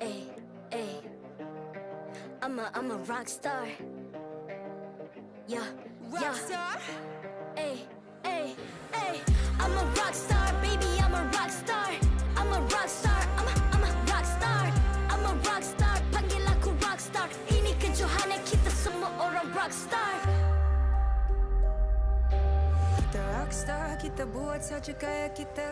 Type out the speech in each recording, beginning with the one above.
Ay, ay. I'm a rock star. Yeah, Rockstar. Ay, ay, ay. I'm a rock star, baby. I'm a rock star. I'm a rock star. I'm a rock star. I'm a rock star. Panggil aku rock star. Ini kejohanan kita semua orang rock star. Kita rockstar, kita buat saja gaya kita.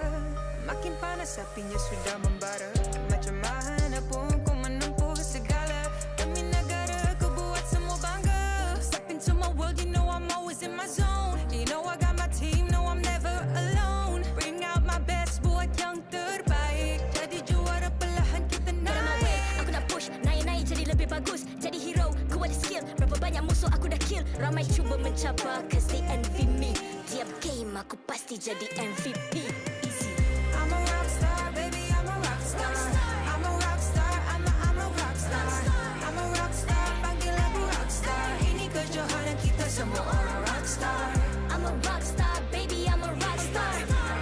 Makin panas apinya sudah membara. Macam mana pun kau menempuh segala demi negara, kau buat semua bangga. Step into my world, you know I'm always in my zone. You know I got my team, no I'm never alone. Bring out my best, buat yang terbaik. Jadi juara perlahan kita naik. Get on my way, aku nak push, naik-naik jadi lebih bagus. Jadi hero, ku ada skill. Berapa banyak musuh aku dah kill. Ramai cuba mencabar, cause they envy me. Tiap game aku pasti jadi MVP. Easy. I'm a rockstar, baby, I'm a rockstar. I'm a rockstar, I'm a rockstar. I'm a rockstar, panggil aku rockstar. Ini kejohanan kita semua orang rockstar. I'm a rockstar, baby, I'm a rockstar.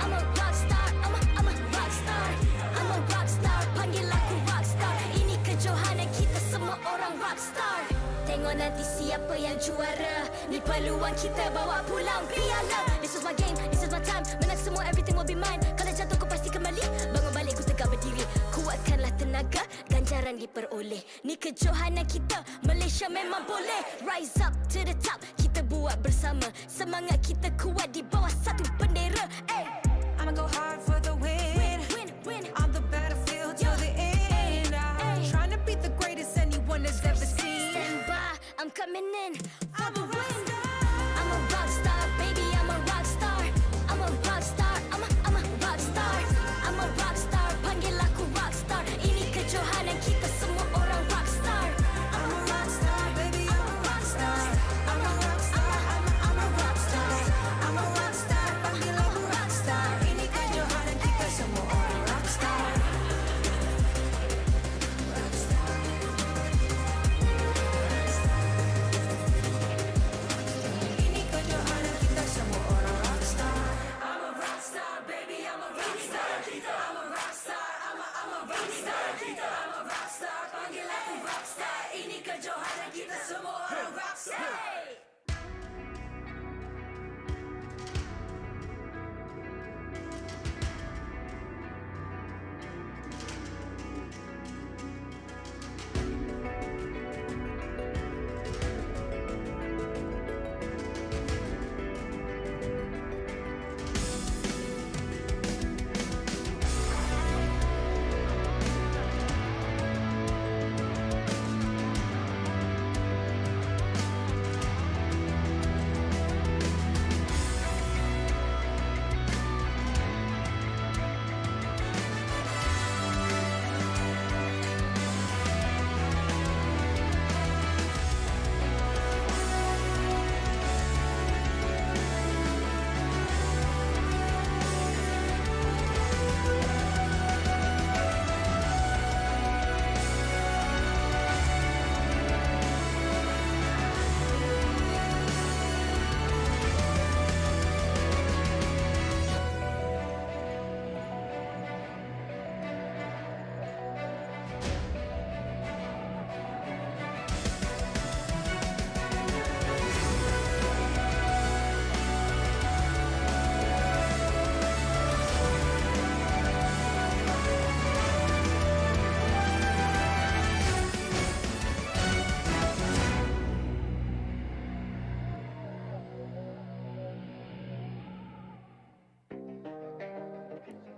I'm a rockstar, I'm a rockstar. I'm a rockstar, panggil aku rockstar. Ini kejohanan kita semua orang rockstar. Tengok nanti siapa yang juara. Ni peluang kita bawa pulang piala. This is my game, this is my time. Menang semua, everything will be mine. Kalau jatuh kau pasti kembali. Bangun balik ku tegak berdiri. Kuatkanlah tenaga, ganjaran diperoleh. Ni kejohanan kita, Malaysia memang boleh. Rise up to the top, kita buat bersama. Semangat kita kuat di bawah satu bendera. Ay. I'ma go hard for the win. Win. On the battlefield till the end. I'm trying to beat the greatest anyone has ever seen. Stand by, I'm coming in for I'm the a win. rockstar. I'm a rock star, baby, I'm a rock star. I'm a rock star, I'm a rock star. I'm a rock star, panggil aku rock star. Ini kejohanan kita semua orang rock star. I'm a rockstar, baby, I'm a rockstar. I'm a rockstar, I'm a rockstar. I'm a rockstar, panggil aku rockstar. Ini kejohanan kita semua orang rockstar. Ini kejohanan kita semua orang rockstar. I'm a rockstar, baby, I'm a rockstar. I'm a rockstar, I'm a rockstar. I'm a rockstar, panggil aku rockstar. Ini kejohanan kita semua orang rockstar.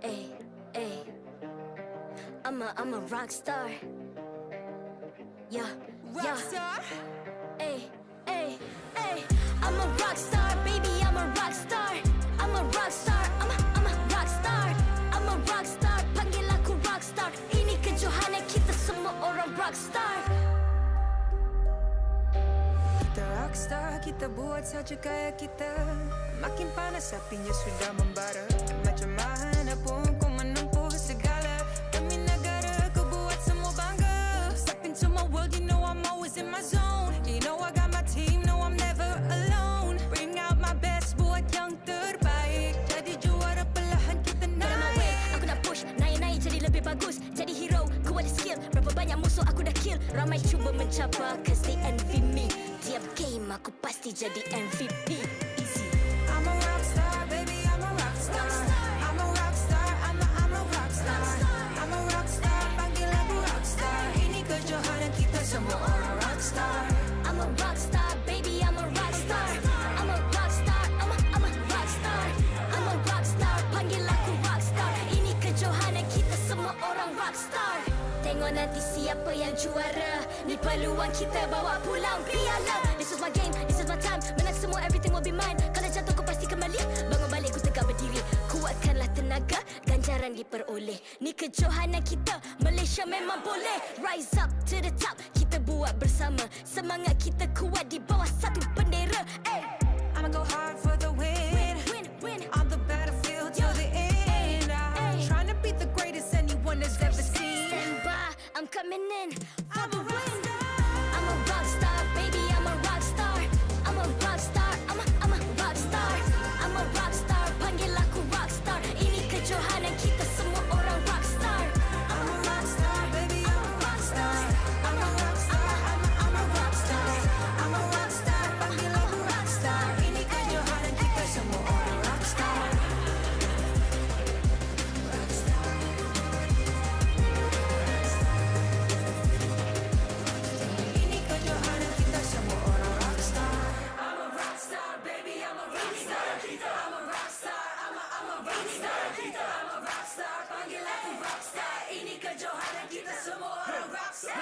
Ay, ay. I'm a rock star. Yeah. Rockstar. Ay, ay, ay. I'm a rock star, baby, I'm a rock star. I'm a rock star, I'm a rock star. I'm a rock star, panggil aku rock star. Ini kejohanan kita semua orang rock star. Kita rockstar, kita buat saja gaya kita. Makin panas apinya sudah membara. Macam mana pun kau menempuh segala demi negara, kau buat semua bangga. Step into my world, you know I'm always in my zone. You know I got my team, no I'm never alone. Bring out my best, buat yang terbaik. Jadi juara perlahan kita Get on my way, naik. aku nak push, naik-naik jadi lebih bagus. Jadi hero, ku ada skill. Berapa banyak struggle, ramai cuba mencabar cause they envy me. Tiap game aku pasti jadi MVP. Easy. I'm a rock star, baby, I'm a rock star. I'm a rock star, I'm a rock star. I'm a rock star, panggil aku rock star. Ini kejohanan kita semua orang rock star. I'm a rock star, baby, I'm a rock star. I'm a rock star, I'm a rock star. I'm a rock star, panggil aku rock star. Ini kejohanan kita semua orang rock star. Tengok nanti siapa yang juara. Ni peluang kita bawa pulang piala. This is my game, this is my time. Menang semua, everything will be mine. Kalau jatuh kau pasti kembali. Bangun balik ku tegak berdiri. Kuatkanlah tenaga, ganjaran diperoleh. Ni kejohanan kita, Malaysia memang boleh. Rise up to the top, kita buat bersama. Semangat kita kuat di bawah satu bendera. Ay. I'ma go hard for the win. Win. On the battlefield till the end. I'm trying to beat the greatest anyone has ever seen. Stand by, I'm coming in for I'm the a rock win. star. I'm a rock star, baby, I'm a rock star. I'm a rock star, I'm a rock star. I'm a rock star, panggil aku rock star. Ini kejohanan kita semua orang rock star. I'm a rock star, baby, I'm a rock star. I'm a rock star, I'm a rock star. I'm a rock star, panggil aku rock star. Ini kejohanan kita semua orang rock star. Rock star. Ini kejohanan kita semua orang rock star. I'm a rock star, baby, I'm a rock star. I'm a rock star, I'm a rock star. I'm a rock star, panggil aku rock star. Ini kejohanan kita semua orang rock star.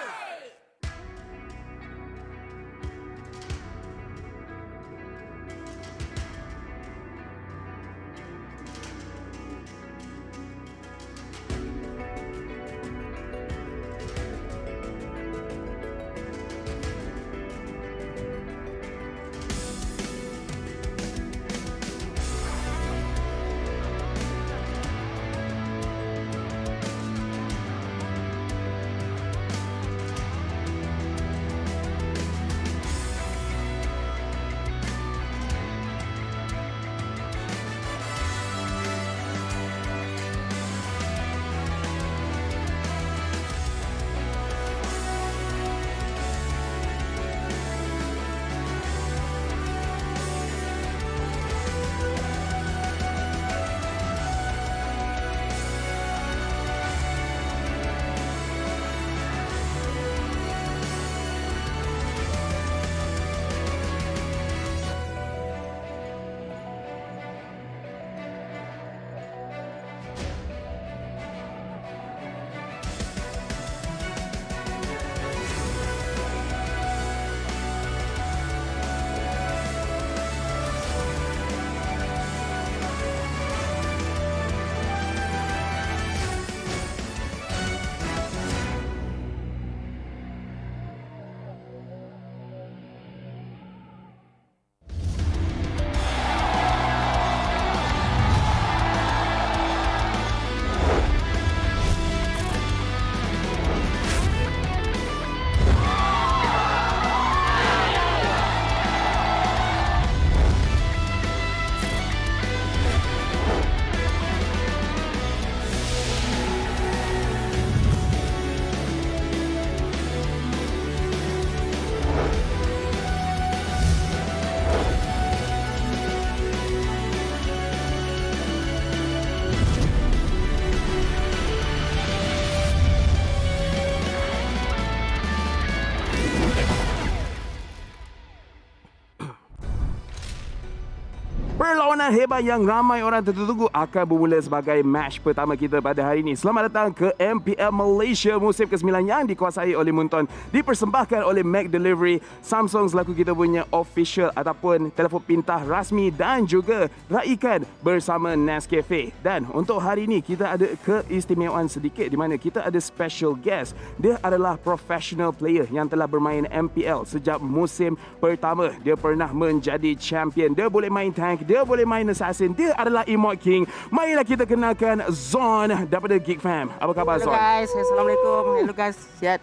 Perlawanan hebat yang ramai orang tertunggu akan bermula sebagai match pertama kita pada hari ini. Selamat datang ke MPL Malaysia musim ke-9 yang dikuasai oleh Munton, dipersembahkan oleh McDelivery, Samsung selaku kita punya official ataupun telefon pintar rasmi dan juga raikan bersama Nescafe. Dan untuk hari ini kita ada keistimewaan sedikit di mana kita ada special guest. Dia adalah professional player yang telah bermain MPL sejak musim pertama. Dia pernah menjadi champion. Dia boleh main tank, dia boleh main assassin. Dia adalah Emote King. Marilah kita kenalkan Zon daripada GEEK FAM. Apa khabar Zon? Hello guys, Assalamualaikum. Hello guys, sihat?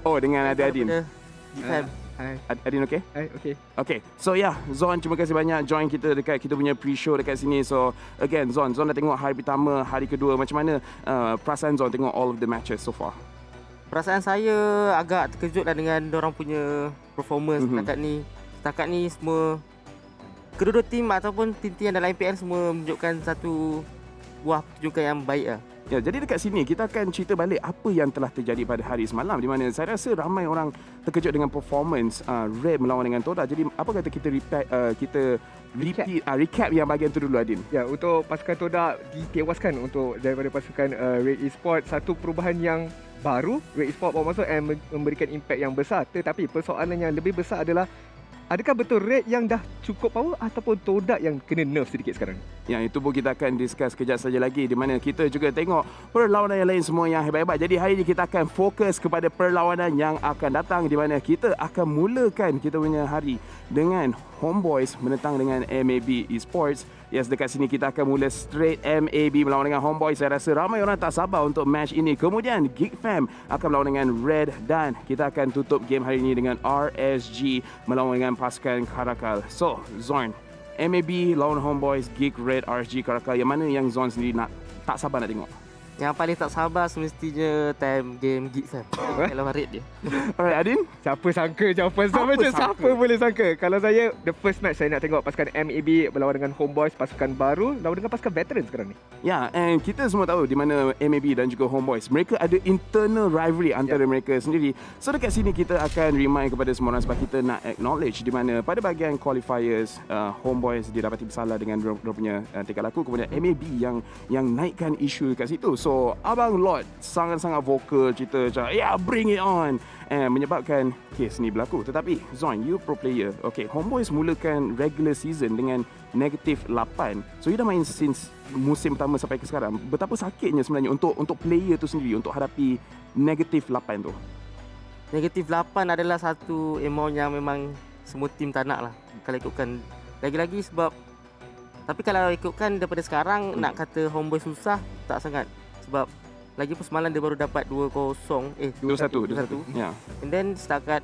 Oh, dengan ada Adin. GEEK FAM. Hai. Adin okey? Hai, okey. Okay, so Zon, terima kasih banyak join kita dekat kita punya pre-show dekat sini. So again, Zon dah tengok hari pertama, hari kedua. Macam mana perasaan Zon tengok all of the matches so far? Perasaan saya agak terkejut lah dengan dorang punya performance setakat ni semua kedua-dua tim ataupun tim-tim yang dalam MPL semua menunjukkan satu buah pertunjukan yang baik lah. Ya, jadi dekat sini kita akan cerita balik apa yang telah terjadi pada hari semalam, di mana saya rasa ramai orang terkejut dengan performance Red melawan dengan TODAK. Jadi apa kata kita recap yang bahagian tu dulu, Adin? Ya, untuk pasukan TODAK ditewaskan untuk daripada pasukan RED ESPORTS. Satu perubahan yang baru, RED ESPORTS bawa masuk and memberikan impak yang besar. Tetapi persoalan yang lebih besar adalah, adakah betul Red yang dah cukup power ataupun TODAK yang kena nerf sedikit sekarang? Yang itu pun kita akan discuss kejap saja lagi, di mana kita juga tengok perlawanan yang lain semua yang hebat-hebat. Jadi hari ini kita akan fokus kepada perlawanan yang akan datang, di mana kita akan mulakan kita punya hari dengan HOMEBOIS menentang dengan MLBB Esports. Yes, dekat sini kita akan mula straight MLBB melawan dengan HOMEBOIS. Saya rasa ramai orang tak sabar untuk match ini. Kemudian GEEK FAM akan melawan dengan RED, dan kita akan tutup game hari ini dengan RSG melawan dengan pasukan CARACAL. So, Zorn, MLB lawan HOMEBOIS, GEEK, RED, RSG, CARACAL, yang mana yang Zorn sendiri tak sabar nak tengok? Yang paling tak sabar semestinya time game GEEK FAM. Kalau Red dia. Alright, Adin? Siapa sangka jawapan saya macam siapa boleh sangka. Kalau saya, the first match saya nak tengok pasukan MLB berlawan dengan HOMEBOIS, pasukan baru lawan dengan pasukan veteran sekarang ni. Ya, and kita semua tahu di mana MLB dan juga HOMEBOIS, mereka ada internal rivalry antara mereka sendiri. So dekat sini kita akan remind kepada semua orang sebab kita nak acknowledge di mana pada bahagian qualifiers, HOMEBOIS didapati bersalah dengan dia punya tingkah laku. Kemudian MLB yang naikkan isu kat situ. So Abang Lord sangat-sangat vokal cerita macam, yeah, bring it on, menyebabkan kes ni berlaku. Tetapi Zon, you pro player. Okay, HOMEBOIS mulakan regular season dengan negatif 8. So you dah main since musim pertama sampai ke sekarang. Betapa sakitnya sebenarnya untuk player tu sendiri untuk hadapi negatif 8 tu? Negatif 8 adalah satu amount yang memang semua tim tak nak lah kalau ikutkan. Lagi-lagi sebab, tapi kalau ikutkan daripada sekarang nak kata HOMEBOIS susah tak sangat. Sebab lagi pun semalam dia baru dapat 2-1. Ya. And then setakat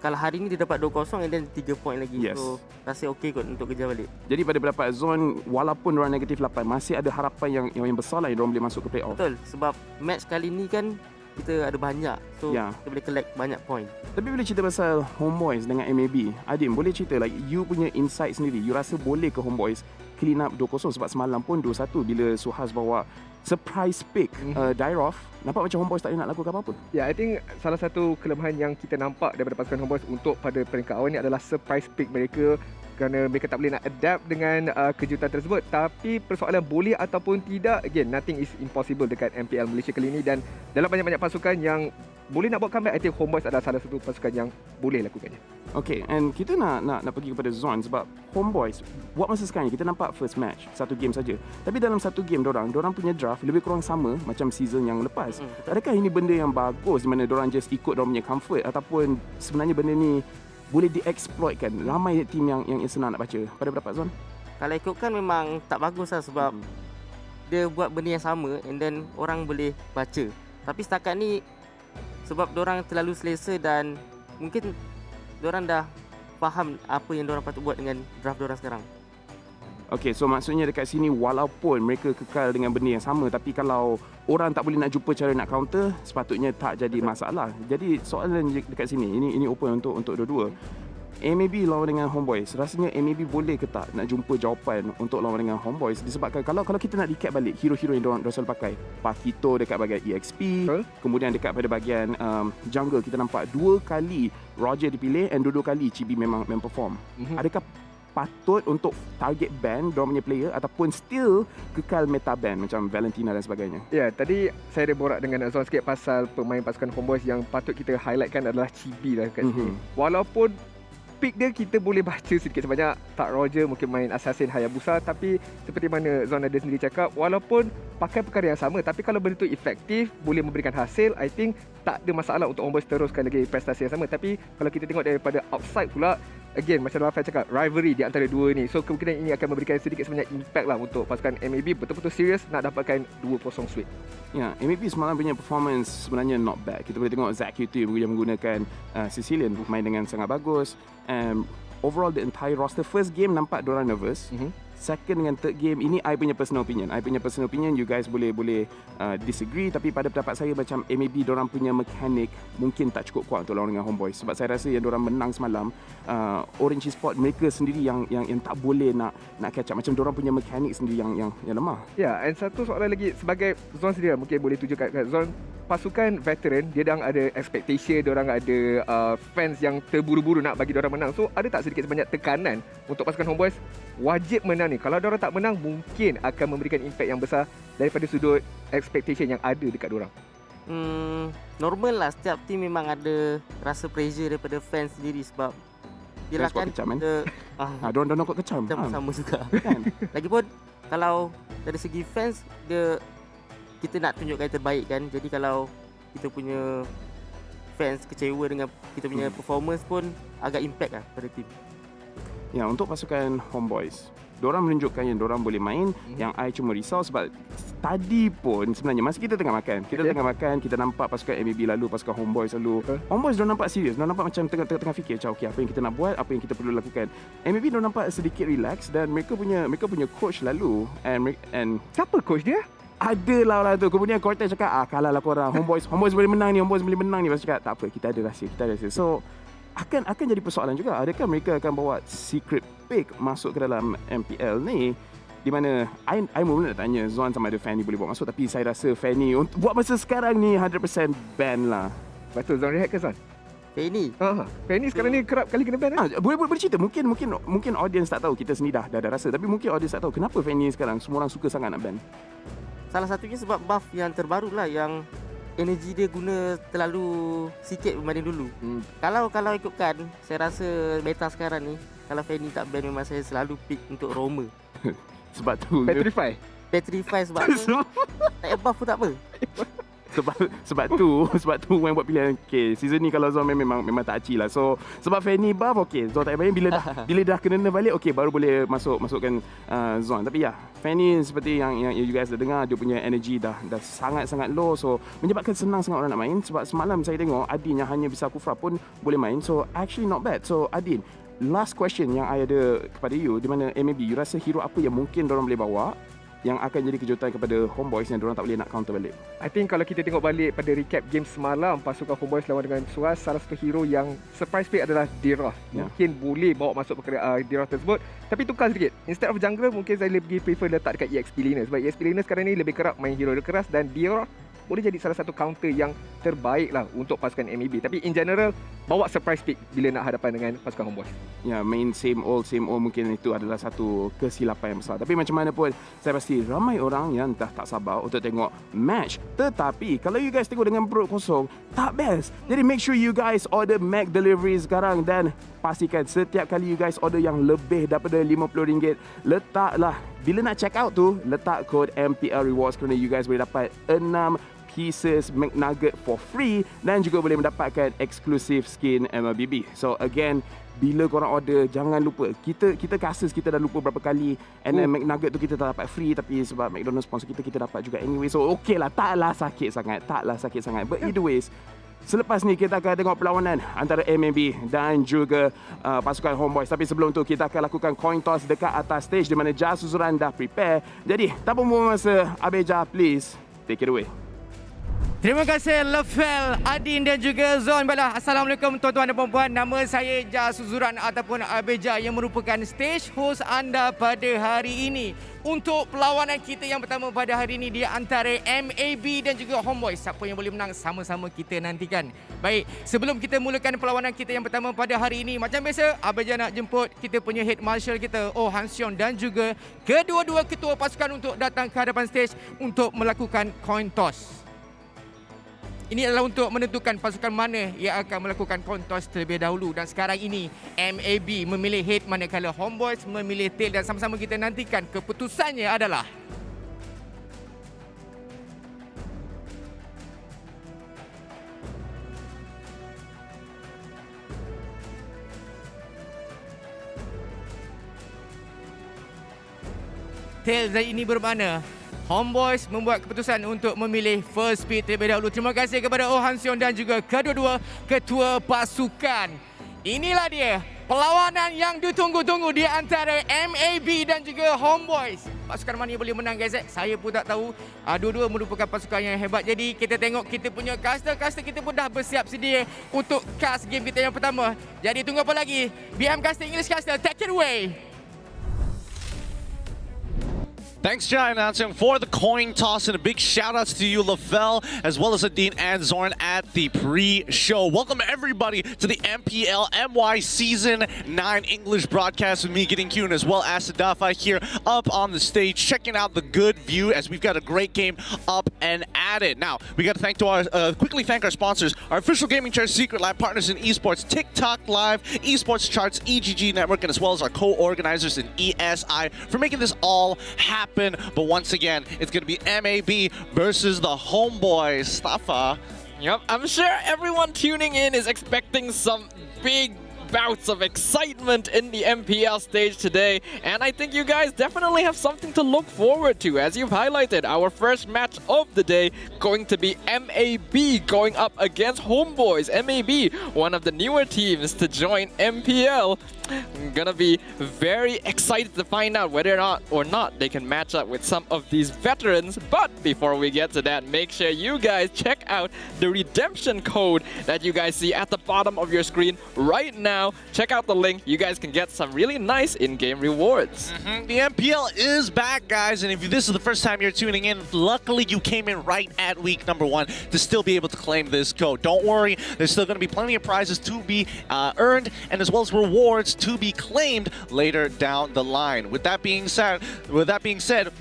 kalau hari ni dia dapat 2-0 and then 3 point lagi. Yes. So rasa okey kot untuk kejar balik. Jadi pada pendapat Zon, walaupun diorang negatif 8, masih ada harapan yang besar lah yang diorang boleh masuk ke playoff. Betul, sebab match kali ni kan kita ada banyak. So kita boleh collect banyak point. Tapi bila cerita pasal HOMEBOIS dengan MLB, Adim boleh cerita like you punya insight sendiri. You rasa boleh ke HOMEBOIS clean up 2-0? Sebab semalam pun 2-1 bila SUHAZ bawa surprise pick Day3. Nampak macam HOMEBOIS tak nak lakukan apa-apa. I think salah satu kelemahan yang kita nampak daripada pasukan HOMEBOIS untuk pada peringkat awal ni adalah surprise pick mereka, kerana mereka tak boleh nak adapt dengan kejutan tersebut. Tapi persoalan boleh ataupun tidak, again, nothing is impossible dekat MPL Malaysia kali ini. Dan dalam banyak-banyak pasukan yang boleh nak buat comeback, I think HOMEBOIS adalah salah satu pasukan yang boleh lakukannya. Okay, and kita nak pergi kepada Zon sebab HOMEBOIS buat masa sekarang ni, kita nampak first match satu game saja. Tapi dalam satu game dorang punya draft lebih kurang sama macam season yang lepas. Adakah ini benda yang bagus di mana dorang just ikut dorang punya comfort, ataupun sebenarnya benda ni boleh dieksploitkan? Ramai tim yang senang nak baca. Pada pendapat Zon? Kalau ikutkan memang tak bagus lah sebab dia buat benda yang sama and then orang boleh baca. Tapi setakat ni sebab dorang terlalu selesa dan mungkin dorang dah faham apa yang dorang patut buat dengan draft dorang sekarang. Okay, so maksudnya dekat sini walaupun mereka kekal dengan benda yang sama, tapi kalau orang tak boleh nak jumpa cara nak counter, sepatutnya tak jadi masalah. Jadi soalan dekat sini, ini open untuk dua-dua. MLB lawan dengan HOMEBOIS, rasanya MLB boleh ke tak nak jumpa jawapan untuk lawan dengan HOMEBOIS? Disebabkan kalau kita nak recap balik hero-hero yang diorang selalu pakai, Pakito dekat bahagian EXP, kemudian dekat pada bahagian jungle kita nampak 2 kali Roger dipilih and 2 kali Chibi memang perform. Adakah patut untuk target ban diorang punya player ataupun still kekal meta ban macam Valentina dan sebagainya? Ya, tadi saya ada borak dengan Azwan sikit pasal pemain pasukan HOMEBOIS yang patut kita highlightkan adalah Chibi lah kat sini. Walaupun pick dia kita boleh baca sedikit sebanyak, tak Roger mungkin main Assassin Hayabusa, tapi seperti mana Zon ada sendiri cakap, walaupun pakai perkara yang sama, tapi kalau benda tu efektif, boleh memberikan hasil, I think tak ada masalah untuk HOMEBOIS teruskan lagi prestasi yang sama. Tapi kalau kita tengok daripada outside pula, again macam Rafael cakap, rivalry di antara dua ni, so kemungkinan ini akan memberikan sedikit sebanyak impact lah untuk pasukan MLB betul-betul serius nak dapatkan 2-0 sweep. Ya, MLB semalam punya performance sebenarnya not bad. Kita boleh tengok Zach Q2 yang menggunakan Sicilian main dengan sangat bagus. Overall the entire roster, first game nampak diorang nervous, second dengan third game, ini I punya personal opinion. You guys boleh disagree, tapi pada pendapat saya macam MLBB dorang punya mekanik mungkin tak cukup kuat untuk lawan dengan Homeboys. Sebab saya rasa yang dorang menang semalam, Orange Esport mereka sendiri yang tak boleh nak catch up. Macam dorang punya mekanik sendiri yang lemah. Ya, and satu soalan lagi sebagai Zon sendiri mungkin boleh tuju kat Zon. Pasukan veteran, dia dah ada expectation, diorang ada fans yang terburu-buru nak bagi diorang menang. So, ada tak sedikit sebanyak tekanan untuk pasukan Homeboys wajib menang ni? Kalau diorang tak menang, mungkin akan memberikan impact yang besar daripada sudut expectation yang ada dekat diorang. Normal lah, setiap team memang ada rasa pressure daripada fans sendiri sebab yelah kan kecam, diorang kot kecam. Sama juga kan. Lagipun kalau dari segi fans, kita nak tunjukkan yang terbaik kan. Jadi kalau kita punya fans kecewa dengan kita punya performance pun agak impact lah pada team. Ya, untuk pasukan Homeboys, diorang menunjukkan yang diorang boleh main. Yang I cuma risau sebab tadi pun sebenarnya masa kita tengah makan, kita nampak pasukan MLBB lalu, pasukan Homeboys lalu. Homeboys diorang nampak serius, diorang nampak macam tengah fikir macam okay, apa yang kita nak buat, apa yang kita perlu lakukan. MLBB diorang nampak sedikit relax dan mereka punya coach lalu and Siapa coach dia? Adalah orang tu. Kemudian Cortez cakap, kalah lah korang. Homeboys boleh menang ni. Lepas cakap, tak apa, kita ada rahsia. So, akan jadi persoalan juga. Adakah mereka akan bawa secret pick masuk ke dalam MPL ni? Di mana, I mula nak tanya Zon sama ada Fanny boleh bawa masuk. Tapi saya rasa Fanny, buat masa sekarang ni, 100% ban lah. Betul, Zon rehat ke Zon? Fanny sekarang ni kerap kali kena ban kan? Boleh cerita. Mungkin audience tak tahu. Kita sendiri dah rasa. Tapi mungkin audience tak tahu kenapa Fanny sekarang semua orang suka sangat nak ban. Salah satunya sebab buff yang terbaru lah, yang energi dia guna terlalu sikit berbanding dulu. Kalau ikutkan, saya rasa beta sekarang ni, kalau Fanny tak ban memang saya selalu pick untuk Roma. Sebab tu Petrify sebab tu tak payah buff pun tak apa. sebab tu orang buat pilihan. Okay, season ni kalau Zon memang tak aci lah. So sebab Fanny buff, okay, Zon tak payah bayang. Bila dah kena balik, okay, baru boleh masukkan Zon. Tapi ya, Fanny seperti yang you guys dah dengar, dia punya energy dah sangat-sangat low. So menyebabkan senang sangat orang nak main. Sebab semalam saya tengok Adin yang hanya bisa kufra pun boleh main. So actually not bad. So Adin, last question yang I ada kepada you, di mana MLBB, you rasa hero apa yang mungkin diorang boleh bawa yang akan jadi kejutan kepada Homeboys yang diorang tak boleh nak counter balik? I think kalau kita tengok balik pada recap game semalam, pasukan Homeboys lawan dengan SUHAZ, salah satu hero yang surprise pick adalah D-Roth. Mungkin boleh bawa masuk D-Roth tersebut. Tapi tukar sedikit. Instead of jungler, mungkin saya lebih prefer letak dekat EXP laner. Sebab EXP laner sekarang ni lebih kerap main hero keras, dan D-Roth boleh jadi salah satu counter yang terbaik lah untuk pasukan MLBB. Tapi in general, bawa surprise pick bila nak hadapan dengan pasukan Homeboys. Ya, main same old mungkin itu adalah satu kesilapan yang besar. Tapi macam mana pun, saya pasti ramai orang yang dah tak sabar untuk tengok match. Tetapi kalau you guys tengok dengan perut kosong, tak best. Jadi make sure you guys order McDelivery sekarang, dan pastikan setiap kali you guys order yang lebih daripada RM50, letaklah, bila nak check out tu, letak kod MPL Rewards, kerana you guys boleh dapat 6 pieces McNugget for free dan juga boleh mendapatkan eksklusif skin MLBB. So again, bila korang order, jangan lupa, kita kasus kita dah lupa berapa kali, and then McNugget tu kita tak dapat free, tapi sebab McDonald's sponsor kita dapat juga anyway. So okay lah, taklah sakit sangat. But either ways, selepas ni kita akan tengok perlawanan antara MLB dan juga pasukan Homeboys. Tapi sebelum tu, kita akan lakukan coin toss dekat atas stage di mana Jah Suzuran dah prepare. Jadi tanpa membuang masa, Abel Jah, please take it away. Terima kasih Lefel, Adin dan juga Zon. Baiklah, Assalamualaikum tuan-tuan dan puan-puan. Nama saya Jah Suzuran ataupun Abeja, yang merupakan stage host anda pada hari ini. Untuk perlawanan kita yang pertama pada hari ini, di antara MLBB dan juga Homeboys. Siapa yang boleh menang, sama-sama kita nantikan. Baik, sebelum kita mulakan perlawanan kita yang pertama pada hari ini, macam biasa, Abeja nak jemput kita punya head marshal kita, Han Sion, dan juga kedua-dua ketua pasukan untuk datang ke hadapan stage untuk melakukan coin toss. Ini adalah untuk menentukan pasukan mana yang akan melakukan coin toss terlebih dahulu. Dan sekarang ini MLB memilih head, manakala Homeboys memilih tail. Dan sama-sama kita nantikan keputusannya adalah tail. Dan ini bermakna Homeboys membuat keputusan untuk memilih first pick terlebih dahulu. Terima kasih kepada Han Sion dan juga kedua-dua ketua pasukan. Inilah dia perlawanan yang ditunggu-tunggu di antara MLBB dan juga HOMEBOIS. Pasukan mana yang boleh menang guys? Saya pun tak tahu. Dua-dua merupakan pasukan yang hebat. Jadi kita tengok kita punya caster kita pun dah bersiap sedia untuk cast game kita yang pertama. Jadi tunggu apa lagi? BM Caster, English Caster, take it away. Thanks, Jai, announcing for the coin toss, and a big shout outs to you, Lafell, as well as Adine and Zorn at the pre-show. Welcome everybody to the MPL MY Season 9 English broadcast with me, Getting Q, as well as Sadafa here up on the stage, checking out the good view as we've got a great game up and at it. Now, we got to quickly thank our sponsors, our official gaming chair, Secret Lab partners in esports, TikTok Live, Esports Charts, EGG Network, and as well as our co-organizers in ESI for making this all happen. But once again, it's going to be MAB versus the HOMEBOIS. Stafa. Yep, I'm sure everyone tuning in is expecting some big bouts of excitement in the MPL stage today, and I think you guys definitely have something to look forward to. As you've highlighted, our first match of the day going to be MAB going up against HOMEBOIS. MAB, one of the newer teams to join MPL. I'm gonna be very excited to find out whether or not they can match up with some of these veterans. But before we get to that, make sure you guys check out the redemption code that you guys see at the bottom of your screen right now. Check out the link. You guys can get some really nice in-game rewards. The MPL is back, guys, and if this is the first time you're tuning in, luckily you came in right at week number 1 to still be able to claim this code. Don't worry, there's still going to be plenty of prizes to be earned, and as well as rewards to be claimed later down the line. With that being said,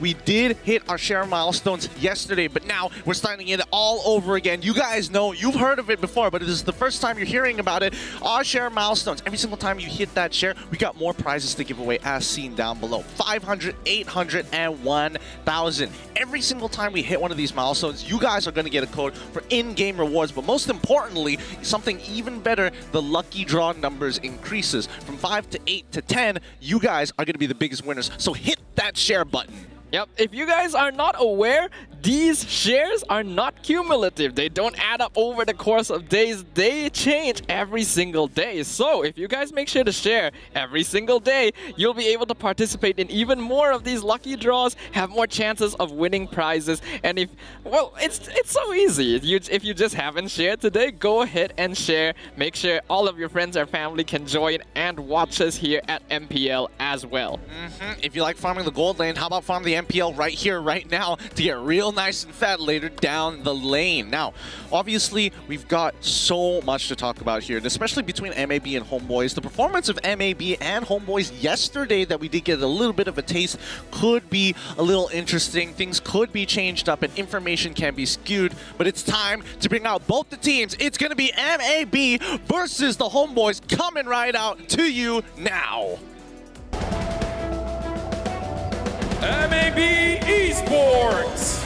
we did hit our share milestones yesterday, but now we're starting it all over again. You guys know, you've heard of it before, but it is the first time you're hearing about it. Our share milestones, every single time you hit that share, we got more prizes to give away as seen down below. 500, 800, and 1,000. Every single time we hit one of these milestones, you guys are going to get a code for in-game rewards, but most importantly, something even better, the lucky draw numbers increases. From 5 to 8 to 10, you guys are going to be the biggest winners. So hit that share button. Yep, if you guys are not aware, these shares are not cumulative. They don't add up over the course of days. They change every single day. So if you guys make sure to share every single day, you'll be able to participate in even more of these lucky draws, have more chances of winning prizes. And if, well, it's so easy. If you just haven't shared today, go ahead and share. Make sure all of your friends or family can join and watch us here at MPL as well. If you like farming the gold lane, how about farm the MPL right here, right now, to get real nice and fat later down the lane. Now, obviously, we've got so much to talk about here, and especially between MAB and HOMEBOIS. The performance of MAB and HOMEBOIS yesterday that we did get a little bit of a taste could be a little interesting. Things could be changed up and information can be skewed, but it's time to bring out both the teams. It's going to be MAB versus the HOMEBOIS coming right out to you now. MAB Esports.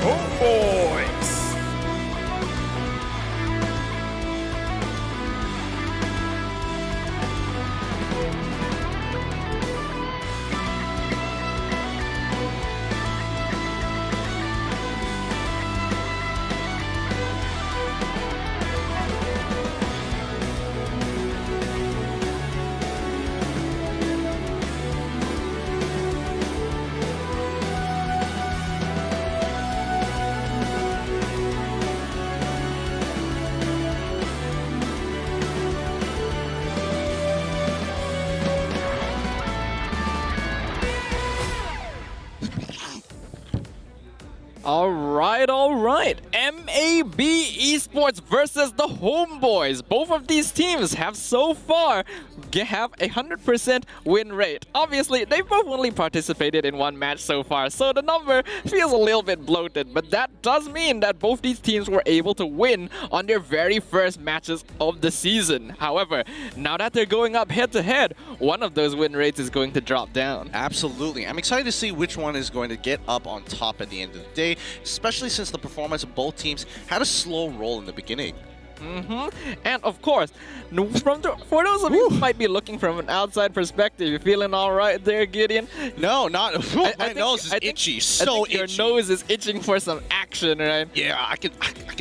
HOMEBOIS. All right. MAB Esports versus the HOMEBOIS. Both of these teams have so far have a 100% win rate. Obviously, they've both only participated in one match so far, so the number feels a little bit bloated, but that does mean that both these teams were able to win on their very first matches of the season. However, now that they're going up head-to-head, one of those win rates is going to drop down. Absolutely. I'm excited to see which one is going to get up on top at the end of the day, especially since the performance of both teams had a slow roll in the beginning. And of course, for those of you who might be looking from an outside perspective, you feeling all right there, Gideon? No, not. My nose is itchy. So itchy. Your nose is itching for some action, right? Yeah, I can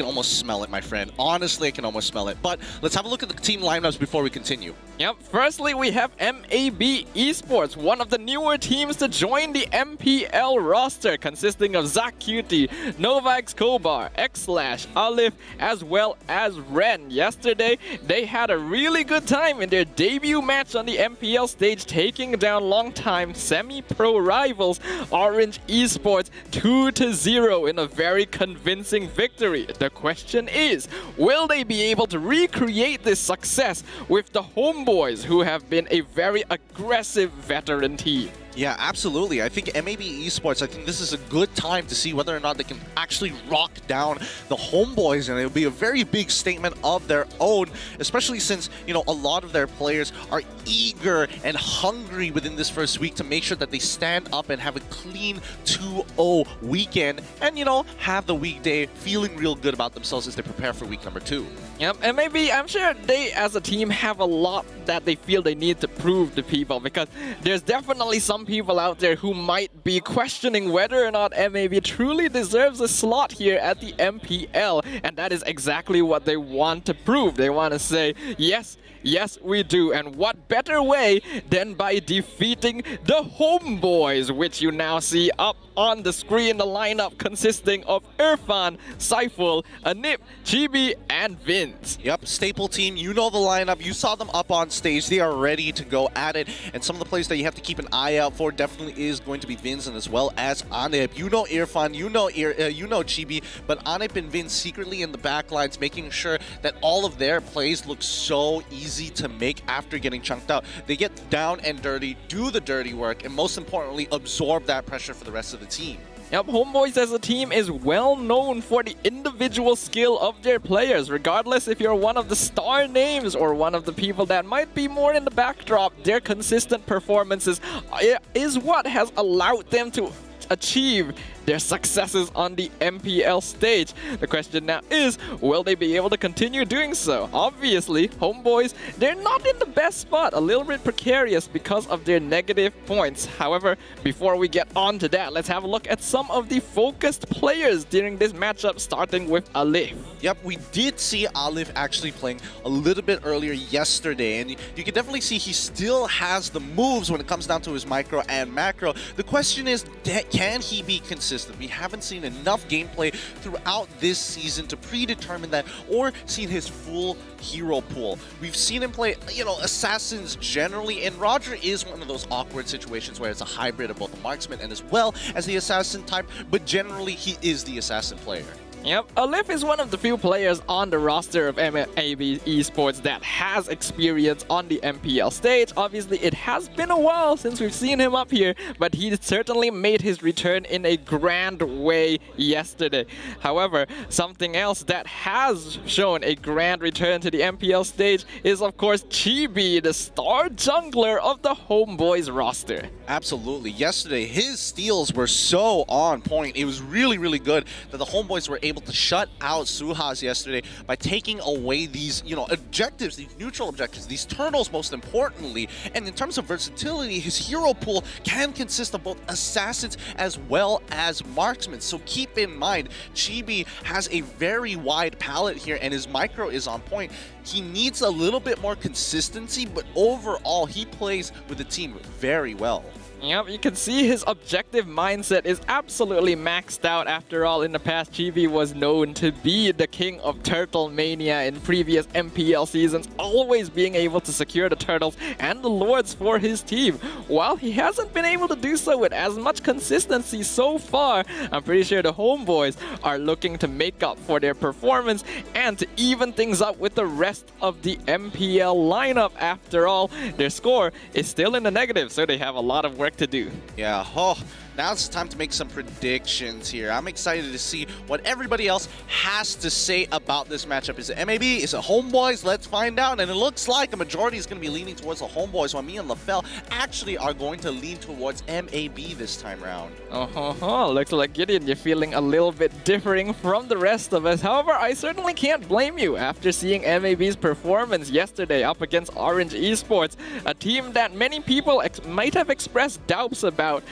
almost smell it, my friend. Honestly, I can almost smell it. But let's have a look at the team lineups before we continue. Yep. Firstly, we have MLBB Esports, one of the newer teams to join the MPL roster, consisting of Zach Cutie, Novak Skobar, X-Slash, Alif, as well as Ren. Yesterday, they had a really good time in their debut match on the MPL stage, taking down longtime semi-pro rivals Orange Esports 2-0 in a very convincing victory. The question is, will they be able to recreate this success with the HOMEBOIS, who have been a very aggressive veteran team? Yeah, absolutely. I think MLBB Esports, I think this is a good time to see whether or not they can actually rock down the HOMEBOIS, and it'll be a very big statement of their own, especially since, you know, a lot of their players are eager and hungry within this first week to make sure that they stand up and have a clean 2-0 weekend and, you know, have the weekday feeling real good about themselves as they prepare for week number 2. Yep, and maybe I'm sure they as a team have a lot that they feel they need to prove to people, because there's definitely some people out there who might be questioning whether or not MLBB truly deserves a slot here at the MPL, and that is exactly what they want to prove. They want to say, yes, we do, and what better way than by defeating the HOMEBOIS, which you now see up on the screen, the lineup consisting of Irfan, Saiful, Anip, Chibi, and Vince. Yep, staple team. You know the lineup. You saw them up on stage. They are ready to go at it. And some of the players that you have to keep an eye out for definitely is going to be Vince, and as well as Anip. You know Irfan, you know Chibi, but Anip and Vince secretly in the back lines, making sure that all of their plays look so easy to make after getting chunked out. They get down and dirty, do the dirty work, and most importantly, absorb that pressure for the rest of the team. Yep, HOMEBOIS as a team is well known for the individual skill of their players. Regardless if you're one of the star names or one of the people that might be more in the backdrop, their consistent performances is what has allowed them to achieve their successes on the MPL stage. The question now is, will they be able to continue doing so? Obviously, HOMEBOIS, they're not in the best spot, a little bit precarious because of their negative points. However, before we get on to that, let's have a look at some of the focused players during this matchup, starting with Alif. Yep, we did see Alif actually playing a little bit earlier yesterday, and you can definitely see he still has the moves when it comes down to his micro and macro. The question is, can he be consistent? We haven't seen enough gameplay throughout this season to predetermine that, or seen his full hero pool. We've seen him play, you know, assassins generally, and Roger is one of those awkward situations where it's a hybrid of both the marksman and as well as the assassin type, but generally he is the assassin player. Yep, Alif is one of the few players on the roster of MLBB Esports that has experience on the MPL stage. Obviously, it has been a while since we've seen him up here, but he certainly made his return in a grand way yesterday. However, something else that has shown a grand return to the MPL stage is, of course, Chibi, the star jungler of the HOMEBOIS roster. Absolutely. Yesterday, his steals were so on point. It was really, really good that the HOMEBOIS were able to shut out SUHAZ yesterday by taking away these, you know, objectives, these neutral objectives, these turtles most importantly. And in terms of versatility, his hero pool can consist of both assassins as well as marksmen. So keep in mind, Chibi has a very wide palette here, and his micro is on point. He needs a little bit more consistency, but overall, he plays with the team very well. Yep, you can see his objective mindset is absolutely maxed out. After all, in the past, Chibi was known to be the king of Turtle Mania in previous MPL seasons, always being able to secure the turtles and the lords for his team. While he hasn't been able to do so with as much consistency so far, I'm pretty sure the homeboys are looking to make up for their performance and to even things up with the rest of the MPL lineup. After all, their score is still in the negative, so they have a lot of work to do. Yeah, now it's time to make some predictions here. I'm excited to see what everybody else has to say about this matchup. Is it MAB? Is it Homeboys? Let's find out. And it looks like a majority is going to be leaning towards the Homeboys, while me and LaFell actually are going to lean towards MAB this time round. Looks like Gideon, you're feeling a little bit differing from the rest of us. However, I certainly can't blame you after seeing MAB's performance yesterday up against Orange Esports, a team that many people might have expressed doubts about.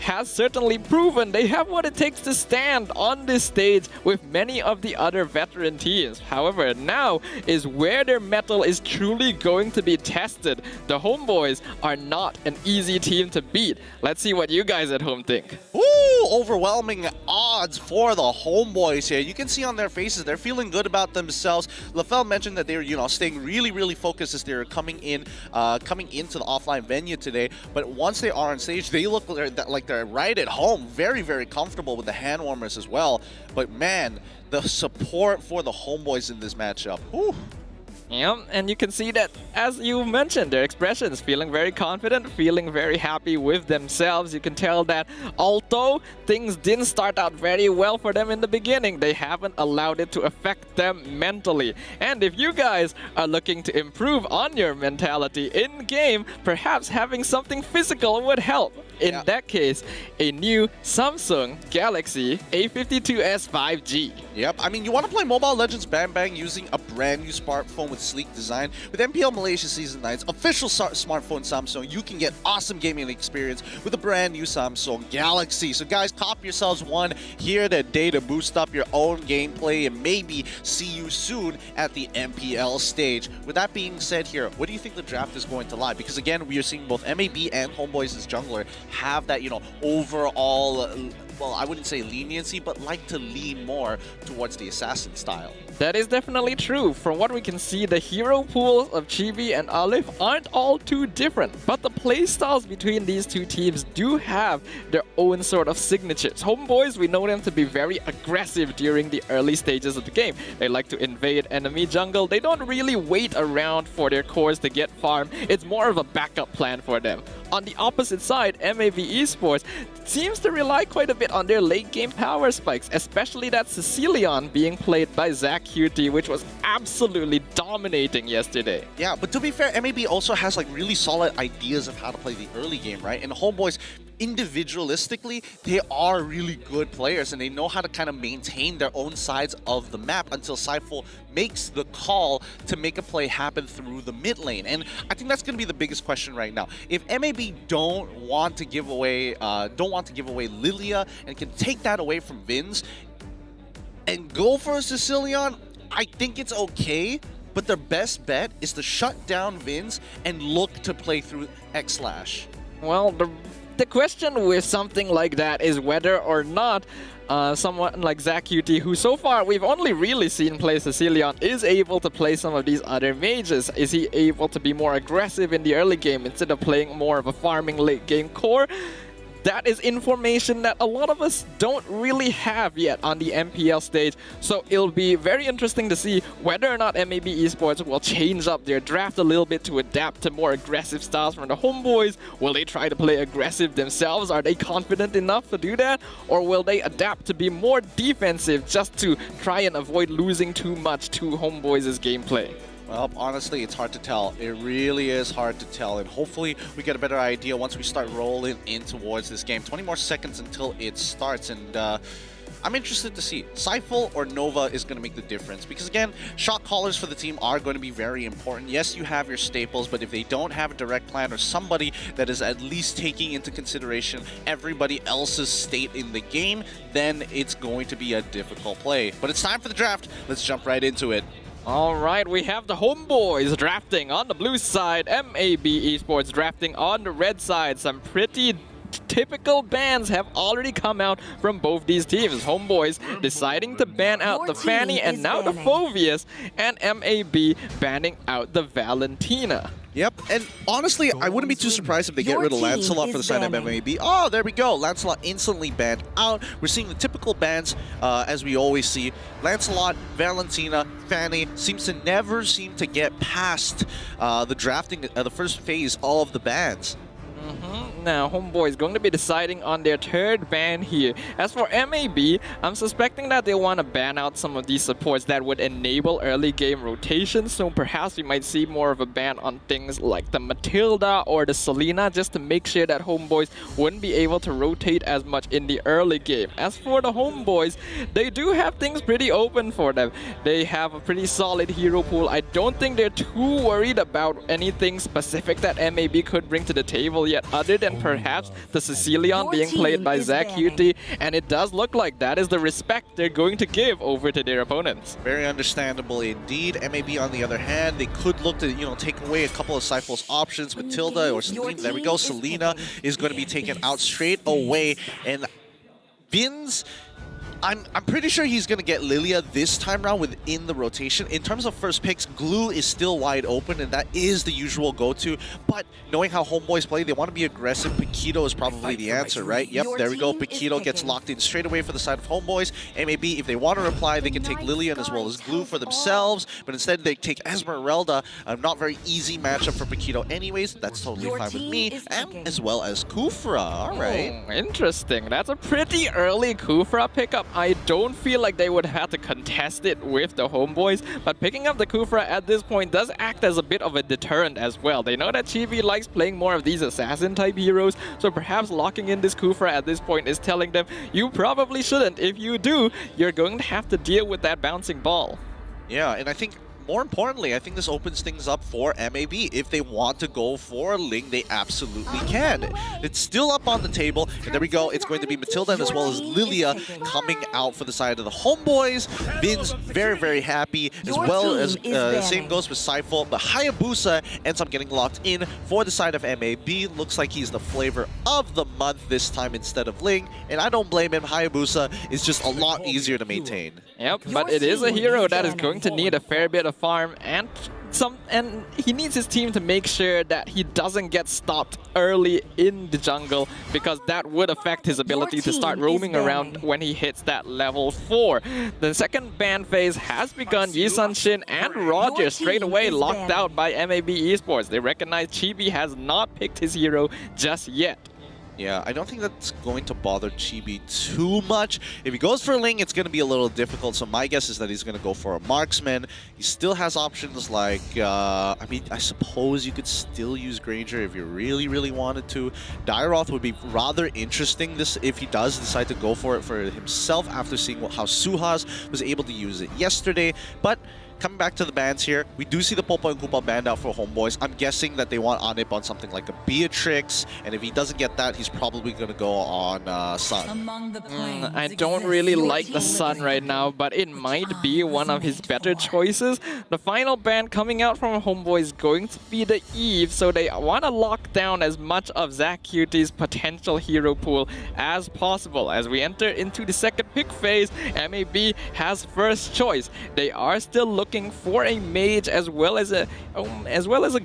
Has certainly proven they have what it takes to stand on this stage with many of the other veteran teams. However, now is where their mettle is truly going to be tested. The Homeboys are not an easy team to beat. Let's see what you guys at home think. Ooh, overwhelming odds for the Homeboys here. You can see on their faces they're feeling good about themselves. LaFell mentioned that they're, staying really focused as they're coming into the offline venue today. But once they are on stage, they look like they're right at home, very comfortable with the hand warmers as well. But man, the support for the Homeboys in this matchup. Whew. Yeah, and you can see that, as you mentioned, their expressions, feeling very confident, feeling very happy with themselves. You can tell that although things didn't start out very well for them in the beginning, they haven't allowed it to affect them mentally. And if you guys are looking to improve on your mentality in-game, perhaps having something physical would help. In that case, a new Samsung Galaxy A52s 5G. Yep, I mean, you want to play Mobile Legends Bang Bang using a brand new smartphone with sleek design. With MPL Malaysia Season 9's official smartphone Samsung, you can get awesome gaming experience with a brand new Samsung Galaxy. So guys, cop yourselves one here today to boost up your own gameplay and maybe see you soon at the MPL stage. With that being said here, what do you think the draft is going to lie? Because again, we are seeing both MAB and Homeboys as jungler have that, overall, well, I wouldn't say leniency, but like to lean more towards the assassin style. That is definitely true. From what we can see, the hero pools of Chibi and Olive aren't all too different, but the playstyles between these two teams do have their own sort of signatures. Homeboys, we know them to be very aggressive during the early stages of the game. They like to invade enemy jungle. They don't really wait around for their cores to get farmed. It's more of a backup plan for them. On the opposite side, MAB Esports seems to rely quite a bit on their late game power spikes, especially that Sicilian being played by Zach Cutie, which was absolutely dominating yesterday. Yeah, but to be fair, MAB also has like really solid ideas of how to play the early game, right? And Homeboys, individualistically, they are really good players and they know how to kind of maintain their own sides of the map until Cypher makes the call to make a play happen through the mid lane. And I think that's going to be the biggest question right now. If MAB don't want to give away Lilia and can take that away from Vince and go for a Sicilian, I think it's okay. But their best bet is to shut down Vince and look to play through X-Slash. Well, the question with something like that is whether or not someone like Zach Cutie, who so far we've only really seen play Sicilian, is able to play some of these other mages. Is he able to be more aggressive in the early game instead of playing more of a farming late game core? That is information that a lot of us don't really have yet on the MPL stage. So it'll be very interesting to see whether or not MAB Esports will change up their draft a little bit to adapt to more aggressive styles from the Homeboys. Will they try to play aggressive themselves? Are they confident enough to do that? Or will they adapt to be more defensive just to try and avoid losing too much to Homeboys' gameplay? Well, honestly, it's hard to tell. It really is hard to tell. And hopefully we get a better idea once we start rolling in towards this game. 20 more seconds until it starts. And I'm interested to see. Cypher or Nova is going to make the difference. Because again, shot callers for the team are going to be very important. Yes, you have your staples, but if they don't have a direct plan or somebody that is at least taking into consideration everybody else's state in the game, then it's going to be a difficult play. But it's time for the draft. Let's jump right into it. All right, we have the Homeboys drafting on the blue side, MAB Esports drafting on the red side. Some pretty typical bans have already come out from both these teams. Homeboys deciding to ban out the Fanny and now the Phoveus, and MAB banning out the Valentina. Yep, and honestly, I wouldn't be too surprised if they get rid of Lancelot for the side of MLBB. Oh, there we go. Lancelot instantly banned out. We're seeing the typical bans, as we always see. Lancelot, Valentina, Fanny seems to never seem to get past the drafting, the first phase of the bans. Now, Homeboy is going to be deciding on their third ban here. As for MAB, I'm suspecting that they want to ban out some of these supports that would enable early game rotations, so perhaps we might see more of a ban on things like the Matilda or the Selena, just to make sure that Homeboys wouldn't be able to rotate as much in the early game. As for the Homeboys, they do have things pretty open for them. They have a pretty solid hero pool. I don't think they're too worried about anything specific that MAB could bring to the table yet, other than perhaps the Sicilian being played by ZachQt, and it does look like that is the respect they're going to give over to their opponents. Very understandable indeed. MAB on the other hand, they could look to, take away a couple of Cyphel's options. Matilda or Selena, there we go. Selena is going to be taken out straight away, and Vin's, I'm pretty sure he's going to get Lilia this time around within the rotation. In terms of first picks, Glue is still wide open, and that is the usual go-to. But knowing how Homeboys play, they want to be aggressive. Paquito is probably the answer, right? Yep, there we go. Paquito gets locked in straight away for the side of Homeboys. MAB, if they want to reply, they can take Lilian as well as Glue for themselves. But instead, they take Esmeralda. A not very easy matchup for Paquito anyways. That's totally fine with me. And as well as Kufra. All right. Interesting. That's a pretty early Kufra pickup. I don't feel like they would have to contest it with the Homeboys, but picking up the Kufra at this point does act as a bit of a deterrent as well. They know that Chibi likes playing more of these assassin-type heroes, so perhaps locking in this Kufra at this point is telling them, you probably shouldn't. If you do, you're going to have to deal with that bouncing ball. Yeah, and I think more importantly, I think this opens things up for MAB. If they want to go for Ling, they absolutely can. It's still up on the table, and there we go. It's going to be Matilda as well as Lilia coming out for the side of the Homeboys. Vin's very, very happy, as well as same goes with Cyphel, but Hayabusa ends up getting locked in for the side of MAB. Looks like he's the flavor of the month this time instead of Ling, and I don't blame him. Hayabusa is just a lot easier to maintain. Yep, but it is a hero that is going to need a fair bit of farm, and he needs his team to make sure that he doesn't get stopped early in the jungle, because that would affect his ability to start roaming around when he hits that level 4. The second ban phase has begun. Yisun Shin and Roger straight away locked out by MAB Esports. They recognize Chibi has not picked his hero just yet. Yeah, I don't think that's going to bother Chibi too much. If he goes for Ling, it's going to be a little difficult, so my guess is that he's going to go for a marksman. He still has options like, I mean, I suppose you could still use Granger if you really, really wanted to. Dairoth would be rather interesting if he does decide to go for it for himself after seeing how SUHAZ was able to use it yesterday. But coming back to the bans here, we do see the Popo and Koopa banned out for Homeboys. I'm guessing that they want Anip on something like a Beatrix, and if he doesn't get that, he's probably going to go on Sun. I don't really like the Sun right now, but it might be one of his better choices. The final ban coming out from Homeboy is going to be the Eve, so they want to lock down as much of ZachQt's potential hero pool as possible. As we enter into the second pick phase, MAB has first choice. They are still looking for a mage as well as a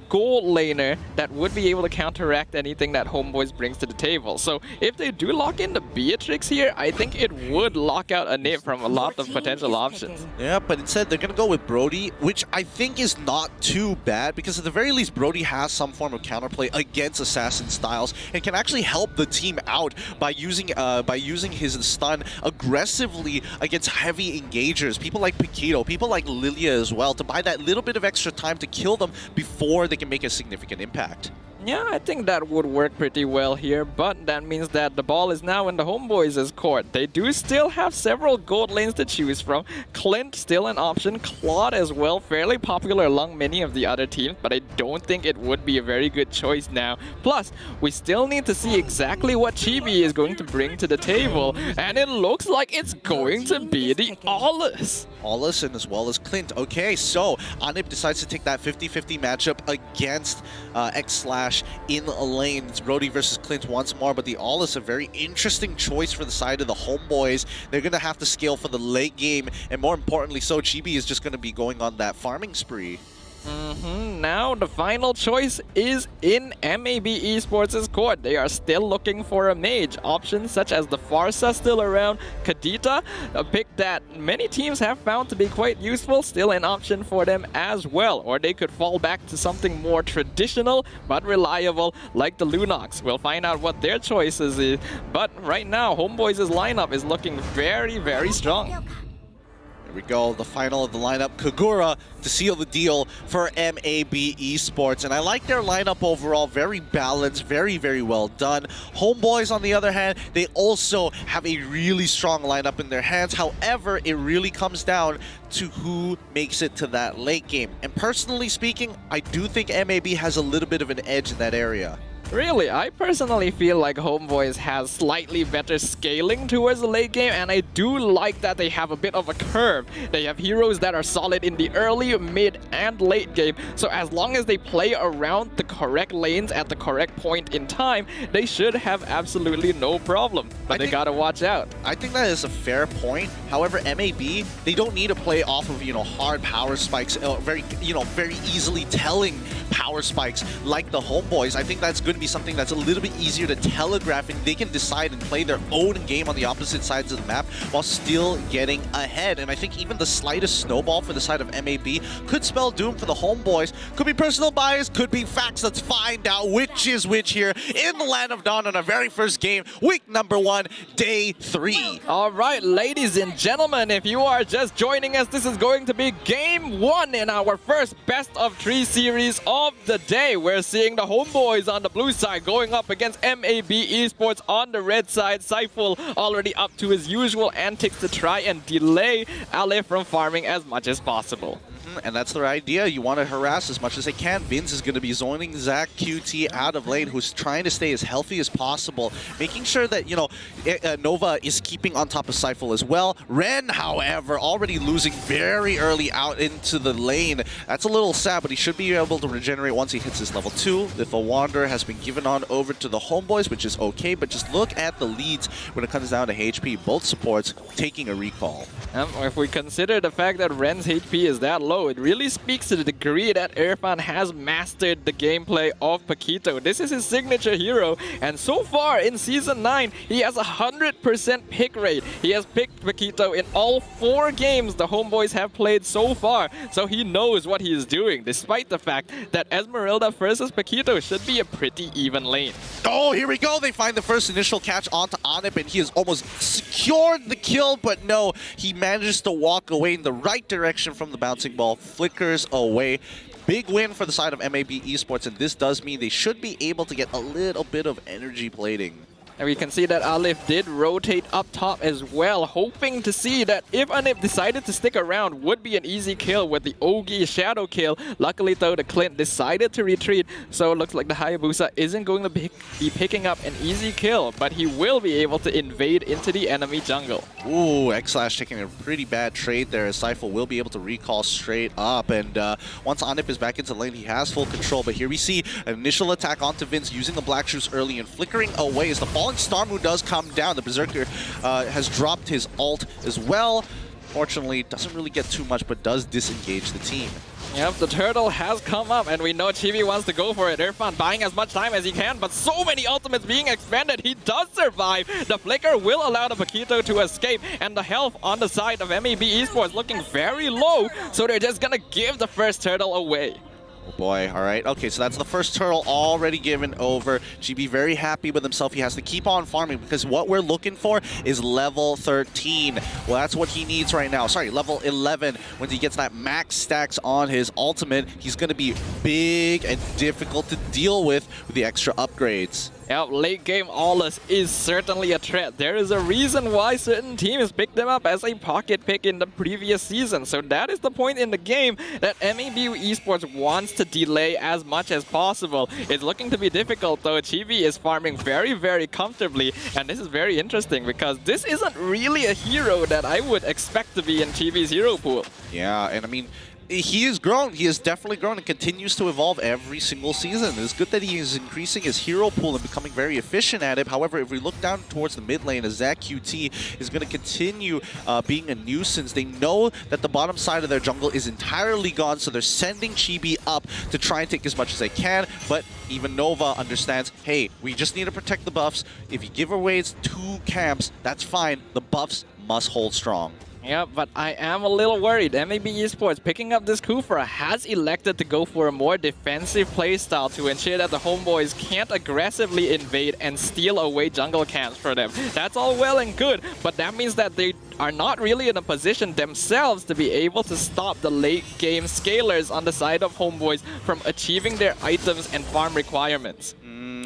gold laner that would be able to counteract anything that Homeboys brings to the table. So if they do lock in the Beatrix here, I think it would lock out a nip from a lot of potential options. Yeah, but instead they're gonna go with Brody, which I think is not too bad, because at the very least Brody has some form of counterplay against assassin styles and can actually help the team out by using his stun aggressively against heavy engagers, people like Paquito, people like Lilia as well, to buy that little bit of extra time to kill them before they can make a significant impact. Yeah, I think that would work pretty well here, but that means that the ball is now in the Homeboys' court. They do still have several gold lanes to choose from. Clint still an option, Claude as well, fairly popular among many of the other teams, but I don't think it would be a very good choice now. Plus, we still need to see exactly what Chibi is going to bring to the table, and it looks like it's going to be the Aulus. Allison as well as Clint. Okay, so Anip decides to take that 50-50 matchup against X-Slash in a lane. It's Brody versus Clint once more, but the Allus, a very interesting choice for the side of the Homeboys. They're going to have to scale for the late game, and more importantly so, Chibi is just going to be going on that farming spree. Now the final choice is in MAB Esports' court. They are still looking for a mage. Options such as the Farsa still around, Kadita, a pick that many teams have found to be quite useful, still an option for them as well. Or they could fall back to something more traditional but reliable like the Lunox. We'll find out what their choices is. But right now, Homeboys' lineup is looking very, very strong. Here we go, the final of the lineup, Kagura to seal the deal for MAB Esports. And I like their lineup overall, very balanced, very, very well done. Homeboys, on the other hand, they also have a really strong lineup in their hands. However, it really comes down to who makes it to that late game. And personally speaking, I do think MAB has a little bit of an edge in that area. Really, I personally feel like Homeboys has slightly better scaling towards the late game, and I do like that they have a bit of a curve. They have heroes that are solid in the early, mid, and late game, so as long as they play around the correct lanes at the correct point in time, they should have absolutely no problem. But they gotta watch out. I think that is a fair point. However, MAB, they don't need to play off of, hard power spikes, very easily telling power spikes like the Homeboys. I think that's going to be something that's a little bit easier to telegraph, and they can decide and play their own game on the opposite sides of the map while still getting ahead. And I think even the slightest snowball for the side of MAB could spell doom for the Homeboys. Could be personal bias, could be facts. Let's find out which is which here in the Land of Dawn on our very first game, week number 1, day 3. All right, ladies and gentlemen, if you are just joining us, this is going to be game 1 in our first best of 3 series of the day. We're seeing the Homeboys on the blue side going up against MAB Esports on the red side. Saiful already up to his usual antics to try and delay Ale from farming as much as possible. And that's their idea. You want to harass as much as they can. Vince is going to be zoning Zach QT out of lane, who's trying to stay as healthy as possible, making sure that, Nova is keeping on top of Saiful as well. Ren, however, already losing very early out into the lane. That's a little sad, but he should be able to regenerate once he hits his level 2. The Wanderer has been given on over to the Homeboys, which is okay, but just look at the leads when it comes down to HP. Both supports taking a recall. If we consider the fact that Ren's HP is that low, it really speaks to the degree that Irfan has mastered the gameplay of Paquito. This is his signature hero, and so far in Season 9, he has a 100% pick rate. He has picked Paquito in all 4 games the Homeboys have played so far, so he knows what he is doing, despite the fact that Esmeralda versus Paquito should be a pretty even lane. Oh, here we go. They find the first initial catch onto Anip, and he has almost secured the kill, but no, he manages to walk away in the right direction from the bouncing ball, flickers away. Big win for the side of MAB Esports, and this does mean they should be able to get a little bit of energy plating. And we can see that Alif did rotate up top as well, hoping to see that if Anip decided to stick around, would be an easy kill with the Ogi shadow kill. Luckily though, the Clint decided to retreat, so it looks like the Hayabusa isn't going to be picking up an easy kill, but he will be able to invade into the enemy jungle. Ooh, X-Slash taking a pretty bad trade there, as Saiful will be able to recall straight up, and once Anip is back into the lane, he has full control, but here we see an initial attack onto Vince using the Black Shoes early and flickering away as the Falling Star Moon does come down. The Berserker has dropped his ult as well. Fortunately, doesn't really get too much, but does disengage the team. Yep, the turtle has come up, and we know Chibi wants to go for it. Irfan buying as much time as he can, but so many ultimates being expended. He does survive. The flicker will allow the Paquito to escape, and the health on the side of MAB Esports looking very low, so they're just gonna give the first turtle away. Oh boy, all right. Okay, so that's the first turtle already given over. GB very happy with himself. He has to keep on farming because what we're looking for is level 13. Well, that's what he needs right now. Sorry, level 11. When he gets that max stacks on his ultimate, he's going to be big and difficult to deal with the extra upgrades. Yep, late game Aulus is certainly a threat. There is a reason why certain teams picked them up as a pocket pick in the previous season. So that is the point in the game that MLBB Esports wants to delay as much as possible. It's looking to be difficult though. Chibi is farming very, very comfortably. And this is very interesting because this isn't really a hero that I would expect to be in Chibi's hero pool. Yeah, and I mean, he has grown. He has definitely grown and continues to evolve every single season. It's good that he is increasing his hero pool and becoming very efficient at it. However, if we look down towards the mid lane, as ZachQT is going to continue being a nuisance. They know that the bottom side of their jungle is entirely gone, so they're sending Chibi up to try and take as much as they can. But even Nova understands, hey, we just need to protect the buffs. If you give away 2 camps, that's fine. The buffs must hold strong. Yeah, but I am a little worried. MLBB Esports picking up this Kufra has elected to go for a more defensive playstyle to ensure that the homeboys can't aggressively invade and steal away jungle camps for them. That's all well and good, but that means that they are not really in a position themselves to be able to stop the late game scalers on the side of homeboys from achieving their items and farm requirements.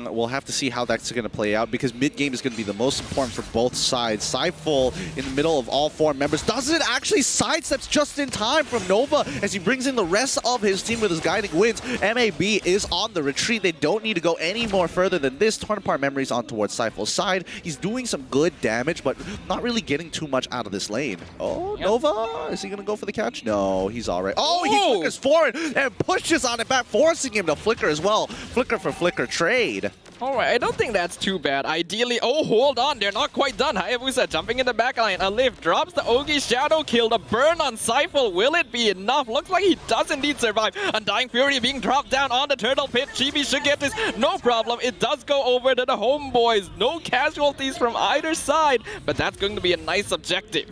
We'll have to see how that's going to play out because mid-game is going to be the most important for both sides. Cypher in the middle of all 4 members doesn't actually sidesteps just in time from Nova as he brings in the rest of his team with his guiding winds. MAB is on the retreat. They don't need to go any more further than this. Torn apart memories on towards Cypher's side. He's doing some good damage, but not really getting too much out of this lane. Oh, yep. Nova, is he going to go for the catch? No, he's all right. Oh, he flickers forward and pushes on it back, forcing him to flicker as well. Flicker for flicker trade. Alright, I don't think that's too bad. Ideally, oh, hold on, they're not quite done. Hayabusa jumping in the backline. Alif drops the Ogi Shadow Kill. The burn on Cypher, will it be enough? Looks like he does indeed survive. Undying Fury being dropped down on the Turtle Pit. Chibi should get this, no problem. It does go over to the homeboys. No casualties from either side, but that's going to be a nice objective.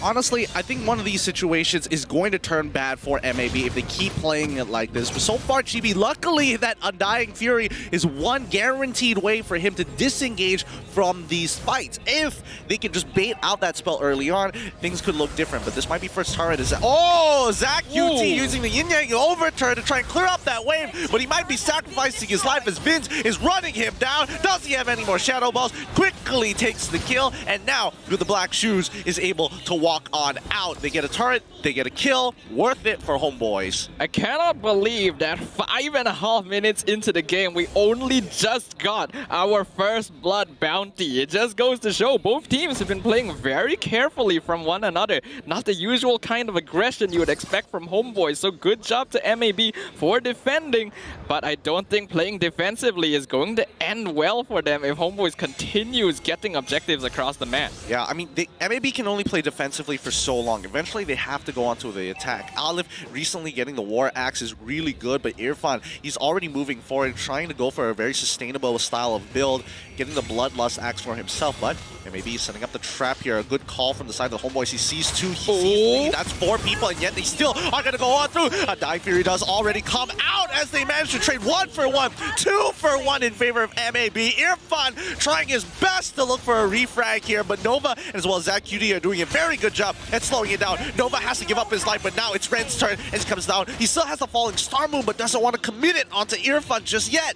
Honestly, I think one of these situations is going to turn bad for MAB if they keep playing it like this. But so far, Chibi, luckily that Undying Fury is one guaranteed way for him to disengage from these fights. If they can just bait out that spell early on, things could look different. But this might be first turret. Oh, ZachQT using the Yin Yang overturn to try and clear up that wave. But he might be sacrificing his life as Vince is running him down. Does he have any more Shadow Balls? Quickly takes the kill. And now, with the Black Shoes, is able to walk on out. They get a turret, they get a kill. Worth it for homeboys. I cannot believe that 5.5 minutes into the game, we only just got our first blood bounty. It just goes to show both teams have been playing very carefully from one another. Not the usual kind of aggression you would expect from homeboys. So good job to MAB for defending. But I don't think playing defensively is going to end well for them if homeboys continues getting objectives across the map. Yeah, I mean, MAB can only play defensively for so long. Eventually, they have to go onto the attack. Alif recently getting the War Axe is really good, but Irfan, he's already moving forward, trying to go for a very sustainable style of build, getting the Bloodlust Axe for himself, but MAB is setting up the trap here. A good call from the side of the homeboys. He sees 2, he sees 3. That's 4 people, and yet they still are going to go on through. Undying Fury does already come out as they manage to trade 1 for 1, 2 for 1 in favor of MAB. Irfan trying his best to look for a refrag here, but Nova as well as ZachQT are doing a very good job at slowing it down. Nova has to give up his life, but now it's Ren's turn as he comes down. He still has the Falling Star Moon, but doesn't want to commit it onto Irfan just yet.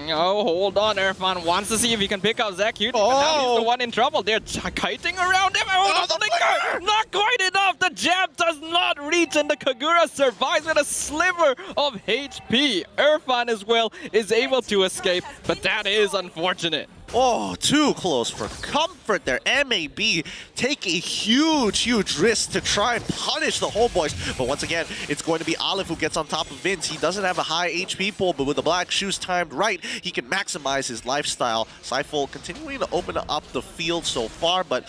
Oh, hold on. Irfan wants to see if he can pick out ZachQT, but now he's the one in trouble. They're kiting around him. Oh, the flicker! Not quite enough. The jab does not reach, and the Kagura survives with a sliver of HP. Irfan as well is able to escape, but that is unfortunate. Oh, too close for comfort there. MAB take a huge risk to try and punish the homeboys. But once again, it's going to be Alif who gets on top of Vince. He doesn't have a high HP pool, but with the Black Shoes timed right, he can maximize his lifestyle. Cypher continuing to open up the field so far, but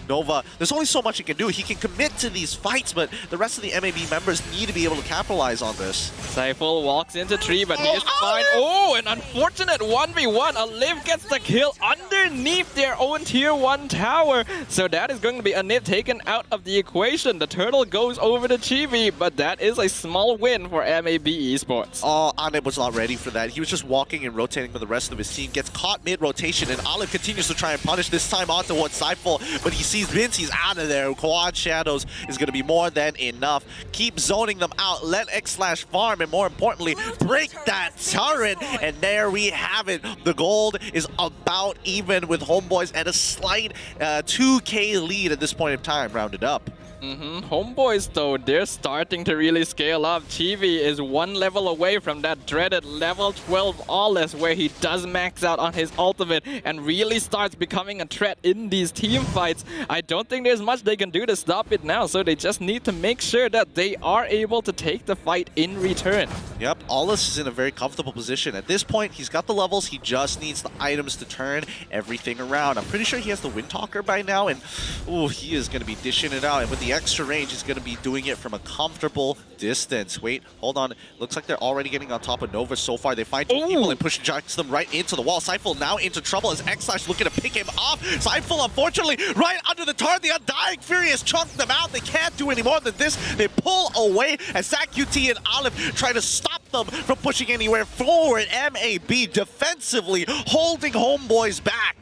Nova, there's only so much he can do. He can commit to these fights, but the rest of the MAB members need to be able to capitalize on this. Cypher walks into tree, but he's fine. Oh, an unfortunate 1v1. Alif gets the kill still underneath their own tier 1 tower. So that is going to be a nib taken out of the equation. The turtle goes over to Chibi, but that is a small win for MAB Esports. Oh, Anib was not ready for that. He was just walking and rotating with the rest of his team. Gets caught mid-rotation, and Olive continues to try and punish, this time on towards Seifel, but he sees Vince, he's out of there. Quad Shadows is going to be more than enough. Keep zoning them out. Let X/Slash farm, and more importantly, break that turret. And there we have it. The gold is about even with Homeboys at a slight 2K lead at this point in time, rounded up. Homeboys, though, they're starting to really scale up. Chibi is 1 level away from that dreaded level 12 Alles, where he does max out on his ultimate and really starts becoming a threat in these team fights. I don't think there's much they can do to stop it now, so they just need to make sure that they are able to take the fight in return. Yep, Alles is in a very comfortable position. At this point, he's got the levels, he just needs the items to turn everything around. I'm pretty sure he has the Windtalker by now, and ooh, he is going to be dishing it out. And with the extra range, he's going to be doing it from a comfortable distance. Wait, hold on. Looks like they're already getting on top of Nova so far. They find 2 people and push jacks them right into the wall. Seifel now into trouble as X/Slash looking to pick him off. Seifel, unfortunately, right under the turret. The Undying Fury has chunked them out. They can't do any more than this. They pull away as Zach QT and Olive try to stop them from pushing anywhere forward. MAB defensively holding Homeboys back.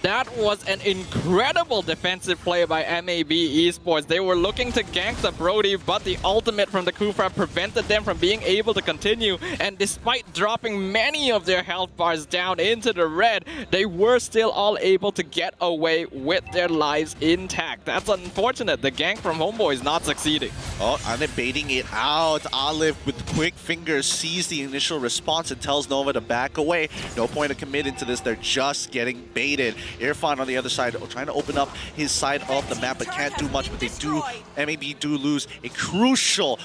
That was an incredible defensive play by MAB Esports. They were looking to gank the Brody, but the ultimate from the Kufra prevented them from being able to continue. And despite dropping many of their health bars down into the red, they were still all able to get away with their lives intact. That's unfortunate. The gank from Homeboys not succeeding. Oh, Anib baiting it out. Olive with quick fingers sees the initial response and tells Nova to back away. No point of committing to this. They're just getting baited. Irfan on the other side trying to open up his side of the map, but can't do much. But they do, MAB do lose a crucial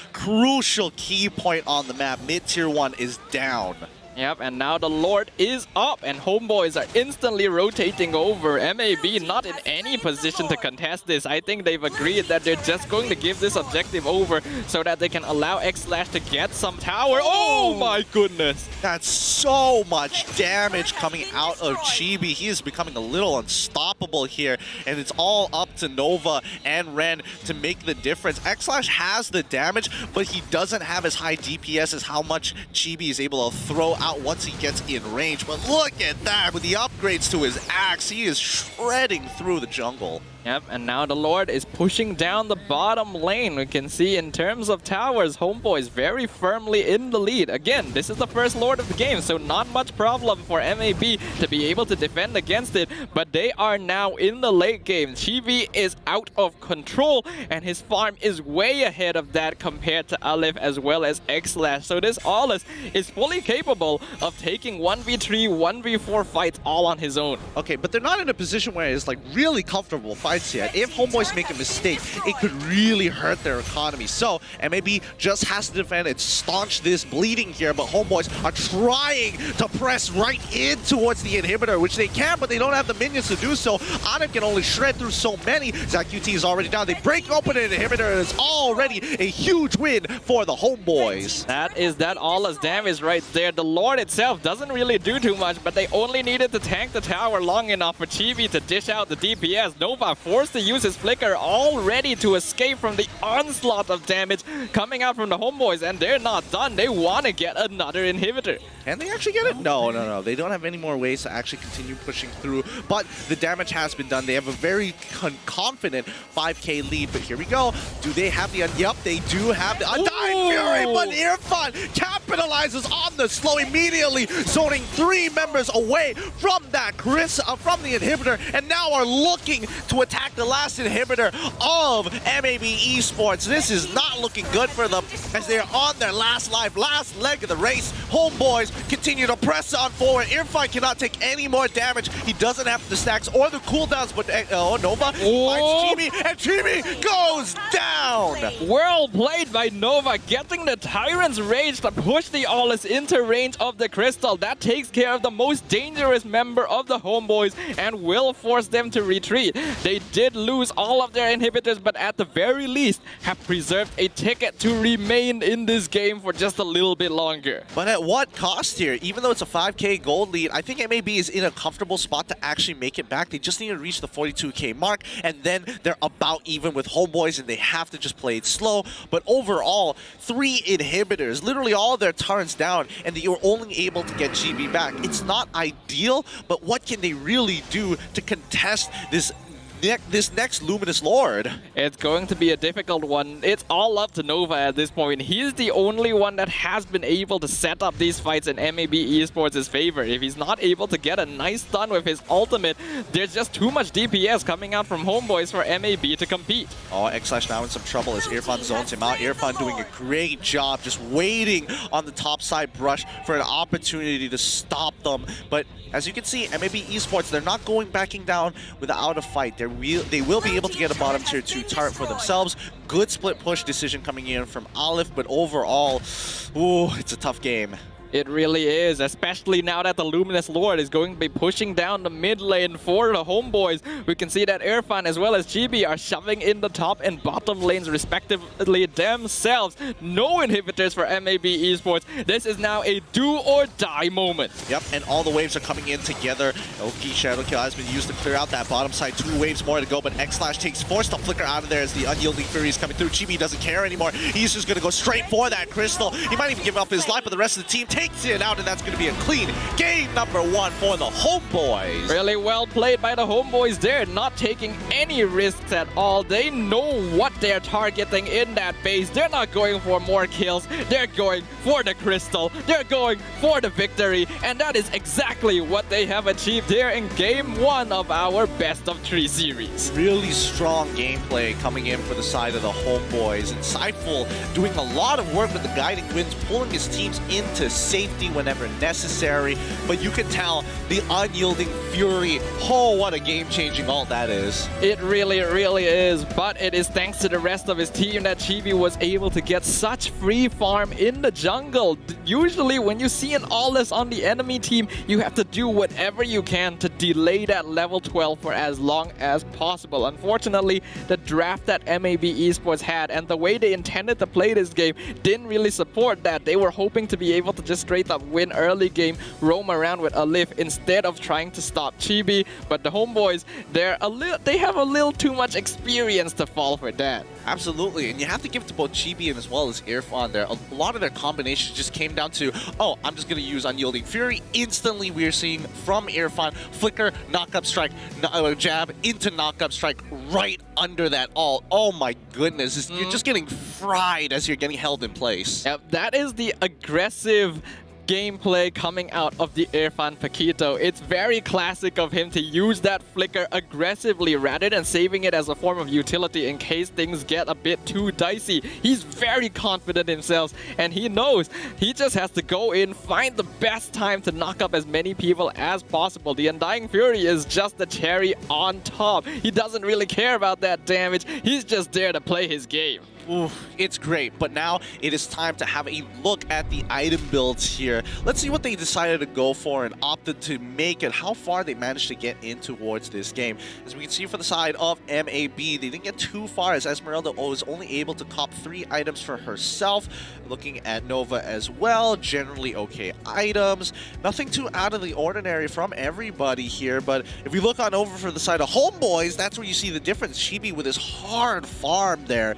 key point on the map. Mid-tier 1 is down. Yep, and now the Lord is up, and Homeboys are instantly rotating over. MAB not in any position to contest this. I think they've agreed that they're just going to give this objective over so that they can allow X/Slash to get some tower. Oh my goodness! That's so much damage coming out of Chibi. He is becoming a little unstoppable here, and it's all up to Nova and Ren to make the difference. X/Slash has the damage, but he doesn't have as high DPS as how much Chibi is able to throw out once he gets in range. But look at that, with the upgrades to his axe, he is shredding through the jungle. Yep, and now the Lord is pushing down the bottom lane. We can see in terms of towers, Homeboys very firmly in the lead. Again, this is the first Lord of the game, so not much problem for MAB to be able to defend against it. But they are now in the late game. Chibi is out of control, and his farm is way ahead of that compared to Aleph as well as X/Slash. So this Alles is fully capable of taking 1v3, 1v4 fights all on his own. Okay, but they're not in a position where it's like really comfortable fights yet. If Homeboys make a mistake, it could really hurt their economy. So MAB just has to defend and staunch this bleeding here, but Homeboys are trying to press right in towards the inhibitor, which they can, but they don't have the minions to do so. Anib can only shred through so many. ZQT is already down. They break open an inhibitor, and it's already a huge win for the Homeboys. That is that Allah's damage right there. The Lord itself doesn't really do too much, but they only needed to tank the tower long enough for Chibi to dish out the DPS. Nova forced to use his flicker, all ready to escape from the onslaught of damage coming out from the Homeboys, and they're not done. They want to get another inhibitor. Can they actually get it? No. They don't have any more ways to actually continue pushing through, but the damage has been done. They have a very confident 5k lead, but here we go. Do they have the... Yep, they do have the Undying Fury, but Irfan capitalizes on the slow immediately, zoning 3 members away from that from the inhibitor, and now are looking to attack the last inhibitor of MAB Esports. This is not looking good for them as they are on their last leg of the race. Homeboys continue to press on forward. Irfan cannot take any more damage. He doesn't have the stacks or the cooldowns, but Nova finds Chibi, and Chibi goes down. Well played by Nova, getting the Tyrant's Rage to push the Alles into range of the Crystal. That takes care of the most dangerous member of the Homeboys and will force them to retreat. They did lose all of their inhibitors, but at the very least have preserved a ticket to remain in this game for just a little bit longer. But at what cost here? Even though it's a 5k gold lead, I think MAB is in a comfortable spot to actually make it back. They just need to reach the 42k mark, and then they're about even with Homeboys, and they have to just play it slow. But overall, 3 inhibitors, literally all their turrets down, and they were only able to get GB back. It's not ideal, but what can they really do to contest this next Luminous Lord? It's going to be a difficult one. It's all up to Nova at this point. He's the only one that has been able to set up these fights in MAB Esports' favor. If he's not able to get a nice stun with his ultimate, there's just too much DPS coming out from Homeboys for MAB to compete. Oh, X-Slash now in some trouble as Irfan zones him out. Irfan doing a great job just waiting on the top side brush for an opportunity to stop them. But as you can see, MAB Esports, they're not backing down without a fight. They will be able to get a bottom tier 2 turret for themselves. Good split push decision coming in from Aleph, but overall, ooh, it's a tough game. It really is, especially now that the Luminous Lord is going to be pushing down the mid lane for the Homeboys. We can see that Irfan as well as GB are shoving in the top and bottom lanes respectively themselves. No inhibitors for MAB Esports. This is now a do or die moment. Yep, and all the waves are coming in together. Oki Shadow Kill has been used to clear out that bottom side. 2 waves more to go, but X-Slash forced the flicker out of there as the Unyielding Fury is coming through. GB doesn't care anymore. He's just going to go straight for that crystal. He might even give up his life, but the rest of the team takes it out, and that's going to be a clean game number 1 for the Homeboys. Really well played by the Homeboys there, not taking any risks at all. They know what they're targeting in that base. They're not going for more kills. They're going for the crystal. They're going for the victory, and that is exactly what they have achieved here in game 1 of our best of 3 series. Really strong gameplay coming in for the side of the Homeboys. Insightful doing a lot of work with the guiding winds, pulling his teams into safety whenever necessary, but you can tell the Unyielding Fury, oh, what a game-changing ult that is. It really, really is, but it is thanks to the rest of his team that Chibi was able to get such free farm in the jungle. Usually when you see an Awless on the enemy team, you have to do whatever you can to delay that level 12 for as long as possible. Unfortunately, the draft that MAB Esports had and the way they intended to play this game didn't really support that. They were hoping to be able to just straight up win early game, roam around with Alif instead of trying to stop Chibi. But the Homeboys, they have a little too much experience to fall for that. Absolutely, and you have to give it to both Chibi and as well as Irfan there. A lot of their combinations just came down to, oh, I'm just going to use Unyielding Fury. Instantly, we are seeing from Irfan, flicker, knock-up strike, jab into knock-up strike right under that ult. Oh my goodness, you're just getting fried as you're getting held in place. Yep, that is the aggressive gameplay coming out of the Irfan Paquito. It's very classic of him to use that flicker aggressively rather than saving it as a form of utility in case things get a bit too dicey. He's very confident in himself, and he knows he just has to go in, find the best time to knock up as many people as possible. The Undying Fury is just the cherry on top. He doesn't really care about that damage. He's just there to play his game. Ooh, it's great, but now it is time to have a look at the item builds here. Let's see what they decided to go for and opted to make and how far they managed to get in towards this game. As we can see for the side of MAB, they didn't get too far as Esmeralda was only able to cop 3 items for herself. Looking at Nova as well, generally okay items. Nothing too out of the ordinary from everybody here, but if we look on over for the side of Homeboys, that's where you see the difference. Chibi with his hard farm there.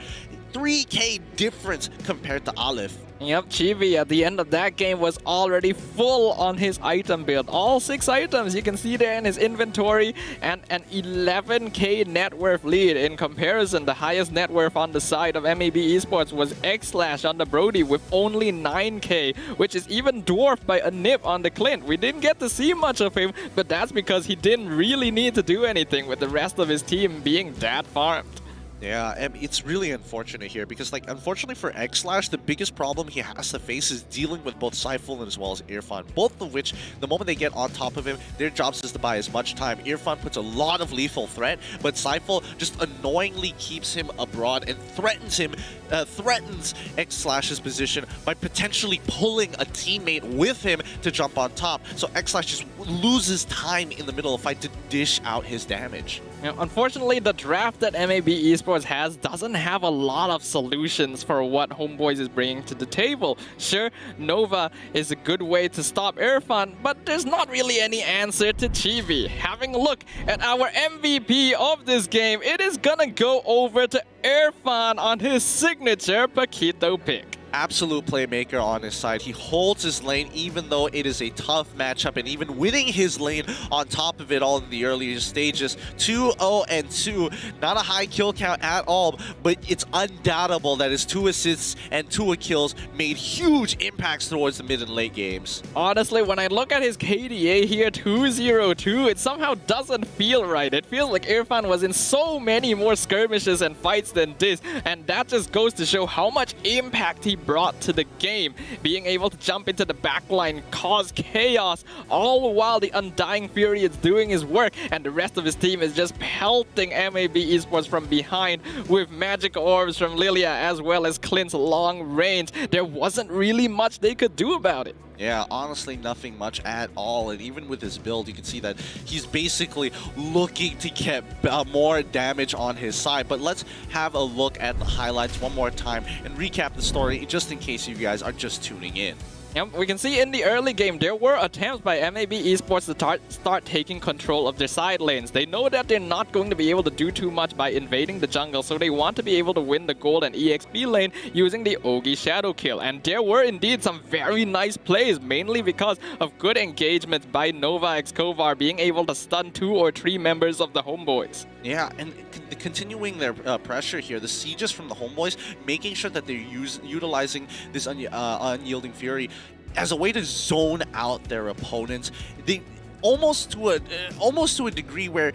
3k difference compared to Aleph. Yep, Chibi at the end of that game was already full on his item build. All 6 items you can see there in his inventory, and an 11k net worth lead. In comparison, the highest net worth on the side of MAB Esports was X-Slash on the Brody with only 9k, which is even dwarfed by a nip on the Clint. We didn't get to see much of him, but that's because he didn't really need to do anything with the rest of his team being that farmed. Yeah, and it's really unfortunate here because, like, unfortunately for X-Slash, the biggest problem he has to face is dealing with both Saiful as well as Irfan, both of which, the moment they get on top of him, their job is to buy as much time. Irfan puts a lot of lethal threat, but Saiful just annoyingly keeps him abroad and threatens X-Slash's position by potentially pulling a teammate with him to jump on top. So X-Slash just loses time in the middle of the fight to dish out his damage. Unfortunately, the draft that MAB Esports has doesn't have a lot of solutions for what HOMEBOIS is bringing to the table. Sure, Nova is a good way to stop Irfan, but there's not really any answer to Chibi. Having a look at our MVP of this game, it is gonna go over to Irfan on his signature Paquito pick. Absolute playmaker on his side. He holds his lane even though it is a tough matchup, and even winning his lane on top of it all in the earlier stages. 2-0-2, not a high kill count at all, but it's undoubtable that his 2 assists and 2 kills made huge impacts towards the mid and late games. Honestly, when I look at his KDA here, 2-0-2, it somehow doesn't feel right. It feels like Irfan was in so many more skirmishes and fights than this, and that just goes to show how much impact he brought to the game, being able to jump into the backline, cause chaos, all while the Undying Fury is doing his work, and the rest of his team is just pelting MAB Esports from behind with magic orbs from Lilia as well as Clint's long range. There wasn't really much they could do about it. Yeah, honestly, nothing much at all. And even with his build, you can see that he's basically looking to get more damage on his side. But let's have a look at the highlights one more time and recap the story just in case you guys are just tuning in. Yep, we can see in the early game there were attempts by MAB Esports to start taking control of their side lanes. They know that they're not going to be able to do too much by invading the jungle, so they want to be able to win the gold and EXP lane using the Ogi Shadow Kill. And there were indeed some very nice plays, mainly because of good engagement by Nova X Kovar being able to stun 2 or 3 members of the HOMEBOIS. Yeah, and continuing their pressure here, the sieges from the HOMEBOIS, making sure that they're utilizing this unyielding fury as a way to zone out their opponents. They almost to a degree where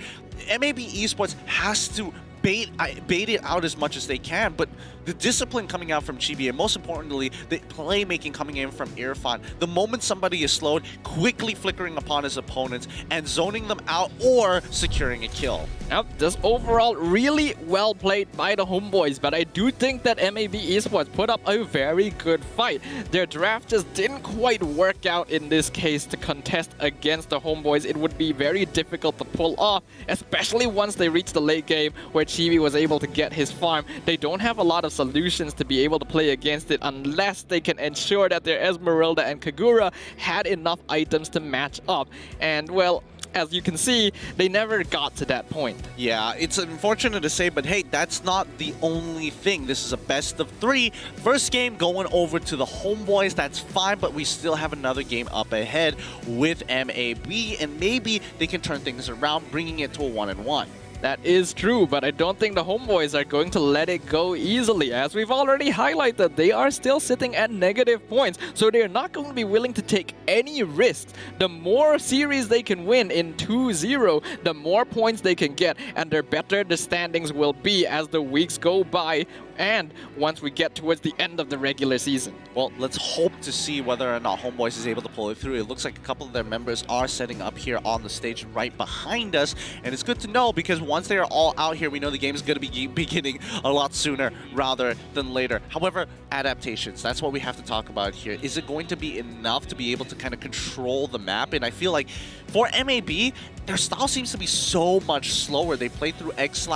MAB Esports has to bait it out as much as they can, but the discipline coming out from Chibi, and most importantly, the playmaking coming in from Irfan. The moment somebody is slowed, quickly flickering upon his opponents and zoning them out or securing a kill. Yep, just overall really well played by the HOMEBOIS, but I do think that MAB Esports put up a very good fight. Their draft just didn't quite work out in this case to contest against the HOMEBOIS. It would be very difficult to pull off, especially once they reach the late game where Chibi was able to get his farm. They don't have a lot of solutions to be able to play against it unless they can ensure that their Esmeralda and Kagura had enough items to match up. And well, as you can see, they never got to that point. Yeah, it's unfortunate to say, but hey, that's not the only thing. This is a best of 3. First game going over to the HOMEBOIS. That's fine, but we still have another game up ahead with MAB, and maybe they can turn things around, bringing it to a 1-1. That is true, but I don't think the HOMEBOIS are going to let it go easily. As we've already highlighted, they are still sitting at negative points, so they're not going to be willing to take any risks. The more series they can win in 2-0, the more points they can get, and the better the standings will be as the weeks go by and once we get towards the end of the regular season. Well, let's hope to see whether or not HOMEBOIS is able to pull it through. It looks like a couple of their members are setting up here on the stage right behind us, and it's good to know because once they are all out here, we know the game is going to be beginning a lot sooner rather than later. However, adaptations, that's what we have to talk about here. Is it going to be enough to be able to kind of control the map? And I feel like for MAB, their style seems to be so much slower. They play through X/.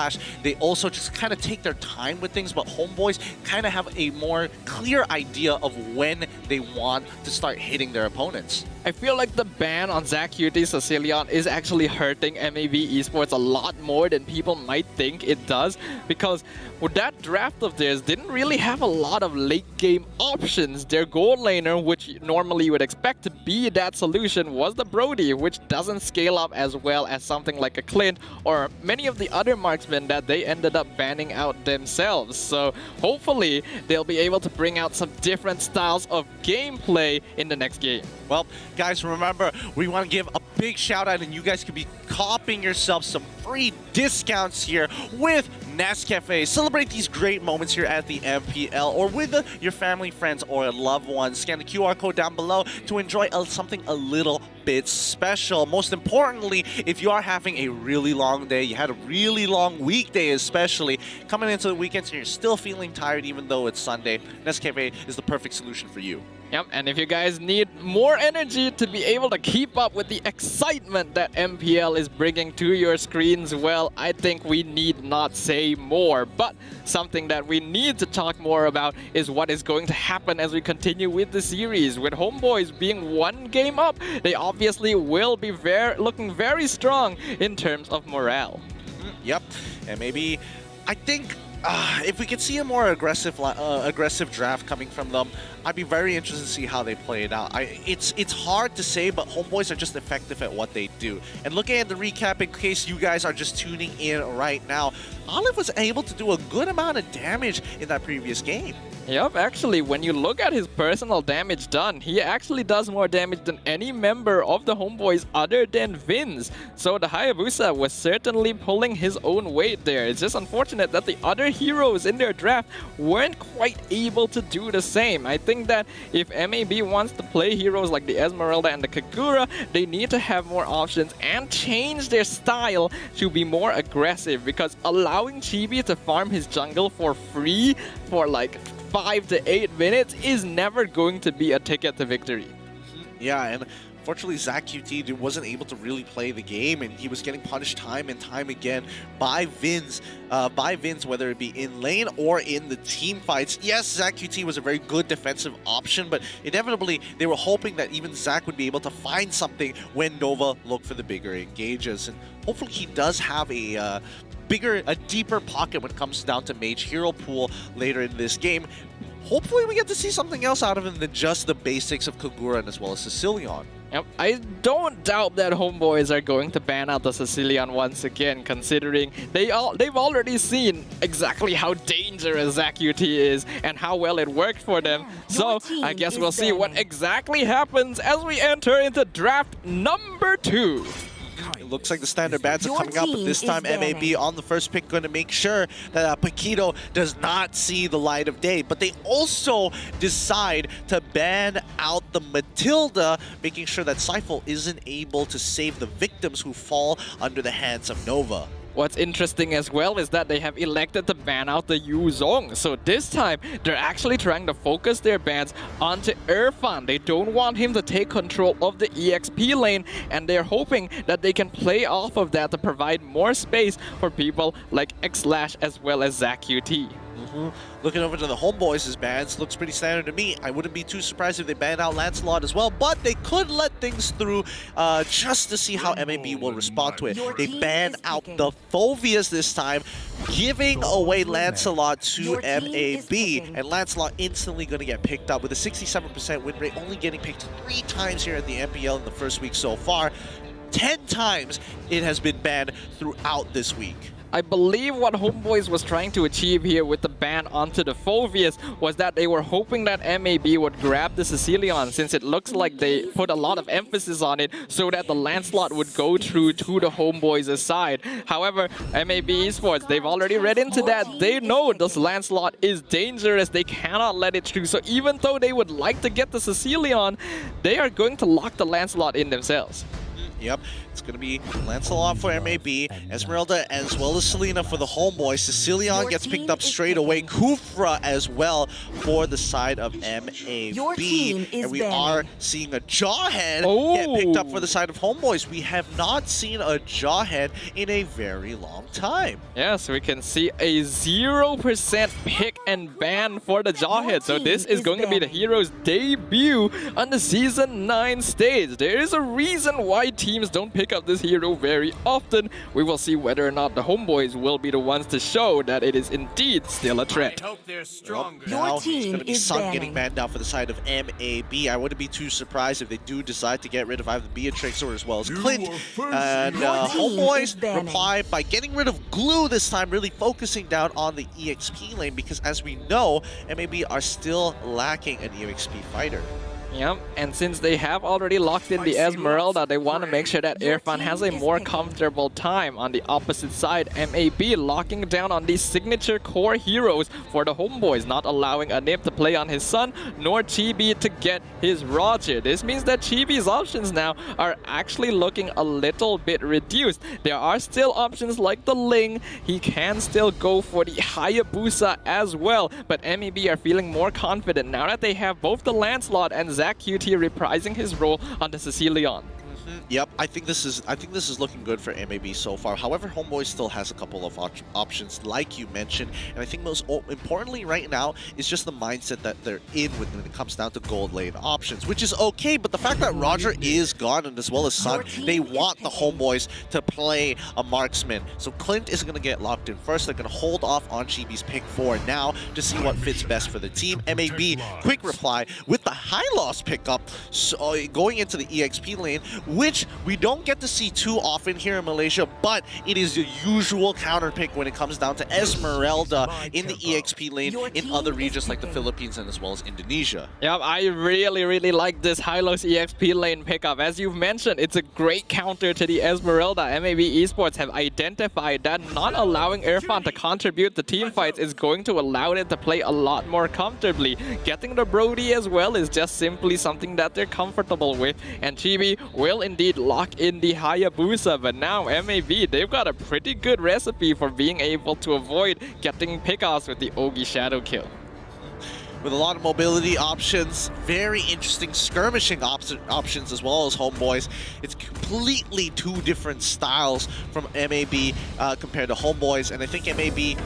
They also just kind of take their time with things, but HOMEBOIS kind of have a more clear idea of when they want to start hitting their opponents. I feel like the ban on Zacuity Sicilian is actually hurting MAB Esports a lot more than people might think it does, because with that draft of theirs didn't really have a lot of late game options. Their gold laner, which normally you would expect to be that solution, was the Brody, which doesn't scale up as well as something like a Clint or many of the other marksmen that they ended up banning out themselves. So hopefully they'll be able to bring out some different styles of gameplay in the next game. Well, guys, remember, we want to give a big shout out, and you guys could be copying yourself some free discounts here with Nescafe. Celebrate these great moments here at the MPL or with your family, friends, or loved ones. Scan the QR code down below to enjoy something a little bit special. Most importantly, if you are having a really long day, you had a really long weekday especially, coming into the weekends and you're still feeling tired even though it's Sunday, Nescafe is the perfect solution for you. Yep, and if you guys need more energy to be able to keep up with the excitement that MPL is bringing to your screens, well, I think we need not say more. But something that we need to talk more about is what is going to happen as we continue with the series. With HOMEBOIS being 1 game up, they obviously will be looking very strong in terms of morale. Yep, and maybe I think if we could see a more aggressive draft coming from them, I'd be very interested to see how they play it out. It's hard to say, but HOMEBOIS are just effective at what they do. And looking at the recap, in case you guys are just tuning in right now, Olive was able to do a good amount of damage in that previous game. Yep, actually, when you look at his personal damage done, he actually does more damage than any member of the HOMEBOIS other than Vince. So the Hayabusa was certainly pulling his own weight there. It's just unfortunate that the other heroes in their draft weren't quite able to do the same. I think that if MAB wants to play heroes like the Esmeralda and the Kagura, they need to have more options and change their style to be more aggressive, because allowing Chibi to farm his jungle for free for like 5 to 8 minutes is never going to be a ticket to victory. Yeah, and unfortunately, ZachQT wasn't able to really play the game, and he was getting punished time and time again by Vince, whether it be in lane or in the team fights. Yes, ZachQT was a very good defensive option, but inevitably, they were hoping that even Zach would be able to find something when Nova looked for the bigger engages. And hopefully, he does have a deeper pocket when it comes down to mage hero pool later in this game. Hopefully we get to see something else out of him than just the basics of Kagura and as well as Sicilian. Yep, I don't doubt that HOMEBOIS are going to ban out the Sicilian once again, considering they've already seen exactly how dangerous ZachQT is and how well it worked for them. So I guess we'll see what exactly happens as we enter into draft number 2. It looks like the standard bans are coming up, but this time MAB on the first pick going to make sure that Paquito does not see the light of day. But they also decide to ban out the Matilda, making sure that Seifel isn't able to save the victims who fall under the hands of Nova. What's interesting as well is that they have elected to ban out the Yu Zhong. So this time, they're actually trying to focus their bans onto Irfan. They don't want him to take control of the EXP lane, and they're hoping that they can play off of that to provide more space for people like Xlash as well as ZachQT. Looking over to the HOMEBOIS' bans, looks pretty standard to me. I wouldn't be too surprised if they banned out Lancelot as well, but they could let things through just to see how MAB will respond to it. They banned out the Phoveus this time, giving away Lancelot to MAB, and Lancelot instantly going to get picked up with a 67% win rate, only getting picked 3 times here at the MPL in the first week so far. 10 times it has been banned throughout this week. I believe what HOMEBOIS was trying to achieve here with the ban onto the Phoveus was that they were hoping that MAB would grab the Sicilian, since it looks like they put a lot of emphasis on it so that the Lancelot would go through to the HOMEBOIS' side. However, MAB Esports, they've already read into that. They know this Lancelot is dangerous. They cannot let it through. So even though they would like to get the Sicilian, they are going to lock the Lancelot in themselves. Yep, it's going to be Lancelot for MAB, Esmeralda as well as Selena for the HOMEBOIS. Sicilian gets picked up straight away. Kufra as well for the side of MAB. And we are seeing a Jawhead get picked up for the side of HOMEBOIS. We have not seen a Jawhead in a very long time. Yes, we can see a 0% pick and ban for the Jawhead. So this is going to be the hero's debut on the Season 9 stage. There is a reason why teams don't pick up this hero very often. We will see whether or not the HOMEBOIS will be the ones to show that it is indeed still a threat. I hope they're stronger. Now it's going to be Sun getting banned down for the side of MAB. I wouldn't be too surprised if they do decide to get rid of either Beatrix or as well as Clint. And HOMEBOIS reply by getting rid of Glue this time, really focusing down on the EXP lane, because as we know, MAB are still lacking an EXP fighter. Yep, and since they have already locked in the Esmeralda, they want to make sure that Irfan has a more comfortable time. On the opposite side, MAB locking down on these signature core heroes for the Homeboys, not allowing Anip to play on his Sun, nor Chibi to get his Roger. This means that Chibi's options now are actually looking a little bit reduced. There are still options like the Ling. He can still go for the Hayabusa as well, but MAB are feeling more confident now that they have both the Lancelot and Zach QT reprising his role on the Sicilian. Yep, I think this is looking good for MAB so far. However, Homeboy still has a couple of options, like you mentioned, and I think most importantly right now is just the mindset that they're in when it comes down to gold lane options, which is okay. But the fact that Roger is gone, and as well as Sun, they want the Homeboys to play a marksman. So Clint is going to get locked in first. They're going to hold off on Chibi's pick 4 now to see what fits best for the team. MAB, quick reply with the high loss pickup, so going into the EXP lane, which we don't get to see too often here in Malaysia, but it is the usual counter pick when it comes down to Esmeralda in the EXP lane in other regions like the Philippines and as well as Indonesia. Yep, I really like this Hylos EXP lane pickup. As you've mentioned, it's a great counter to the Esmeralda. MAB Esports have identified that not allowing Irfan to contribute to team fights is going to allow it to play a lot more comfortably. Getting the Brody as well is just simply something that they're comfortable with, and Chibi will indeed lock in the Hayabusa, but now MAB, they've got a pretty good recipe for being able to avoid getting pickoffs with the Ogi Shadow kill. With a lot of mobility options, very interesting skirmishing options as well as Homeboys. It's completely two different styles from MAB compared to Homeboys, and I think MAB,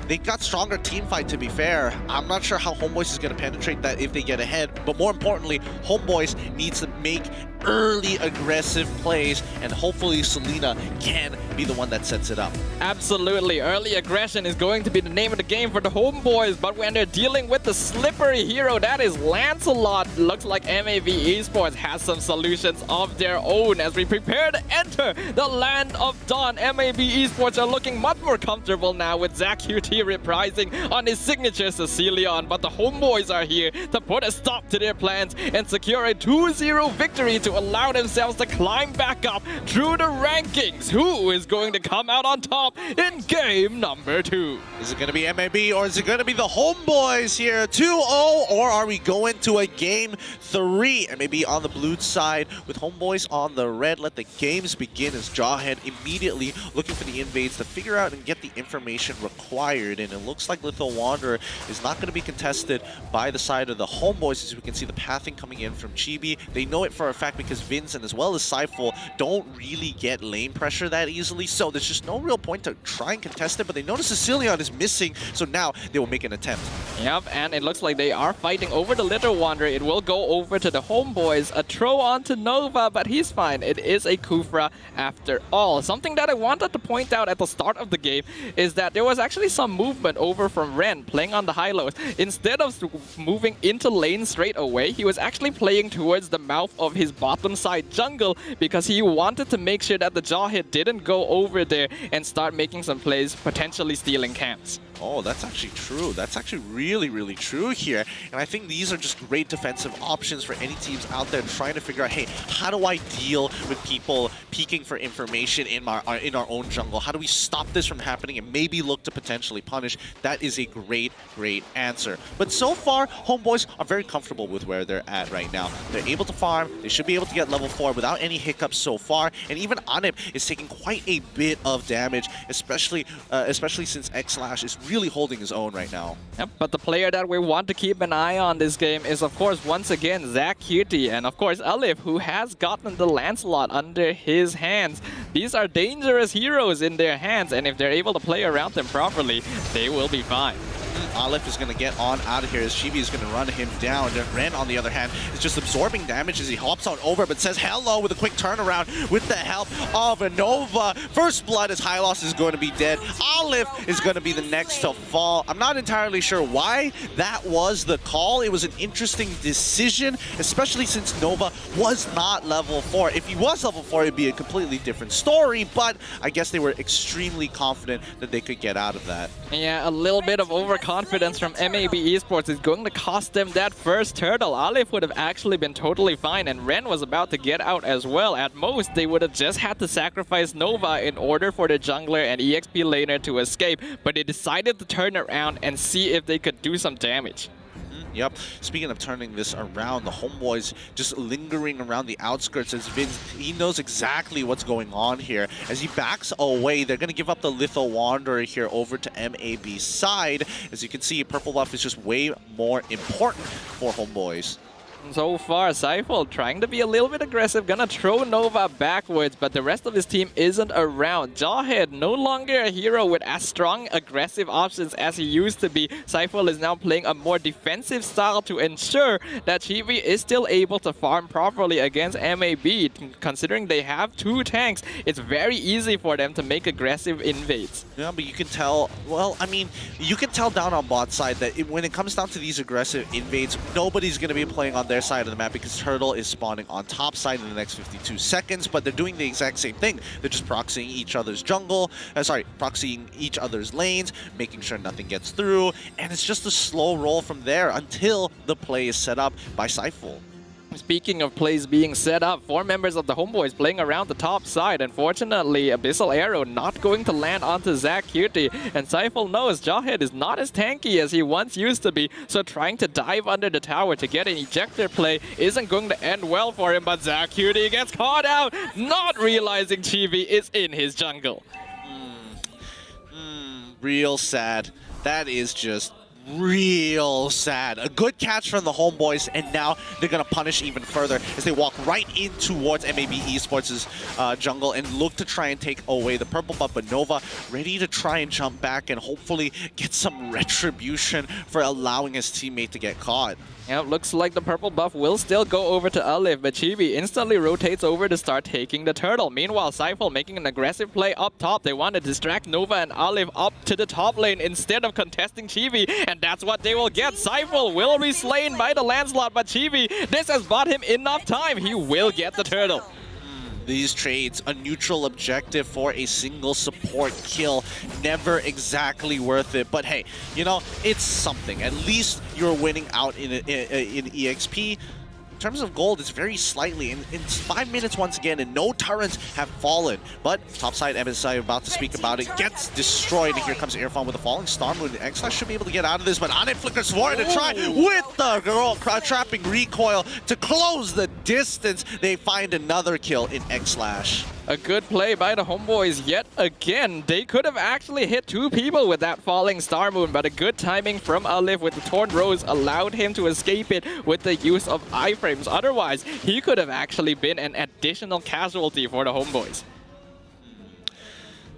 they got stronger team fight, to be fair. I'm not sure how Homeboys is going to penetrate that if they get ahead, but more importantly, Homeboys needs to make early aggressive plays, and hopefully Selena can be the one that sets it up. Absolutely, early aggression is going to be the name of the game for the Homeboys, but when they're dealing with the slippery hero that is Lancelot, looks like MAB Esports has some solutions of their own as we prepare to enter the land of Dawn. MAB Esports are looking much more comfortable now with Zach QT reprising on his signature Sicilian, but the Homeboys are here to put a stop to their plans and secure a 2-0 victory to allow themselves to climb back up through the rankings. Who is going to come out on top in game number 2? Is it going to be MAB or is it going to be the Homeboys here? 2-0, or are we going to a game 3? MAB on the blue side with Homeboys on the red. Let the games begin as Jawhead immediately looking for the invades to figure out and get the information required. And it looks like Lethal Wanderer is not going to be contested by the side of the Homeboys, as we can see the pathing coming in from Chibi. They know it for a fact because Vincent as well as Cypher don't really get lane pressure that easily, so there's just no real point to try and contest it, but they notice Sicilian is missing, so now they will make an attempt. Yep, and it looks like they are fighting over the Little Wanderer. It will go over to the Homeboys. A throw onto Nova, but he's fine. It is a Kufra after all. Something that I wanted to point out at the start of the game is that there was actually some movement over from Ren playing on the high lows. Instead of moving into lane straight away, he was actually playing towards the mouth of his bottom side jungle because he wanted to make sure that the Jawhead didn't go over there and start making some plays, potentially stealing camps. Oh, that's actually true. That's actually really true here. And I think these are just great defensive options for any teams out there trying to figure out, hey, how do I deal with people peeking for information in our own jungle? How do we stop this from happening and maybe look to potentially punish? That is a great answer. But so far, Homeboys are very comfortable with where they're at right now. They're able to farm. They should be able to get level 4 without any hiccups so far. And even Anip is taking quite a bit of damage, especially since X-Slash is really holding his own right now. Yep, but the player that we want to keep an eye on this game is, of course, once again, Zach Cutie, and of course, Alif, who has gotten the Lancelot under his hands. These are dangerous heroes in their hands, and if they're able to play around them properly, they will be fine. Aleph is going to get on out of here as Chibi is going to run him down. Ren, on the other hand, is just absorbing damage as he hops on over, but says hello with a quick turnaround with the help of a Nova. First blood as Hylos is going to be dead. Aleph is going to be the next to fall. I'm not entirely sure why that was the call. It was an interesting decision, especially since Nova was not level 4. If he was level 4, it'd be a completely different story, but I guess they were extremely confident that they could get out of that. Yeah, a little bit of overconfidence confidence from MLBB Esports is going to cost them that first turtle. Alif would have actually been totally fine, and Ren was about to get out as well. At most, they would have just had to sacrifice Nova in order for the jungler and EXP laner to escape, but they decided to turn around and see if they could do some damage. Yep. Speaking of turning this around, the Homeboys just lingering around the outskirts as Vince, he knows exactly what's going on here. As he backs away, they're going to give up the Litho Wanderer here over to MAB's side. As you can see, purple buff is just way more important for Homeboys. So far, Seifel trying to be a little bit aggressive, gonna throw Nova backwards, but the rest of his team isn't around. Jawhead no longer a hero with as strong aggressive options as he used to be. Seifel is now playing a more defensive style to ensure that Chibi is still able to farm properly against MAB. Considering they have 2 tanks, it's very easy for them to make aggressive invades. Yeah, but you can tell, well, I mean, you can tell down on bot side that when it comes down to these aggressive invades, nobody's going to be playing on their side of the map because Turtle is spawning on top side in the next 52 seconds, but they're doing the exact same thing. They're just proxying each other's proxying each other's lanes, making sure nothing gets through, and it's just a slow roll from there until the play is set up by Seifel. Speaking of plays being set up, 4 members of the Homeboys playing around the top side. Unfortunately, Abyssal Arrow not going to land onto Zach Cutie, and Seifel knows Jawhead is not as tanky as he once used to be, so trying to dive under the tower to get an ejector play isn't going to end well for him, but Zach Cutie gets caught out, not realizing Chibi is in his jungle. Real sad. That is just real sad. A good catch from the Homeboys, and now they're going to punish even further as they walk right in towards MLBB Esports' jungle and look to try and take away the purple buff. But Nova ready to try and jump back and hopefully get some retribution for allowing his teammate to get caught. Yeah, looks like the purple buff will still go over to Alif, but Chibi instantly rotates over to start taking the turtle. Meanwhile, Seifel making an aggressive play up top. They want to distract Nova and Alif up to the top lane instead of contesting Chibi, and that's what they will get. Seifel will be slain by the Lancelot, but Chibi, this has bought him enough time. He will get the turtle. These trades, a neutral objective for a single support kill, never exactly worth it. But hey, you know, it's something. At least you're winning out in EXP. In terms of gold, it's very slightly. In 5 minutes once again, and no turrets have fallen. But topside MSI about to speak about it, gets destroyed. And here comes Irfan with a falling Star Moon. X-Slash should be able to get out of this, but Ane flickers forward to try with the girl trapping recoil to close the distance. They find another kill in X-Slash. A good play by the Homeboys yet again. They could have actually hit 2 people with that falling Star Moon, but a good timing from Alif with the Torn Rose allowed him to escape it with the use of iframes. Otherwise, he could have actually been an additional casualty for the Homeboys.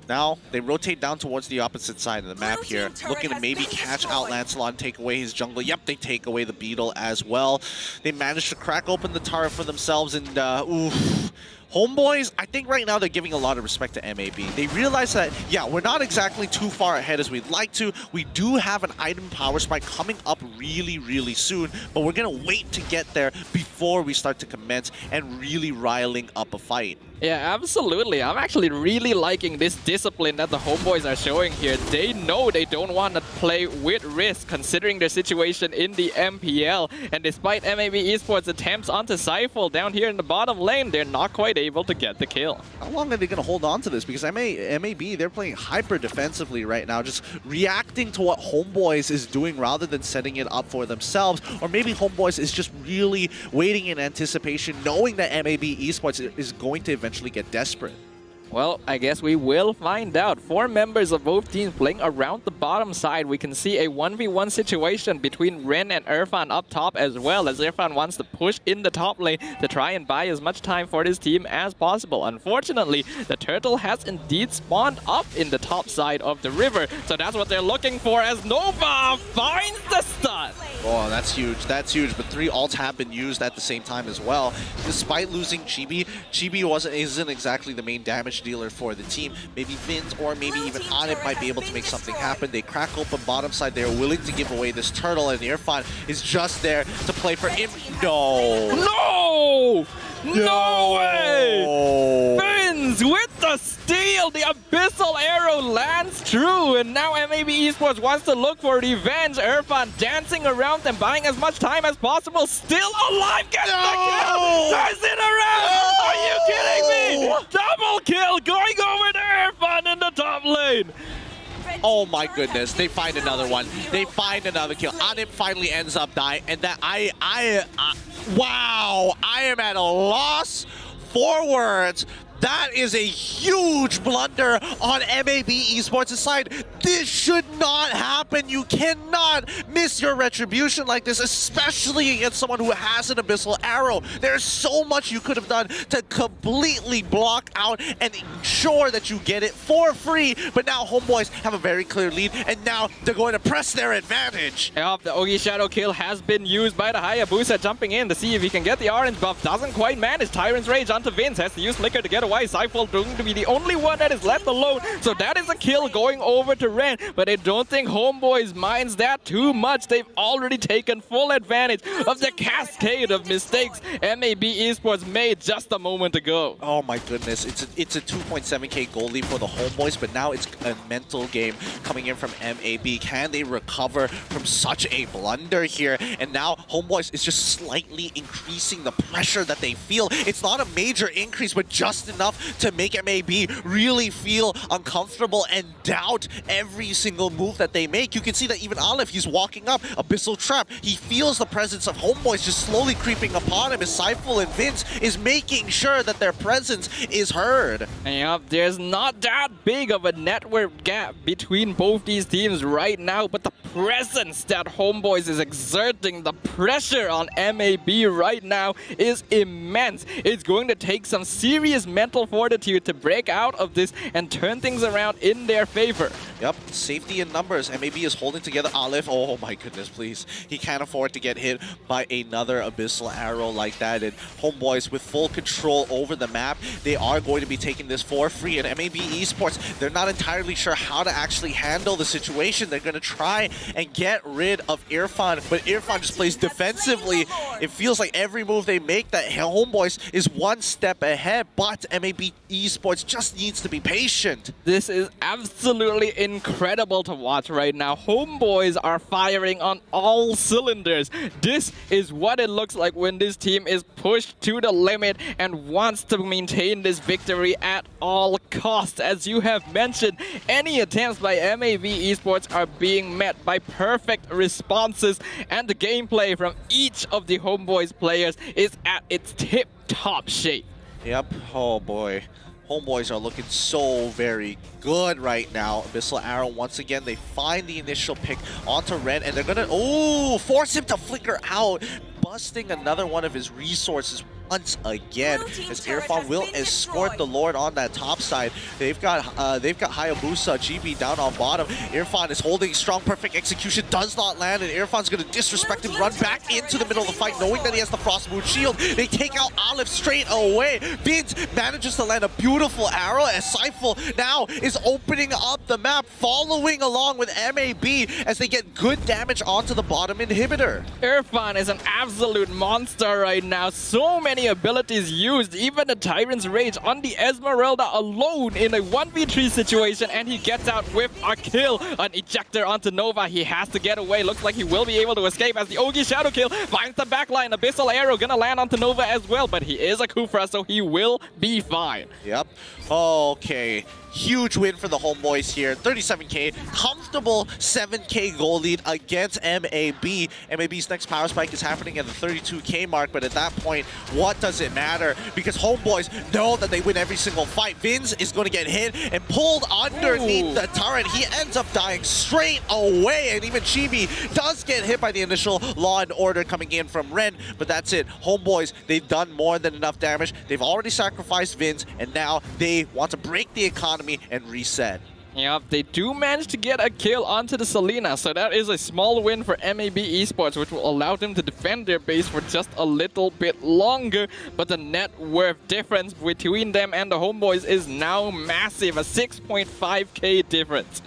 Now, they rotate down towards the opposite side of the map here, looking to maybe catch out Lancelot and take away his jungle. Yep, they take away the Beetle as well. They managed to crack open the turret for themselves, and oof. Homeboys, I think right now they're giving a lot of respect to MAB. They realize that, yeah, we're not exactly too far ahead as we'd like to. We do have an item power spike coming up really, really soon, but we're going to wait to get there before we start to commence and really riling up a fight. Yeah, absolutely. I'm actually really liking this discipline that the Homeboys are showing here. They know they don't want to play with risk considering their situation in the MPL. And despite MLB Esports' attempts onto Seifel down here in the bottom lane, they're not quite able to get the kill. How long are they going to hold on to this? Because MAB, they're playing hyper defensively right now, just reacting to what Homeboys is doing rather than setting it up for themselves. Or maybe Homeboys is just really waiting in anticipation, knowing that MAB Esports is going to eventually get desperate. Well, I guess we will find out. 4 members of both teams playing around the bottom side. We can see a 1v1 situation between Ren and Irfan up top, as well as Irfan wants to push in the top lane to try and buy as much time for his team as possible. Unfortunately, the turtle has indeed spawned up in the top side of the river, so that's what they're looking for as Nova finds the stun. Oh, that's huge. That's huge. But 3 ults have been used at the same time as well. Despite losing Chibi, isn't exactly the main damage dealer for the team. Maybe Vince or maybe even Anip might be able to make something happen. They crack open bottom side. They're willing to give away this turtle, and Irfan is just there to play for him. No! No way! Vince with the steal! The Abyssal Arrow lands true, and now MAB Esports wants to look for revenge. Irfan dancing around and buying as much time as possible. Still alive, gets the kill! Turns it around! Are you kidding me? Double kill going over to Irfan in the top lane. Oh my goodness, they find another one. They find another kill. Anip finally ends up dying, and that wow, I am at a loss for words. That is a huge blunder on MAB Esports' side. This should not happen. You cannot miss your retribution like this, especially against someone who has an Abyssal Arrow. There's so much you could have done to completely block out and ensure that you get it for free. But now Homeboys have a very clear lead, and now they're going to press their advantage. Yep, the Ogi Shadow kill has been used by the Hayabusa, jumping in to see if he can get the orange buff. Doesn't quite manage. Tyrant's Rage onto Vince, has to use Flicker to get away. Cypher going to be the only one that is left alone. So that is a kill going over to Ren, but I don't think Homeboys minds that too much. They've already taken full advantage of the cascade of mistakes MAB Esports made just a moment ago. Oh my goodness, it's a 2.7k goal lead for the Homeboys, but now it's a mental game coming in from MAB. Can they recover from such a blunder here? And now Homeboys is just slightly increasing the pressure that they feel. It's not a major increase, but just enough to make MAB really feel uncomfortable and doubt every single move that they make. You can see that even Aleph, he's walking up, Abyssal Trap. He feels the presence of Homeboys just slowly creeping upon him as Seifel and Vince is making sure that their presence is heard. Yep, there's not that big of a network gap between both these teams right now, but the presence that Homeboys is exerting, the pressure on MAB right now is immense. It's going to take some serious mental fortitude to break out of this and turn things around in their favor. Yep, safety in numbers. MAB is holding together Aleph. Oh my goodness, please. He can't afford to get hit by another Abyssal Arrow like that. And Homeboys with full control over the map. They are going to be taking this for free. And MAB Esports, they're not entirely sure how to actually handle the situation. They're going to try and get rid of Irfan, but Irfan just plays defensively. It feels like every move they make that Homeboys is one step ahead, but MAB Esports just needs to be patient. This is absolutely incredible to watch right now. Homeboys are firing on all cylinders. This is what it looks like when this team is pushed to the limit and wants to maintain this victory at all costs. As you have mentioned, any attempts by MAB Esports are being met by perfect responses, and the gameplay from each of the Homeboys players is at its tip-top shape. Yep, oh boy. Homeboys are looking so very good right now. Abyssal Arrow, once again, they find the initial pick onto Ren, and they're gonna, force him to flicker out, busting another one of his resources once again, as Irfan will escort the Lord on that top side. They've got Hayabusa, GB down on bottom. Irfan is holding strong, perfect execution, does not land, and Irfan's gonna disrespect him, run back into the middle of the fight, knowing that he has the Frostmoon shield. They take out Aleph straight away. Vince manages to land a beautiful arrow as Seifel now is opening up the map, following along with MAB as they get good damage onto the bottom inhibitor. Irfan is an absolute monster right now. So many abilities used, even the Tyrant's Rage on the Esmeralda alone in a 1v3 situation, and he gets out with a kill. An ejector onto Nova. He has to get away. Looks like he will be able to escape as the Ogi Shadow kill finds the backline. Abyssal Arrow gonna land onto Nova as well, but he is a Kufra, so he will be fine. Yep. Okay. Huge win for the Homeboys here. 37k, comfortable 7k goal lead against MAB. MAB's next power spike is happening at the 32k mark, but at that point, what does it matter? Because Homeboys know that they win every single fight. Vince is going to get hit and pulled underneath the turret. He ends up dying straight away, and even Chibi does get hit by the initial Law and Order coming in from Ren, but that's it. Homeboys, they've done more than enough damage. They've already sacrificed Vince, and now they want to break the economy and reset. Yep, they do manage to get a kill onto the Selena, so that is a small win for MAB Esports, which will allow them to defend their base for just a little bit longer. But the net worth difference between them and the Homeboys is now massive, a 6.5k difference.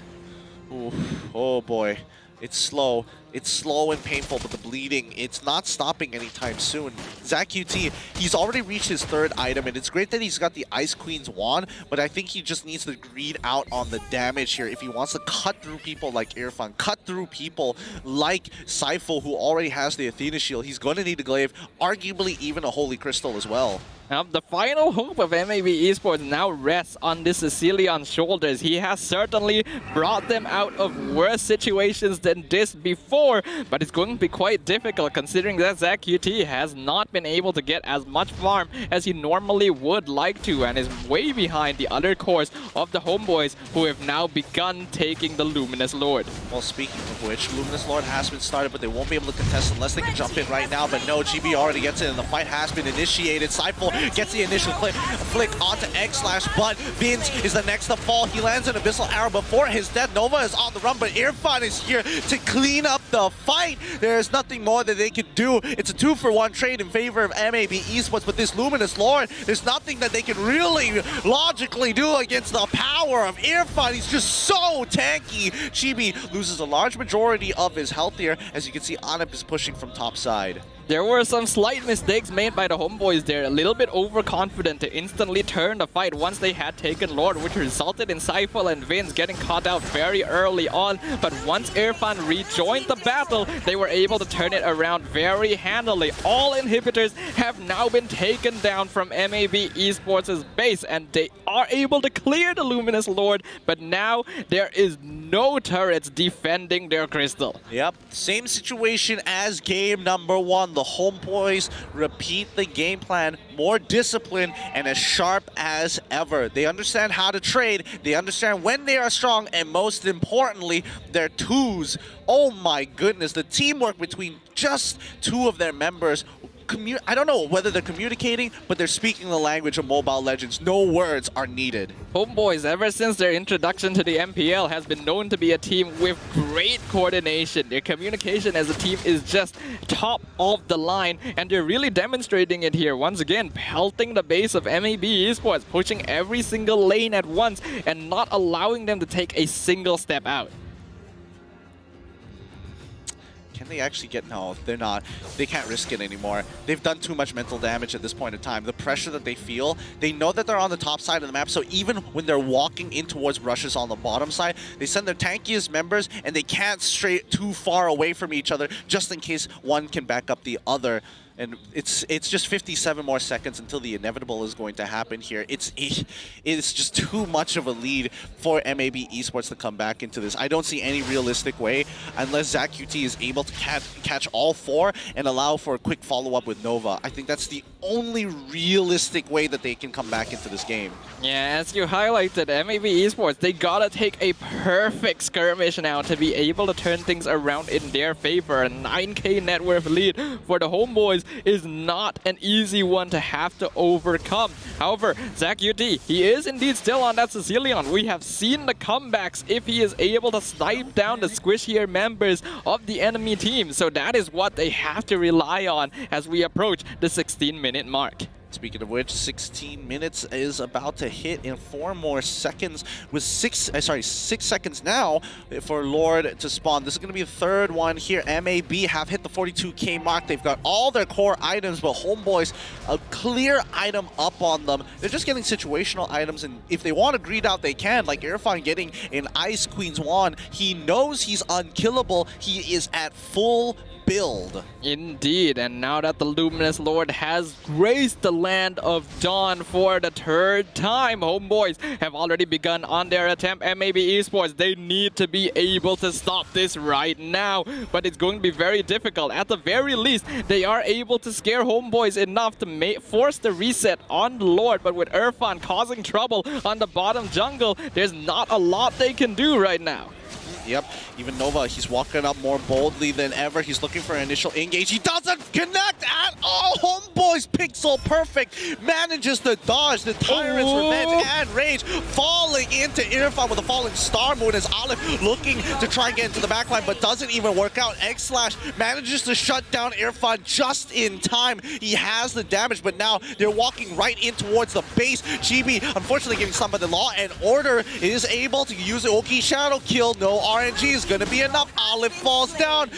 Oof, oh boy. It's slow. It's slow and painful, but the bleeding, it's not stopping anytime soon. ZachQT, he's already reached his third item, and it's great that he's got the Ice Queen's wand, but I think he just needs to greed out on the damage here if he wants to cut through people like Irfan, cut through people like Saiful, who already has the Athena shield. He's going to need a glaive, arguably even a Holy Crystal as well. The final hope of MLBB Esports now rests on this Sicilian's shoulders. He has certainly brought them out of worse situations than this before, but it's going to be quite difficult considering that ZachQT has not been able to get as much farm as he normally would like to, and is way behind the other cores of the Homeboys, who have now begun taking the Luminous Lord. Well, speaking of which, Luminous Lord has been started, but they won't be able to contest unless they can jump in right now. But no, GB already gets in, and the fight has been initiated. Saiful gets the initial flick onto X/, but Vince is the next to fall. He lands an Abyssal Arrow before his death. Nova is on the run, but Irfan is here to clean up the fight. There's nothing more that they can do. It's a 2-for-1 trade in favor of MLBB Esports, but this Luminous Lord, there's nothing that they can really logically do against the power of Irfan. He's just so tanky. Chibi loses a large majority of his health here. As you can see, Anip is pushing from top side. There were some slight mistakes made by the Homeboys there, a little bit overconfident to instantly turn the fight once they had taken Lord, which resulted in Saiful and Vince getting caught out very early on. But once Irfan rejoined the battle, they were able to turn it around very handily. All inhibitors have now been taken down from MLBB Esports' base, and they are able to clear the Luminous Lord, but now there is no turrets defending their crystal. Yep, same situation as game number 1. The Homeboys repeat the game plan, more disciplined and as sharp as ever. They understand how to trade, they understand when they are strong, and most importantly, their twos. Oh my goodness, the teamwork between just 2 of their members. I don't know whether they're communicating, but they're speaking the language of Mobile Legends. No words are needed. Homeboys, ever since their introduction to the MPL, has been known to be a team with great coordination. Their communication as a team is just top of the line, and they're really demonstrating it here. Once again, pelting the base of MLBB Esports, pushing every single lane at once, and not allowing them to take a single step out. Can they actually get... No, they're not. They can't risk it anymore. They've done too much mental damage at this point in time. The pressure that they feel, they know that they're on the top side of the map, so even when they're walking in towards rushes on the bottom side, they send their tankiest members, and they can't stray too far away from each other, just in case one can back up the other. And it's just 57 more seconds until the inevitable is going to happen here. It's just too much of a lead for MLBB Esports to come back into this. I don't see any realistic way unless ZachQT is able to catch all 4 and allow for a quick follow-up with Nova. I think that's the only realistic way that they can come back into this game. Yeah, as you highlighted, MLBB Esports, they gotta take a perfect skirmish now to be able to turn things around in their favor. A 9k net worth lead for the Homeboys is not an easy one to have to overcome. However, ZachQT, he is indeed still on that Sicilian. We have seen the comebacks if he is able to snipe down the squishier members of the enemy team. So that is what they have to rely on as we approach the 16-minute mark. Speaking of which, 16 minutes is about to hit in 4 more seconds with 6 seconds now for Lord to spawn. This is going to be the third one here. MLBB have hit the 42k mark. They've got all their core items, but Homeboys, a clear item up on them. They're just getting situational items, and if they want to greed out, they can. Like Irfan getting an Ice Queen's wand. He knows he's unkillable. He is at full build. Indeed, and now that the Luminous Lord has graced the land of Dawn for the 3rd time, Homeboys have already begun on their attempt. MLBB Esports, they need to be able to stop this right now, but it's going to be very difficult. At the very least, they are able to scare Homeboys enough to force the reset on the Lord, but with Irfan causing trouble on the bottom jungle, there's not a lot they can do right now. Yep, even Nova, he's walking up more boldly than ever. He's looking for an initial engage. He doesn't connect at all. Homeboys pixel perfect. Manages to dodge the Tyrant's Revenge and Rage. Falling into Irfan with a falling Star Moon as Aleph looking to try and get into the backline, but doesn't even work out. X/ manages to shut down Irfan just in time. He has the damage, but now they're walking right in towards the base. GB, unfortunately, getting stunned by the Law and Order, is able to use the Oki Shadow kill. No RNG is going to be enough. Olive falls down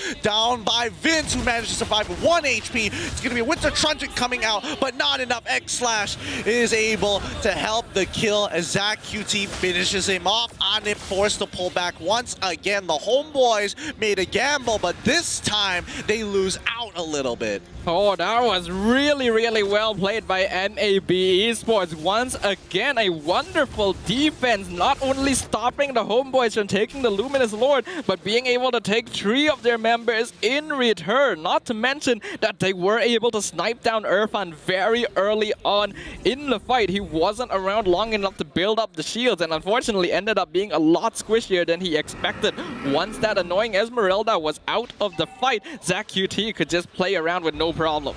by Vince, who managed to survive with 1 HP. It's going to be a Winter Truncheon coming out, but not enough. X-Slash is able to help the kill as Zach QT finishes him off. Anip forced to pull back once again. The Homeboys made a gamble, but this time they lose out a little bit. Oh, that was really, really well played by MAB Esports. Once again, a wonderful defense, not only stopping the Homeboys from taking the Luminous Lord, but being able to take 3 of their members in return. Not to mention that they were able to snipe down Irfan very early on in the fight. He wasn't around long enough to build up the shields, and unfortunately ended up being a lot squishier than he expected. Once that annoying Esmeralda was out of the fight, Zach QT could just play around with no problem.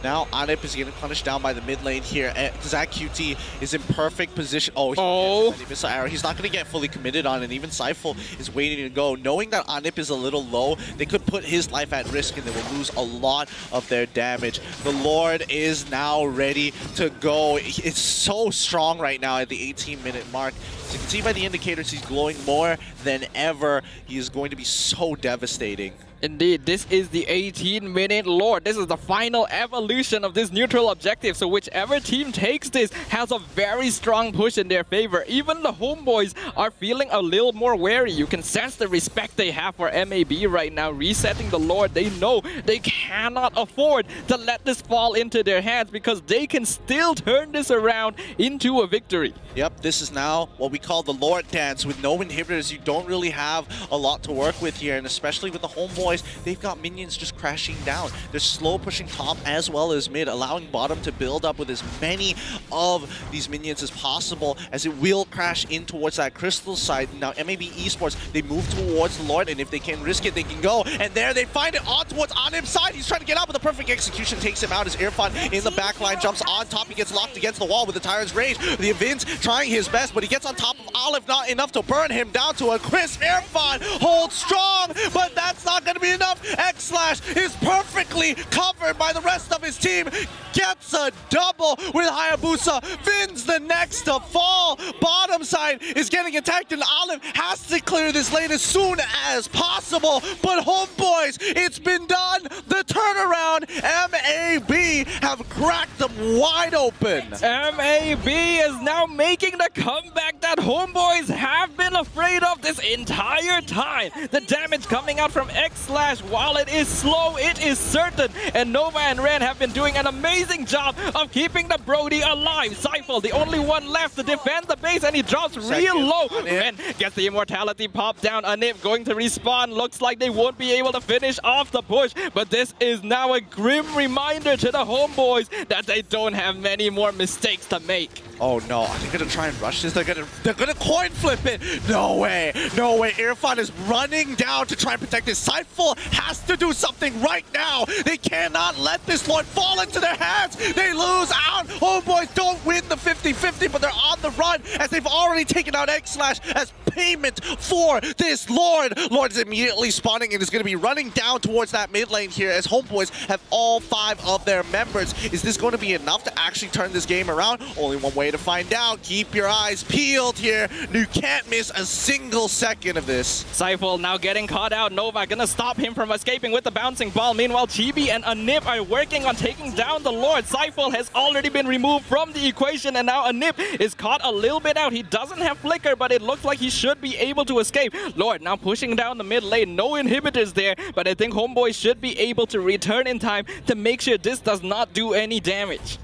Now Anip is getting punished down by the mid lane here. Zach QT is in perfect position. Oh, he missile arrow. He's not going to get fully committed on, and even Seifel is waiting to go. Knowing that Anip is a little low, they could put his life at risk and they will lose a lot of their damage. The Lord is now ready to go. It's so strong right now at the 18-minute mark. As you can see by the indicators, he's glowing more than ever. He is going to be so devastating. Indeed, this is the 18-minute Lord. This is the final evolution of this neutral objective. So whichever team takes this has a very strong push in their favor. Even the Homeboys are feeling a little more wary. You can sense the respect they have for MAB right now. Resetting the Lord, they know they cannot afford to let this fall into their hands because they can still turn this around into a victory. Yep, this is now what we call the Lord dance. With no inhibitors, you don't really have a lot to work with here, and especially with the Homeboys, they've got minions just crashing down. They're slow pushing top as well as mid, allowing bottom to build up with as many of these minions as possible, as it will crash in towards that crystal side. Now MAB Esports, they move towards the Lord, and if they can risk it, they can go. And there they find it on towards Anim's side. He's trying to get out, but the perfect execution takes him out as Irfan in the backline jumps on top. He gets locked against the wall with the Tyrant's Rage. The Vince trying his best, but he gets on top of Olive, not enough to burn him down to a crisp. Irfan holds strong, but that's not going to be enough. X-Slash is perfectly covered by the rest of his team. Gets a double with Hayabusa. Vin's the next to fall. Bottom side is getting attacked, and Olive has to clear this lane as soon as possible. But Homeboys, it's been done. The turnaround. MAB have cracked them wide open. MAB is now making the comeback that Homeboys have been afraid of this entire time. The damage coming out from X-Slash, while it is slow, it is certain. And Nova and Ren have been doing an amazing job of keeping the Brody alive. Seifel, the only one left to defend the base, and he drops real low. Ren gets the immortality pop down. Anip going to respawn. Looks like they won't be able to finish off the push. But this is now a grim reminder to the Homeboys that they don't have many more mistakes to make. Oh no, are they gonna try and rush this? They're gonna coin flip it. No way, no way. Irfan is running down to try and protect his. Seifel has to do something right now. They cannot let this Lord fall into their hands. They lose out. Homeboys don't win the 50-50, but they're on the run as they've already taken out X-Slash as payment for this Lord. Lord is immediately spawning and is gonna be running down towards that mid lane here as Homeboys have all 5 of their members. Is this going to be enough to actually turn this game around? Only one way to find out. Keep your eyes peeled here. You can't miss a single second of this. Seifel now getting caught out. Nova gonna stop him from escaping with the bouncing ball. Meanwhile, Chibi and Anip are working on taking down the Lord. Seifel has already been removed from the equation, and now Anip is caught a little bit out. He doesn't have flicker, but it looks like he should be able to escape. Lord now pushing down the mid lane. No inhibitors there, but I think Homeboy should be able to return in time to make sure this does not do any damage.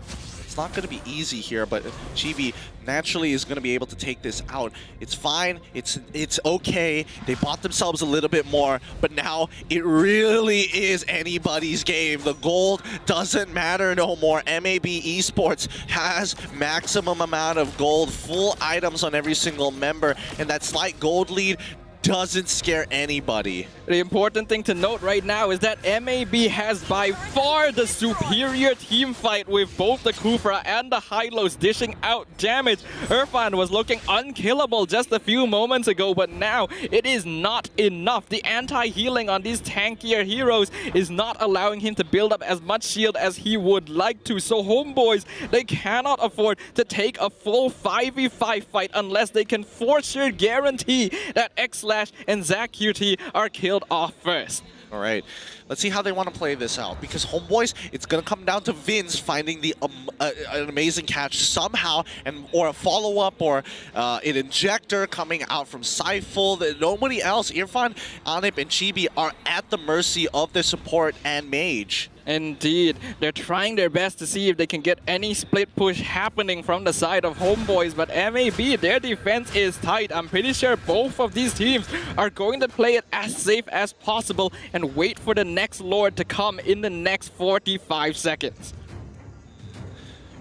It's not going to be easy here, but Chibi naturally is going to be able to take this out. It's fine. It's okay. They bought themselves a little bit more, but now it really is anybody's game. The gold doesn't matter no more. MAB Esports has maximum amount of gold, full items on every single member, and that slight gold lead doesn't scare anybody. The important thing to note right now is that MAB has by far the superior team fight, with both the Kufra and the Hylos dishing out damage. Irfan was looking unkillable just a few moments ago, but now it is not enough. The anti-healing on these tankier heroes is not allowing him to build up as much shield as he would like to. So Homeboys, they cannot afford to take a full 5v5 fight unless they can for sure guarantee that X-Slash Flash and Zach QT are killed off first. All right, let's see how they want to play this out. Because Homeboys, it's going to come down to Vince finding the an amazing catch somehow, or a follow-up, or an injector coming out from Seifel. That nobody else, Irfan, Anip, and Chibi, are at the mercy of their support and mage. Indeed, they're trying their best to see if they can get any split push happening from the side of Homeboys, but MAB, their defense is tight. I'm pretty sure both of these teams are going to play it as safe as possible and wait for the next Lord to come in the next 45 seconds.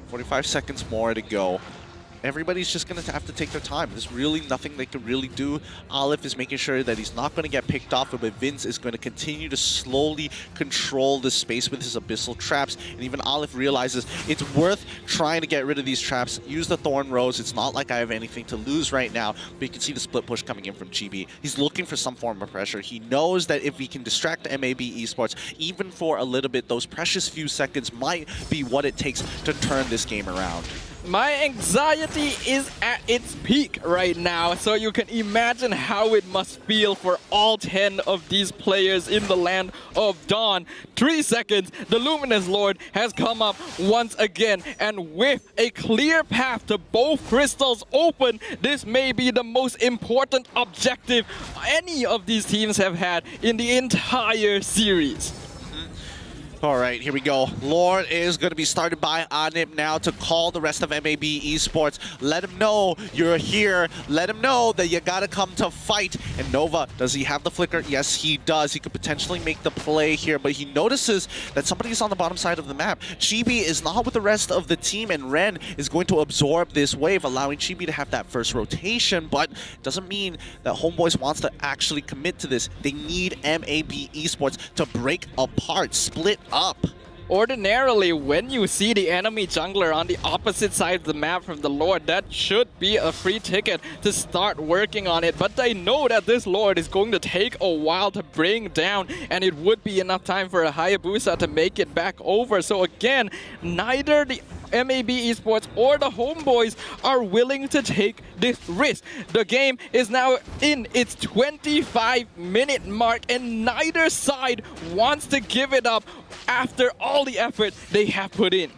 45 seconds more to go. Everybody's just going to have to take their time. There's really nothing they can really do. Aleph is making sure that he's not going to get picked off, but Vince is going to continue to slowly control the space with his Abyssal traps. And even Aleph realizes it's worth trying to get rid of these traps. Use the Thorn Rose. It's not like I have anything to lose right now, but you can see the split push coming in from GB. He's looking for some form of pressure. He knows that if he can distract MAB Esports, even for a little bit, those precious few seconds might be what it takes to turn this game around. My anxiety is at its peak right now, so you can imagine how it must feel for all 10 of these players in the land of Dawn. 3 seconds, the Luminous Lord has come up once again, and with a clear path to both crystals open, this may be the most important objective any of these teams have had in the entire series. All right, here we go. Lord is going to be started by Anip now to call the rest of MAB Esports. Let him know you're here. Let him know that you got to come to fight. And Nova, does he have the flicker? Yes, he does. He could potentially make the play here, but he notices that somebody is on the bottom side of the map. Chibi is not with the rest of the team, and Ren is going to absorb this wave, allowing Chibi to have that first rotation, but it doesn't mean that Homeboys wants to actually commit to this. They need MAB Esports to break apart, split up. Ordinarily, when you see the enemy jungler on the opposite side of the map from the Lord, that should be a free ticket to start working on it. But they know that this Lord is going to take a while to bring down, and it would be enough time for a Hayabusa to make it back over. So again, neither the MAB Esports or the Homeboys are willing to take this risk. The game is now in its 25-minute mark, and neither side wants to give it up after all the effort they have put in.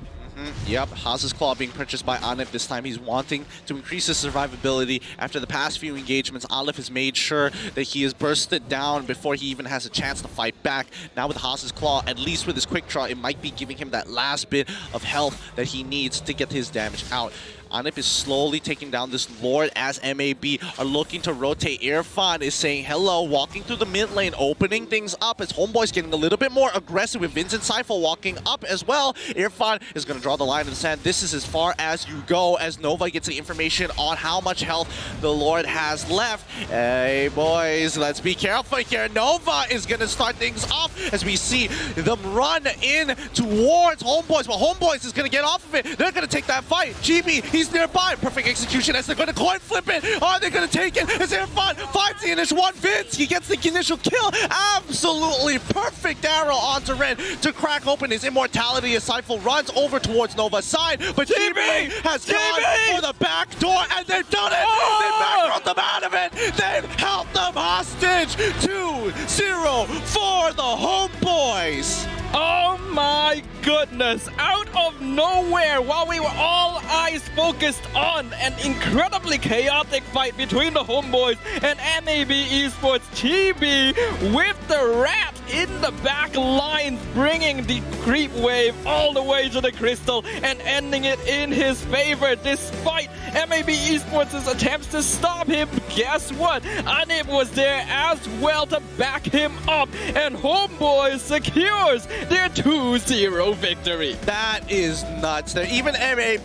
Yep, Haz's Claw being purchased by Anip this time. He's wanting to increase his survivability. After the past few engagements, Aleph has made sure that he is bursted down before he even has a chance to fight back. Now with Haz's Claw, at least with his quick draw, it might be giving him that last bit of health that he needs to get his damage out. Anip is slowly taking down this Lord as MAB are looking to rotate. Irfan is saying hello, walking through the mid lane, opening things up as Homeboy's getting a little bit more aggressive with Vincent Seifel walking up as well. Irfan is going to draw the line in the sand. This is as far as you go as Nova gets the information on how much health the Lord has left. Hey boys, let's be careful here. Nova is going to start things off as we see them run in towards Homeboys, but Homeboys is going to get off of it. They're going to take that fight. GB, he's nearby. Perfect execution as they're going to coin flip it. Are they going to take it? Is Irfan finds the initial one? Vince, he gets the initial kill. Absolutely perfect arrow onto Red to crack open his immortality as Seifel runs over towards Nova's side. But GB has gone for the back door, and they've done it. They've macroed them out of it. They've held them hostage. 2-0 for the Homeboys. Oh my goodness, out of nowhere, while we were all eyes focused on an incredibly chaotic fight between the Homeboys and MAB Esports, Chibi with the rat in the back lines, bringing the creep wave all the way to the crystal and ending it in his favor. Despite MAB Esports' attempts to stop him, guess what? Anip was there as well to back him up, and Homeboys secures their 2-0 victory. That is nuts. Even MAB,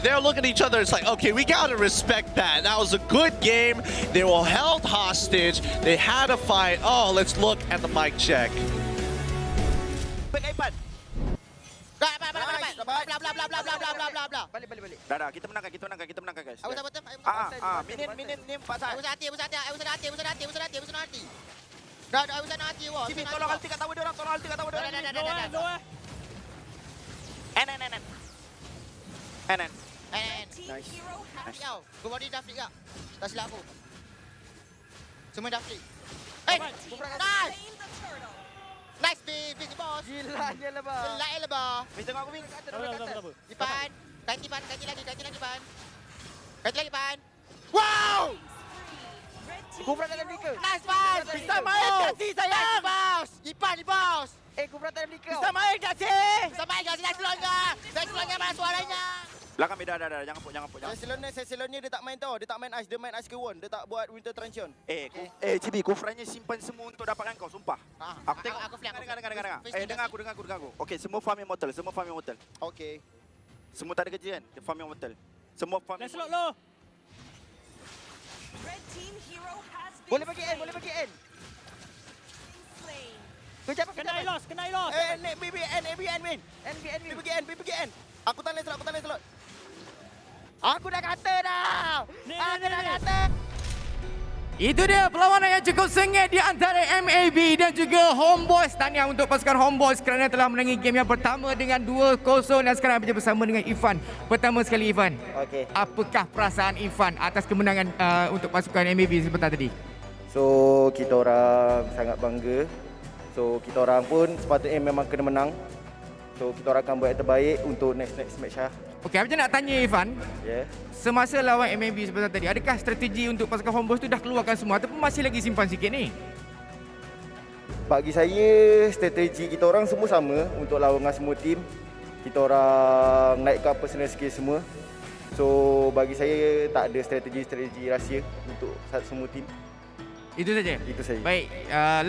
they're looking at each other. It's like, okay, we gotta respect that. That was a good game. They were held hostage. They had a fight. Oh, let's look at the mic check. Dah, kita menangkan guys. Cibi, tolong alti kat tower dia orang, tolong alti kat tower dia orang. NN. Nice. Kau body dah flick tak? Tak silap aku. Semua dah free. Nice! Nice, Vince, bos. Gila je lah bang. Gelak lah, bos. Weh, tengok aku Weh kat atas. Ipan. Ganti lagi, Pan. Ganti lagi, Pan. Wow! Kufra dalam Nika. Nice, Pan. Bisa main tak sih, sayang? Bos. Ipan, bos. Kufra dalam Nika. Bisa main tak sih? Bisa main tak sih? Dah keluarga mana suaranya? Belakang beda, dah. Jangan puk. Sesilonnya dia tak main tau. Dia tak main ice. Dia main ice K1. Dia tak buat winter transition. Cibi, Kufranya simpan semua untuk dapatkan kau, sumpah. Aku tengok. Aku flank. Dengar. Dengar aku. Okey, semua farm yang mortal. Okey. Semua tak ada kerja kan? Dia farm yang mortal. Semua farm yang mortal. lo. Boleh bagi N. Kejap. Kena ilos. N. Bagi N. Aku tak boleh slot. Aku dah kata dah. Itu dia perlawanan yang cukup sengit di antara MLBB dan juga HOMEBOIS. Tahniah untuk pasukan HOMEBOIS kerana telah menangi game yang pertama dengan 2-0 dan sekarang berjumpa bersama dengan Ivan. Pertama sekali Ivan. Okey. Apakah perasaan Ivan atas kemenangan untuk pasukan MLBB sebentar tadi? So kita orang sangat bangga. So kita orang pun sepatutnya memang kena menang. So kita orang akan buat yang terbaik untuk next match lah. Okey, apa je nak tanya Ivan? Yeah. Semasa lawan MLB sebentar tadi, adakah strategi untuk pasukan HOMEBOIS tu dah keluarkan semua ataupun masih lagi simpan sikit ni? Bagi saya, strategi kita orang semua sama untuk lawan dengan semua tim. Kita orang naikkan personal skill semua. So bagi saya tak ada strategi rahsia untuk semua tim. Itu saja? Itu saja. Baik,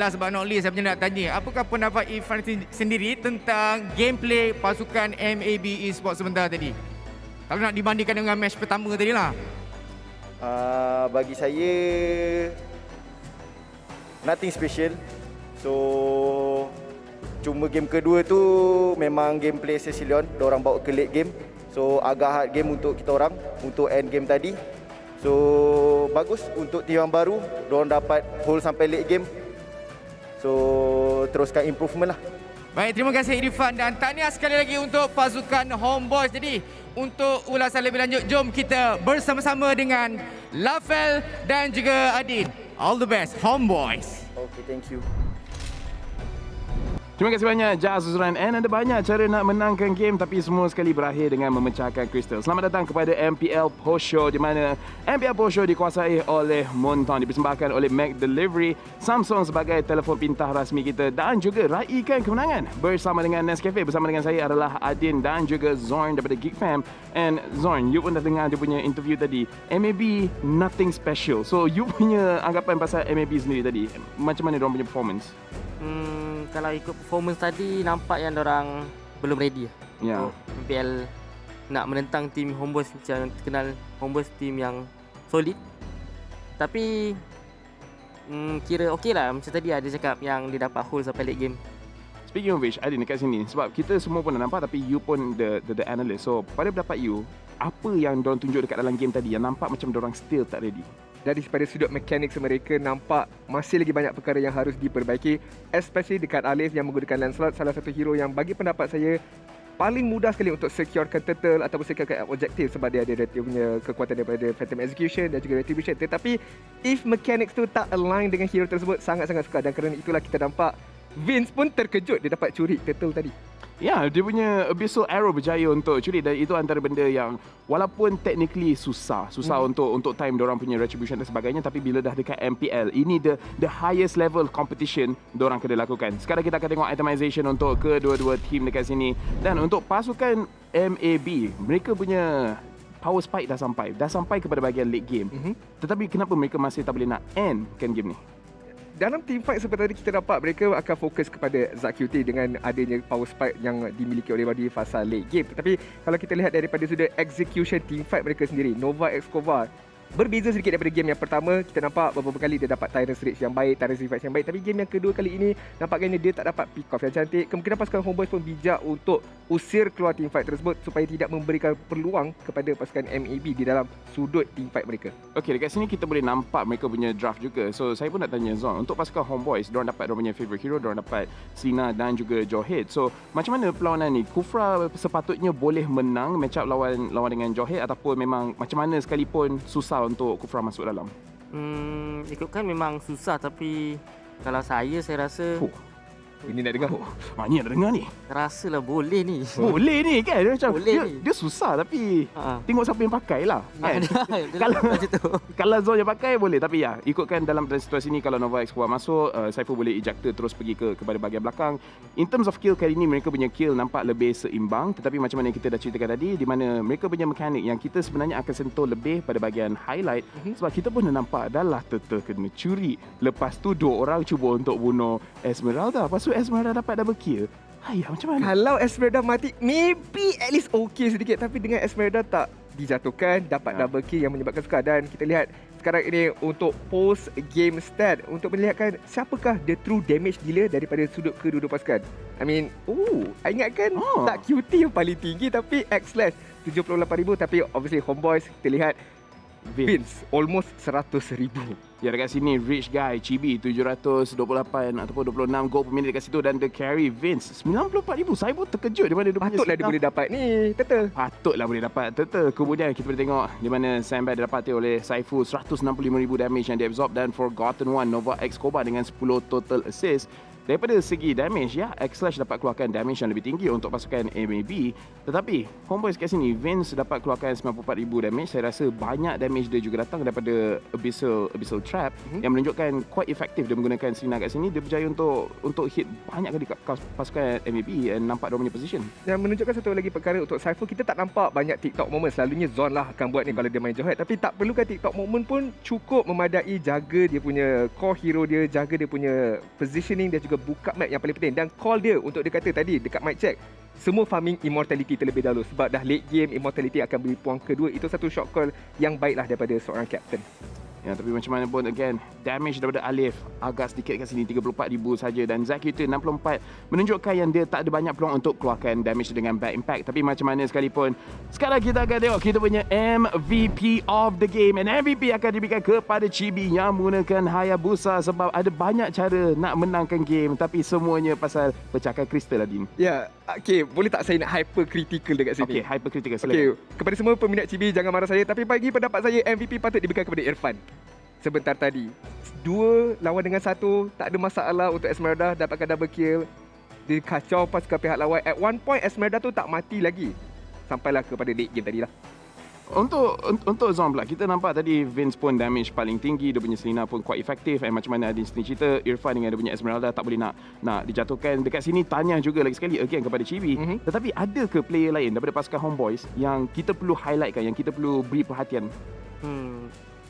last but not least, saya nak tanya, apakah pendapat Ivan sendiri tentang gameplay pasukan MLBB Esports sebentar tadi? Kalau nak dibandingkan dengan match pertama tadi lah. Bagi saya, nothing special. So, cuma game kedua tu memang gameplay Cecilion. Diorang bawa ke late game. So, agak hard game untuk kita orang, untuk end game tadi. So, bagus untuk tim yang baru. Diorang dapat hold sampai late game. So, teruskan improvement lah. Baik, terima kasih Irfan dan tahniah sekali lagi untuk pasukan HOMEBOIS. Jadi, untuk ulasan lebih lanjut, jom kita bersama-sama dengan Lafel dan juga Adin. All the best, HOMEBOIS. Okay, thank you. Terima kasih banyak Jas Uzran. And ada banyak cara nak menangkan game tapi semua sekali berakhir dengan memecahkan kristal. Selamat datang kepada MPL Post Show di mana MPL Post Show dikuasai oleh Monton, dipersembahkan oleh McDelivery, Samsung sebagai telefon pintar rasmi kita dan juga raikan kemenangan bersama dengan Nescafe. Bersama dengan saya adalah Adin dan juga Zorn daripada GEEK FAM. And Zorn, you pun dah dengar dia punya interview tadi. MLB nothing special. So you punya anggapan pasal MLB sendiri tadi, macam mana diorang punya performance? Kalau ikut performance tadi, nampak yang orang belum ready. Ya. MPL nak menentang tim HOMEBOIS yang terkenal, HOMEBOIS tim yang solid. Tapi kira okey lah. Macam tadi ada cakap yang dia dapat hold sampai late game. Speaking of which, Adin dekat sini, sebab kita semua pun dah nampak tapi you pun the analyst. So pada pendapat you, apa yang diorang tunjuk dekat dalam game tadi yang nampak macam diorang still tak ready? Dari pada sudut mekanik mereka nampak masih lagi banyak perkara yang harus diperbaiki, especially dekat Alif yang menggunakan Lancelot, salah satu hero yang bagi pendapat saya paling mudah sekali untuk securekan turtle ataupun securekan objektif sebab dia ada dia punya kekuatan daripada Phantom Execution dan juga Retribution. Tetapi if mechanics tu tak align dengan hero tersebut, sangat-sangat sukar dan kerana itulah kita nampak Vince pun terkejut dia dapat curi turtle tadi. Ya, dia punya Abyssal Arrow berjaya untuk curi dan itu antara benda yang walaupun technically susah untuk time diorang punya Retribution dan sebagainya, tapi bila dah dekat MPL, ini the highest level competition diorang kena lakukan. Sekarang kita akan tengok itemization untuk kedua-dua team dekat sini. Dan untuk pasukan MAB, mereka punya power spike dah sampai kepada bahagian late game. Tetapi kenapa mereka masih tak boleh nak endkan game ni? Dalam team fight seperti tadi kita dapat mereka akan fokus kepada ZQT dengan adanya power spike yang dimiliki oleh body fasa late game. Tetapi kalau kita lihat daripada sudut execution team fight mereka sendiri, Nova Escobar berbeza sedikit daripada game yang pertama. Kita nampak beberapa kali dia dapat Tyrant's Rage yang baik, Tyrant's Rage yang baik. Tapi game yang kedua kali ini nampaknya dia tak dapat pick off yang cantik. Kemungkinan pasukan HOMEBOIS pun bijak untuk usir keluar team fight tersebut supaya tidak memberikan peluang kepada pasukan MAB di dalam sudut team fight mereka. Okey, dekat sini kita boleh nampak mereka punya draft juga. So saya pun nak tanya Zon, untuk pasukan HOMEBOIS, diorang dapat diorang punya favorite hero, diorang dapat Sina dan juga Johead. So macam mana perlawanan ni? Kufra sepatutnya boleh menang match up lawan dengan Johead ataupun memang macam mana sekalipun susah untuk Kufra masuk dalam? Ikutkan memang susah, tapi kalau saya rasa Ini nak dengar. Ni nak dengar ni. rasalah boleh ni. Boleh ni kan. Dia macam Boleh dia, ni. dia susah tapi Ha. tengok siapa yang pakai lah kan. Kalau- macam tu. Kalau Zon yang pakai boleh, tapi ya ikutkan dalam situasi ni kalau Nova X kuat masuk, Saiful boleh ejector terus pergi kepada bahagian belakang. In terms of kill kali ni mereka punya kill nampak lebih seimbang, tetapi macam mana yang kita dah ceritakan tadi, di mana mereka punya mekanik yang kita sebenarnya akan sentuh lebih pada bahagian highlight, sebab kita pun dah nampak dah lah kena curi. Lepas tu 2 orang cuba untuk bunuh Esmeralda, lepas tu Esmeralda dapat double kill. Ayah, macam mana? Kalau Esmeralda mati, maybe at least okay sedikit. Tapi dengan Esmeralda tak dijatuhkan, dapat double kill yang menyebabkan suka. Dan kita lihat sekarang ini untuk post game stat untuk melihatkan siapakah the true damage dealer daripada sudut kedua-dua pasukan. I mean, I ingatkan tak QT yang paling tinggi, tapi X/, 78,000. Tapi obviously Homeboys kita lihat Vince almost 100,000. Ya, dekat sini Rich Guy Chibi 728 ataupun 26 gol per minit dekat situ, dan the carry Vince 94,000. Saya pun terkejut di mana dia punya Patutlah dia boleh dapat ni, Turtle. Patutlah boleh dapat Turtle. Kemudian kita boleh tengok di mana Sandbag didapati oleh Saiful 165,000 damage yang dia absorb, dan Forgotten One Nova X Koba dengan 10 total assist. Daripada segi damage, ya, X-Slash dapat keluarkan damage yang lebih tinggi untuk pasukan MLBB. Tetapi Homeboys kat sini, Vince dapat keluarkan 94,000 damage. Saya rasa banyak damage dia juga datang daripada Abyssal Trap yang menunjukkan quite efektif dia menggunakan Sina kat sini. Dia berjaya untuk hit banyak kali pasukan MLBB dan nampak dia punya position. Yang menunjukkan satu lagi perkara untuk Saiful, kita tak nampak banyak TikTok moment. Selalunya Zon lah akan buat ni kalau dia main Johet. Tapi tak perlukan TikTok moment pun, cukup memadai jaga dia punya core hero dia, jaga dia punya positioning, dia juga buka map yang paling penting. Dan call dia untuk dia kata tadi dekat mic check, semua farming immortality terlebih dahulu, sebab dah late game immortality akan beri puang kedua. Itu satu shot call yang baiklah daripada seorang captain. Ya, tapi macam mana pun, again, damage daripada Alif agak sedikit kat sini, 34,000 saja. Dan Zaki itu 64, menunjukkan yang dia tak ada banyak peluang untuk keluarkan damage dengan back impact. Tapi macam mana sekalipun, sekarang kita akan tengok kita punya MVP of the game. And MVP akan diberikan kepada Chibi yang menggunakan Hayabusa, sebab ada banyak cara nak menangkan game, tapi semuanya pasal pecahkan kristal lah, Din. Ya, okay, boleh tak saya nak hypercritical dekat sini? Okay, hypercritical, Okay, silakan. kepada semua peminat Chibi, jangan marah saya, tapi bagi pendapat saya, MVP patut diberikan kepada Irfan. Sebentar tadi 2 lawan dengan 1, tak ada masalah untuk Esmeralda dapatkan double kill. Dia kacau pasukan pihak lawan. At one point Esmeralda tu tak mati lagi, sampailah kepada late game tadi lah. Untuk Zon pula, kita nampak tadi Vince pun damage paling tinggi, dia punya Selena pun quite efektif. And macam mana Adin sendiri cerita, Irfan dengan dia punya Esmeralda tak boleh nak dijatuhkan. Dekat sini tanya juga lagi sekali again kepada Chibi, tetapi ada ke player lain daripada pasukan Homeboys yang kita perlu highlightkan, yang kita perlu beri perhatian?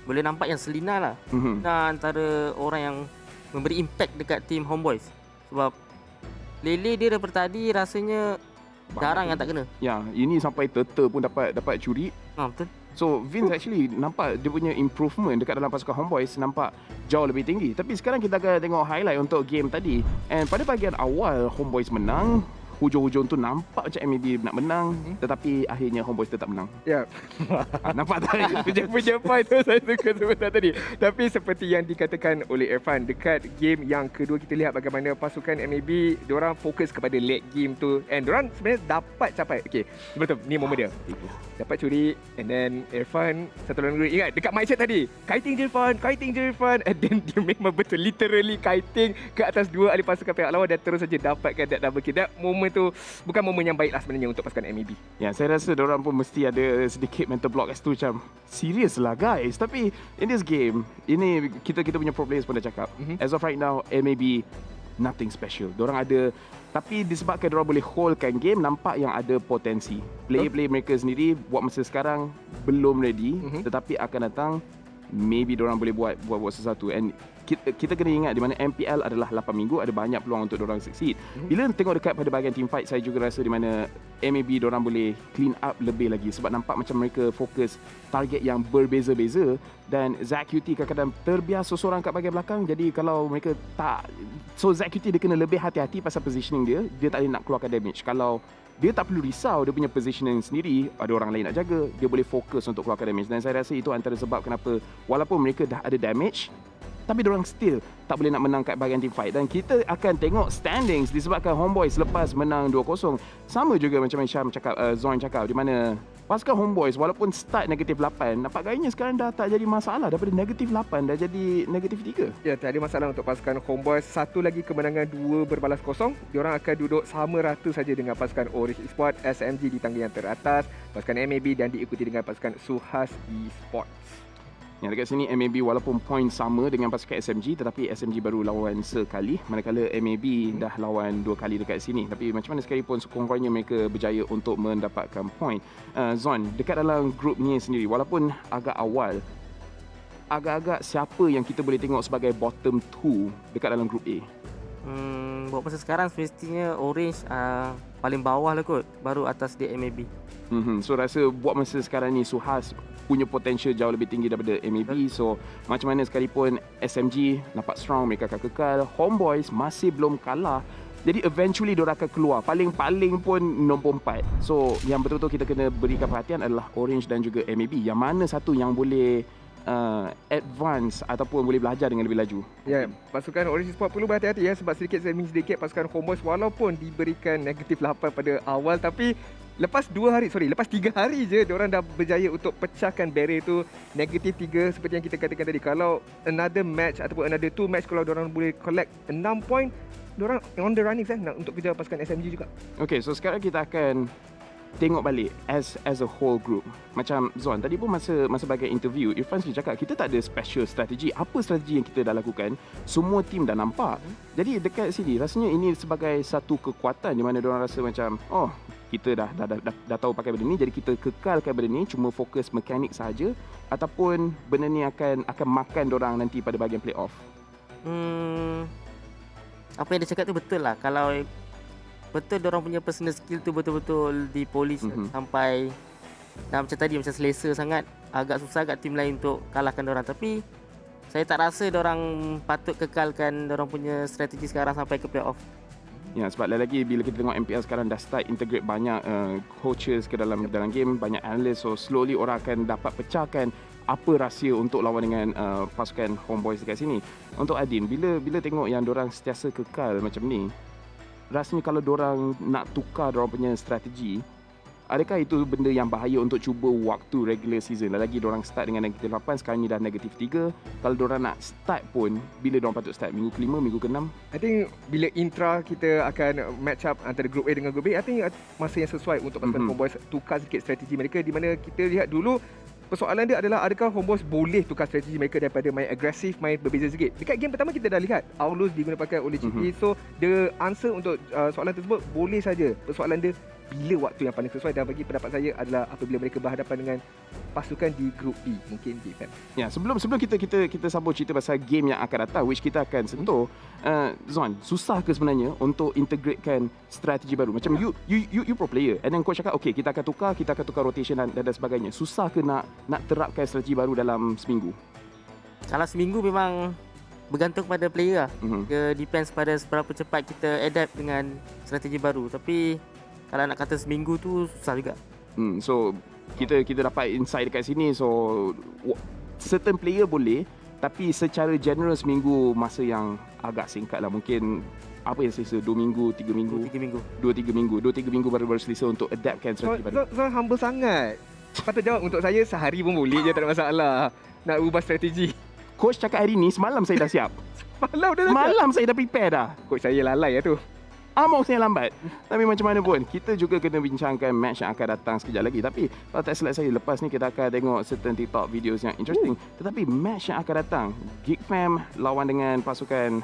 Boleh nampak yang Selina lah. Dan antara orang yang memberi impact dekat team Homeboys. Sebab Lele dia daripada tadi rasanya jarang yang tak kena. Ya, ini sampai Turtle pun dapat curi. Betul. So Vince actually nampak dia punya improvement dekat dalam pasukan Homeboys nampak jauh lebih tinggi. Tapi sekarang kita akan tengok highlight untuk game tadi. And pada bahagian awal Homeboys menang. Hujung-hujung tu nampak macam MLB nak menang, tetapi akhirnya Homeboys tetap menang. Ya. Nampak tak? Punya point tu saya suka sebentar tadi. Tapi seperti yang dikatakan oleh Irfan, dekat game yang kedua kita lihat bagaimana pasukan MLB diorang fokus kepada late game tu, and diorang sebenarnya dapat capai. Okay, betul, ni momen dia. Dapat curi, and then Irfan satu lawan dua. Ingat dekat mic check tadi, kiting je Irfan, and then dia memang betul literally kiting ke atas 2 ahli pasukan pihak lawan dan terus saja dapatkan that double kill. That moment tu bukan momen yang baiklah sebenarnya untuk pasukan MLB. Ya, saya rasa diorang pun mesti ada sedikit mental block kat situ, macam serius lah guys. Tapi in this game, ini kita punya pro players pun dah cakap, as of right now MLB nothing special. Diorang ada, tapi disebabkan diorang boleh holdkan game, nampak yang ada potensi. Player-player mereka sendiri buat masa sekarang belum ready, tetapi akan datang maybe diorang boleh buat sesuatu. And kita kena ingat di mana MPL adalah 8 minggu, ada banyak peluang untuk diorang succeed. Bila tengok dekat pada bahagian team fight, saya juga rasa di mana MLB diorang boleh clean up lebih lagi, sebab nampak macam mereka fokus target yang berbeza-beza, dan Zack QT kadang-kadang terbiasa seorang kat bahagian belakang. Jadi kalau mereka tak, so Zack QT dia kena lebih hati-hati pasal positioning dia tak boleh nak keluarkan damage. Kalau dia tak perlu risau dia punya positioning sendiri, ada orang lain nak jaga, dia boleh fokus untuk keluarkan damage. Dan saya rasa itu antara sebab kenapa walaupun mereka dah ada damage, tapi diorang still tak boleh nak menang kat bahagian team fight. Dan kita akan tengok standings disebabkan Homeboys lepas menang 2-0. Sama juga macam Zon cakap, di mana Pasukan Homebois walaupun start negatif 8, nampak gayanya sekarang dah tak jadi masalah. Daripada negatif 8 dah jadi negatif 3. Ya, tak ada masalah untuk pasukan Homebois. Satu lagi kemenangan, 2 berbalas kosong. Diorang akan duduk sama rata saja dengan pasukan RED Esports, SMG di tangga yang teratas, pasukan MLBB dan diikuti dengan pasukan SUHAZ Esports. Yang dekat sini MLB walaupun poin sama dengan pasukan SMG, tetapi SMG baru lawan sekali, manakala MLB dah lawan 2 kali dekat sini. Tapi macam mana sekalipun sekurang-kurangnya mereka berjaya untuk mendapatkan poin. Zon, dekat dalam grup ni sendiri, walaupun agak awal, agak-agak siapa yang kita boleh tengok sebagai bottom 2 dekat dalam grup A? Buat masa sekarang semestinya Orange paling bawah lah kot, baru atas dia MLB. So rasa buat masa sekarang ni SUHAZ punya potential jauh lebih tinggi daripada MLB. So macam mana sekalipun SMG nampak strong, mereka akan kekal. Homebois masih belum kalah. Jadi eventually diorang akan keluar. Paling-paling pun nombor 4. So yang betul-betul kita kena berikan perhatian adalah Orange dan juga MLB. Yang mana satu yang boleh advance ataupun boleh belajar dengan lebih laju. Ya, pasukan Orange Esports perlu berhati-hati ya, sebab sedikit demi sedikit pasukan Homebois walaupun diberikan negatif 8 pada awal, tapi lepas 3 hari je diorang dah berjaya untuk pecahkan barrier tu. Negatif 3 seperti yang kita katakan tadi. Kalau another match ataupun another 2 match, kalau diorang boleh collect 6 point, diorang on the running untuk kejar pasukan SMG juga. Okay, so sekarang kita akan tengok balik as a whole group. Macam Zon tadi pun masa bagai interview, Irfan sendiri cakap kita tak ada special strategi. Apa strategi yang kita dah lakukan, semua tim dah nampak. Jadi dekat sini rasanya ini sebagai satu kekuatan di mana diorang rasa macam kita dah tahu pakai benda ni, jadi kita kekalkan benda ni, cuma fokus mekanik saja, ataupun benda ni akan makan diorang nanti pada bahagian playoff. Apa yang dia cakap tu betul lah. Kalau betul diorang punya personal skill tu betul-betul dipolish sampai macam tadi, macam selesa sangat, agak susah kat tim lain untuk kalahkan diorang. Tapi saya tak rasa diorang patut kekalkan diorang punya strategi sekarang sampai ke playoff. Ya, sebab lagi bila kita tengok MPL sekarang dah start integrate banyak coaches ke dalam game, banyak analyst, so slowly orang akan dapat pecahkan apa rahsia untuk lawan dengan pasukan Homebois dekat sini. Untuk Adin, bila tengok yang diorang sentiasa kekal macam ni, rasanya kalau diorang nak tukar diorang punya strategi, adakah itu benda yang bahaya untuk cuba waktu regular season? Lagi diorang start dengan negatif 8, sekarang ni dah negatif 3. Kalau diorang nak start pun, bila diorang patut start? Minggu ke-5, minggu ke-6? I think bila intra kita akan match up antara group A dengan group B, I think masa yang sesuai untuk pasukan Homebois tukar sikit strategi mereka, di mana kita lihat dulu persoalan dia adalah adakah Homebois boleh tukar strategi mereka daripada main agresif, main berbeza sikit. Dekat game pertama kita dah lihat Aulus digunakan oleh GP. So the answer untuk soalan tersebut boleh saja. Persoalan dia bila waktu yang paling sesuai, dan bagi pendapat saya adalah apabila mereka berhadapan dengan pasukan di grup B, mungkin GEEK FAM. Ya, sebelum kita sambung cerita pasal game yang akan datang, which kita akan sentuh, Zon, susah ke sebenarnya untuk integratekan strategi baru? Macam you pro player, and then coach cakap okay, kita akan tukar rotation dan sebagainya. Susah ke nak terapkan strategi baru dalam seminggu? Kalau seminggu memang bergantung pada player lah. Dia depends pada seberapa cepat kita adapt dengan strategi baru. Tapi kalau nak kata seminggu tu susah juga. So kita dapat insight dekat sini. So certain player boleh, tapi secara general seminggu masa yang agak singkat lah. Mungkin apa yang selesa 2 minggu, 3 minggu. 2-3 minggu baru selesa untuk adaptkan strategi baru. So humble sangat. Patut jawab untuk saya sehari pun boleh je, tak ada masalah nak ubah strategi. Coach cakap hari ni, semalam saya dah siap. Semalam saya dah prepare dah. Coach saya lalai lah tu. Maksudnya lambat. Tapi macam mana pun, kita juga kena bincangkan match yang akan datang sekejap lagi. Tapi kalau tak silap saya, lepas ni kita akan tengok certain TikTok videos yang interesting. Tetapi match yang akan datang, GEEK FAM lawan dengan pasukan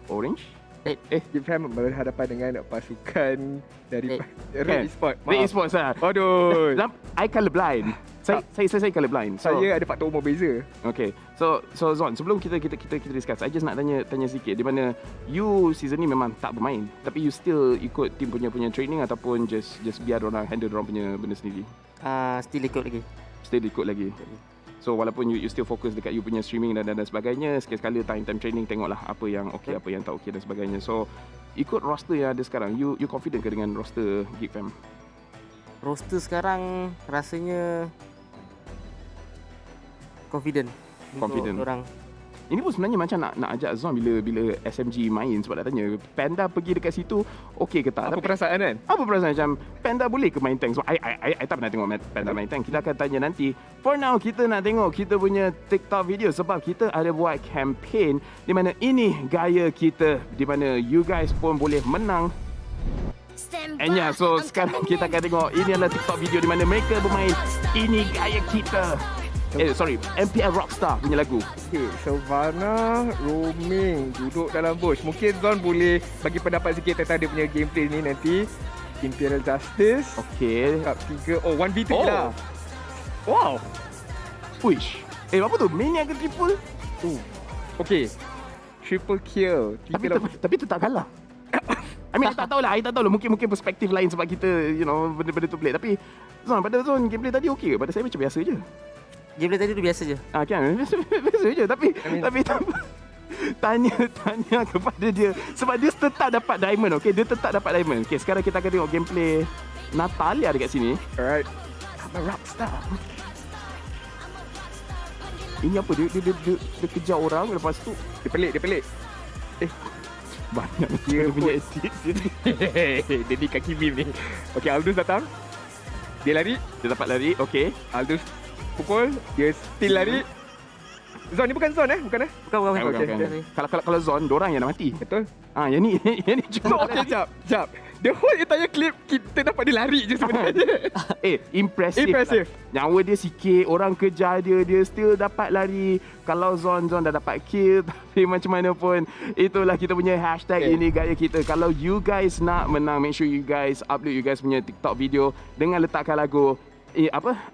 Orange? GEEK FAM berhadapan dengan pasukan dari RED Esports. RED Esports lah. Aduh. I colorblind. Saya colorblind. Saya ada faktor umur beza. Okay. So Zon, sebelum kita discuss, I just nak tanya sikit, di mana you season ni memang tak bermain, tapi you still ikut team punya training ataupun just biar orang handle orang punya benda sendiri? Still ikut lagi. So walaupun you still fokus dekat you punya streaming dan sebagainya, sekali-sekala time training tengoklah apa yang okey, apa yang tak okey dan sebagainya. So ikut roster yang ada sekarang, you confident ke dengan roster GEEK FAM? Roster sekarang rasanya confident. Orang Ini pun sebenarnya macam nak ajak Zon bila SMG main, sebab nak tanya Panda pergi dekat situ okey ke tak? Apa perasaan kan? Apa perasaan macam Panda boleh ke main tank? So I tak pernah tengok Panda main tank. Kita akan tanya nanti. For now kita nak tengok kita punya TikTok video, sebab kita ada buat campaign di mana ini gaya kita, di mana you guys pun boleh menang. And yeah, so sekarang kita akan tengok ini adalah TikTok video di mana mereka bermain ini gaya kita. MPL Rockstar punya lagu. Okay, Savannah roaming duduk dalam bush. Mungkin Zon boleh bagi pendapat sikit tentang dia punya gameplay ni nanti. Imperial Justice. Okay. Cup 3. Oh, 1v3 lah. Wow. Push. Apa tu? Mania ke triple? Okay. Triple kill. Tapi tetap kalah. I mean, I tak tahu lah. Mungkin perspektif lain sebab kita, benda-benda tu pelik. Tapi Zon, pada Zon gameplay tadi okey ke? Pada saya macam biasa je. Gameplay tadi tu biasa je. Kan? Biasa je. Tapi tanya kepada dia, sebab dia tetap dapat diamond. Okay, dia tetap dapat diamond. Okay, sekarang kita akan tengok gameplay Natalia dekat sini. Alright. I'm a rockstar. Ini apa? Dia kejar orang, lepas tu Dia pelik. banyak dia punya edit dia. Dia ni kaki beam ni. Okay, Aldous datang. Dia lari. Dia dapat lari. Okay. Aldous pukul. Dia still lari. Zon ni bukan Zon Bukan Bukan. Kalau Zon, diorang yang nak mati. Betul. Yang ni cuma. Okay, jap. The whole entire clip kita dapat dia lari je sebenarnya. Impressive. Nyawa dia sikit, orang kejar dia still dapat lari. Kalau Zon dah dapat kill, tapi macam mana pun, itulah kita punya hashtag ini gaya kita. Kalau you guys nak menang, make sure you guys upload you guys punya TikTok video dengan letakkan lagu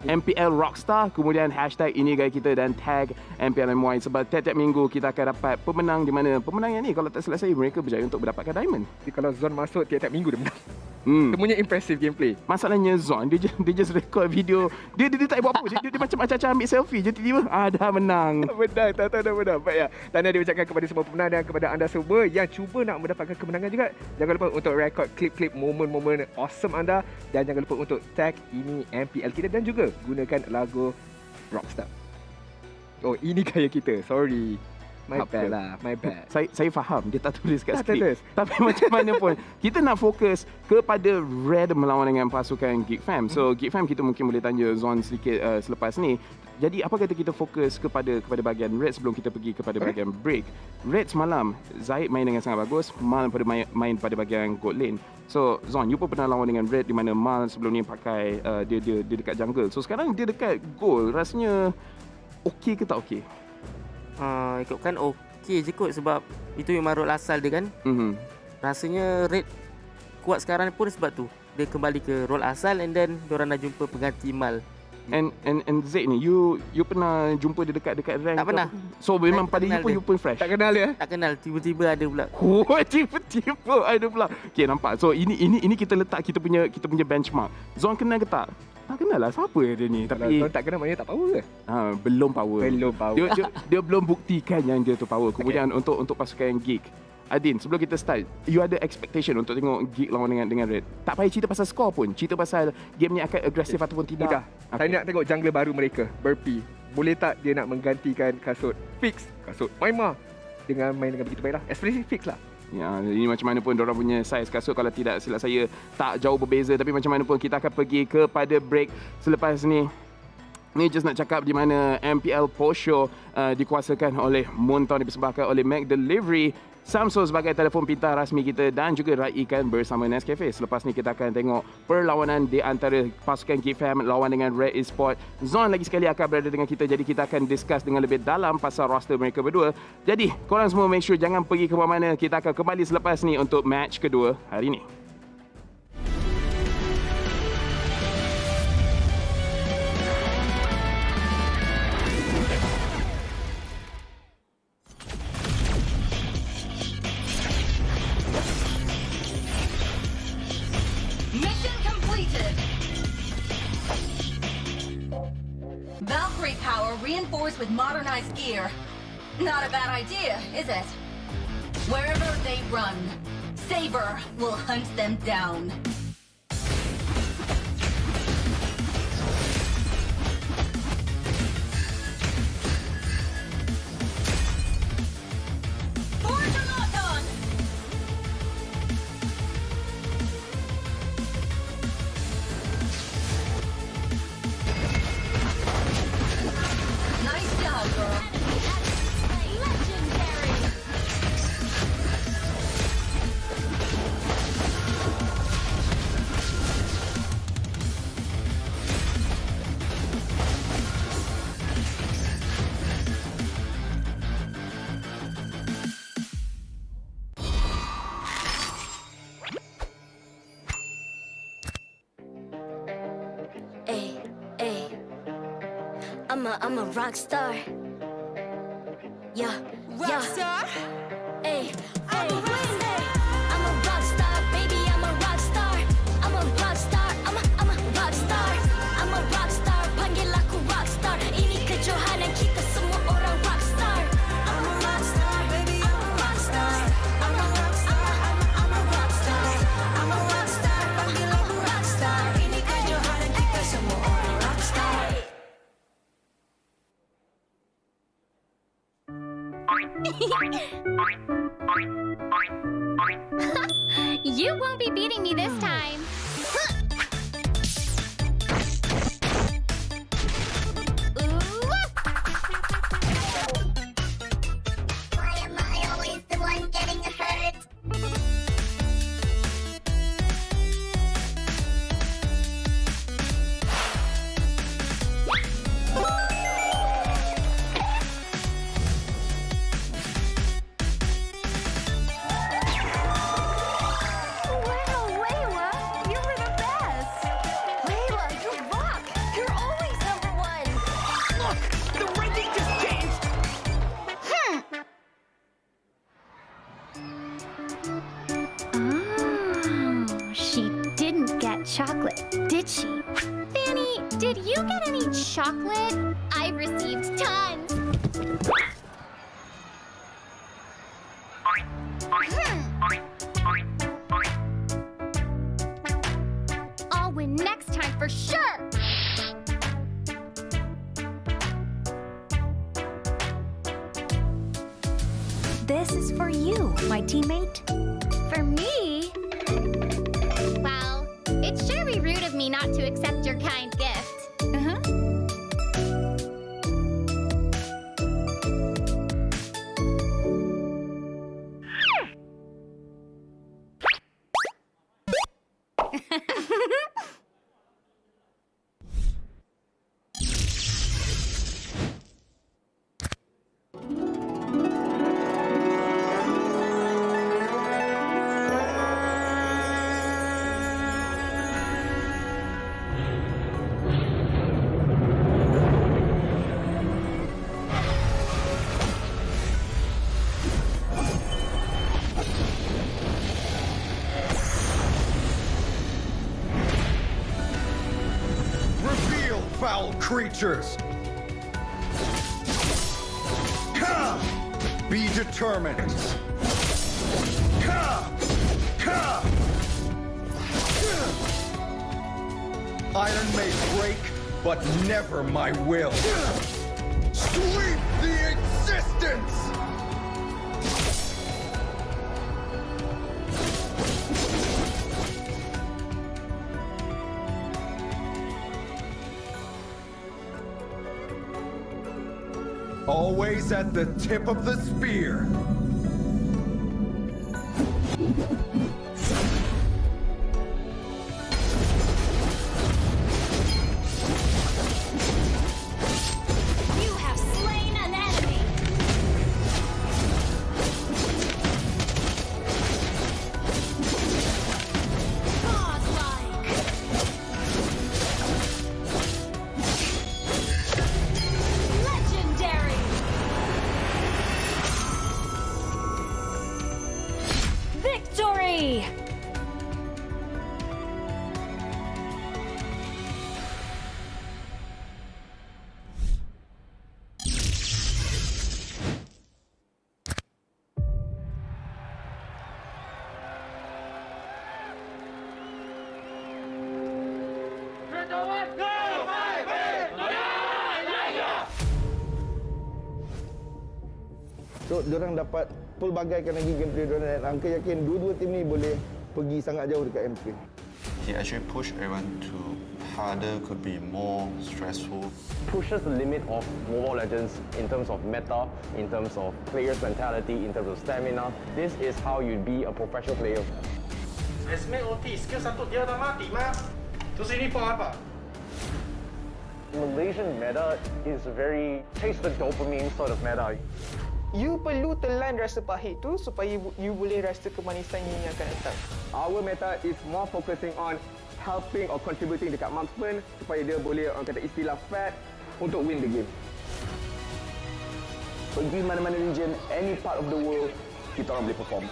MPL Rockstar, kemudian hashtag ini gaya kita dan tag MPL MY, sebab tiap-tiap minggu kita akan dapat pemenang, di mana pemenang yang ni kalau tak silap saya mereka berjaya untuk mendapatkan diamond. Jadi kalau Zon masuk tiap-tiap minggu dia menang. Semuanya impressive gameplay. Masalahnya Zon dia just record video. Dia tak buat apa. Dia macam ambil selfie je, tiba-tiba dah menang. Menang, tak tahu dah menang. Baik ya. Dan dia ucapkan kepada semua pemenang dan kepada anda semua yang cuba nak mendapatkan kemenangan juga. Jangan lupa untuk record klip-klip momen-momen awesome anda, dan jangan lupa untuk tag ini MPL kita dan juga gunakan lagu Rockstar. Oh, ini gaya kita. Sorry. My bad. Saya faham dia tak tulis kat skrip. Tapi macam mana pun kita nak fokus kepada Red melawan dengan pasukan GEEK FAM. So GEEK FAM kita mungkin boleh tanya Zon sedikit selepas ni. Jadi apa kata kita fokus kepada bahagian Red sebelum kita pergi kepada bahagian break. Red semalam Zaid main dengan sangat bagus, Mal main pada bahagian gold lane. So Zon, you pun pernah lawan dengan Red di mana Mal sebelum ni pakai dia dekat jungle. So sekarang dia dekat gold, rasanya okey ke tak okey? Ikutkan okey je kot, sebab itu memang role asal dia kan. Rasanya Red kuat sekarang pun sebab tu. Dia kembali ke role asal, and then diorang dah jumpa pengganti Mal. And Zaid ni, you pernah jumpa dia dekat rank? Tak pernah. So memang pada you pun fresh? Tak kenal dia? Tak kenal, tiba-tiba ada pula. Oh, tiba-tiba ada pula. Okay, nampak. So ini kita letak kita punya benchmark. Zon kenal ke tak? Tak kenal lah, siapa dia ni? Tapi Zon tak kenal, maknanya tak power ke? Belum power. Dia belum buktikan yang dia tu power. Kemudian untuk pasukan GEEK, Adin, sebelum kita start, you ada expectation untuk tengok GEEK lawan dengan Red? Tak payah cerita pasal skor pun, cerita pasal game ni akan agresif ataupun tidak. Mudah. Saya nak tengok jungler baru mereka, Burpee. Boleh tak dia nak menggantikan kasut fix, kasut Maima, dengan main dengan begitu baiklah. Especially fix lah. Ya, ini macam mana pun diorang punya saiz kasut, kalau tidak silap saya tak jauh berbeza. Tapi macam mana pun kita akan pergi kepada break selepas ni. Ni just nak cakap di mana MPL Post Show dikuasakan oleh Monton, dipersembahkan oleh McDelivery, Samsung sebagai telefon pintar rasmi kita, dan juga raikan bersama Nescafe. Selepas ni kita akan tengok perlawanan di antara pasukan GEEK FAM lawan dengan RED ESPORTS. Zon lagi sekali akan berada dengan kita, jadi kita akan discuss dengan lebih dalam pasal roster mereka berdua. Jadi korang semua make sure jangan pergi ke mana-mana. Kita akan kembali selepas ni untuk match kedua hari ni. Valkyrie power reinforced with modernized gear. Not a bad idea, is it? Wherever they run, Saber will hunt them down. I'm a rock star. Yeah, rock star. Hey, I'm a rock star. I'm a rock star, baby. I'm a rock star. I'm a rock star. I'm a rock star. I'm a rock star. Panggil aku rock star. Ini kejohanan kita semua orang rock star. I'm a rock star, baby. I'm a rock star. I'm a rock star. I'm a rock star. I'm a rock star. Panggil aku rock star. Ini kejohanan kita semua orang rock star. You won't be beating me this time. Why am I always the one getting hurt? Wow, Layla, you were the best. Layla, you rock. You're always number one. Look, the ranking just changed. Oh, she didn't get chocolate, did she? Fanny, did you get any chocolate? I received tons. I'll win next time for sure. This is for you, my teammate. For me? Well, it's sure be rude of me not to accept your kind gift. Reveal foul creatures. Ka! Be determined. Ka! Ka! Iron may break, but never my will. Sweep the existence! Always at the tip of the spear. You have slain an enemy. Godlike. Legendary. Victory. So, diorang dapat pelbagaikan lagi gameplay diorang dan Angka yakin dua-dua tim ni boleh pergi sangat jauh dekat MPL. He actually pushed everyone to harder, could be more stressful. Pushes the limit of Mobile Legends in terms of meta, in terms of players' mentality, in terms of stamina. This is how you be a professional player. Esme OT, skill satu dia dah mati, Mas. Terus ini for apa? Malaysian meta is very taste the dopamine sort of meta. You perlu telan rasa pahit tu supaya you boleh rasa kemanisan yang akan datang. Our meta is more focusing on helping or contributing dekat marksman supaya dia boleh orang kata istilah fat untuk win the game. Pergi mana-mana region, any part of the world, kita orang boleh perform.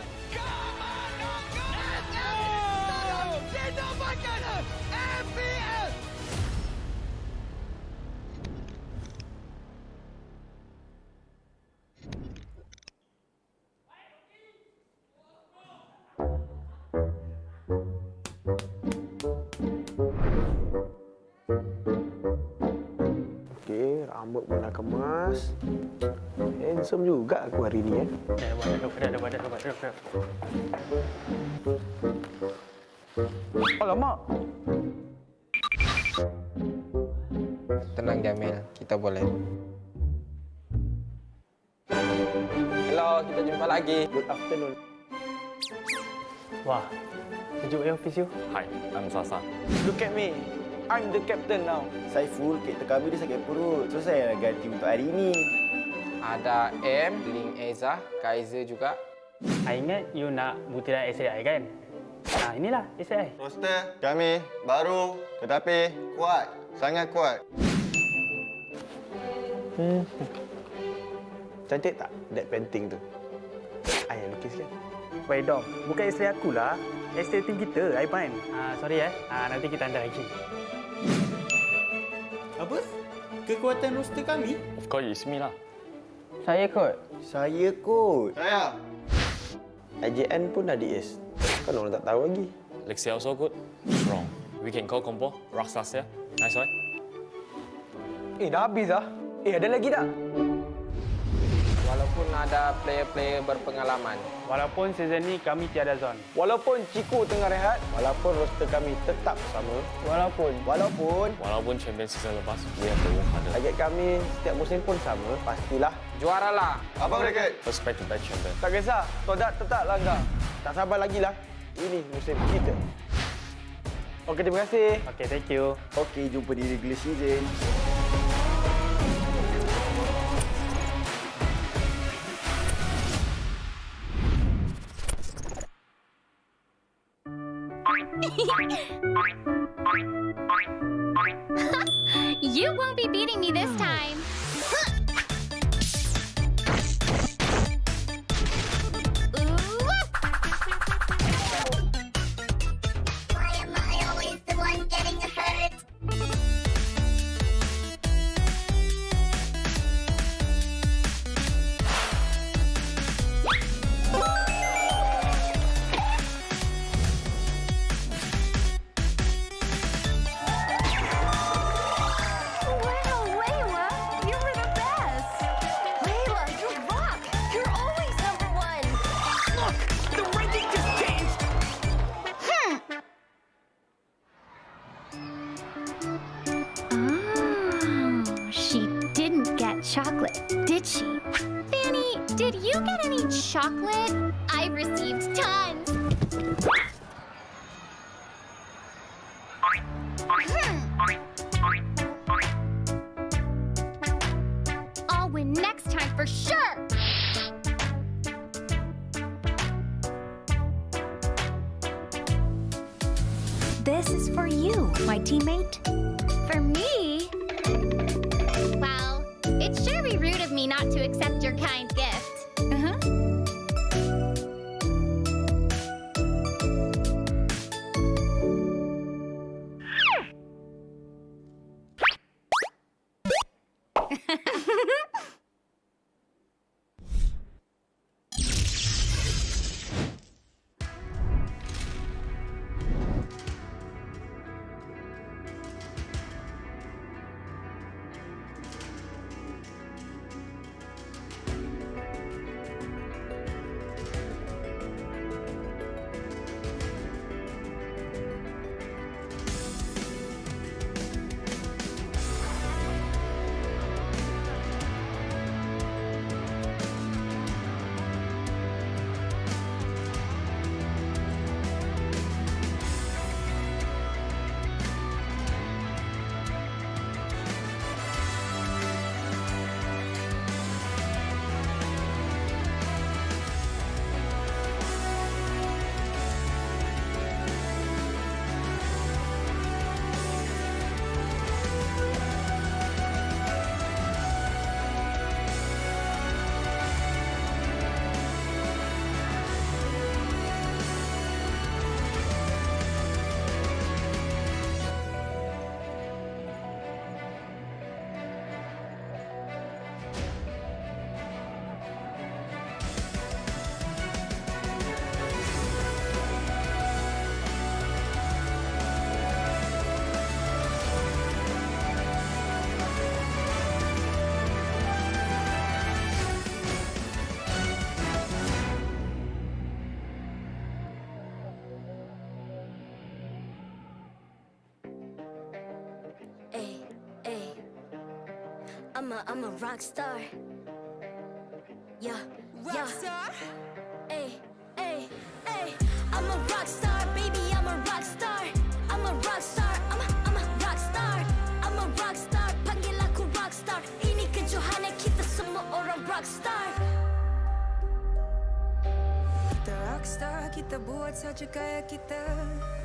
Okey, rambut pun dah kemas. Handsome juga aku hari ni Alamak. Tenang Jamil, kita boleh. Hello, kita jumpa lagi. Good afternoon. Wah, sejuk ya office you. Hi, I'm Sasa. Look at me. I'm the captain now. Saiful, kapten kami dia sakit perut. So saya nak ganti untuk hari ini. Ada M, Ling Eza, Kaiser juga. I ingat you nak butiran SAI kan? Nah, inilah SAI. Roster kami baru tetapi kuat. Sangat kuat. Cantik tak that painting tu? I yang lukis kan? Wait dong, bukan SAI aku lah. SAI tim kita, Aiban. Sorry nanti kita anda lagi. Apa? Kekuatan roster kami? Of course, it's me lah. Saya kot. Saya kot. Saya. IJN pun ada S. Kan orang tak tahu lagi. Lexia also good. Strong. We can call combo. Rockstars ya. Nice one. Dah habis dah. Ada lagi tak? Walaupun ada player-player berpengalaman. Walaupun season ni kami tiada zone. Walaupun Ciku tengah rehat. Walaupun roster kami tetap sama. Walaupun champion season lepas, we have to work harder. Target kami setiap musim pun sama. Pastilah. Juaralah. Apa mereka? First back to back champion. Tak kisah. Todak tetap langgar. Tak sabar lagi lah. Ini musim kita. Okey, terima kasih. Okay, thank you. Okey, jumpa di regular season. You won't be beating me this time. Why am I always the one getting hurt? Chocolate, did she? Fanny, did you get any chocolate? I received tons. I'll win next time for sure. This is for you, my teammate. For me? Well, it'd sure be rude of me not to accept your kind gift. I'm a rock star. Yeah, Rockstar? Ay, ay, ay. I'm a rock star, baby, I'm a rock star. I'm a rock star, I'm a rock star. I'm a rock star, panggil aku rock star. Ini kejohanan kita semua orang rock star. Kita rockstar, kita buat saja gaya kita.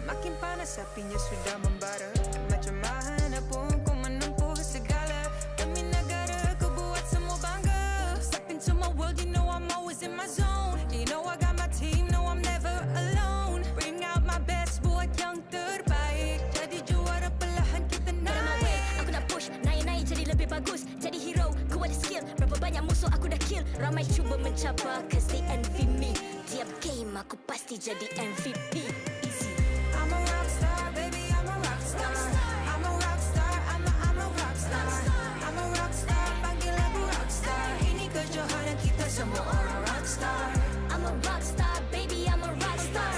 Makin panas apinya sudah membara. Macam mana pun kau menempuh segala. Demi negara kau buat semua bangga. Step into my world, you know I'm always in my zone. You know I got my team, no I'm never alone. Bring out my best, buat yang terbaik. Jadi juara perlahan kita naik. Aku nak push, naik-naik jadi lebih bagus. Jadi hero, ku ada skill. Berapa banyak musuh aku dah kill. Ramai cuba mencabar, cause they envy me. Tiap game aku pasti jadi MVP. Easy. I'm a rockstar, baby, I'm a rockstar. I'm a rockstar, I'm a rockstar. I'm a rockstar, panggil aku rockstar. Ini kejohanan kita semua orang rockstar. I'm a rockstar, baby, I'm a rockstar.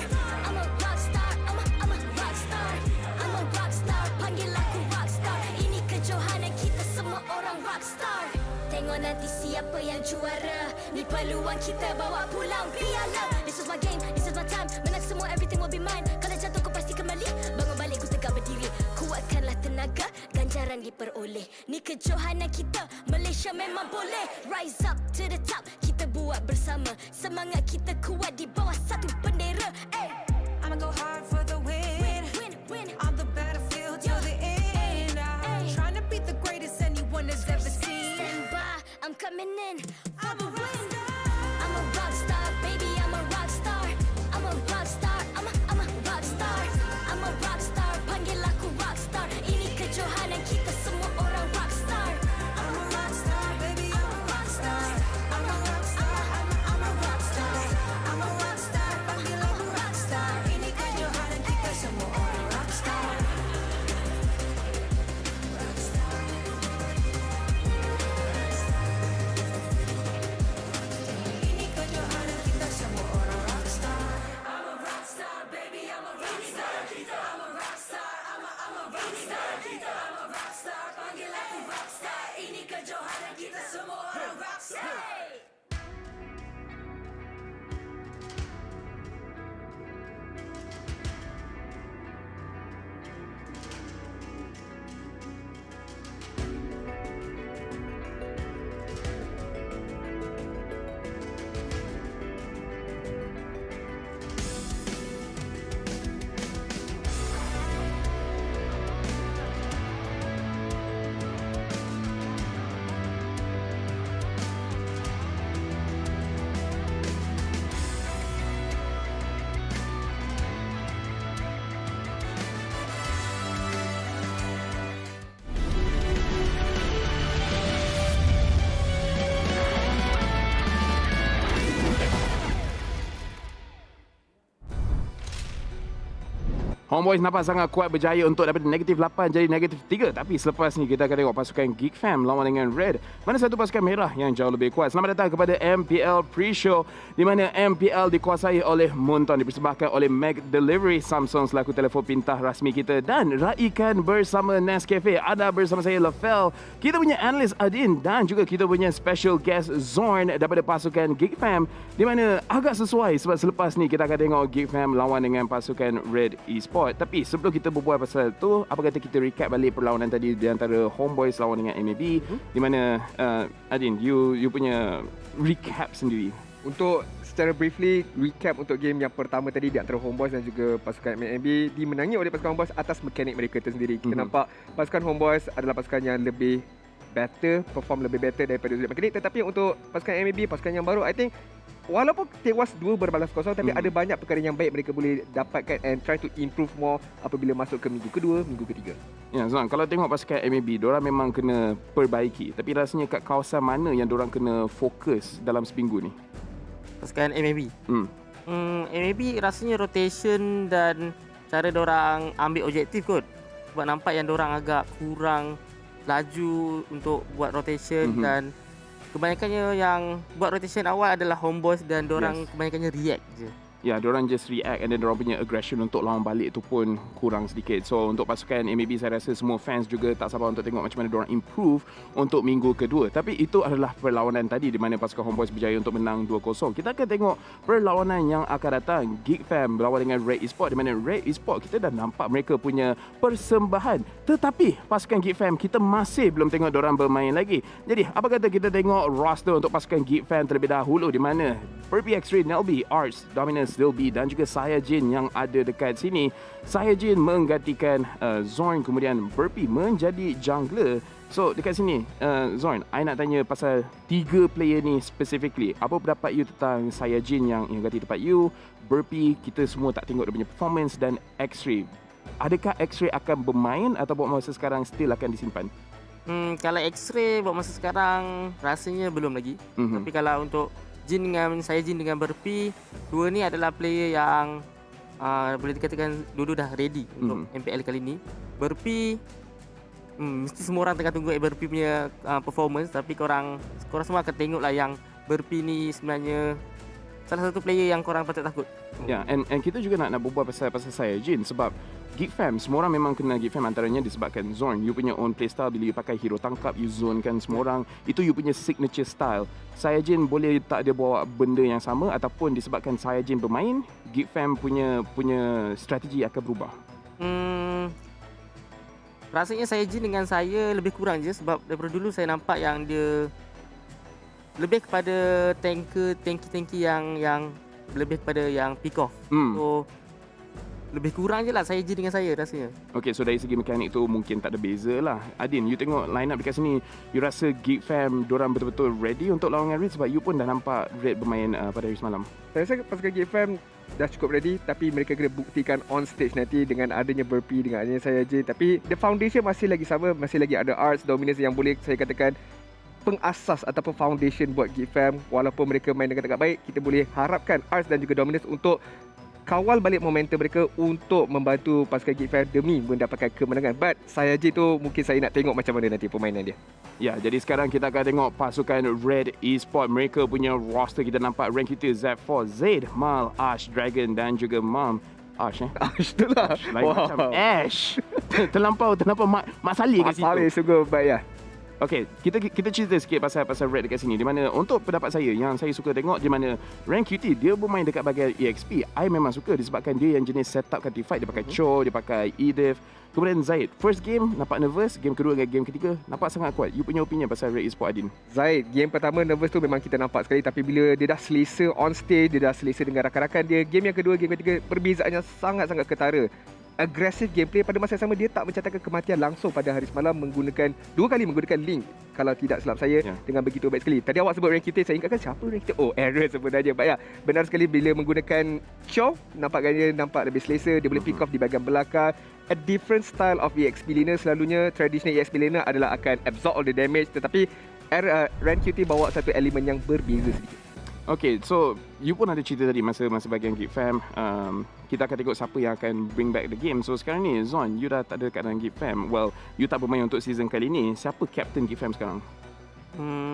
I'm a rockstar, I'm a rockstar. I'm a rockstar, panggil aku rockstar. Ini kejohanan kita semua orang rockstar. Tengok nanti siapa yang juara. Ni peluang kita bawa pulang piala. This is my game, this is my time. Menang semua, everything will be mine. Kalau jatuh kau pasti kembali. Bangun balik ku tegak berdiri. Kuatkanlah tenaga, ganjaran diperoleh. Ni kejohanan kita, Malaysia memang boleh. Rise up to the top, kita buat bersama. Semangat kita kuat di bawah satu bendera. Ay. I'ma go hard for the win. Win. On the battlefield till the end. I'm trying to beat the greatest anyone has ever seen. Stand by, I'm coming in for the win. I'm a rock star, baby, I'm a rock star. I'm a rock star, I'm a rock star. I'm a rock star, panggil aku rock star. Ini kejohanan kita semua orang rock star. I'm a rockstar, baby, I'm a rockstar. I'm a rockstar, I'm a rockstar. I'm a rockstar, panggil aku rockstar. Ini kejohanan kita semua orang rockstar. Ini kejohanan kita semua orang rockstar. I'm a rockstar, baby, I'm a rockstar. I'm a rockstar, I'm a rockstar. I'm a rockstar, panggil aku rockstar. Ini kejohanan kita semua orang rockstar. Homeboys nampak sangat kuat berjaya untuk daripada negatif 8 jadi negatif 3. Tapi selepas ni kita akan tengok pasukan GEEK FAM lawan dengan Red. Mana satu pasukan merah yang jauh lebih kuat. Selamat datang kepada MPL Pre-Show di mana MPL dikuasai oleh Munton, dipersembahkan oleh McDelivery, Samsung selaku telefon pintar rasmi kita, dan raikan bersama Nescafe. Ada bersama saya Lafel, kita punya analis Adin, dan juga kita punya special guest Zorn daripada pasukan GEEK FAM, di mana agak sesuai sebab selepas ni kita akan tengok GEEK FAM lawan dengan pasukan RED ESPORts. Tapi sebelum kita berbual pasal tu, apa kata kita recap balik perlawanan tadi di antara Homeboys lawan dengan MLBB, di mana Adin, you punya recap sendiri. Untuk secara briefly recap untuk game yang pertama tadi di antara Homeboys dan juga pasukan MLBB, dimenangi oleh pasukan Homeboys atas mekanik mereka tersendiri. Kita nampak pasukan Homeboys adalah pasukan yang lebih better, perform lebih better daripada sudut mekanik. Tetapi untuk pasukan MLBB, pasukan yang baru, I think walaupun tewas 2 berbalas kosong, tapi ada banyak perkara yang baik mereka boleh dapatkan and try to improve more apabila masuk ke minggu kedua, minggu ketiga. Ya, Zon, kalau tengok pasukan MLB, diorang memang kena perbaiki. Tapi rasanya kat kawasan mana yang diorang kena fokus dalam seminggu ni? Pasukan MLB. MLB rasanya rotation dan cara diorang ambil objektif kot. Sebab nampak yang diorang agak kurang laju untuk buat rotation dan kebanyakannya yang buat rotation awal adalah Homeboys dan diorang kebanyakannya react je. Ya, diorang just react and then diorang punya aggression untuk lawan balik tu pun kurang sedikit. So untuk pasukan MLBB saya rasa semua fans juga tak sabar untuk tengok macam mana diorang improve untuk minggu kedua. Tapi itu adalah perlawanan tadi di mana pasukan Homeboys berjaya untuk menang 2-0. Kita akan tengok perlawanan yang akan datang. GEEK FAM berlawan dengan RED ESPORTS, di mana RED ESPORTS kita dah nampak mereka punya persembahan. Tetapi pasukan GEEK FAM kita masih belum tengok diorang bermain lagi. Jadi apa kata kita tengok roster untuk pasukan GEEK FAM terlebih dahulu, di mana Burpee X-Ray, Nelby, Arts, Dominus, Dilby dan juga Sayajin yang ada dekat sini. Sayajin menggantikan Zorn, kemudian Burpee menjadi jungler. So dekat sini Zorn, I nak tanya pasal 3 player ni specifically. Apa pendapat you tentang Sayajin yang ganti tempat you, Burpee kita semua tak tengok dia punya performance, dan X-Ray. Adakah X-Ray akan bermain atau buat masa sekarang still akan disimpan? Kalau X-Ray buat masa sekarang rasanya belum lagi. Tapi kalau untuk Jin dengan Sayajin dengan Burpee, dua ni adalah player yang boleh dikatakan dulu dah ready untuk MPL kali ni. Burpee mesti semua orang tengah tunggu Burpee punya performance, tapi korang semua akan tengoklah yang Burpee ni sebenarnya salah satu player yang korang patut takut. Ya, and kita juga nak berbual pasal Sayajin sebab GEEK FAM, semua orang memang kenal GEEK FAM antaranya disebabkan Zorn. You punya own playstyle, bila you pakai hero tangkap, you zone kan semua orang. Itu you punya signature style. Sayajin boleh tak dia bawa benda yang sama, ataupun disebabkan Sayajin bermain, GEEK FAM punya strategi akan berubah? Rasanya Sayajin dengan saya lebih kurang je, sebab daripada dulu saya nampak yang dia lebih kepada tanky yang lebih kepada yang pick off. So lebih kurang je lah Sayajin dengan saya rasanya. Okay, so dari segi mekanik tu mungkin tak ada beza lah. Adin, you tengok line up dekat sini, you rasa GEEK FAM diorang betul-betul ready untuk lawan dengan RED, sebab you pun dah nampak RED bermain pada hari semalam. Saya rasa pasukan GEEK FAM dah cukup ready, tapi mereka kena buktikan on stage nanti dengan adanya Burpee, dengan adanya Sayajin. Tapi the foundation masih lagi sama, masih lagi ada Arts, Dominus yang boleh saya katakan pengasas ataupun foundation buat GEEK FAM. Walaupun mereka main dengan tak baik, kita boleh harapkan Arts dan juga Dominus untuk kawal balik momentum mereka untuk membantu pasukan GEEK FAM demi mendapatkan kemenangan. But Sayajin tu mungkin saya nak tengok macam mana nanti permainan dia. Ya, jadi sekarang kita akan tengok pasukan RED ESPORTS. Mereka punya roster kita nampak rank kita Z4, Zaid, Mal, Ash, Dragon dan juga Mam. Ash Ash tu lah. Lain macam Ash. terlampau Mak Salih kat situ. Salih sungguh baik ya. Okey, kita cerita sikit pasal RED dekat sini, di mana untuk pendapat saya yang saya suka tengok, di mana rank QT dia bermain dekat bahagian EXP. I memang suka disebabkan dia yang jenis setup kan fight, dia pakai Cho, dia pakai Edith. Kemudian Zaid, first game nampak nervous, game kedua dengan game ketiga nampak sangat kuat. You punya opinion pasal RED ESPORTS, Adin? Zaid, game pertama nervous tu memang kita nampak sekali, tapi bila dia dah selesa on stage, dia dah selesa dengan rakan-rakan dia, game yang kedua, game ketiga perbezaannya sangat-sangat ketara. Agresif gameplay, pada masa yang sama dia tak mencatatkan kematian langsung pada hari semalam menggunakan 2 kali menggunakan link, kalau tidak silap saya, dengan begitu baik sekali. Tadi awak sebut rank kita, saya ingatkan siapa rank kita? Oh, error sebenarnya. Baik ya, benar sekali bila menggunakan Cho, nampaknya nampak lebih selesa, dia boleh pick off di bahagian belakang. A different style of EXP laner, selalunya traditional EXP laner adalah akan absorb all the damage, tetapi rank QT bawa satu elemen yang berbeza sedikit. Okay, so you pun ada cerita tadi masa bahagian GEEK FAM. Kita akan tengok siapa yang akan bring back the game. So sekarang ni Zon, you dah tak ada kat dalam GEEK FAM. Well, you tak bermain untuk season kali ni. Siapa captain GEEK FAM sekarang?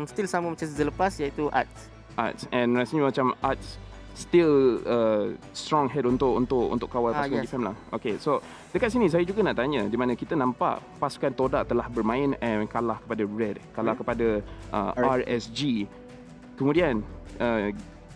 Still sama macam season lepas, iaitu Arts. Arts, and rasanya macam Arts still strong head untuk kawal pasukan GEEK FAM lah. Okay, so dekat sini saya juga nak tanya, di mana kita nampak pasukan TODAK telah bermain and kalah kepada RED, kalah kepada RSG. Kemudian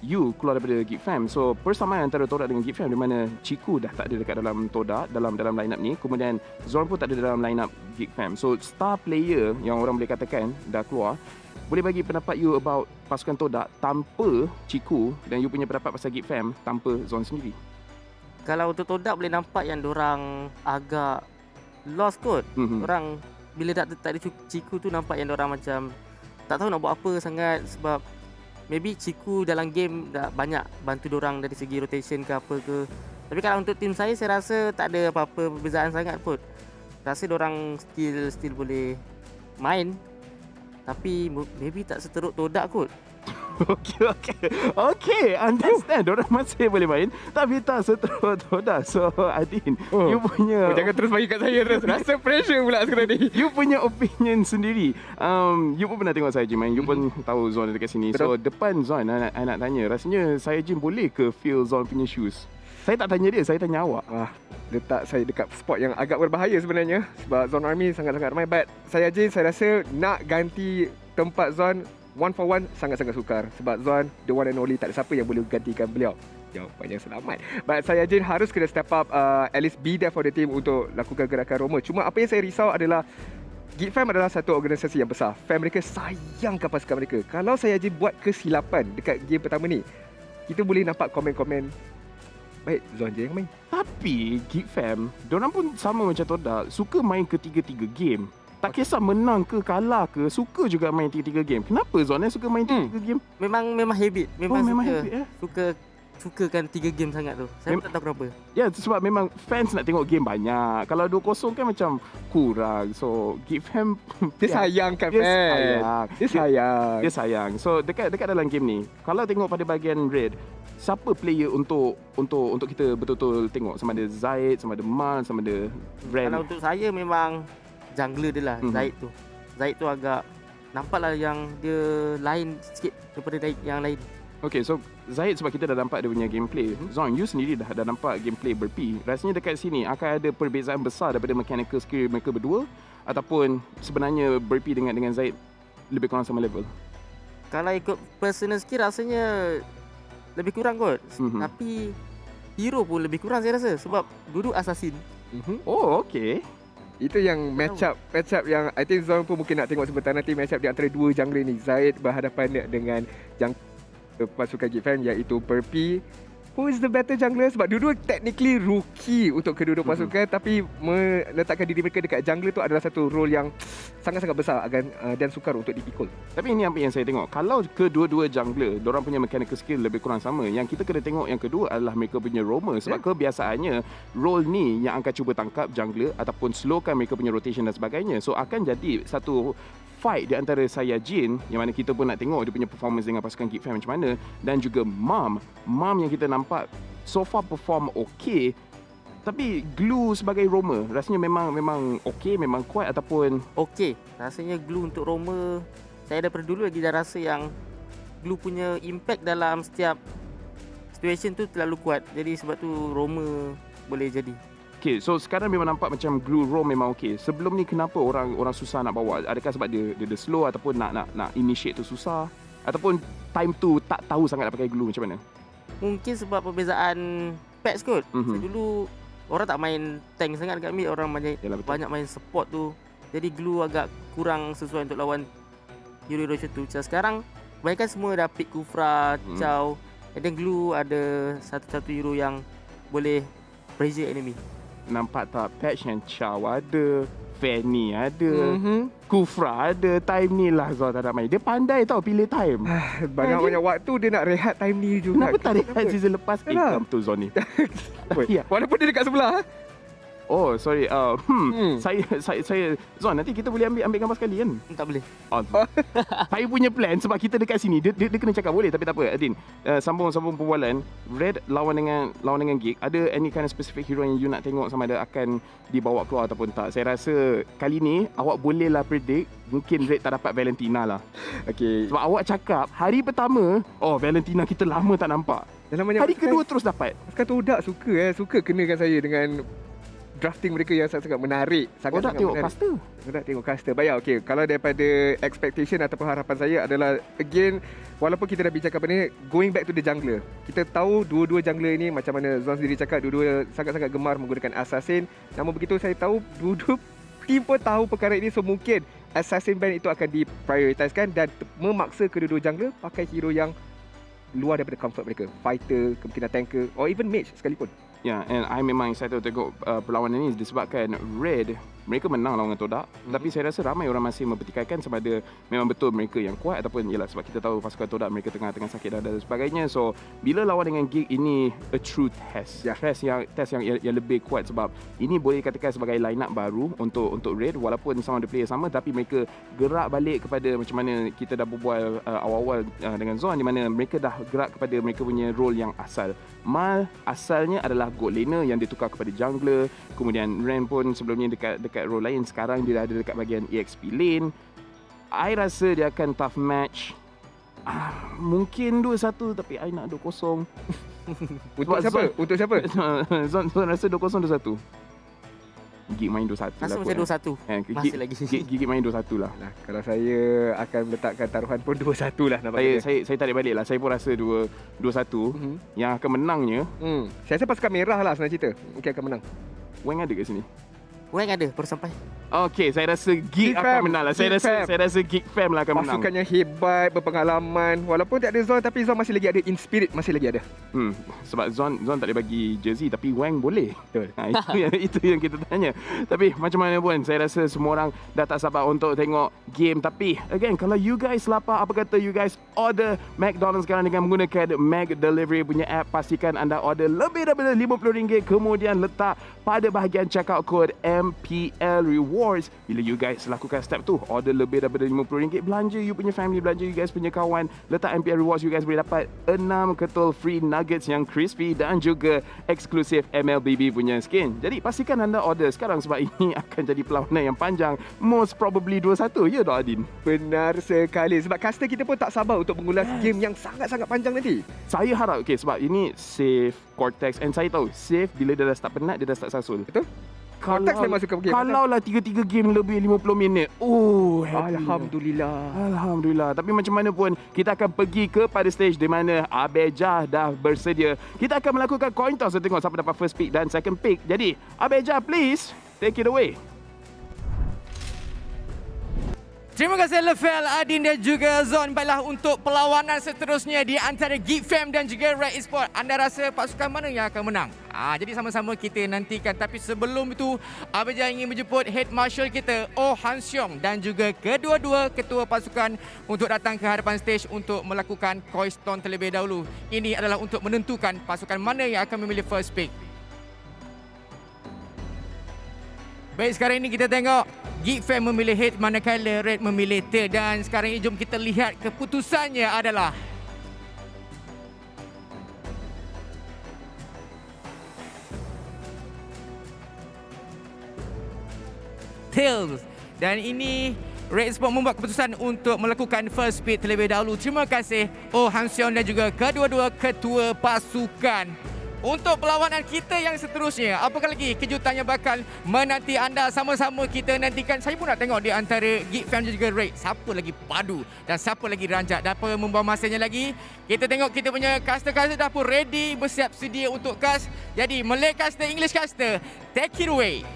you keluar daripada GEEK FAM. So persamaan antara TODAK dengan GEEK FAM, di mana Ciku dah tak ada dekat dalam TODAK, dalam line-up ni. Kemudian Zorn pun tak ada dalam line-up GEEK FAM. So star player yang orang boleh katakan dah keluar. Boleh bagi pendapat you about pasukan TODAK tanpa Ciku, dan you punya pendapat pasal GEEK FAM tanpa Zorn sendiri? Kalau untuk TODAK boleh nampak yang diorang agak lost kot. Orang bila tak ada Ciku tu nampak yang diorang macam tak tahu nak buat apa sangat, sebab maybe Ciku dalam game dah banyak bantu diorang dari segi rotation ke apa ke. Tapi kalau untuk tim saya rasa tak ada apa-apa perbezaan sangat pun. Rasa diorang still boleh main, tapi maybe tak seteruk TODAK kot. Okay, understand. Diorang masih boleh main, tapi tak seterus Todak. So Adin, you punya jangan terus bagi kat saya terus. Rasa pressure pula sekarang ni. You punya opinion sendiri. You pun pernah tengok saya Jin main. You pun tahu Zon dekat sini. Betul. So depan Zon, I nak tanya, rasanya saya Jin boleh ke feel Zon punya shoes? Saya tak tanya dia, saya tanya awak. Letak saya dekat spot yang agak berbahaya sebenarnya. Sebab Zone Army sangat-sangat ramai. But saya Jin, saya rasa nak ganti tempat Zon one for one sangat-sangat sukar. Sebab Zon, the one and only, tak ada siapa yang boleh gantikan beliau. Jawapannya selamat. But saya Jin harus kena step up, at least be there for the team untuk lakukan gerakan Roma. Cuma apa yang saya risau adalah GEEK FAM adalah satu organisasi yang besar. Fan mereka sayangkan pasukan mereka. Kalau saya Jin buat kesilapan dekat game pertama ni, kita boleh nampak komen-komen, baik, Zon je yang main. Tapi GEEK FAM, diorang pun sama macam Todak, suka main ketiga-tiga game. Tak kisah menang ke kalah ke, suka juga main 3-3 game. Kenapa Zon suka main 3-3 game? Memang habit. Memang suka. Habit, Sukakan 3 game sangat tu. Saya tak tahu kenapa. Ya, sebab memang fans nak tengok game banyak. Kalau 2-0 kan macam kurang. So GEEK FAM dia sayangkan fans. Dia sayang. So dekat dalam game ni, kalau tengok pada bahagian red, siapa player untuk kita betul-betul tengok, sama ada Zaid, sama ada Mal, sama ada Ren? Kalau untuk saya memang jungler dia lah, Zaid tu agak nampaklah yang dia lain sikit daripada yang lain. Okay, so Zaid sebab kita dah nampak dia punya gameplay. Zon, you sendiri dah nampak gameplay berpi. Rasanya dekat sini akan ada perbezaan besar daripada mechanical skill mereka berdua, ataupun sebenarnya berpi dengan Zaid lebih kurang sama level? Kalau ikut personal skill rasanya lebih kurang kot. Tapi hero pun lebih kurang saya rasa sebab duduk assassin. Oh, okay. Itu yang match up yang I think Zon pun mungkin nak tengok sebentar nanti, match up di antara dua jungler ni. Zaid berhadapan dengan pasukan GEEK FAM iaitu Perpi. Who is the better jungler? Sebab dua-dua technically rookie untuk kedua-dua pasukan, tapi meletakkan diri mereka dekat jungler tu adalah satu role yang sangat-sangat besar dan sukar untuk dipikul. Tapi ini apa yang saya tengok, kalau kedua-dua jungler diorang punya mechanical skill lebih kurang sama, yang kita kena tengok yang kedua adalah mereka punya roamer. Sebab kebiasaannya role ni yang akan cuba tangkap jungler ataupun slowkan mereka punya rotation dan sebagainya. So akan jadi satu fight di antara saya Jin, yang mana kita pun nak tengok dia punya performance dengan pasukan GEEK FAM macam mana, dan juga Mam yang kita nampak so far perform okay, tapi Glue sebagai roamer rasanya memang okay, memang kuat ataupun okay. Rasanya Glue untuk roamer, saya daripada dulu lagi dah rasa yang Glue punya impact dalam setiap situation tu terlalu kuat, jadi sebab tu roamer boleh jadi. Okay, so sekarang memang nampak macam Glue roam memang okay. Sebelum ni kenapa orang susah nak bawa? Adakah sebab dia slow ataupun nak initiate tu susah, ataupun time tu tak tahu sangat nak pakai Glue macam mana? Mungkin sebab perbezaan packs kot. Dulu orang tak main tank sangat dekat mid, orang banyak main support tu. Jadi Glue agak kurang sesuai untuk lawan hero macam tu. Macam sekarang kebanyakan semua dah pick Kufra, Chow, and then Glue ada satu hero yang boleh pressure enemy. Nampak tak, patch yang Chow ada, Fanny ada, Kufra ada. Time ni lah Zon tak nak main. Dia pandai tau pilih time. Banyak waktu dia nak rehat time ni juga. Kenapa tak rehat season lepas? Come to Zon ni. Walaupun dia dekat sebelah. Oh, sorry. Saya Zon, nanti kita boleh ambil gambar sekali kan? Tak boleh. Saya punya plan sebab kita dekat sini. Dia kena cakap boleh, tapi tak apa. Adin, sambung perbualan. Red lawan dengan GEEK. Ada any kind of specific hero yang you nak tengok sama ada akan dibawa keluar ataupun tak? Saya rasa kali ni awak bolehlah predict mungkin Red tak dapat Valentina lah. Okay. Sebab awak cakap hari pertama, Valentina kita lama tak nampak. Hari kedua terus dapat. Sekarang TODAK suka kenakan saya dengan drafting mereka yang sangat menarik. TODAK tengok caster. TODAK tengok caster. Baik, okay. Kalau daripada expectation ataupun harapan saya adalah, again, walaupun kita dah bincangkan benda ni, going back to the jungler. Kita tahu dua-dua jungler ini, macam mana Zon sendiri cakap, dua-dua sangat-sangat gemar menggunakan assassin. Namun begitu saya tahu dua-dua team pun tahu perkara ini, so mungkin assassin ban itu akan diprioritaskan dan memaksa kedua-dua jungler pakai hero yang luar daripada comfort mereka. Fighter, kemungkinan tanker, or even mage sekalipun. And I memang excited untuk tengok perlawanan ini disebabkan Red mereka menang lawan TODAK. Tapi saya rasa ramai orang masih mempertikaikan sama ada memang betul mereka yang kuat ataupun ialah sebab kita tahu pasukan TODAK mereka tengah sakit dan sebagainya. So bila lawan dengan GEEK, ini a true test. Test yang lebih kuat sebab ini boleh katakan sebagai line up baru untuk RED, walaupun sama ada player sama tapi mereka gerak balik kepada macam mana kita dah berbual awal-awal dengan Zon, di mana mereka dah gerak kepada mereka punya role yang asal. Mal asalnya adalah gold laner yang ditukar kepada jungler. Kemudian Ren pun sebelumnya dekat role lain, sekarang dia dah ada dekat bahagian EXP lane. I rasa dia akan tough match. Mungkin 2-1 tapi I nak 2-0. Untuk siapa? Untuk siapa? Zon rasa 2-0 2-1. GEEK main 2-1 Rasa macam 2-1. Masih lagi. GEEK main 2-1 lah. Kalau saya akan letakkan taruhan pun 2-1 lah nampaknya. Saya tarik balik lah. Saya pun rasa 2-1. Yang akan menangnya, saya rasa pasukan merah lah sebenarnya cerita. Mungkin akan menang. Wang ada kat sini? Wang ada, baru sampai. Okey, saya rasa GEEK akan menang lah. Saya rasa GEEK FAM lah akan menang. Pasukannya hebat, berpengalaman. Walaupun tak ada Zon, tapi Zon masih lagi ada in spirit, masih lagi ada. Sebab Zon tak boleh bagi jersey, tapi Wang boleh. Betul. Itu yang kita tanya. Tapi macam mana pun, saya rasa semua orang dah tak sabar untuk tengok game. Tapi again, kalau you guys lapar, apa kata you guys order McDonald's sekarang dengan menggunakan McDelivery punya app. Pastikan anda order lebih daripada RM50, kemudian letak pada bahagian checkout code MPL Rewards. Bila you guys lakukan step tu, order lebih daripada RM50, belanja you punya family, belanja you guys punya kawan, letak MPL Rewards, you guys boleh dapat 6 ketul free nuggets yang crispy dan juga eksklusif MLBB punya skin. Jadi pastikan anda order sekarang sebab ini akan jadi perlawanan yang panjang. Most probably 2-1, ya tak Adin? Benar sekali. Sebab caster kita pun tak sabar untuk mengulas game yang sangat-sangat panjang nanti. Saya harap, sebab ini save Cortex, and saya tahu save bila dia dah start penat, dia dah start sasul. Betul? Cortex memang suka game. Kalau lah 3 game lebih 50 minit. Alhamdulillah. Tapi macam mana pun, kita akan pergi kepada stage di mana Abejah dah bersedia. Kita akan melakukan coin toss untuk tengok siapa dapat first pick dan second pick. Jadi, Abejah please take it away. Terima kasih Level, Adin dan juga Zon. Baiklah, untuk perlawanan seterusnya di antara GEEK FAM dan juga RED ESPORTS, anda rasa pasukan mana yang akan menang? Jadi sama-sama kita nantikan. Tapi sebelum itu, Abejah ingin menjemput Head Marshal kita, Han Seong, dan juga kedua-dua ketua pasukan untuk datang ke hadapan stage untuk melakukan coin toss terlebih dahulu. Ini adalah untuk menentukan pasukan mana yang akan memilih first pick. Baik, sekarang ini kita tengok GEEK FAM memilih head manakala RED memilih tail. Dan sekarang ini jom kita lihat keputusannya adalah tails. Dan ini RED ESPORTS membuat keputusan untuk melakukan first pick terlebih dahulu. Terima kasih Han Seong dan juga kedua-dua ketua pasukan. Untuk perlawanan kita yang seterusnya, apakah lagi kejutan yang bakal menanti anda? Sama-sama kita nantikan. Saya pun nak tengok di antara GEEK FAM dan juga RED, siapa lagi padu dan siapa lagi ranjak. Dan apa membawa masanya lagi, kita tengok kita punya caster-caster dah pun ready, bersiap sedia untuk cast. Jadi Malay caster, English caster, take it away.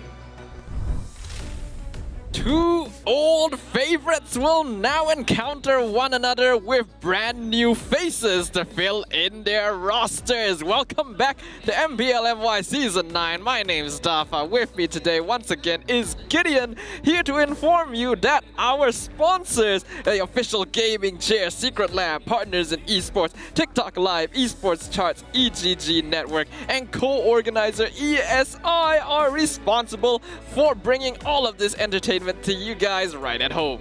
Two old favorites will now encounter one another with brand new faces to fill in their rosters. Welcome back to MPL MY Season 9. My name is Dafa. With me today once again is Gideon, here to inform you that our sponsors, the official gaming chair, Secret Lab, Partners in Esports, TikTok Live, Esports Charts, EGG Network, and co-organizer ESI are responsible for bringing all of this entertainment to you guys right at home.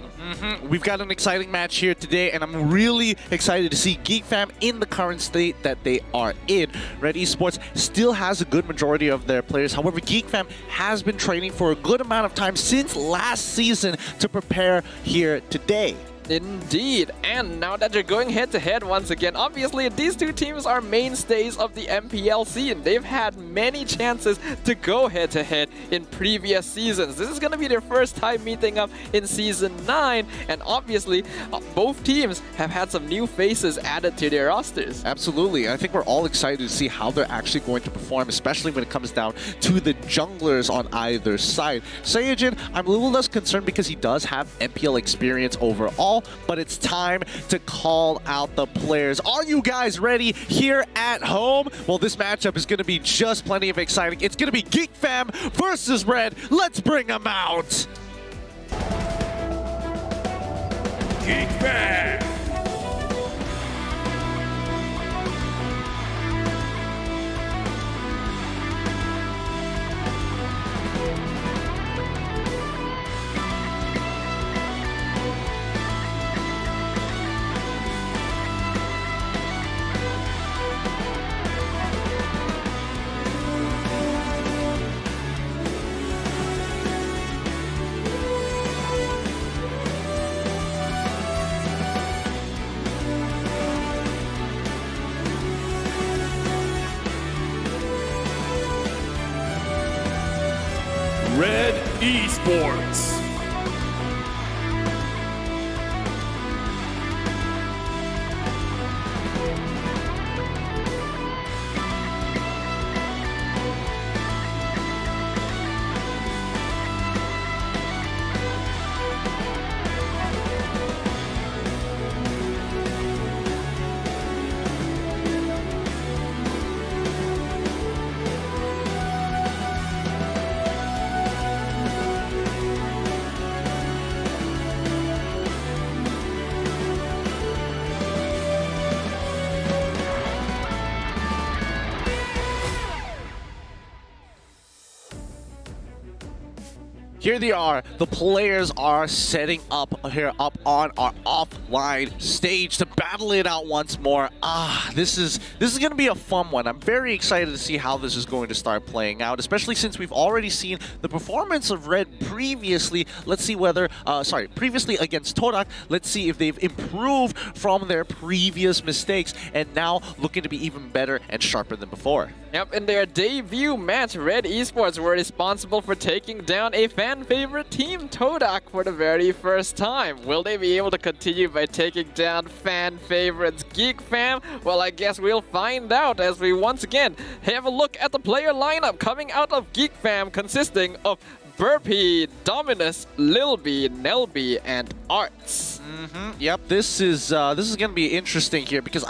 We've got an exciting match here today, and I'm really excited to see GEEK FAM in the current state that they are in. RED ESPORTS still has a good majority of their players. However, GEEK FAM has been training for a good amount of time since last season to prepare here today. Indeed, and now that you're going head-to-head once again, obviously these two teams are mainstays of the MPL scene. They've had many chances to go head-to-head in previous seasons. This is going to be their first time meeting up in Season 9, and obviously both teams have had some new faces added to their rosters. Absolutely, I think we're all excited to see how they're actually going to perform, especially when it comes down to the junglers on either side. Sayajin, I'm a little less concerned because he does have MPL experience overall, call, but it's time to call out the players. Are you guys ready here at home? Well, this matchup is going to be just plenty of exciting. It's going to be GEEK FAM versus Red. Let's bring them out. GEEK FAM. RED ESPORTS. Here they are. The players are setting up here up on our offline stage to battle it out once more. This is going to be a fun one. I'm very excited to see how this is going to start playing out, especially since we've already seen the performance of Red previously. Let's see whether, previously against TODAK. Let's see if they've improved from their previous mistakes and now looking to be even better and sharper than before. Yep, in their debut match, RED ESPORTS were responsible for taking down a fan-favorite team, TODAK, for the very first time. Will they be able to continue by taking down fan-favorites GEEK FAM? Well, I guess we'll find out as we once again have a look at the player lineup coming out of GEEK FAM, consisting of Burpee, Dominus, Lilby, Nelby, and Arts. Yep, this is going to be interesting here because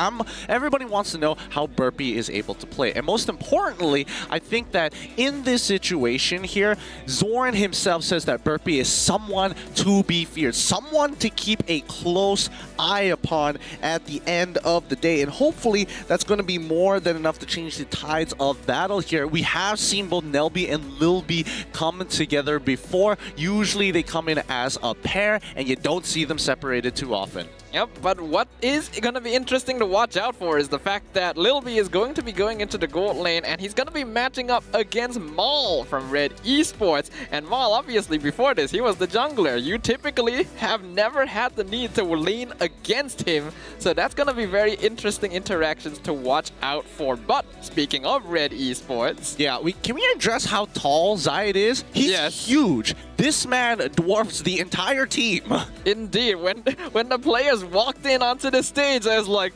everybody wants to know how Burpee is able to play, and most importantly, I think that in this situation here, Zoran himself says that Burpee is someone to be feared, someone to keep a close eye upon at the end of the day, and hopefully that's going to be more than enough to change the tides of battle here. We have seen both Nelby and Lilby come together before. Usually they come in as a pair, and you don't see them separated too often. Yep, but what is going to be interesting to watch out for is the fact that Lilby is going to be going into the gold lane, and he's going to be matching up against Maul from RED ESPORTS. And Maul, obviously, before this, he was the jungler. You typically have never had the need to lean against him, so that's going to be very interesting interactions to watch out for. But speaking of RED ESPORTS... Yeah, can we address how tall Zayed is? He's huge. This man dwarfs the entire team. Indeed, when the players walked in onto the stage, I was like,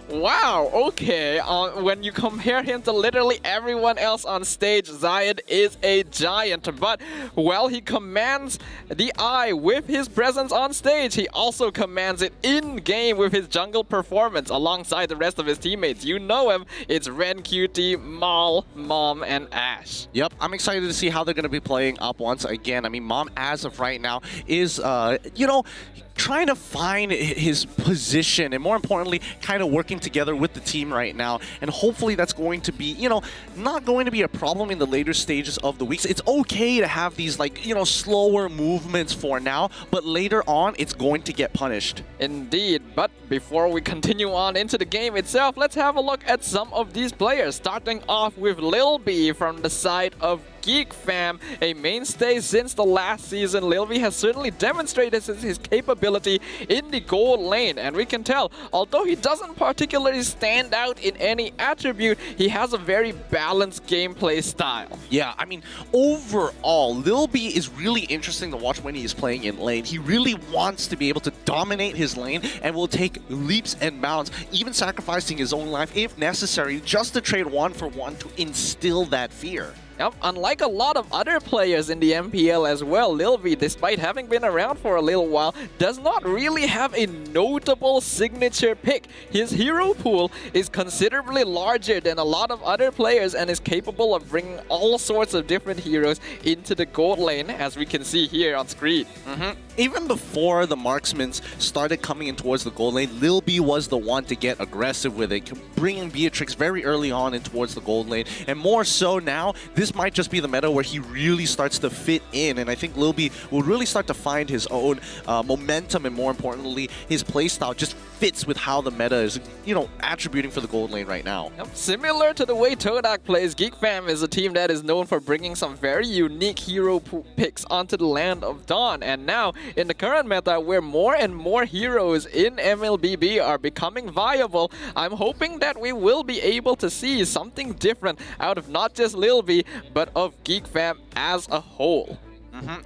wow, okay. When you compare him to literally everyone else on stage, Zayed is a giant. But while he commands the eye with his presence on stage, he also commands it in-game with his jungle performance alongside the rest of his teammates. You know him. It's Ren, QT, Maul, Mom, and Ash. Yep, I'm excited to see how they're going to be playing up once again. I mean, Mom, as of right now, is, trying to find his position and, more importantly, kind of working together with the team right now. And hopefully that's going to be, not going to be a problem in the later stages of the weeks. It's okay to have these, slower movements for now, but later on, it's going to get punished. Indeed, but before we continue on into the game itself, let's have a look at some of these players, starting off with Lilby from the side of GEEK FAM, a mainstay since the last season. Lilby has certainly demonstrated his capability in the gold lane, and we can tell, although he doesn't particularly stand out in any attribute, he has a very balanced gameplay style. Yeah, I mean, overall, Lilby is really interesting to watch when he is playing in lane. He really wants to be able to dominate his lane and will take leaps and bounds, even sacrificing his own life if necessary, just to trade 1-for-1 to instill that fear. Yep, unlike a lot of other players in the MPL as well, Lil V, despite having been around for a little while, does not really have a notable signature pick. His hero pool is considerably larger than a lot of other players and is capable of bringing all sorts of different heroes into the gold lane, as we can see here on screen. Even before the marksmen started coming in towards the gold lane, Lil B was the one to get aggressive with it, bringing Beatrix very early on in towards the gold lane. And more so now, this might just be the meta where he really starts to fit in. And I think Lil B will really start to find his own momentum, and more importantly, his playstyle just fits with how the meta is, attributing for the gold lane right now. Yep. Similar to the way TODAK plays, GEEK FAM is a team that is known for bringing some very unique hero picks onto the land of Dawn. And now, in the current meta, where more and more heroes in MLBB are becoming viable, I'm hoping that we will be able to see something different out of not just Lil V, but of GEEK FAM as a whole.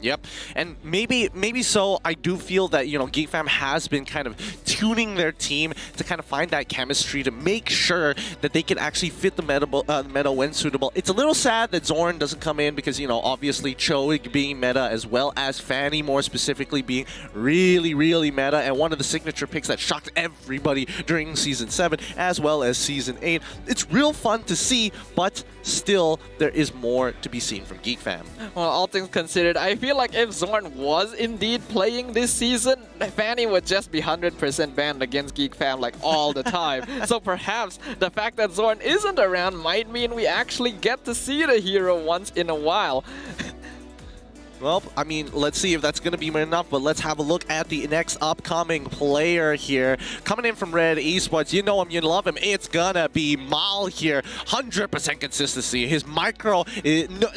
Yep, and maybe so. I do feel that GEEK FAM has been kind of tuning their team to kind of find that chemistry to make sure that they can actually fit the meta when suitable. It's a little sad that Zorn doesn't come in because obviously Cho being meta, as well as Fanny more specifically being really meta, and one of the signature picks that shocked everybody during Season 7 as well as Season 8. It's real fun to see, but still there is more to be seen from GEEK FAM. Well, all things considered, I feel like if Zorn was indeed playing this season, Fanny would just be 100% banned against GEEK FAM like all the time. So perhaps the fact that Zorn isn't around might mean we actually get to see the hero once in a while. Well, I mean, let's see if that's going to be enough, but let's have a look at the next upcoming player here. Coming in from Red Esports, you know him, you love him. It's gonna be Mal here. 100% consistency. His micro,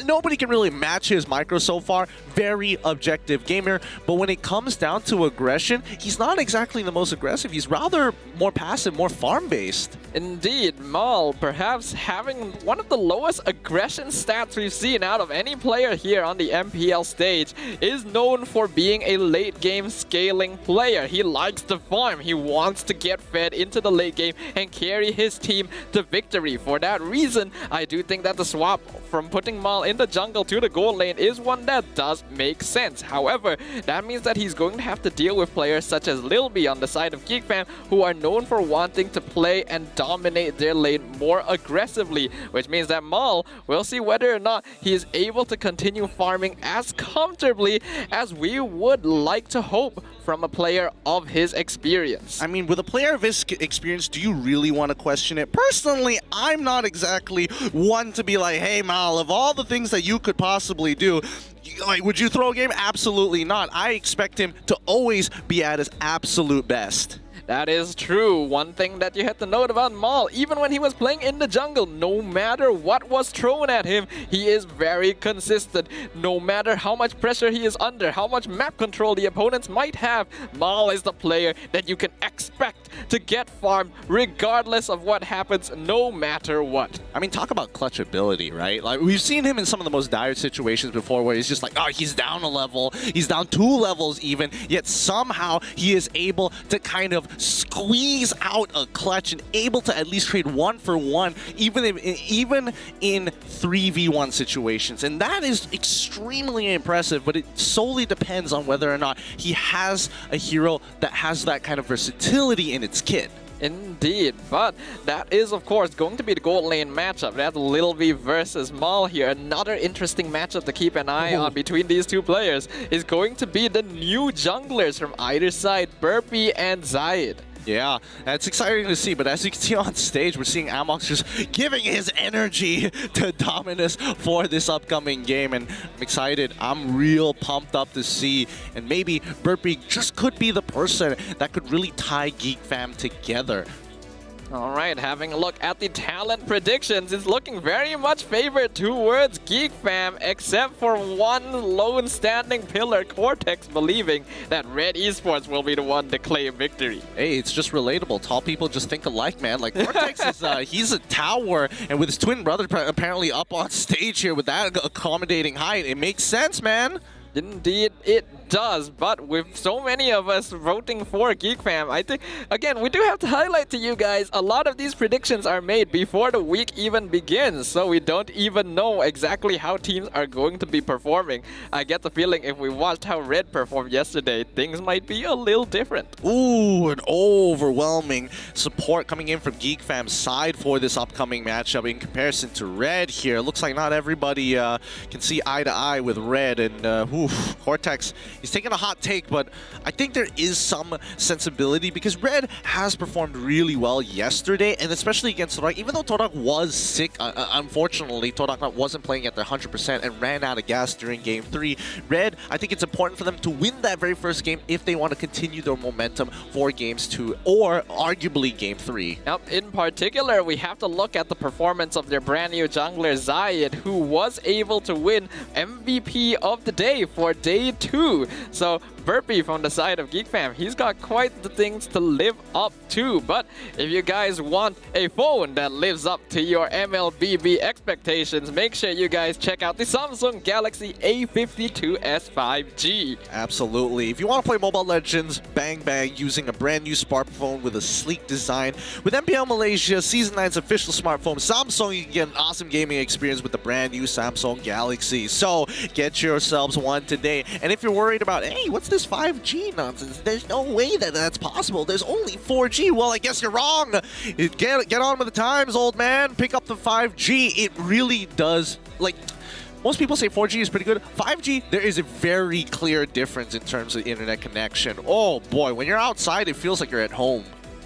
nobody can really match his micro so far. Very objective gamer, but when it comes down to aggression, he's not exactly the most aggressive. He's rather more passive, more farm-based. Indeed, Mal, perhaps having one of the lowest aggression stats we've seen out of any player here on the MPL stage, is known for being a late game scaling player. He likes to farm. He wants to get fed into the late game and carry his team to victory. For that reason, I do think that the swap from putting Mal in the jungle to the gold lane is one that does make sense. However, that means that he's going to have to deal with players such as Lil B on the side of GEEK FAM, who are known for wanting to play and dominate their lane more aggressively, which means that Mal will see whether or not he is able to continue farming as comfortably as we would like to hope from a player of his experience. I mean, with a player of his experience, do you really want to question it? Personally, I'm not exactly one to be like, hey Mal, of all the things that you could possibly do, like, would you throw a game? Absolutely not. I expect him to always be at his absolute best. That is true. One thing that you have to note about Mal, even when he was playing in the jungle, no matter what was thrown at him, he is very consistent. No matter how much pressure he is under, how much map control the opponents might have, Mal is the player that you can expect to get farmed regardless of what happens, no matter what. I mean, talk about clutch ability, right? Like, we've seen him in some of the most dire situations before where he's just like, oh, he's down a level, he's down 2 levels even, yet somehow he is able to kind of squeeze out a clutch and able to at least trade 1 for 1, even in 3v1 situations. And that is extremely impressive, but it solely depends on whether or not he has a hero that has that kind of versatility in its kit. Indeed, but that is of course going to be the gold lane matchup. That's Lil V versus Mal here. Another interesting matchup to keep an eye on between these two players is going to be the new junglers from either side, Burpee and Zayed. Yeah, that's exciting to see, but as you can see on stage, we're seeing Amox just giving his energy to Dominus for this upcoming game, and I'm excited. I'm real pumped up to see, and maybe Burpee just could be the person that could really tie GEEK FAM together. Alright, having a look at the talent predictions, it's looking very much favored towards GEEK FAM, except for one lone standing pillar, Cortex, believing that Red Esports will be the one to claim victory. Hey, it's just relatable. Tall people just think alike, man. Like, Cortex is, he's a tower, and with his twin brother apparently up on stage here with that accommodating height, it makes sense, man. Indeed, it does, but with so many of us voting for GEEK FAM, I think, again, we do have to highlight to you guys, a lot of these predictions are made before the week even begins, so we don't even know exactly how teams are going to be performing. I get the feeling if we watched how Red performed yesterday, things might be a little different. Ooh, an overwhelming support coming in from GEEK FAM's side for this upcoming matchup in comparison to Red here. Looks like not everybody can see eye to eye with Red, and Cortex, he's taking a hot take, but I think there is some sensibility because Red has performed really well yesterday, and especially against TODAK. Even though TODAK was sick, unfortunately, TODAK wasn't playing at their 100% and ran out of gas during Game 3. Red, I think it's important for them to win that very first game if they want to continue their momentum for Games 2 or arguably Game 3. Yep, in particular, we have to look at the performance of their brand new jungler Zayed, who was able to win MVP of the day for Day 2. So Burpee from the side of GEEK FAM, he's got quite the things to live up to. But if you guys want a phone that lives up to your MLBB expectations, make sure you guys check out the Samsung Galaxy A52s 5G. Absolutely. If you want to play Mobile Legends, bang bang, using a brand new smartphone with a sleek design, with MPL Malaysia Season 9's official smartphone, Samsung, you can get an awesome gaming experience with the brand new Samsung Galaxy. So get yourselves one today. And if you're worried about, hey, what's this 5G nonsense? There's no way that that's possible. There's only 4G. Well, I guess you're wrong. Get on with the times, old man. Pick up the 5G. It really does, like, most people say 4G is pretty good. 5G, there is a very clear difference in terms of internet connection. Oh boy, when you're outside, it feels like you're at home.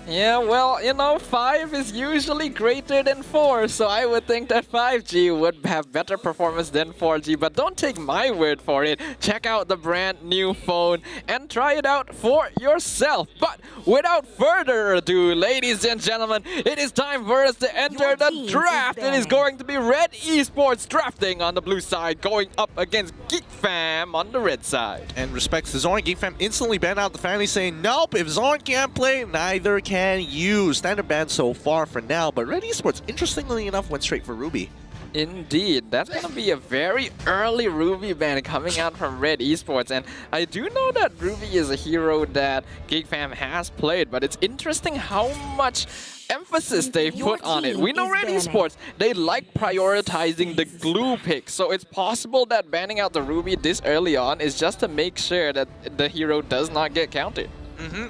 Yeah, well, you know, 5 is usually greater than 4, so I would think that 5G would have better performance than 4G, but don't take my word for it. Check out the brand new phone and try it out for yourself. But without further ado, ladies and gentlemen, it is time for us to enter the draft. It is going to be Red Esports drafting on the blue side, going up against GEEK FAM on the red side. And respects to Zorn, GEEK FAM instantly banned out the family, saying, nope, if Zorn can't play, neither can you. Standard ban so far for now, but Red Esports, interestingly enough, went straight for Ruby. Indeed, that's going to be a very early Ruby ban coming out from Red Esports, and I do know that Ruby is a hero that GEEK FAM has played, but it's interesting how much emphasis they put on it. We know Red Esports, they like prioritizing the glue pick, so it's possible that banning out the Ruby this early on is just to make sure that the hero does not get counted.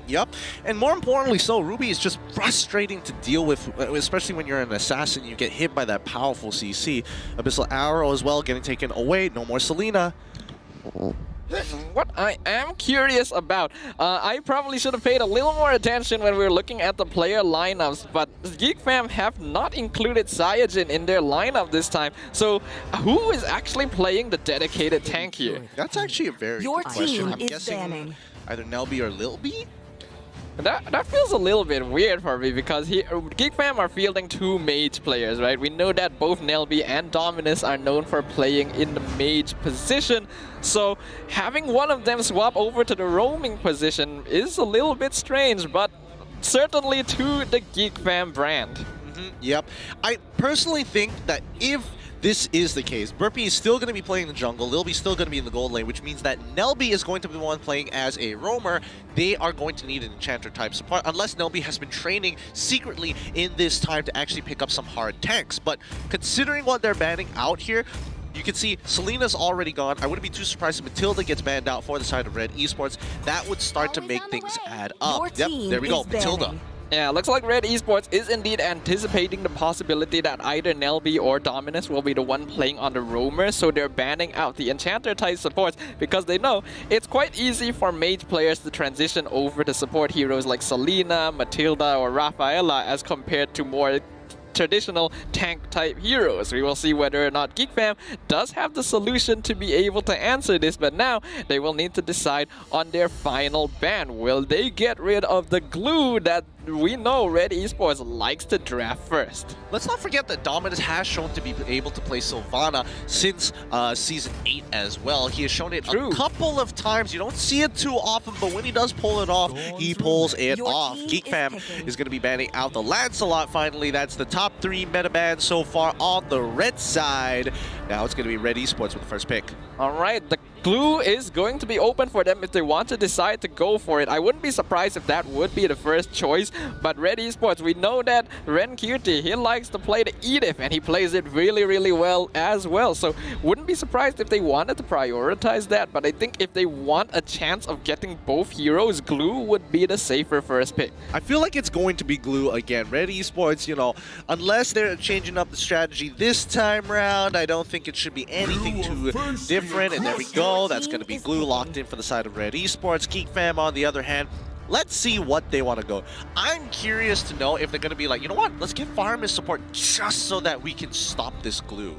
Yep. And more importantly so, Ruby is just frustrating to deal with, especially when you're an assassin. You get hit by that powerful CC. Abyssal Arrow as well getting taken away. No more Selena. What I am curious about, I probably should have paid a little more attention when we were looking at the player lineups, but GEEK FAM have not included Cyajin in their lineup this time. So who is actually playing the dedicated tank here? That's actually a very good question. I'm guessing either Nelby or Lil B? That feels a little bit weird for me because GEEK FAM are fielding 2 mage players, right? We know that both Nelby and Dominus are known for playing in the mage position. So having one of them swap over to the roaming position is a little bit strange, but certainly to the GEEK FAM brand. Yep. I personally think that if this is the case, Burpee is still going to be playing in the jungle, Lil B's still going to be in the gold lane, which means that Nelby is going to be the one playing as a roamer. They are going to need an enchanter type support, unless Nelby has been training secretly in this time to actually pick up some hard tanks. But considering what they're banning out here, you can see Selena's already gone. I wouldn't be too surprised if Matilda gets banned out for the side of Red Esports. That would start to make things add up. Yep, there we go, Matilda. Yeah, looks like Red Esports is indeed anticipating the possibility that either Nelby or Dominus will be the one playing on the roamer, so they're banning out the enchanter type supports because they know it's quite easy for mage players to transition over to support heroes like Selena, Matilda, or Rafaela as compared to more traditional tank type heroes. We will see whether or not GEEK FAM does have the solution to be able to answer this, but now they will need to decide on their final ban. Will they get rid of the glue that we know Red Esports likes to draft first? Let's not forget that Dominus has shown to be able to play Sylvana since Season 8 as well. He has shown it a couple of times. You don't see it too often, but when he does pull it off, he pulls it off. GEEK FAM is going to be banning out the Lancelot finally. That's the top 3 meta bans so far on the red side. Now it's going to be Red Esports with the first pick. All right, the Glue is going to be open for them if they want to decide to go for it. I wouldn't be surprised if that would be the first choice, but Red Esports, we know that Ren Cutie, he likes to play the Edith, and he plays it really, really well as well. So wouldn't be surprised if they wanted to prioritize that, but I think if they want a chance of getting both heroes, Glue would be the safer first pick. I feel like it's going to be Glue again. Red Esports, you know, unless they're changing up the strategy this time round, I don't think it should be anything too different. And there we go. That's going to be Glue locked in for the side of Red Esports. GEEK FAM, on the other hand, let's see what they want to go. I'm curious to know if they're going to be like, you know what, let's get Farm support just so that we can stop this Glue.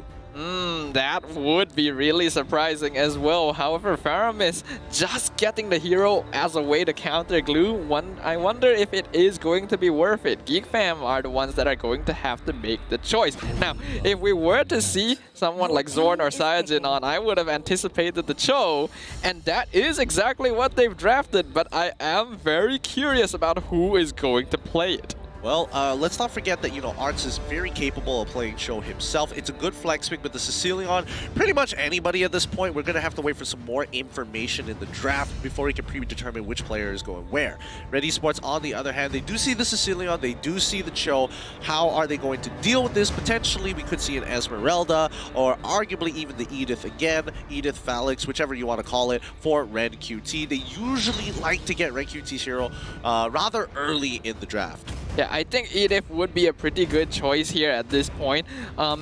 That would be really surprising as well. However, Faramis just getting the hero as a way to counter Glue, I wonder if it is going to be worth it. GEEK FAM are the ones that are going to have to make the choice. Now, if we were to see someone like Zorn or Saiyajin on, I would have anticipated the Cho, and that is exactly what they've drafted, but I am very curious about who is going to play it. Well, let's not forget that, you know, Arts is very capable of playing Cho himself. It's a good flex pick with the Sicilian. Pretty much anybody at this point. We're going to have to wait for some more information in the draft before we can predetermine which player is going where. Red Esports, on the other hand, they do see the Sicilian, they do see the Cho. How are they going to deal with this? Potentially, we could see an Esmeralda, or arguably even the Edith again. Edith, Phalix, whichever you want to call it, for Red QT. They usually like to get Red QT's hero rather early in the draft. Yeah, I think Edith would be a pretty good choice here at this point.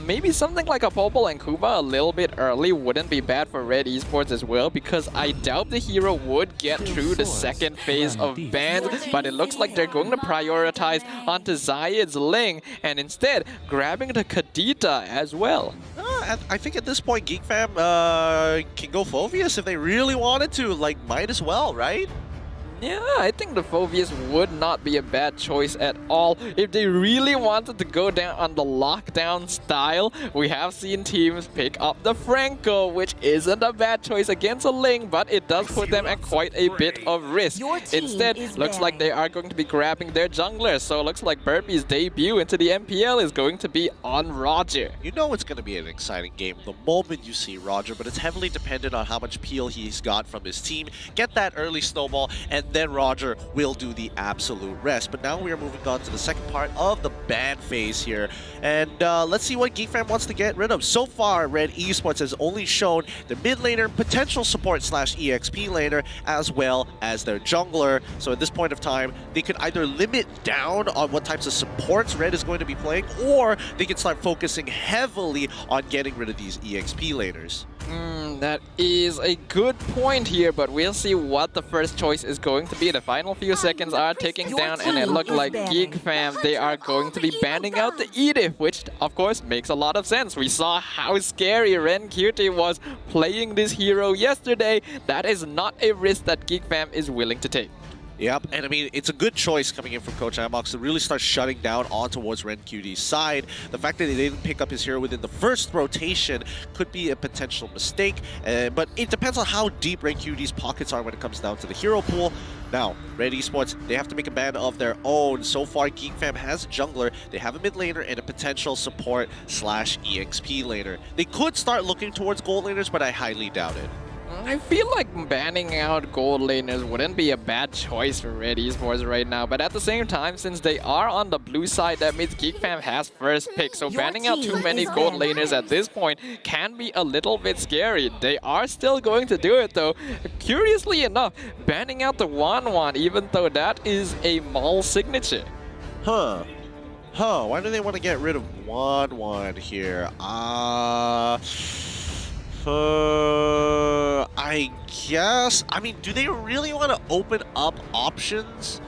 Maybe something like a Popol and Kuba a little bit early wouldn't be bad for Red Esports as well, because I doubt the hero would get through the second phase of bans, but it looks like they're going to prioritize onto Zayed's Ling and instead grabbing the Kadita as well. I think at this point, GEEK FAM can go Phoveus if they really wanted to. Like, might as well, right? Yeah, I think the Phoveus would not be a bad choice at all. If they really wanted to go down on the lockdown style, we have seen teams pick up the Franco, which isn't a bad choice against a Ling, but it does put them at quite a bit of risk. Instead, looks like they are going to be grabbing their jungler, so it looks like Burpee's debut into the MPL is going to be on Roger. You know it's going to be an exciting game the moment you see Roger, but it's heavily dependent on how much peel he's got from his team. Get that early snowball, and then Roger will do the absolute rest. But now we are moving on to the second part of the ban phase here. And let's see what GEEK FAM wants to get rid of. So far, Red Esports has only shown the mid laner, potential support / EXP laner, as well as their jungler. So at this point of time, they could either limit down on what types of supports Red is going to be playing, or they can start focusing heavily on getting rid of these EXP laners. That is a good point here, but we'll see what the first choice is going to be. The final few seconds are ticking down, and it looks like GEEK FAM, they are going to be banning out the Edith, which of course makes a lot of sense. We saw how scary Ren Cutie was playing this hero yesterday. That is not a risk that GEEK FAM is willing to take. Yep, and I mean, it's a good choice coming in from Coach Amox to really start shutting down on towards Ren Cutie's side. The fact that they didn't pick up his hero within the first rotation could be a potential mistake, but it depends on how deep Ren Cutie's pockets are when it comes down to the hero pool. Now, Red Esports, they have to make a ban of their own. So far, GEEK FAM has a jungler, they have a mid laner, and a potential support / EXP laner. They could start looking towards gold laners, but I highly doubt it. I feel like banning out gold laners wouldn't be a bad choice for Red Esports right now, but at the same time, since they are on the blue side, that means GEEK FAM has first pick, so banning out too many gold laners at this point can be a little bit scary. They are still going to do it though. Curiously enough, banning out the Wan, even though that is a Maul signature. Why do they want to get rid of Wan here? I guess, I mean, do they really want to open up options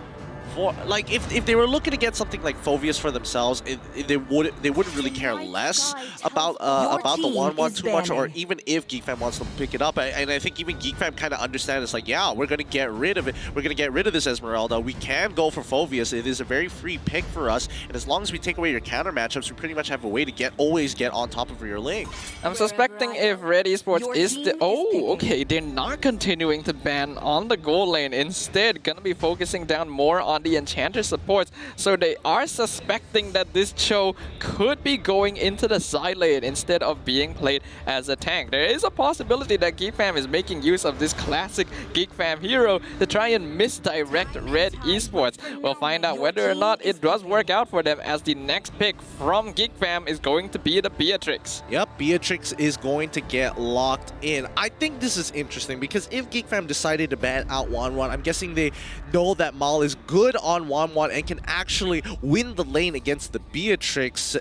for, like, if they were looking to get something like Phoveus for themselves, they wouldn't really care less about the Wan too much, or even if GEEK FAM wants to pick it up. And I think even GEEK FAM kind of understands it's like, yeah, we're gonna get rid of it. We're gonna get rid of this Esmeralda. We can go for Phoveus. It is a very free pick for us, and as long as we take away your counter matchups, we pretty much have a way to always get on top of your lane. I'm suspecting if Red Esports is the... Oh, okay, they're not continuing to ban on the gold lane. Instead, gonna be focusing down more on the the Enchanter supports, so they are suspecting that this Cho could be going into the side lane instead of being played as a tank. There is a possibility that GEEK FAM is making use of this classic GEEK FAM hero to try and misdirect Red Esports. We'll find out whether or not it does work out for them, as the next pick from GEEK FAM is going to be the Beatrix. Yep, Beatrix is going to get locked in. I think this is interesting because if GEEK FAM decided to ban out Wanwan, I'm guessing they know that Mal is good on Wanwan and can actually win the lane against the Beatrix,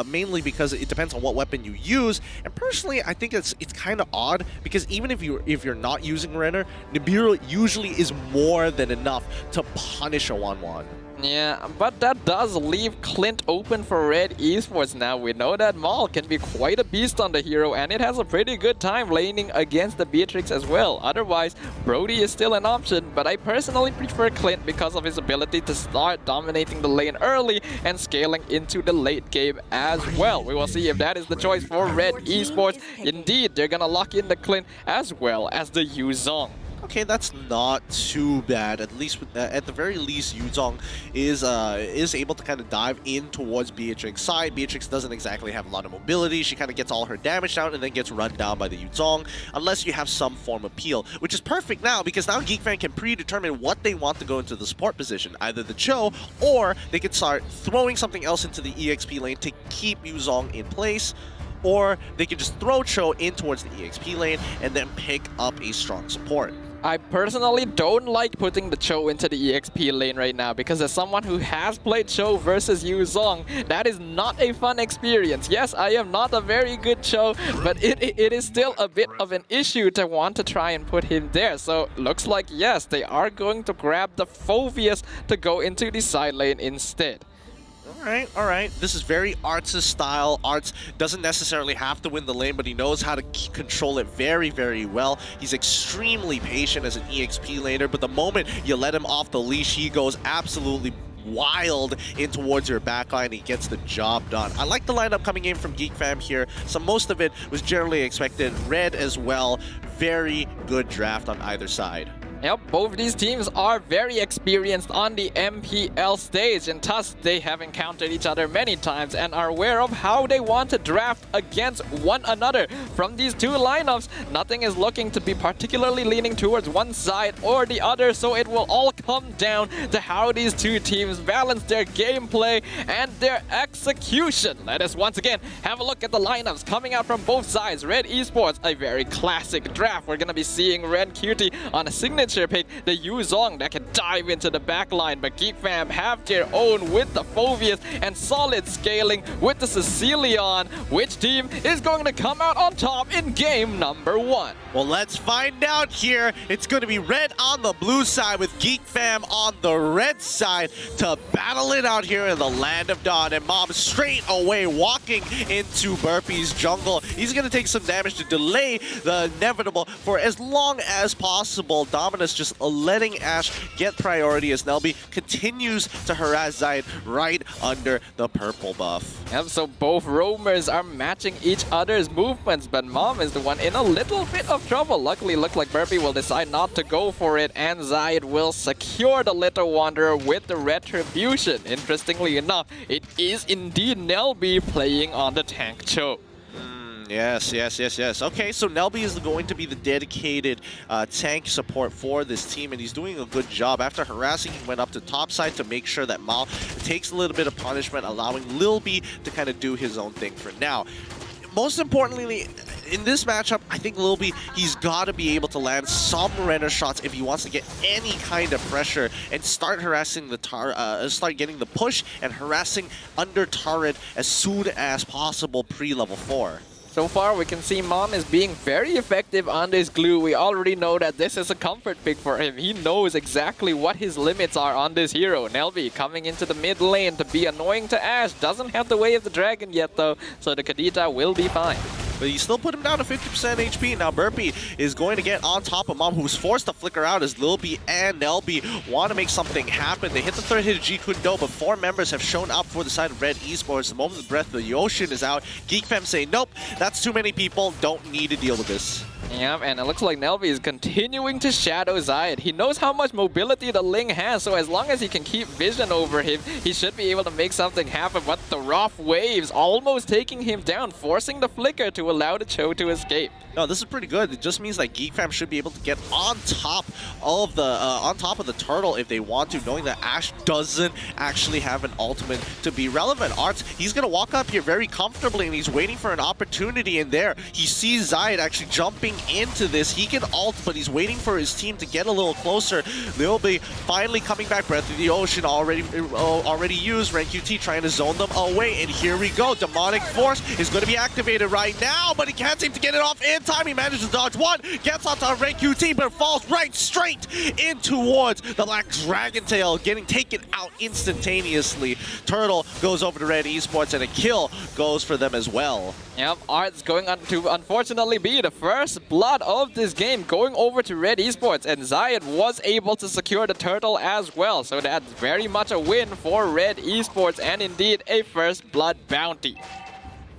mainly because it depends on what weapon you use. And personally, I think it's kind of odd because even if you're not using Renner, Nibiru usually is more than enough to punish a Wanwan. Yeah, but that does leave Clint open for Red Esports now. We know that Maul can be quite a beast on the hero, and it has a pretty good time laning against the Beatrix as well. Otherwise, Brody is still an option, but I personally prefer Clint because of his ability to start dominating the lane early and scaling into the late game as well. We will see if that is the choice for Red Esports. Indeed, they're gonna lock in the Clint as well as the Yuzong. Okay, that's not too bad. At least, at the very least, Yuzong is able to kind of dive in towards Beatrix's side. Beatrix doesn't exactly have a lot of mobility. She kind of gets all her damage down and then gets run down by the Yuzong, unless you have some form of peel, which is perfect now because now GEEK FAM can predetermine what they want to go into the support position, either the Cho, or they can start throwing something else into the EXP lane to keep Yuzong in place, or they can just throw Cho in towards the EXP lane and then pick up a strong support. I personally don't like putting the Cho into the EXP lane right now because as someone who has played Cho versus Yuzong, that is not a fun experience. Yes, I am not a very good Cho, but it is still a bit of an issue to want to try and put him there. So looks like yes, they are going to grab the Phoveus to go into the side lane instead. All right. This is very Arts' style. Arts doesn't necessarily have to win the lane, but he knows how to control it very, very well. He's extremely patient as an EXP laner, but the moment you let him off the leash, he goes absolutely wild in towards your backline. He gets the job done. I like the lineup coming in from GEEK FAM here. So most of it was generally expected. Red as well. Very good draft on either side. Yep, both these teams are very experienced on the MPL stage, and thus they have encountered each other many times and are aware of how they want to draft against one another. From these two lineups, nothing is looking to be particularly leaning towards one side or the other, so it will all come down to how these two teams balance their gameplay and their execution. Let us once again have a look at the lineups coming out from both sides. Red Esports, a very classic draft. We're going to be seeing Red Cutie on a signature pick, the Yuzong that can dive into the backline, but GEEK FAM have their own with the Phoveus and solid scaling with the Sicilian. Which team is going to come out on top in game number 1? Well, let's find out here. It's going to be Red on the blue side with GEEK FAM on the red side to battle it out here in the land of Dawn. And Mob straight away walking into Burpee's jungle. He's going to take some damage to delay the inevitable for as long as possible. Dominus just letting Ash get priority as Nelby continues to harass Zayed right under the purple buff. Yep, so both roamers are matching each other's movements, but Mom is the one in a little bit of trouble. Luckily, look like Burpee will decide not to go for it, and Zayed will secure the Little Wanderer with the Retribution. Interestingly enough, it is indeed Nelby playing on the tank Cho. Yes. Okay, so Nelby is going to be the dedicated tank support for this team, and he's doing a good job. After harassing, he went up to top side to make sure that Mao takes a little bit of punishment, allowing Lil B to kind of do his own thing for now. Most importantly, in this matchup, I think Lil B, he's got to be able to land some Renner shots if he wants to get any kind of pressure and start harassing the start getting the push and harassing under turret as soon as possible pre-level 4. So far, we can see Mom is being very effective on this glue. We already know that this is a comfort pick for him. He knows exactly what his limits are on this hero. Nelby coming into the mid lane to be annoying to Ash. Doesn't have the Way of the Dragon yet, though, so the Kadita will be fine. But you still put him down to 50% HP. Now Burpee is going to get on top of Mom, who's forced to flicker out as Lil B and Nelby want to make something happen. They hit the third hit of G Kundo, but 4 members have shown up for the side of Red Esports. The moment the Breath of the Ocean is out, GEEK FAM say, nope, that's too many people, don't need to deal with this. Yep, and it looks like Nelby is continuing to shadow Zayed. He knows how much mobility the Ling has, so as long as he can keep vision over him, he should be able to make something happen. But the rough waves almost taking him down, forcing the flicker to allow the Cho to escape. No, this is pretty good. It just means that GEEK FAM should be able to get on top of the turtle if they want to, knowing that Ash doesn't actually have an ultimate to be relevant. Arts, he's gonna walk up here very comfortably, and he's waiting for an opportunity in there. He sees Zayed actually jumping into this. He can ult, but he's waiting for his team to get a little closer. They'll be finally coming back. Breath of the Ocean already used. Ren QT trying to zone them away, and here we go. Demonic Force is going to be activated right now, but he can't seem to get it off in time. He manages to dodge one, gets onto Ren QT, but falls right straight in towards the Black Dragon Tail, getting taken out instantaneously. Turtle goes over to Red Esports, and a kill goes for them as well. Yep, Arts going on to unfortunately be the first blood of this game, going over to Red Esports, and Zayed was able to secure the turtle as well. So that's very much a win for Red Esports, and indeed a first blood bounty.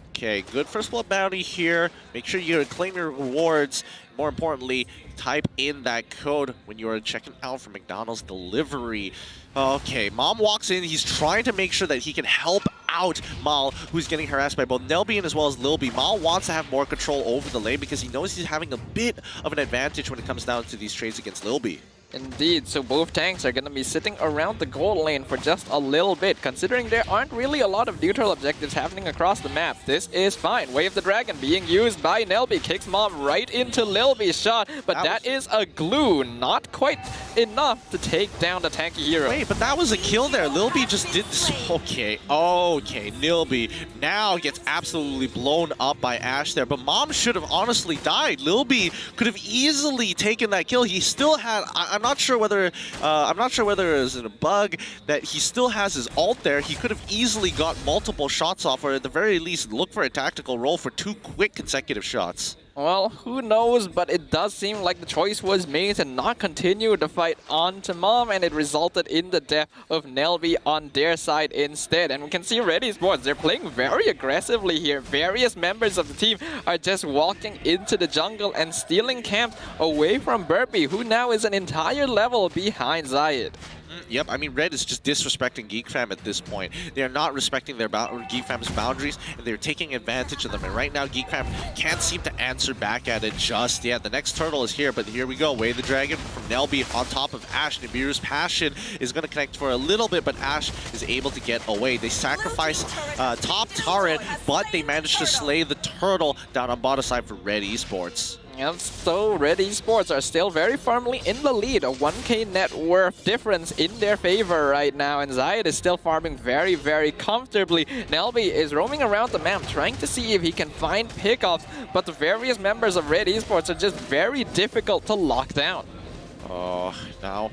Okay, good first blood bounty here. Make sure you claim your rewards. More importantly, type in that code when you are checking out for McDonald's delivery. Okay, Mom walks in. He's trying to make sure that he can help out Mal, who's getting harassed by both Nelby as well as Lilby. Mal wants to have more control over the lane because he knows he's having a bit of an advantage when it comes down to these trades against Lilby. Indeed, so both tanks are going to be sitting around the gold lane for just a little bit, considering there aren't really a lot of neutral objectives happening across the map. This is fine. Wave the Dragon being used by Nelby, kicks Mom right into Lilby's shot, but that is a glue, not quite enough to take down the tanky hero. Wait, but that was a kill there. Lilby just did this. Okay, Nilby now gets absolutely blown up by Ash there, but Mom should have honestly died. Lilby could have easily taken that kill. He still had... I'm not sure whether it was a bug that he still has his ult there. He could have easily got multiple shots off, or at the very least look for a tactical roll for 2 quick consecutive shots. Well, who knows, but it does seem like the choice was made to not continue the fight on to Mom, and it resulted in the death of Nelby on their side instead. And we can see Red Esports, they're playing very aggressively here. Various members of the team are just walking into the jungle and stealing camps away from Burpee, who now is an entire level behind Zayed. Yep, I mean, Red is just disrespecting GEEK FAM at this point. They are not respecting their GEEK FAM's boundaries, and they're taking advantage of them. And right now, GEEK FAM can't seem to answer back at it just yet. The next turtle is here, but here we go. Wave the Dragon from Nelby on top of Ash. Nibiru's Passion is going to connect for a little bit, but Ash is able to get away. They sacrifice top turret, but they managed to slay the turtle down on bottom side for Red Esports. Yep, so Red Esports are still very firmly in the lead, a 1k net worth difference in their favor right now, and Zayed is still farming very, very comfortably. Nelby is roaming around the map trying to see if he can find pickups, but the various members of Red Esports are just very difficult to lock down. Oh, now...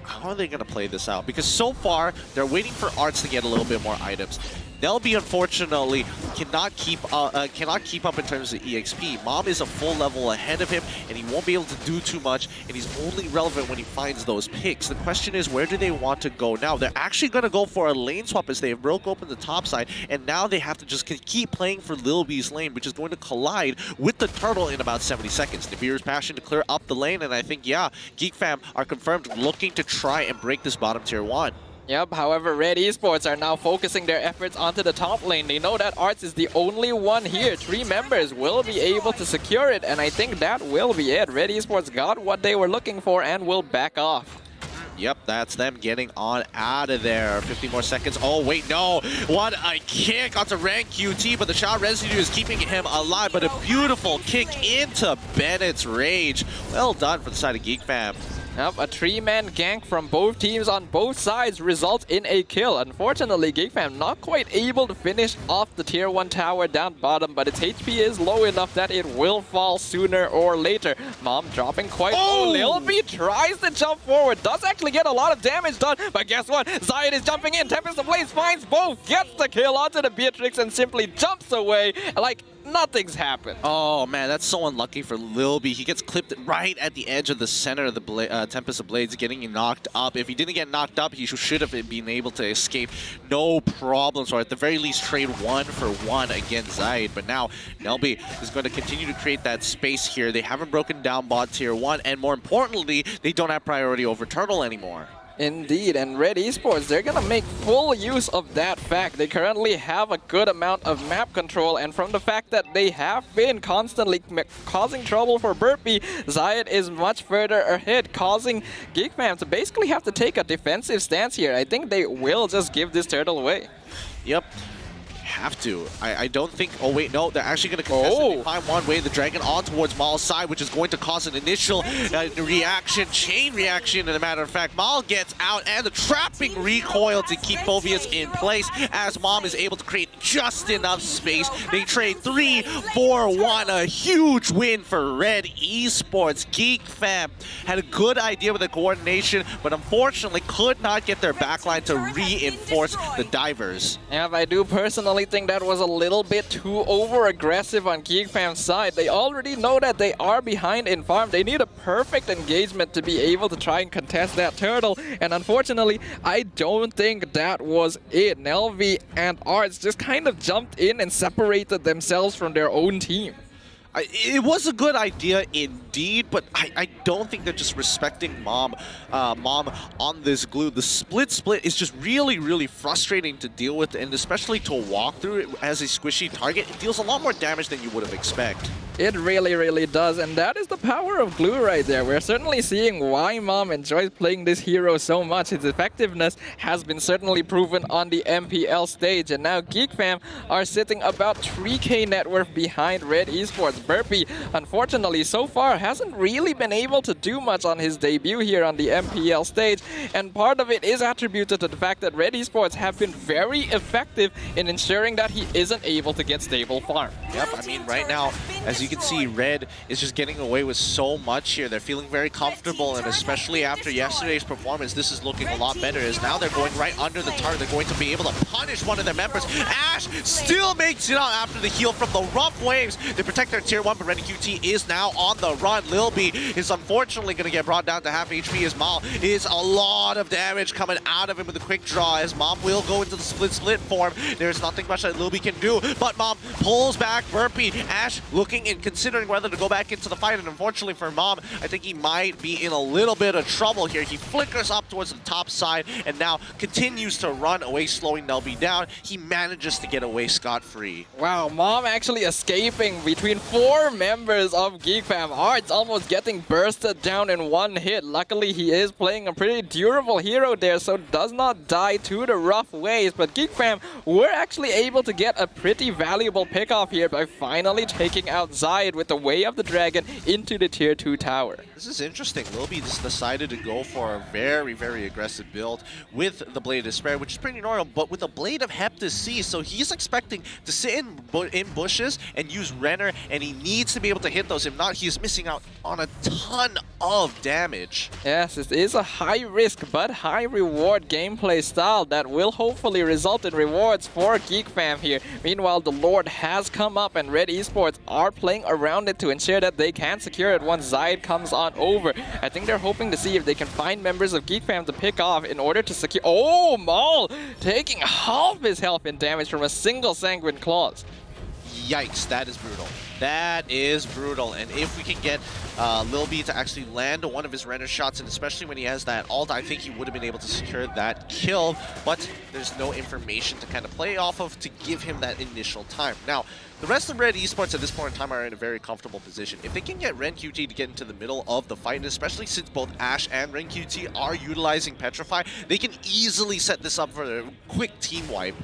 how are they going to play this out? Because so far, they're waiting for Arts to get a little bit more items. Nelby, unfortunately, cannot keep up in terms of EXP. Mom is a full level ahead of him, and he won't be able to do too much, and he's only relevant when he finds those picks. The question is, where do they want to go now? They're actually going to go for a lane swap as they have broke open the top side, and now they have to just keep playing for Lilby's lane, which is going to collide with the turtle in about 70 seconds. Nibiru's Passion to clear up the lane, and I think, yeah, GEEK FAM are confirmed looking to try and break this bottom tier 1. Yep, however, Red Esports are now focusing their efforts onto the top lane. They know that Arts is the only one here. 3 members will be able to secure it, and I think that will be it. Red Esports got what they were looking for and will back off. Yep, that's them getting on out of there. 50 more seconds. Oh, wait, no. What a kick onto Rank QT, but the shot residue is keeping him alive, but a beautiful kick into Bennett's Rage. Well done for the side of GEEK FAM. Yep, a 3-man gank from both teams on both sides results in a kill. Unfortunately, GEEK FAM not quite able to finish off the tier 1 tower down bottom, but its HP is low enough that it will fall sooner or later. Mom dropping quite low. Lilby tries to jump forward, does actually get a lot of damage done, but guess what? Zayed is jumping in. Tempest Ablaze finds both, gets the kill onto the Beatrix and simply jumps away. Like, nothing's happened. Oh man, that's so unlucky for Lil B. He gets clipped right at the edge of the center of the Tempest of Blades, getting knocked up. If he didn't get knocked up, he should have been able to escape. No problems, or at the very least trade 1-for-1 against Zaid. But now Nelby is going to continue to create that space here. They haven't broken down bot tier 1, and more importantly, they don't have priority over Turtle anymore. Indeed, and Red Esports, they're gonna make full use of that fact. They currently have a good amount of map control, and from the fact that they have been constantly causing trouble for Burpee, Zaid is much further ahead, causing GEEK FAM to basically have to take a defensive stance here. I think they will just give this turtle away. Yep. Have to. I don't think... Oh, wait, no. They're actually going to contest it. They find one way, the Dragon on towards Mal's side, which is going to cause an initial chain reaction. As a matter of fact, Mal gets out, and the trapping recoil to keep Phobius in place as Mom is able to create just enough space. They trade 3-4-1. A huge win for Red Esports. GEEK FAM had a good idea with the coordination, but unfortunately could not get their backline to reinforce the divers. Yeah, I do personally think that was a little bit too over-aggressive on GEEK FAM's side. They already know that they are behind in farm. They need a perfect engagement to be able to try and contest that turtle. And unfortunately, I don't think that was it. Nelvi and Arts just kind of jumped in and separated themselves from their own team. It was a good idea indeed, but I don't think they're just respecting Mom on this glue. The split is just really frustrating to deal with, and especially to walk through it as a squishy target. It deals a lot more damage than you would have expected. It really does, and that is the power of glue right there. We're certainly seeing why Mom enjoys playing this hero so much. His effectiveness has been certainly proven on the MPL stage, and now GEEK FAM are sitting about 3k net worth behind Red Esports. Burpee, unfortunately, so far hasn't really been able to do much on his debut here on the MPL stage, and part of it is attributed to the fact that Red Esports have been very effective in ensuring that he isn't able to get stable farm. Yep, I mean, right now, as you can see, Red is just getting away with so much here. They're feeling very comfortable, and especially after yesterday's performance, this is looking a lot better, as now they're going right under the target. They're going to be able to punish one of their members. Ash still makes it out after the heal from the rough waves. They protect their tier 1, but Renny QT is now on the run. Lil B is unfortunately going to get brought down to half HP, as Mal is a lot of damage coming out of him with a quick draw, as Mom will go into the split form. There's nothing much that Lil B can do, but Mom pulls back Burpee. Ash looking and considering whether to go back into the fight, and unfortunately for Mom, I think he might be in a little bit of trouble here. He flickers up towards the top side and now continues to run away, slowing Nelby down. He manages to get away scot-free. Wow, Mom actually escaping between 4 members of GEEK FAM. Arts almost getting bursted down in one hit. Luckily, he is playing a pretty durable hero there, so does not die to the rough waves. But GEEK FAM were actually able to get a pretty valuable pick-off here by finally taking out Zaid with the Way of the Dragon into the tier 2 tower. This is interesting. Lil B just decided to go for a very aggressive build with the Blade of Despair, which is pretty normal, but with a Blade of Heptus C, so he's expecting to sit in bushes and use Renner, and he needs to be able to hit those. If not, he's missing out on a ton of damage. Yes, it is a high risk but high reward gameplay style that will hopefully result in rewards for GEEK FAM here. Meanwhile, the Lord has come up, and Red Esports are playing around it to ensure that they can secure it once Zaid comes on over. I think they're hoping to see if they can find members of GEEK FAM to pick off in order to secure... Oh, Maul taking half his health in damage from a single Sanguine Claws. Yikes, that is brutal. That is brutal, and if we can get Lil B to actually land one of his Renner shots, and especially when he has that ult, I think he would have been able to secure that kill, but there's no information to kind of play off of to give him that initial time. Now, the rest of Red Esports at this point in time are in a very comfortable position. If they can get Ren QT to get into the middle of the fight, and especially since both Ash and Ren QT are utilizing Petrify, they can easily set this up for a quick team wipe.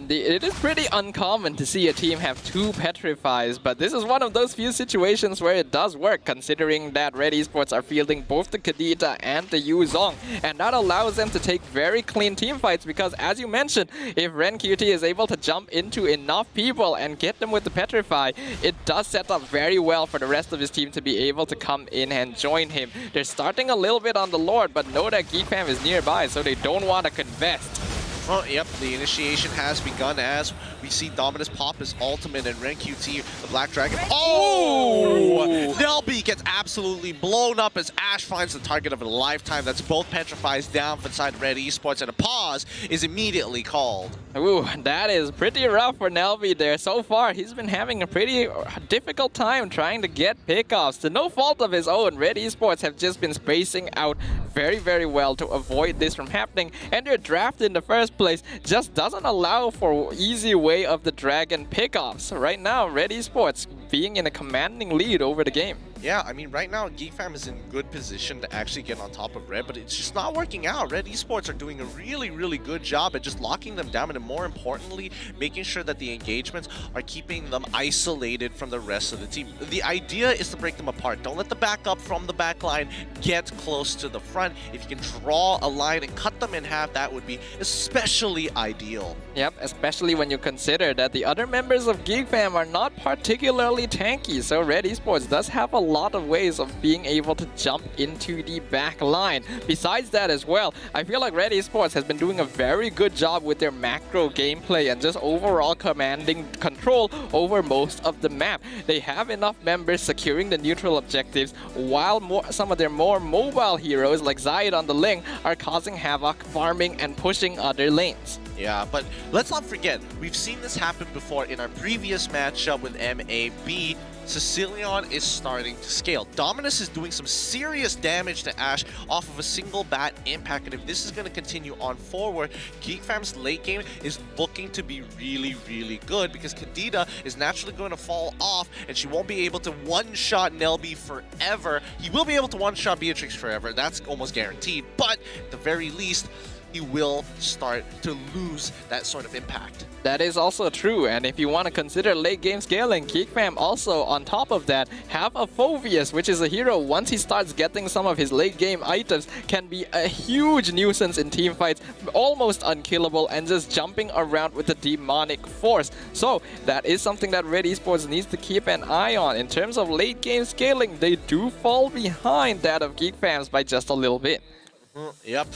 It is pretty uncommon to see a team have 2 Petrifies, but this is one of those few situations where it does work, considering that Red Esports are fielding both the Kadita and the Yuzong, and that allows them to take very clean team fights, because as you mentioned, if Ren QT is able to jump into enough people and get them with the Petrify, it does set up very well for the rest of his team to be able to come in and join him. They're starting a little bit on the Lord, but know that GEEK FAM is nearby, so they don't want to contest. Oh, yep, the initiation has begun as we see Dominus pop his ultimate and Ren QT, the Black Dragon. Oh! Nelby gets absolutely blown up as Ash finds the target of a lifetime. That's both petrifies down inside Red Esports, and a pause is immediately called. Ooh, that is pretty rough for Nelby there. So far, he's been having a pretty difficult time trying to get pickoffs. To no fault of his own, Red Esports have just been spacing out very, very well to avoid this from happening. And their draft in the first place just doesn't allow for easy way of the Dragon pickoffs. So right now, Red Esports being in a commanding lead over the game. Yeah, I mean, right now, GEEK FAM is in good position to actually get on top of Red, but it's just not working out. Red Esports are doing a really, really good job at just locking them down, and more importantly, making sure that the engagements are keeping them isolated from the rest of the team. The idea is to break them apart. Don't let the backup from the back line get close to the front. If you can draw a line and cut them in half, that would be especially ideal. Yep, especially when you consider that the other members of GEEK FAM are not particularly tanky, so Red Esports does have a lot of ways of being able to jump into the back line. Besides that as well, I feel like Red Esports has been doing a very good job with their macro gameplay and just overall commanding control over most of the map. They have enough members securing the neutral objectives, while some of their more mobile heroes like Zayed on the Ling are causing havoc, farming and pushing other lanes. Yeah, but let's not forget, we've seen this happen before in our previous matchup with MAB. Sicilion is starting to scale. Dominus is doing some serious damage to Ash off of a single bat impact, and if this is going to continue on forward, GEEK FAM's late game is looking to be really, really good, because Kadita is naturally going to fall off, and she won't be able to one-shot Nelby forever. He will be able to one-shot Beatrix forever, that's almost guaranteed, but at the very least, he will start to lose that sort of impact. That is also true, and if you want to consider late game scaling, GEEK FAM also, on top of that, have a Phoveus, which is a hero, once he starts getting some of his late game items, can be a huge nuisance in team fights, almost unkillable, and just jumping around with the demonic force. So that is something that Red Esports needs to keep an eye on. In terms of late game scaling, they do fall behind that of GEEK FAM's by just a little bit. Yep.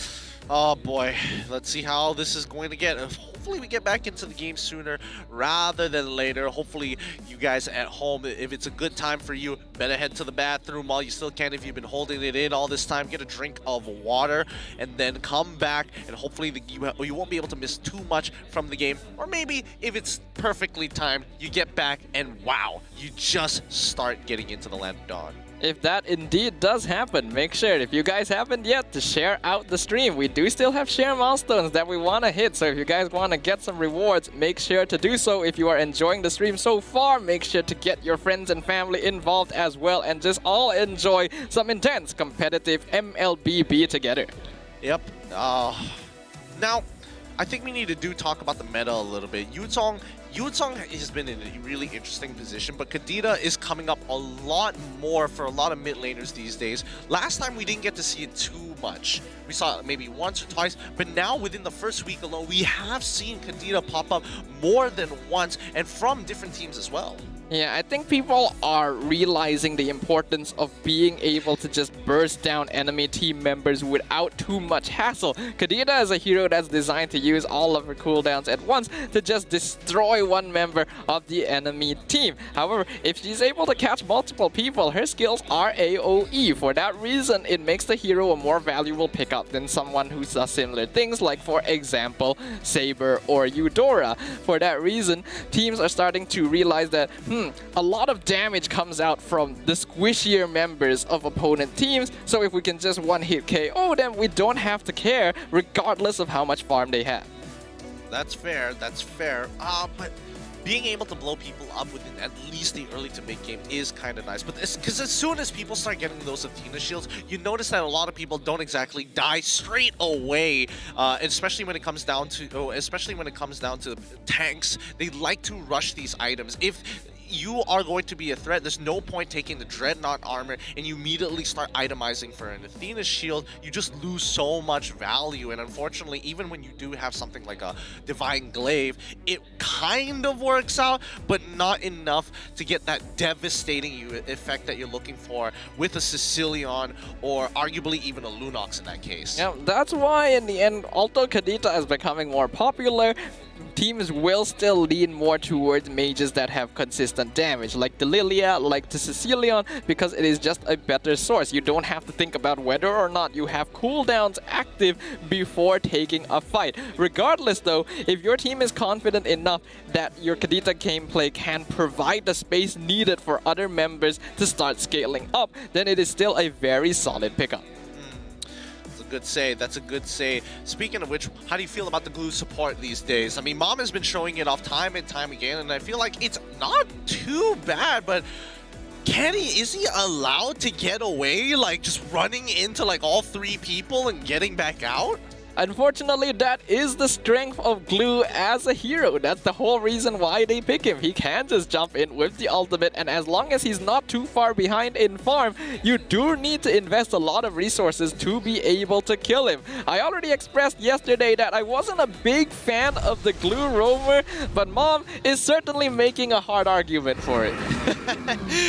Oh boy, let's see how this is going to get. Hopefully we get back into the game sooner rather than later. Hopefully you guys at home, if it's a good time for you, better head to the bathroom while you still can. If you've been holding it in all this time, get a drink of water and then come back, and hopefully you won't be able to miss too much from the game. Or maybe if it's perfectly timed, you get back and wow, you just start getting into the Land of Dawn. If that indeed does happen, make sure, if you guys haven't yet, to share out the stream. We do still have share milestones that we want to hit, so if you guys want to get some rewards, make sure to do so. If you are enjoying the stream so far, make sure to get your friends and family involved as well, and just all enjoy some intense competitive MLBB together. Yep. Now, I think we need to talk about the meta a little bit. Yutsong has been in a really interesting position, but Kadita is coming up a lot more for a lot of mid laners these days. Last time we didn't get to see it too much. We saw it maybe once or twice, but now within the first week alone, we have seen Kadita pop up more than once, and from different teams as well. Yeah, I think people are realizing the importance of being able to just burst down enemy team members without too much hassle. Kadita is a hero that's designed to use all of her cooldowns at once to just destroy one member of the enemy team. However, if she's able to catch multiple people, her skills are AoE. For that reason, it makes the hero a more valuable pickup than someone who does similar things, like for example, Saber or Eudora. For that reason, teams are starting to realize that a lot of damage comes out from the squishier members of opponent teams, so if we can just one-hit KO them, we don't have to care regardless of how much farm they have. That's fair, that's fair. But being able to blow people up within at least the early to mid game is kind of nice. But because as soon as people start getting those Athena shields, you notice that a lot of people don't exactly die straight away. Especially when it comes down to tanks, they like to rush these items. you are going to be a threat, there's no point taking the Dreadnought armor and you immediately start itemizing for an Athena's shield. You just lose so much value, and unfortunately, even when you do have something like a Divine Glaive, it kind of works out, but not enough to get that devastating effect that you're looking for with a Sicilian or arguably even a Lunox in that case. Yeah, that's why in the end, although Kadita is becoming more popular, teams will still lean more towards mages that have consistent damage, like the Lilia, like the Sicilian, because it is just a better source. You don't have to think about whether or not you have cooldowns active before taking a fight. Regardless though, if your team is confident enough that your Kadita gameplay can provide the space needed for other members to start scaling up, then it is still a very solid pickup. Good say. That's a good say. Speaking of which, how do you feel about the glue support these days? I mean, Mom has been showing it off time and time again, and I feel like it's not too bad, but is he allowed to get away, like just running into like all three people and getting back out? Unfortunately, that is the strength of Glue as a hero. That's the whole reason why they pick him. He can just jump in with the ultimate, and as long as he's not too far behind in farm, you do need to invest a lot of resources to be able to kill him. I already expressed yesterday that I wasn't a big fan of the Glue roamer, but Mom is certainly making a hard argument for it.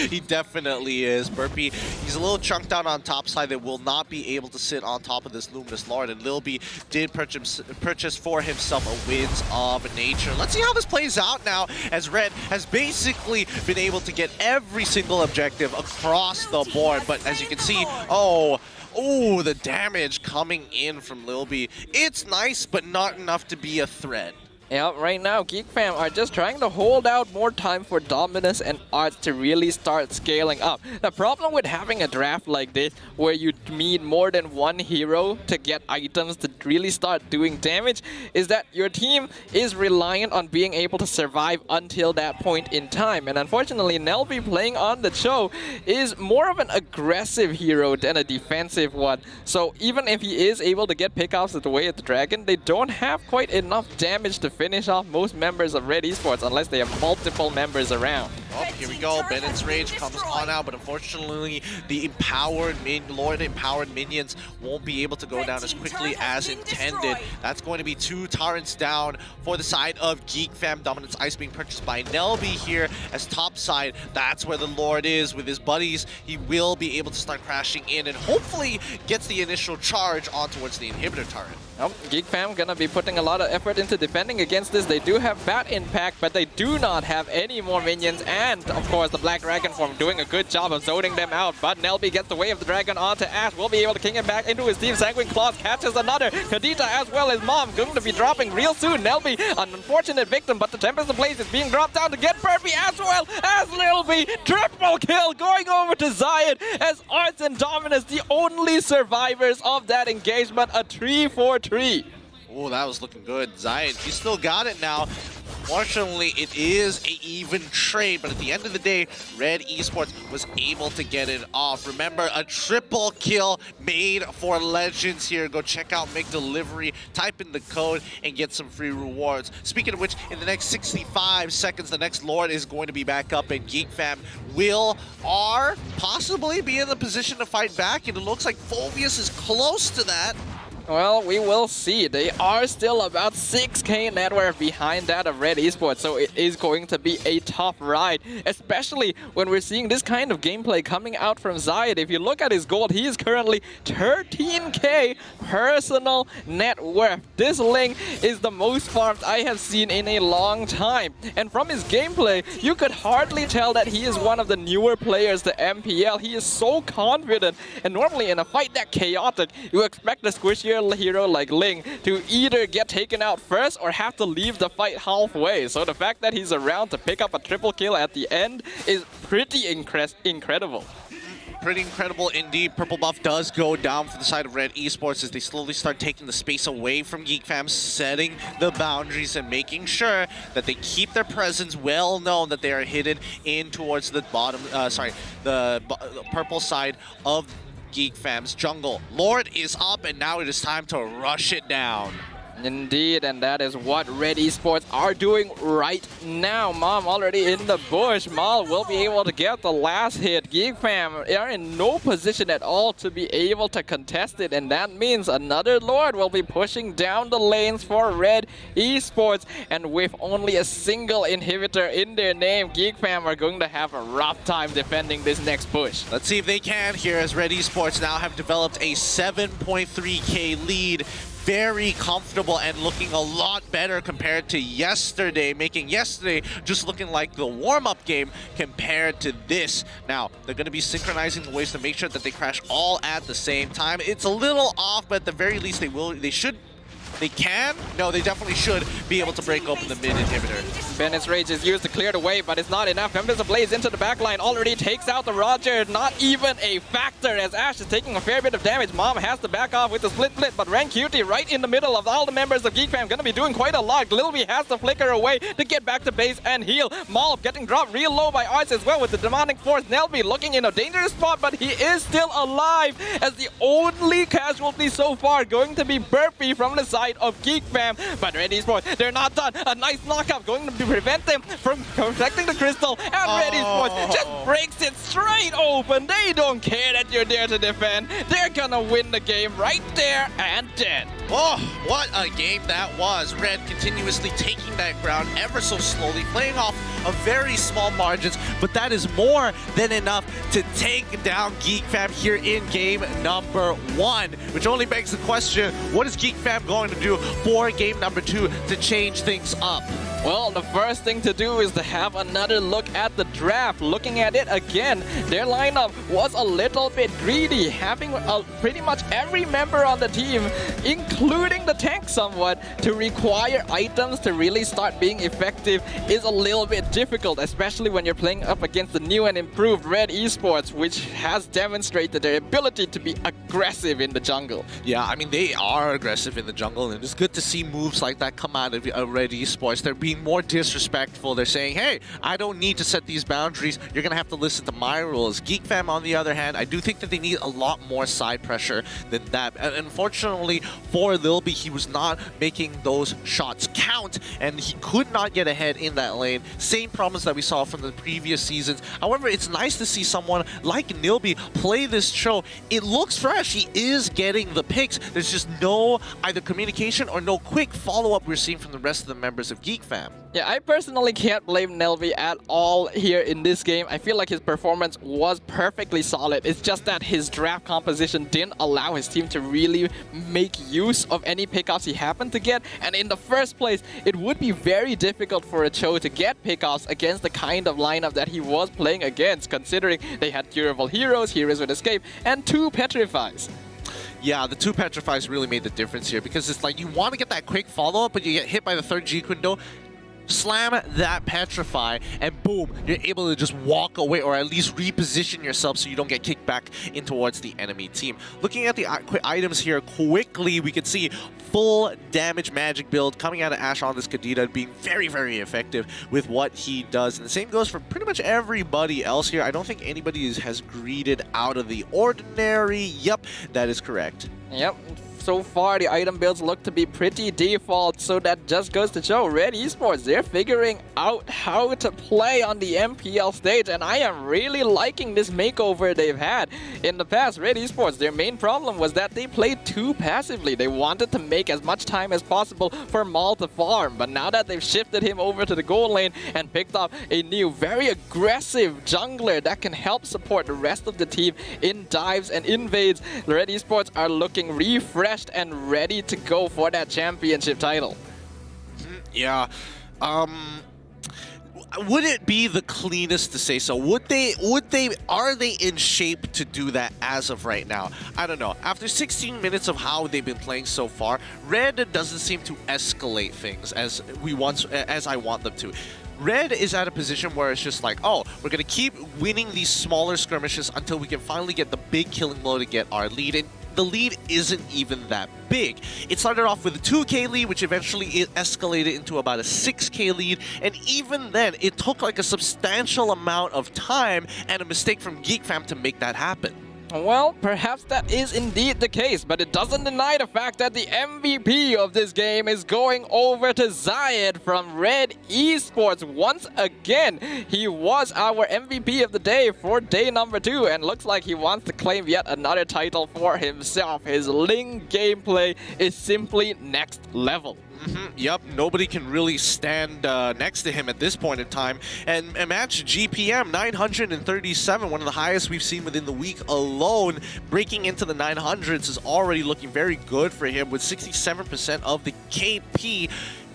He definitely is. Burpee, he's a little chunked out on top side that will not be able to sit on top of this Luminous Lord, and Lilby did purchase for himself a Winds of Nature. Let's see how this plays out now, as Red has basically been able to get every single objective across the board. But as you can see, oh, the damage coming in from Lilby. It's nice, but not enough to be a threat. Yeah, right now, GEEK Fam are just trying to hold out more time for Dominus and Arts to really start scaling up. The problem with having a draft like this, where you need more than one hero to get items to really start doing damage, is that your team is reliant on being able to survive until that point in time. And unfortunately, Nelby playing on the show is more of an aggressive hero than a defensive one. So even if he is able to get pickoffs at the way of the Dragon, they don't have quite enough damage to finish off most members of Red Esports unless they have multiple members around. Oh, here we go. Bennett's Rage comes on out, but unfortunately, the Lord-empowered minions won't be able to go down as quickly as intended. That's going to be 2 Torrents down for the side of GEEK Fam. Dominance Ice being purchased by Nelby here as top side. That's where the Lord is with his buddies. He will be able to start crashing in and hopefully gets the initial charge on towards the inhibitor turret. Oh, GEEK Fam gonna be putting a lot of effort into defending against this. They do have Bat Impact, but they do not have any more minions. And, of course, the Black Dragon form doing a good job of zoning them out. But Nelby gets the way of the Dragon onto Ash. Will be able to king him back into his team. Sanguine Claws catches another. Kadita as well as Mom going to be dropping real soon. Nelby, an unfortunate victim, but the Tempest in place is being dropped down to get Burpee as well as Lilby. Triple kill going over to Zion as Arts and Dominus, the only survivors of that engagement. A 3-4-3. Oh, that was looking good. Zion, he still got it now. Fortunately, it is an even trade, but at the end of the day, Red Esports was able to get it off. Remember, a triple kill made for Legends here. Go check out McDelivery, type in the code, and get some free rewards. Speaking of which, in the next 65 seconds, the next Lord is going to be back up, and GEEK Fam are possibly be in the position to fight back, and it looks like Phobius is close to that. Well, we will see. They are still about 6k net worth behind that of Red Esports, so it is going to be a tough ride, especially when we're seeing this kind of gameplay coming out from Zayed. If you look at his gold, he is currently 13k personal net worth. This Ling is the most farmed I have seen in a long time. And from his gameplay, you could hardly tell that he is one of the newer players to MPL. He is so confident, and normally in a fight that chaotic, you expect the squishier hero like Ling to either get taken out first or have to leave the fight halfway. So the fact that he's around to pick up a triple kill at the end is pretty incredible. Pretty incredible indeed. Purple buff does go down for the side of Red Esports as they slowly start taking the space away from GEEK Fam, setting the boundaries and making sure that they keep their presence well known, that they are hidden in towards the bottom, the purple side of GEEK Fam's jungle. Lord is up, and now it is time to rush it down. Indeed, and that is what Red Esports are doing right now. Mom already in the bush. Mal will be able to get the last hit. GEEK FAM are in no position at all to be able to contest it, and that means another Lord will be pushing down the lanes for Red Esports. And with only a single inhibitor in their name, GEEK FAM are going to have a rough time defending this next push. Let's see if they can here, as Red Esports now have developed a 7.3k lead. Very comfortable and looking a lot better compared to yesterday, making yesterday just looking like the warm-up game compared to this. Now, they're going to be synchronizing the ways to make sure that they crash all at the same time. It's a little off, but at the very least they definitely should be able to break open the mid inhibitor. Bennett's Rage is used to clear the way, but it's not enough. Members of Blaze into the backline already takes out the Roger. Not even a factor as Ash is taking a fair bit of damage. Mom has to back off with the split, but Ren Cutie right in the middle of all the members of GEEK FAM gonna be doing quite a lot. Glilby has to flicker away to get back to base and heal. Maul getting dropped real low by Arts as well with the demonic force. Nelby looking in a dangerous spot, but he is still alive as the only casualty so far going to be Burpee from the side of GEEK FAM. But Red Esports, they're not done. A nice knockup going to prevent them from protecting the crystal, and Red Esports just breaks it straight open. They don't care that you're there to defend. They're gonna win the game right there and then. Oh, what a game that was. Red continuously taking that ground ever so slowly, playing off of very small margins, but that is more than enough to take down GEEK FAM here in game number 1, which only begs the question, what is GEEK FAM going to do for game number 2 to change things up? Well, the first thing to do is to have another look at the draft. Looking at it again, their lineup was a little bit greedy, having pretty much every member on the team, including the tank somewhat, to require items to really start being effective is a little bit difficult, especially when you're playing up against the new and improved Red Esports, which has demonstrated their ability to be aggressive in the jungle. Yeah, I mean, they are aggressive in the jungle, and it's good to see moves like that come out of Red Esports. They're being more disrespectful. They're saying, hey, I don't need to set these boundaries. You're going to have to listen to my rules. GEEK FAM, on the other hand, I do think that they need a lot more side pressure than that. And unfortunately for Lilby, he was not making those shots count, and he could not get ahead in that lane. Same problems that we saw from the previous seasons. However, it's nice to see someone like Nilby play this show. It looks fresh. He is getting the picks. There's just no either communication or no quick follow-up we're seeing from the rest of the members of GEEK FAM. Yeah, I personally can't blame Nelby at all here in this game. I feel like his performance was perfectly solid. It's just that his draft composition didn't allow his team to really make use of any pickoffs he happened to get. And in the first place, it would be very difficult for a Cho to get pickoffs against the kind of lineup that he was playing against, considering they had durable heroes, heroes with escape, and 2 petrifies. Yeah, the 2 petrifies really made the difference here, because it's like you want to get that quick follow-up, but you get hit by the 3rd G window, slam that petrify, and boom, you're able to just walk away, or at least reposition yourself so you don't get kicked back in towards the enemy team. Looking at the items here quickly, we can see full damage magic build coming out of Ash on this Kadita, being very, very effective with what he does. And the same goes for pretty much everybody else here. I don't think anybody has greeted out of the ordinary. Yep, that is correct. Yep. So far, the item builds look to be pretty default, so that just goes to show Red Esports, they're figuring out how to play on the MPL stage, and I am really liking this makeover they've had. In the past, Red Esports, their main problem was that they played too passively. They wanted to make as much time as possible for Maul to farm, but now that they've shifted him over to the gold lane and picked up a new, very aggressive jungler that can help support the rest of the team in dives and invades, Red Esports are looking refreshed and ready to go for that championship title. Yeah. Would it be the cleanest to say so? Are they in shape to do that as of right now? I don't know. After 16 minutes of how they've been playing so far, Red doesn't seem to escalate things as I want them to. Red is at a position where it's just like, oh, we're going to keep winning these smaller skirmishes until we can finally get the big killing blow to get our lead. And the lead isn't even that big. It started off with a 2k lead, which eventually it escalated into about a 6k lead, and even then, it took like a substantial amount of time and a mistake from GEEK FAM to make that happen. Well, perhaps that is indeed the case, but it doesn't deny the fact that the MVP of this game is going over to Zayed from Red Esports. Once again, he was our MVP of the day for day number 2, and looks like he wants to claim yet another title for himself. His Ling gameplay is simply next level. Yep, nobody can really stand next to him at this point in time. And match GPM 937, one of the highest we've seen within the week alone. Breaking into the 900s is already looking very good for him with 67% of the KP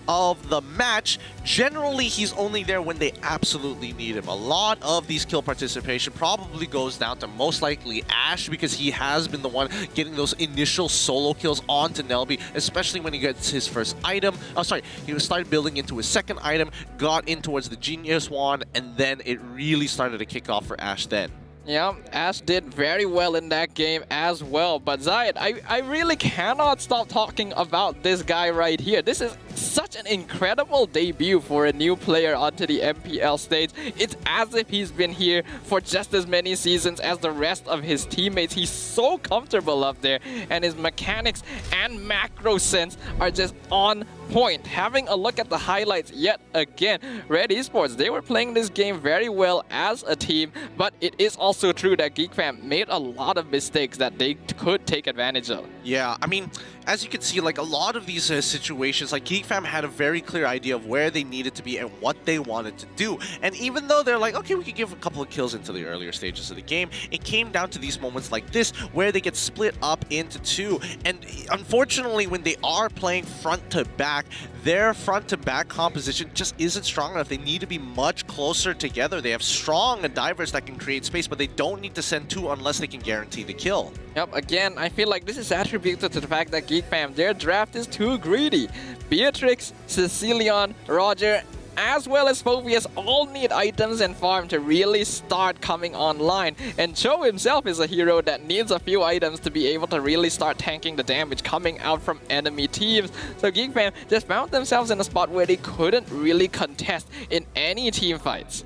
of the match. Generally, he's only there when they absolutely need him. A lot of these kill participation probably goes down to most likely Ash, because he has been the one getting those initial solo kills onto Nelby, especially when he gets his first item. Oh, sorry, he started building into his second item, got in towards the Genius Wand, and then it really started to kick off for Ash then. Yeah, Ash did very well in that game as well. But Zayed, I really cannot stop talking about this guy right here. This is such an incredible debut for a new player onto the MPL stage. It's as if he's been here for just as many seasons as the rest of his teammates. He's so comfortable up there, and his mechanics and macro sense are just on point. Having a look at the highlights yet again, Red Esports, they were playing this game very well as a team, but it is also true that GEEK FAM made a lot of mistakes that they could take advantage of. Yeah, I mean, as you can see, like a lot of these situations, like GEEK FAM had a very clear idea of where they needed to be and what they wanted to do. And even though they're like, okay, we could give a couple of kills into the earlier stages of the game, it came down to these moments like this where they get split up into two. And unfortunately, when they are playing front to back, their front to back composition just isn't strong enough. They need to be much closer together. They have strong divers that can create space, but they don't need to send two unless they can guarantee the kill. Yep, again, I feel like this is attributed to the fact that GEEK FAM, their draft is too greedy. Beatrix, Cecilion, Roger, as well as Phobius all need items and farm to really start coming online. And Cho himself is a hero that needs a few items to be able to really start tanking the damage coming out from enemy teams. So GEEK FAM just found themselves in a spot where they couldn't really contest in any team fights.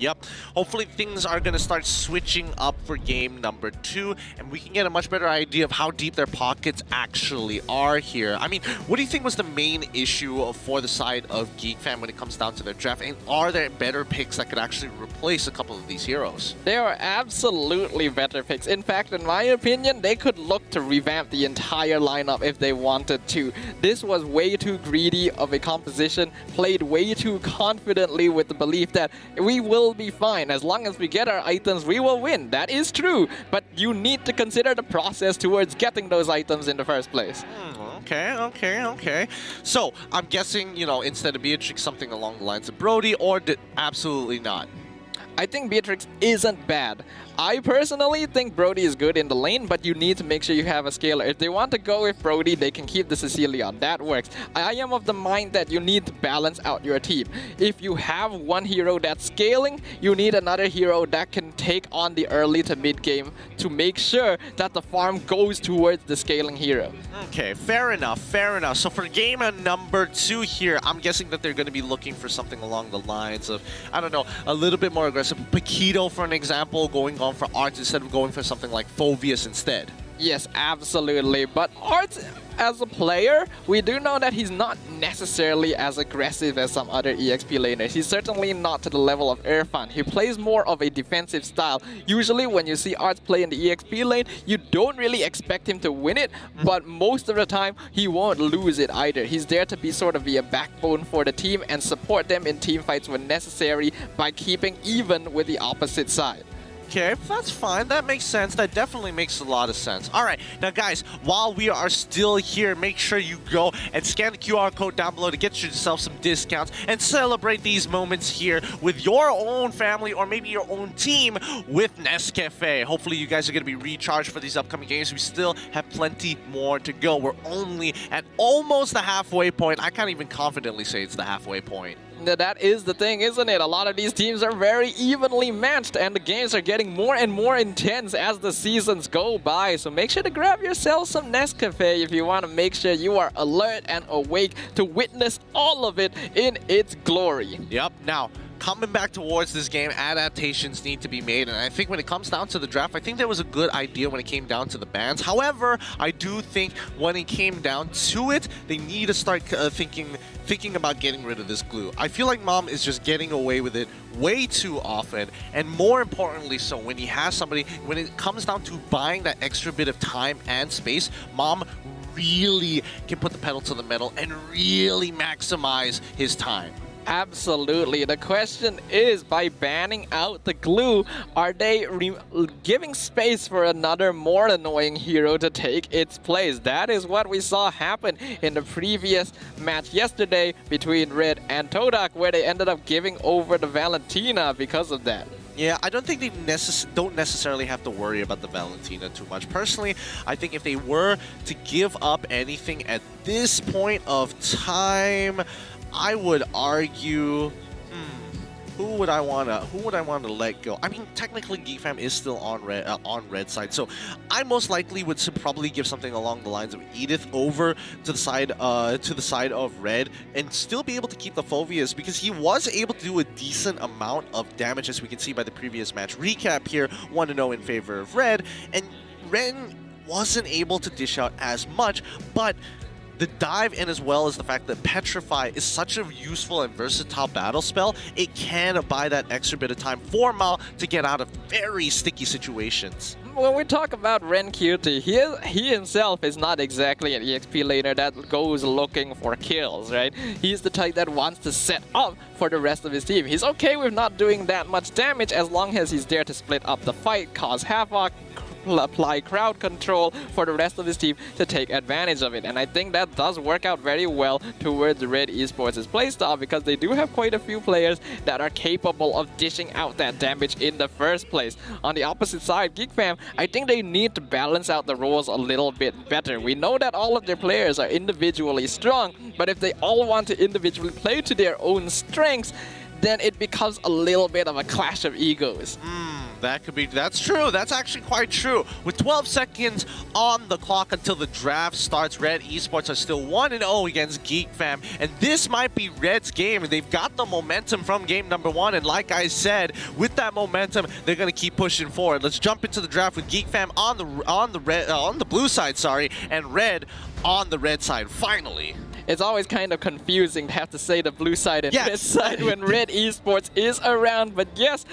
Yep. Hopefully things are going to start switching up for game number 2, and we can get a much better idea of how deep their pockets actually are here. I mean, what do you think was the main issue for the side of GEEK FAM when it comes down to their draft? And are there better picks that could actually replace a couple of these heroes? There are absolutely better picks. In fact, in my opinion, they could look to revamp the entire lineup if they wanted to. This was way too greedy of a composition, played way too confidently with the belief that we will be fine. As long as we get our items, we will win. That is true, but you need to consider the process towards getting those items in the first place. Okay. So, I'm guessing, you know, instead of Beatrix, something along the lines of Brody, or absolutely not? I think Beatrix isn't bad. I personally think Brody is good in the lane, but you need to make sure you have a scaler. If they want to go with Brody, they can keep the Cecilion. That works. I am of the mind that you need to balance out your team. If you have one hero that's scaling, you need another hero that can take on the early to mid game to make sure that the farm goes towards the scaling hero. Okay, fair enough. So for game number 2 here, I'm guessing that they're going to be looking for something along the lines of, I don't know, a little bit more aggressive. Paquito, for an example, going on for Arts instead of going for something like Phobius instead. Yes, absolutely. But Arts, as a player, we do know that he's not necessarily as aggressive as some other EXP laners. He's certainly not to the level of Irfan. He plays more of a defensive style. Usually when you see Arts play in the EXP lane, you don't really expect him to win it, but most of the time, he won't lose it either. He's there to be sort of be a backbone for the team and support them in team fights when necessary by keeping even with the opposite side. Okay, that's fine. That makes sense. That definitely makes a lot of sense. All right, now guys, while we are still here, make sure you go and scan the QR code down below to get yourself some discounts and celebrate these moments here with your own family or maybe your own team with Nescafe. Hopefully you guys are going to be recharged for these upcoming games. We still have plenty more to go. We're only at almost the halfway point. I can't even confidently say it's the halfway point. That is the thing, isn't it? A lot of these teams are very evenly matched, and the games are getting more and more intense as the seasons go by. So make sure to grab yourself some Nescafe if you want to make sure you are alert and awake to witness all of it in its glory. Yep. Now, coming back towards this game, adaptations need to be made. And I think when it comes down to the draft, I think there was a good idea when it came down to the bans. However, I do think when it came down to it, they need to start thinking about getting rid of this glue. I feel like Mom is just getting away with it way too often, and more importantly so when he has somebody, when it comes down to buying that extra bit of time and space, Mom really can put the pedal to the metal and really maximize his time. Absolutely. The question is, by banning out the glue, are they giving space for another more annoying hero to take its place? That is what we saw happen in the previous match yesterday between Red and TODAK, where they ended up giving over the Valentina because of that. Yeah, I don't think they don't necessarily have to worry about the Valentina too much. Personally, I think if they were to give up anything at this point of time, I would argue, who would I want to let go? I mean, technically, GEEK FAM is still on red side, so I most likely would probably give something along the lines of Edith over to the side of red, and still be able to keep the Phobias, because he was able to do a decent amount of damage, as we can see by the previous match recap here. 1-0 in favor of red, and Ren wasn't able to dish out as much, but the dive, and as well as the fact that Petrify is such a useful and versatile battle spell, it can buy that extra bit of time for Mal to get out of very sticky situations. When we talk about Ren QT, he himself is not exactly an EXP laner that goes looking for kills, right? He's the type that wants to set up for the rest of his team. He's okay with not doing that much damage as long as he's there to split up the fight, cause havoc, apply crowd control for the rest of his team to take advantage of it. And I think that does work out very well towards Red Esports' playstyle, because they do have quite a few players that are capable of dishing out that damage in the first place. On the opposite side, GEEK FAM, I think they need to balance out the roles a little bit better. We know that all of their players are individually strong, but if they all want to individually play to their own strengths, then it becomes a little bit of a clash of egos. That's true. That's actually quite true. With 12 seconds on the clock until the draft starts, Red Esports are still 1-0 against GEEK FAM. And this might be Red's game. They've got the momentum from game number 1. And like I said, with that momentum, they're going to keep pushing forward. Let's jump into the draft with GEEK FAM on the blue side, and Red on the red side, finally. It's always kind of confusing to have to say the blue side and red side when Red Esports is around. But yes,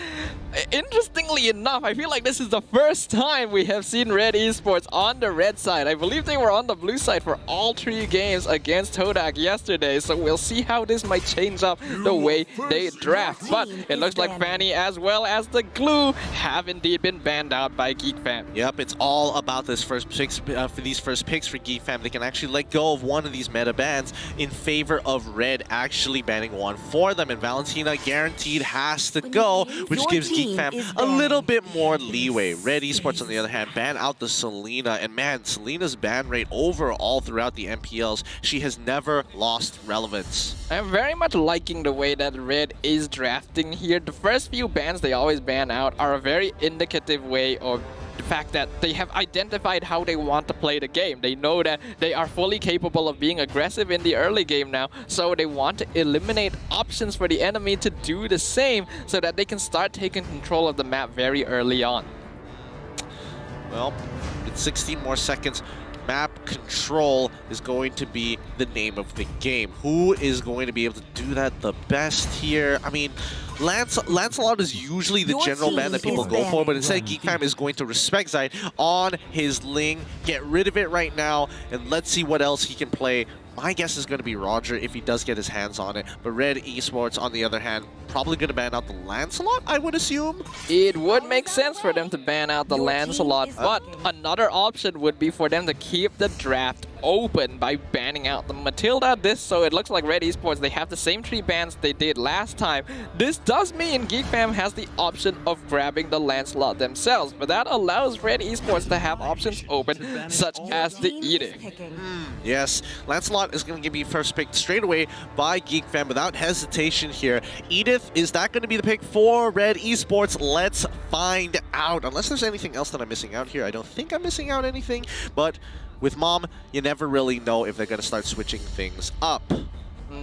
interestingly enough, I feel like this is the first time we have seen Red Esports on the red side. I believe they were on the blue side for all 3 games against TODAK yesterday. So we'll see how this might change up the way they draft. But it looks like Fanny as well as the glue have indeed been banned out by GEEK FAM. Yep, it's all about this first picks for these first picks for GEEK FAM. They can actually let go of one of these meta bans in favor of Red actually banning one for them, and Valentina guaranteed has to go, which gives GEEK FAM a little bit more leeway. Red Esports, on the other hand, ban out the Selena, and man, Selena's ban rate overall throughout the MPLs, she has never lost relevance. I'm very much liking the way that Red is drafting here. The first few bans they always ban out are a very indicative way of the fact that they have identified how they want to play the game. They know that they are fully capable of being aggressive in the early game now, so they want to eliminate options for the enemy to do the same so that they can start taking control of the map very early on. Well, it's 16 more seconds. Map control is going to be the name of the game. Who is going to be able to do that the best here? I mean, Lancelot is usually the general man that people go for, but instead GEEK FAM is going to respect Zide on his Ling, get rid of it right now, and let's see what else he can play. My guess is going to be Roger if he does get his hands on it, but Red Esports, on the other hand, probably going to ban out the Lancelot, I would assume. It would make sense for them to ban out the Lancelot, but another option would be for them to keep the draft open by banning out the Matilda. So it looks like Red Esports, they have the same 3 bans they did last time. This does mean GEEK FAM has the option of grabbing the Lancelot themselves, but that allows Red Esports to have options open, such as the Edict. Yes, Lancelot is going to be first picked straight away by GEEK FAM without hesitation here. Edith, is that going to be the pick for Red Esports? Let's find out. Unless there's anything else that I'm missing out here. I don't think I'm missing out anything, but with Mom, you never really know if they're going to start switching things up.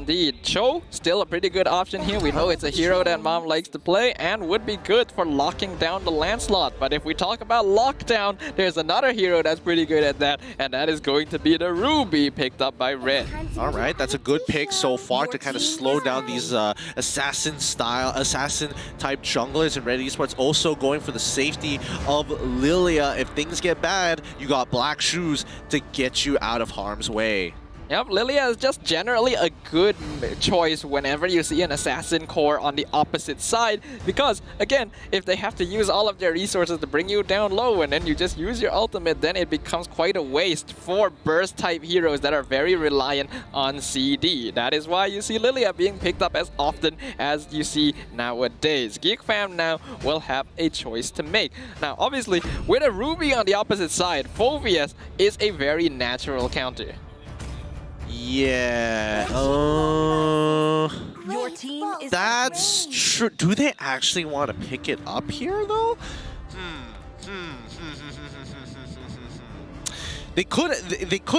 indeed. Cho, still a pretty good option here. We know it's a hero that Mom likes to play and would be good for locking down the Lancelot. But if we talk about lockdown, there's another hero that's pretty good at that, and that is going to be the Ruby, picked up by Red. All right, that's a good pick so far to kind of slow down these assassin type junglers, and Red Esports also going for the safety of Lilia. If things get bad, you got Black Shoes to get you out of harm's way. Yep, Lilia is just generally a good choice whenever you see an assassin core on the opposite side, because again, if they have to use all of their resources to bring you down low and then you just use your ultimate, then it becomes quite a waste for burst type heroes that are very reliant on CD. That is why you see Lilia being picked up as often as you see nowadays. GEEK Fam now will have a choice to make. Now obviously, with a Ruby on the opposite side, Phoveus is a very natural counter. Yeah. Your team is That's true. Do they actually want to pick it up here, though? They could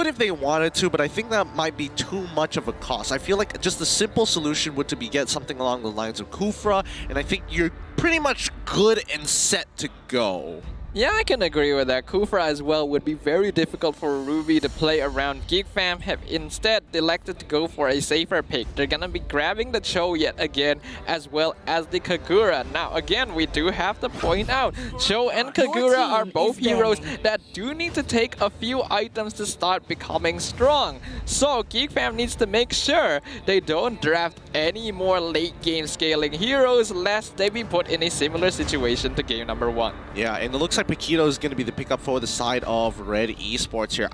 if they wanted to, but I think that might be too much of a cost. I feel like just the simple solution would to be get something along the lines of Kufra, and I think you're pretty much good and set to go. Yeah, I can agree with that. Kufra as well would be very difficult for Ruby to play around. GEEK Fam have instead elected to go for a safer pick. They're gonna be grabbing the Cho yet again, as well as the Kagura. Now again, we do have to point out, Cho and Kagura are both heroes that do need to take a few items to start becoming strong. So GEEK Fam needs to make sure they don't draft any more late game scaling heroes, lest they be put in a similar situation to game number 1. Yeah, and it looks like Paquito is going to be the pickup for the side of Red Esports here.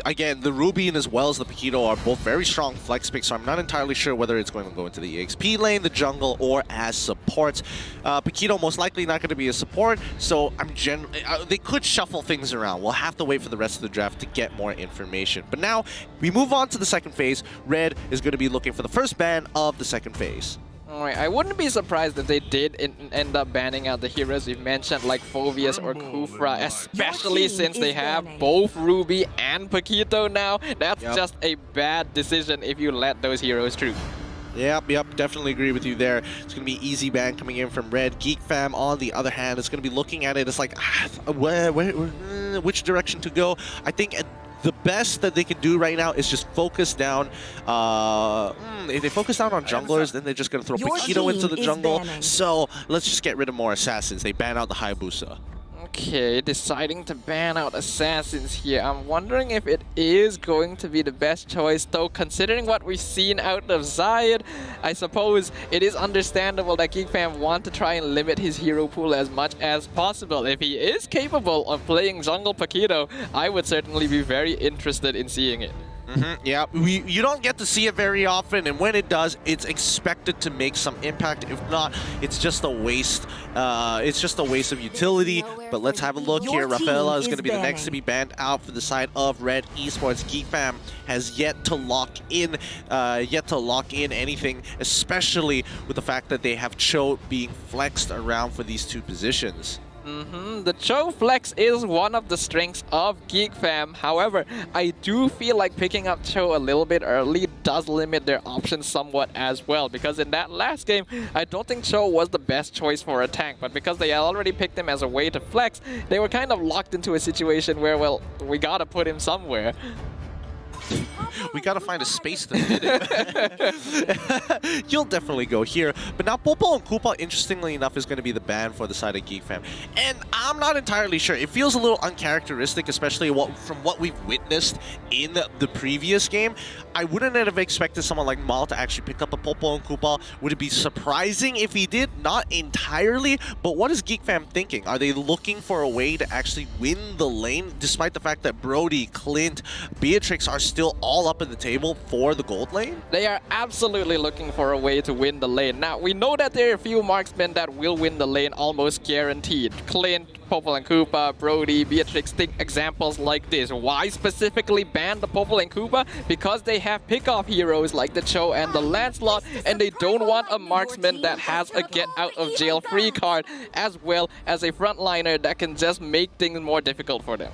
Again, the Ruby and as well as the Paquito are both very strong flex picks, so I'm not entirely sure whether it's going to go into the EXP lane, the jungle, or as supports. Paquito most likely not going to be a support, so they could shuffle things around. We'll have to wait for the rest of the draft to get more information. But now, we move on to the second phase. Red is going to be looking for the first ban of the second phase. Alright, I wouldn't be surprised if they did end up banning out the heroes we've mentioned, like Phoveus or Kufra, especially since they have both Ruby and Paquito now. That's just a bad decision if you let those heroes through. Yep, definitely agree with you there. It's going to be easy ban coming in from Red. GEEK Fam, on the other hand, is going to be looking at it. It's like, which direction to go? I think the best that they can do right now is just focus down. If they focus down on junglers, then they're just going to throw Paquito into the jungle. So let's just get rid of more assassins. They ban out the Hayabusa. Okay, deciding to ban out assassins here. I'm wondering if it is going to be the best choice, though, considering what we've seen out of Zayed. I suppose it is understandable that GEEK Fam want to try and limit his hero pool as much as possible. If he is capable of playing jungle Paquito, I would certainly be very interested in seeing it. Yeah, you don't get to see it very often, and when it does, it's expected to make some impact. If not, it's just a waste. It's just a waste of utility. But let's have a look here. Rafaela is going to be the next to be banned out for the side of Red Esports. GEEK Fam has yet to lock in anything, especially with the fact that they have Cho being flexed around for these two positions. The Cho flex is one of the strengths of GEEK Fam. However, I do feel like picking up Cho a little bit early does limit their options somewhat as well, because in that last game, I don't think Cho was the best choice for a tank, but because they already picked him as a way to flex, they were kind of locked into a situation where, well, we gotta put him somewhere. We gotta find a space to fit it. You'll definitely go here. But now Popo and Koopa, interestingly enough, is going to be the ban for the side of GEEK Fam. And I'm not entirely sure. It feels a little uncharacteristic, especially from what we've witnessed in the previous game. I wouldn't have expected someone like Mal to actually pick up a Popo and Koopa. Would it be surprising if he did? Not entirely. But what is GEEK Fam thinking? Are they looking for a way to actually win the lane, despite the fact that Brody, Clint, Beatrix are still all up in the table for the gold lane? They are absolutely looking for a way to win the lane. Now, we know that there are a few marksmen that will win the lane almost guaranteed. Clint, Popple and Koopa, Brody, Beatrix, think examples like this. Why specifically ban the Popple and Koopa? Because they have pick-off heroes like the Cho and the Lancelot, and they don't want a marksman that has a get-out-of-jail-free card, as well as a frontliner that can just make things more difficult for them.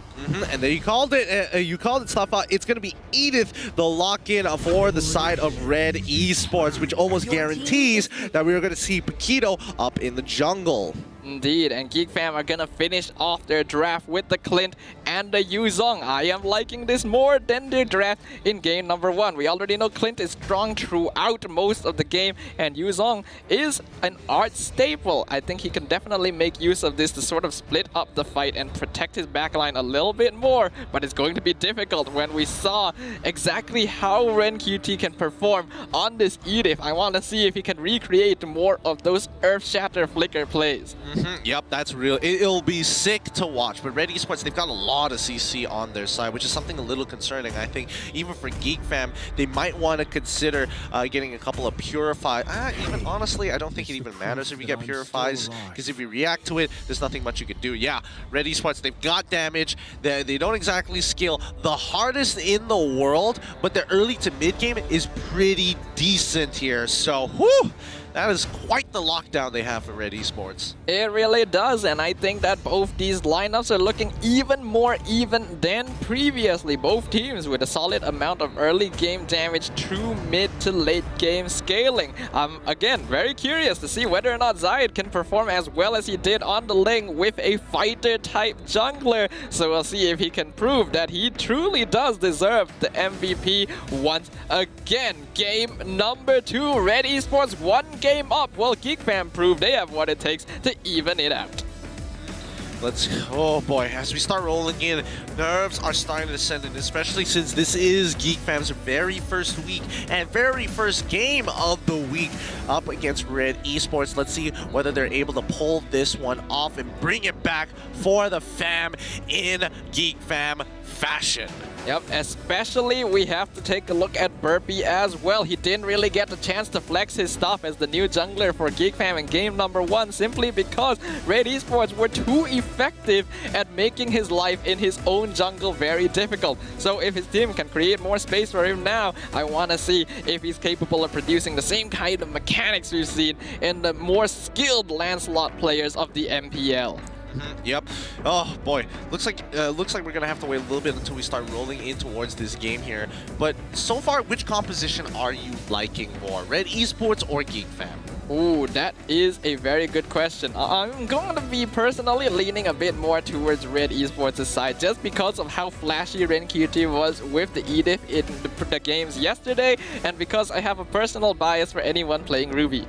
And then you called it, Slappa. It's going to be Edith, the lock-in for the side of Red Esports, which almost guarantees that we are going to see Paquito up in the jungle. Indeed, and GEEK Fam are gonna finish off their draft with the Clint and the Yuzong. I am liking this more than their draft in game number 1. We already know Clint is strong throughout most of the game, and Yuzong is an art staple. I think he can definitely make use of this to sort of split up the fight and protect his backline a little bit more, but it's going to be difficult when we saw exactly how Ren QT can perform on this Edith. I want to see if he can recreate more of those Earth Shatter Flicker plays. Yep, that's real. It'll be sick to watch. But Red Esports, they've got a lot of CC on their side, which is something a little concerning. I think even for GEEK Fam, they might want to consider getting a couple of Purify. Even honestly, I don't think it even matters if you get Purifies, because if you react to it, there's nothing much you can do. Yeah, Red Esports, they've got damage. They don't exactly skill the hardest in the world, but their early to mid game is pretty decent here. So, whew! That is quite the lockdown they have for Red Esports. It really does, and I think that both these lineups are looking even more even than previously. Both teams with a solid amount of early game damage through mid to late game scaling. I'm again very curious to see whether or not Zayed can perform as well as he did on the lane with a fighter type jungler. So we'll see if he can prove that he truly does deserve the MVP once again. Game number 2, Red Esports 1 game up. Well, GEEK Fam proved they have what it takes to even it out. Oh boy, as we start rolling in, nerves are starting to descend in, especially since this is GEEK Fam's very first week and very first game of the week up against Red Esports. Let's see whether they're able to pull this one off and bring it back for the fam in GEEK Fam fashion. Yep, especially we have to take a look at Burpee as well. He didn't really get the chance to flex his stuff as the new jungler for GEEK Fam in game number 1 simply because Red Esports were too effective at making his life in his own jungle very difficult. So if his team can create more space for him now, I want to see if he's capable of producing the same kind of mechanics we've seen in the more skilled Lancelot players of the MPL. Yep. Oh boy, looks like we're gonna have to wait a little bit until we start rolling in towards this game here. But so far, which composition are you liking more, Red Esports or GEEK Fam? Ooh, that is a very good question. I'm going to be personally leaning a bit more towards Red Esports' side just because of how flashy Ren QT was with the Edith in the games yesterday, and because I have a personal bias for anyone playing Ruby.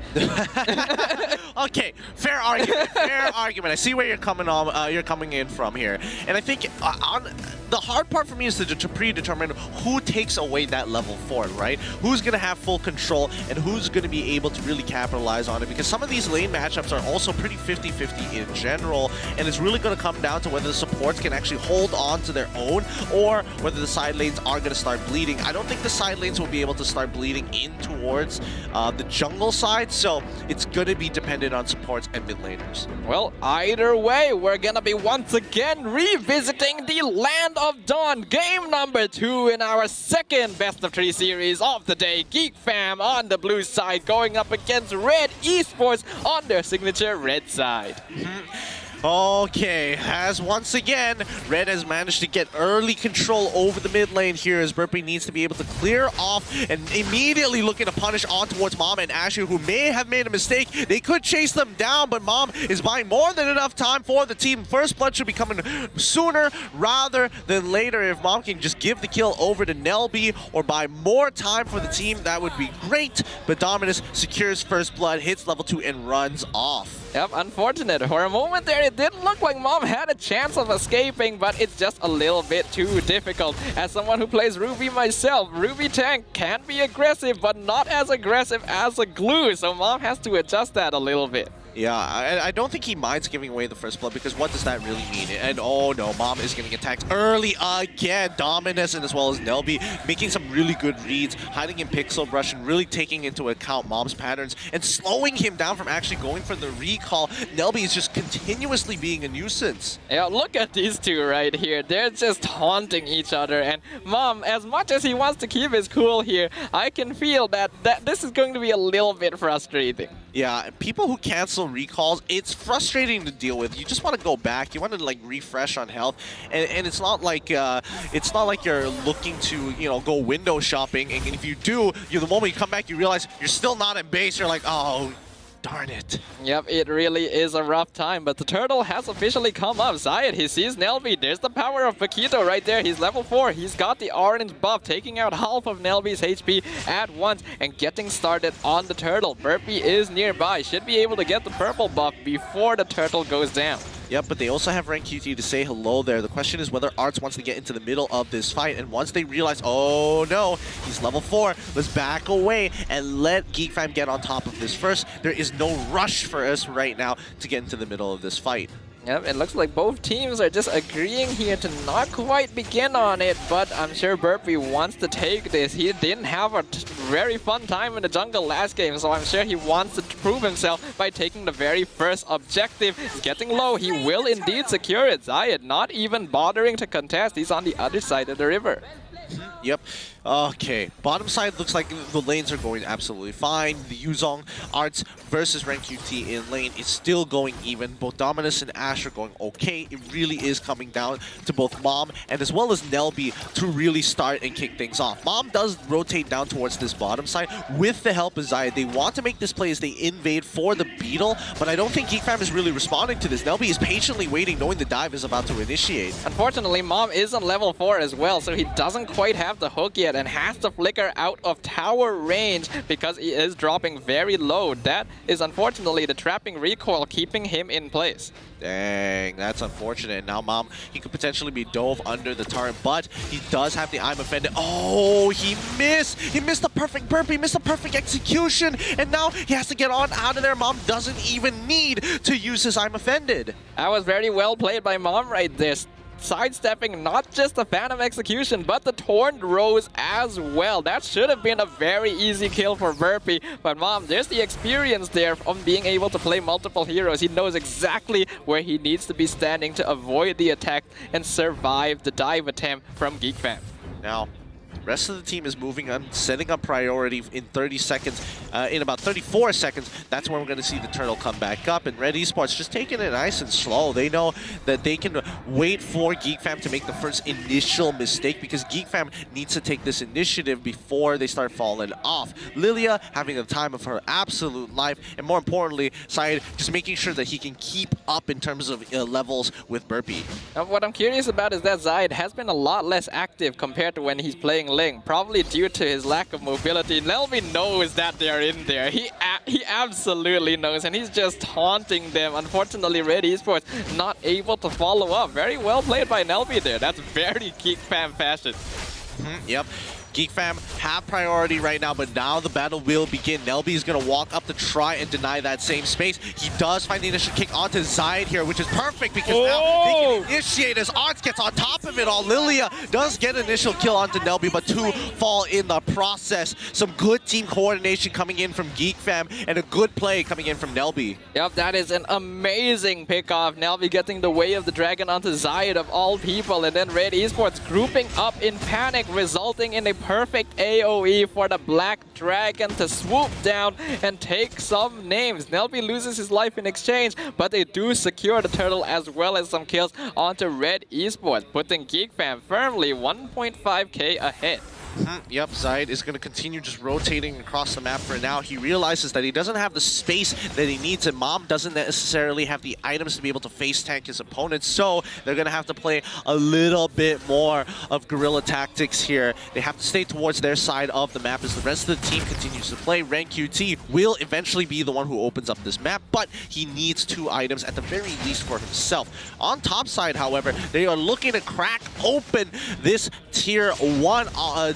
Okay, fair argument. Fair argument. I see where you're coming in from here, and I think the hard part for me is to predetermine who takes away that level 4, right? Who's gonna have full control and who's gonna be able to really capitalize on it, because some of these lane matchups are also pretty 50-50 in general, and it's really going to come down to whether the supports can actually hold on to their own or whether the side lanes are going to start bleeding. I don't think the side lanes will be able to start bleeding in towards the jungle side, so it's going to be dependent on supports and mid laners. Well, either way, we're going to be once again revisiting the Land of Dawn, game number 2 in our second best of 3 series of the day. GEEK Fam on the blue side going up against Red Esports on their signature red side. Okay, as once again, Red has managed to get early control over the mid lane here as Burpee needs to be able to clear off and immediately looking to punish on towards Mom and Asher, who may have made a mistake. They could chase them down, but Mom is buying more than enough time for the team. First blood should be coming sooner rather than later. If Mom can just give the kill over to Nelby or buy more time for the team, that would be great. But Dominus secures first blood, hits level 2, and runs off. Yep, unfortunate. For a moment there, it didn't look like Mom had a chance of escaping, but it's just a little bit too difficult. As someone who plays Ruby myself, Ruby tank can be aggressive, but not as aggressive as a glue, so Mom has to adjust that a little bit. Yeah, I don't think he minds giving away the first blood, because what does that really mean? And oh no, Mom is getting attacked early again. Dominus and as well as Nelby making some really good reads, hiding in Pixel Brush and really taking into account Mom's patterns and slowing him down from actually going for the recall. Nelby is just continuously being a nuisance. Yeah, look at these two right here. They're just taunting each other, and Mom, as much as he wants to keep his cool here, I can feel that this is going to be a little bit frustrating. Yeah, people who cancel recalls, it's frustrating to deal with. You just want to go back. You want to like refresh on health, and it's not like you're looking to go window shopping. And if you do, the moment you come back, you realize you're still not at base. You're like, oh. Darn it. Yep, it really is a rough time, but the turtle has officially come up. Zayed, he sees Nelby. There's the power of Paquito right there. He's level 4. He's got the orange buff, taking out half of Nelby's HP at once and getting started on the turtle. Burpee is nearby. Should be able to get the purple buff before the turtle goes down. Yep, but they also have Rank QT to say hello there. The question is whether Arts wants to get into the middle of this fight, and once they realize, oh no, he's level 4, let's back away and let GEEK FAM get on top of this first. There is no rush for us right now to get into the middle of this fight. Yep, it looks like both teams are just agreeing here to not quite begin on it, but I'm sure Burpee wants to take this. He didn't have a very fun time in the jungle last game, so I'm sure he wants to prove himself by taking the very first objective. He's getting low. He will indeed secure it. Zayed not even bothering to contest. He's on the other side of the river. Yep. Okay. Bottom side looks like the lanes are going absolutely fine. The Yuzong Arts versus Rank QT in lane is still going even. Both Dominus and Ash are going okay. It really is coming down to both Mom and as well as Nelby to really start and kick things off. Mom does rotate down towards this bottom side with the help of Zayed. They want to make this play as they invade for the Beetle, but I don't think GEEK FAM is really responding to this. Nelby is patiently waiting, knowing the dive is about to initiate. Unfortunately, Mom is on level 4 as well, so he doesn't quite have the hook yet and has to flicker out of tower range because he is dropping very low. That is unfortunately the trapping recoil keeping him in place. Dang, that's unfortunate. And now Mom, he could potentially be dove under the turret, but he does have the I'm offended. Oh, he missed! He missed the perfect burp, he missed the perfect execution, and now he has to get on out of there. Mom doesn't even need to use his I'm offended. That was very well played by Mom right there. Sidestepping not just the Phantom Execution, but the Torn Rose as well. That should have been a very easy kill for Burpee, but Mom, there's the experience there of being able to play multiple heroes. He knows exactly where he needs to be standing to avoid the attack and survive the dive attempt from GEEK FAM. Now, the rest of the team is moving on, setting up priority in 30 seconds. In about 34 seconds, that's when we're going to see the turtle come back up. And Red Esports just taking it nice and slow. They know that they can wait for GEEK FAM to make the first initial mistake because GEEK FAM needs to take this initiative before they start falling off. Lilia having the time of her absolute life. And more importantly, Syed just making sure that he can keep up in terms of levels with Burpee. Now, what I'm curious about is that Zayed has been a lot less active compared to when he's playing Ling, probably due to his lack of mobility. Nelby knows that they're in there. He absolutely knows, and he's just taunting them. Unfortunately, Red Esports not able to follow up. Very well played by Nelby there. That's very GEEK FAM fashion. Yep. GEEK FAM have priority right now, but now the battle will begin. Nelby is going to walk up to try and deny that same space. He does find the initial kick onto Zayed here, which is perfect because now they can initiate as Arts gets on top of it all. Lilia does get an initial kill onto Nelby, but two fall in the process. Some good team coordination coming in from GEEK FAM and a good play coming in from Nelby. Yep, that is an amazing pick-off. Nelby getting the way of the dragon onto Zayed of all people, and then Red Esports grouping up in panic, resulting in a perfect AoE for the Black Dragon to swoop down and take some names. Nelby loses his life in exchange, but they do secure the turtle as well as some kills onto Red Esports, putting GEEK FAM firmly 1.5k ahead. Yep, Zayed is going to continue just rotating across the map for now. He realizes that he doesn't have the space that he needs, and Mom doesn't necessarily have the items to be able to face tank his opponents, so they're going to have to play a little bit more of guerrilla tactics here. They have to stay towards their side of the map as the rest of the team continues to play. Rank QT will eventually be the one who opens up this map, but he needs 2 items at the very least for himself. On top side, however, they are looking to crack open this tier 1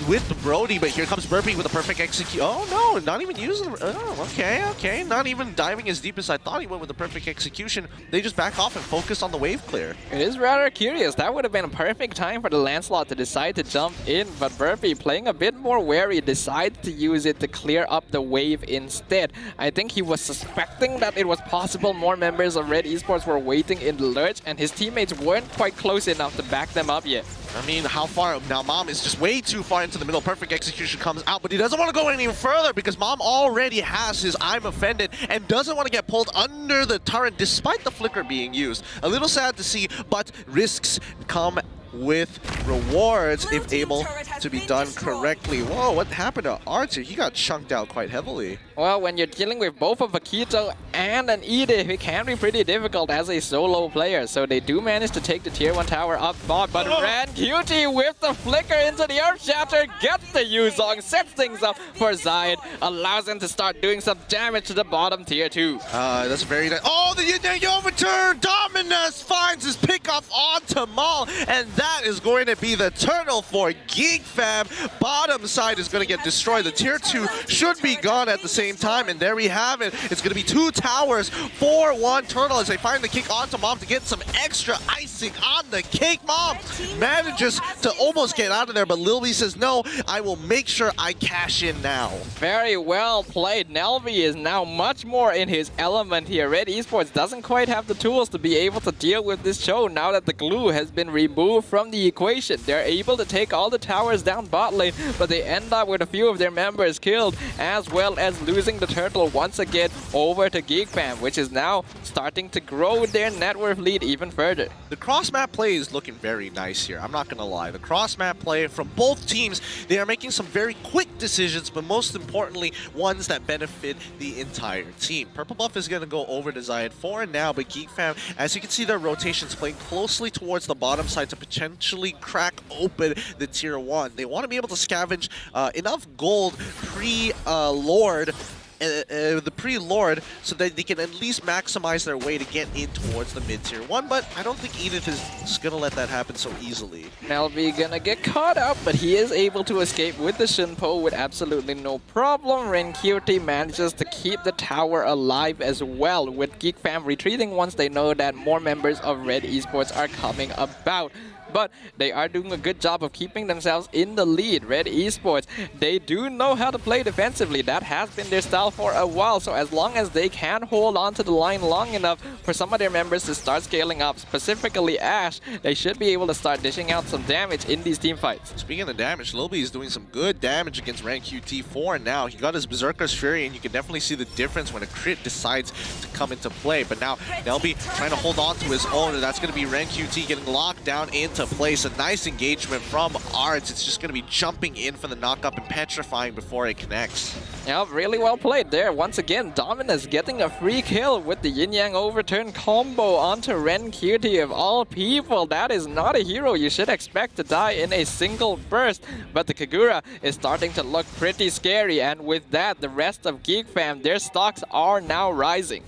with Brody, but here comes Burpee with a perfect execute. Oh no, not even using. Oh, okay. Not even diving as deep as I thought he went with the perfect execution. They just back off and focus on the wave clear. It is rather curious. That would have been a perfect time for the Lancelot to decide to jump in, but Burpee, playing a bit more wary, decided to use it to clear up the wave instead. I think he was suspecting that it was possible more members of RED Esports were waiting in the lurch, and his teammates weren't quite close enough to back them up yet. I mean, how far? Now, Mom is just way too far into the middle. Perfect execution comes out, but he doesn't want to go any further because Mom already has his I'm offended and doesn't want to get pulled under the turret despite the flicker being used. A little sad to see, but risks come with rewards if able to be done correctly. Whoa, what happened to Archer? He got chunked out quite heavily. Well, when you're dealing with both a Vakito and an Edith, it can be pretty difficult as a solo player. So they do manage to take the tier 1 tower up bot, but Ran Cutie with the flicker into the Earth Shatter gets the Yuzong, sets things up for Zayed, allows him to start doing some damage to the bottom tier 2. That's very nice. Oh, the Yin overturn! Dominus finds his pickoff onto Maul, and that is going to be the turtle for GEEK FAM. Bottom side is going to get destroyed. The tier 2 should be gone at the same time, and there we have it. It's going to be 2 towers for 1 turtle as they find the kick onto Mom to get some extra icing on the cake. Mom manages to almost get out of there, but Lilby says, no, I will make sure I cash in now. Very well played. Nelby is now much more in his element here. RED Esports doesn't quite have the tools to be able to deal with this show now that the glue has been removed from the equation. They're able to take all the towers down bot lane, but they end up with a few of their members killed, as well as losing the turtle once again over to GEEK FAM, which is now starting to grow their net worth lead even further. The cross-map play is looking very nice here. I'm not going to lie. The cross-map play from both teams, they are making some very quick decisions, but most importantly, ones that benefit the entire team. Purple Buff is going to go over to Zayed for now, but GEEK FAM, as you can see, their rotations playing closely towards the bottom side to potentially crack open the tier 1. They want to be able to scavenge enough gold pre-Lord, the pre-Lord, so that they can at least maximize their way to get in towards the mid-tier 1, but I don't think Edith is going to let that happen so easily. Nelby gonna get caught up, but he is able to escape with the Shinpo with absolutely no problem. Renkyuti manages to keep the tower alive as well, with GEEK FAM retreating once they know that more members of RED Esports are coming about. But they are doing a good job of keeping themselves in the lead. RED Esports, they do know how to play defensively. That has been their style for a while. So as long as they can hold on to the line long enough for some of their members to start scaling up, specifically Ash, they should be able to start dishing out some damage in these team fights. Speaking of the damage, Lilby is doing some good damage against Rank QT4 now. He got his Berserker's Fury, and you can definitely see the difference when a crit decides to come into play. But now Nelby trying to hold on to his own, and that's going to be Rank QT getting locked down into place. A nice engagement from Arts. It's just going to be jumping in for the knockup and petrifying before it connects. Yeah, really well played there. Once again, Dominus getting a free kill with the Yin-Yang overturn combo onto Ren Cutie of all people. That is not a hero you should expect to die in a single burst. But the Kagura is starting to look pretty scary, and with that, the rest of GEEK FAM, their stocks are now rising.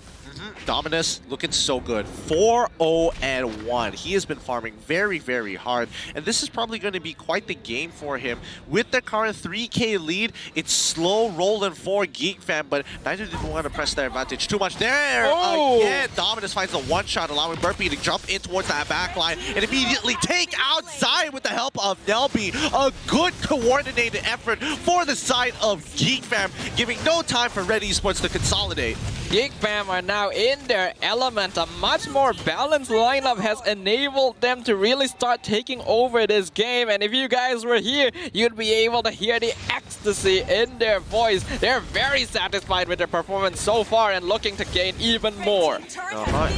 Dominus looking so good. 4-0-1. He has been farming very, very hard, and this is probably going to be quite the game for him. With the current 3K lead, it's slow rolling for GEEK FAM, but neither didn't want to press their advantage too much. There again, Dominus finds the one-shot, allowing Burpee to jump in towards that backline and immediately take out Zion with the help of Nelby. A good coordinated effort for the side of GEEK FAM, giving no time for RED Esports to consolidate. GEEK FAM are now in their element. A much more balanced lineup has enabled them to really start taking over this game. And if you guys were here, you'd be able to hear the ecstasy in their voice. They're very satisfied with their performance so far and looking to gain even more.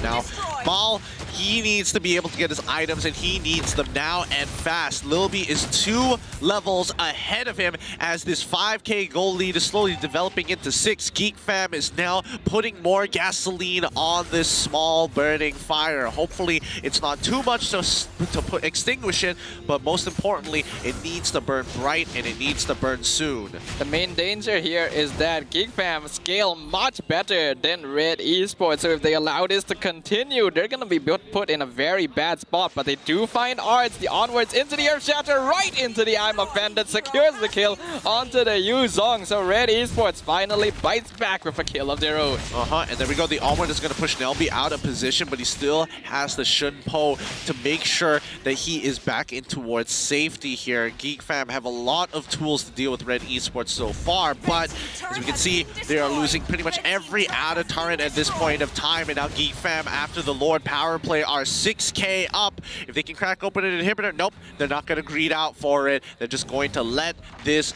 Now, Maul, he needs to be able to get his items, and he needs them now and fast. Lilby is 2 levels ahead of him as this 5K goal lead is slowly developing into 6. GEEK FAM is now putting more gasoline on this small burning fire. Hopefully, it's not too much to extinguish it, but most importantly, it needs to burn bright and it needs to burn soon. The main danger here is that GEEK FAM scale much better than RED Esports, so if they allow this to continue, they're going to be put in a very bad spot, but they do find Arts. The onwards into the Earth Shatter, right into the I'm Offended, secures the kill onto the Yu Zong. So Red Esports finally bites back with a kill of their own. And there we go. The onward is going to push Nelby out of position, but he still has the Shunpo to make sure that he is back in towards safety here. GEEK Fam have a lot of tools to deal with Red Esports so far, but as we can see, they are losing pretty much every outer turret at this point of time, and now GEEK Fam, after the Lord power play, are 6k up. If they can crack open an inhibitor, nope, they're not going to greed out for it. They're just going to let this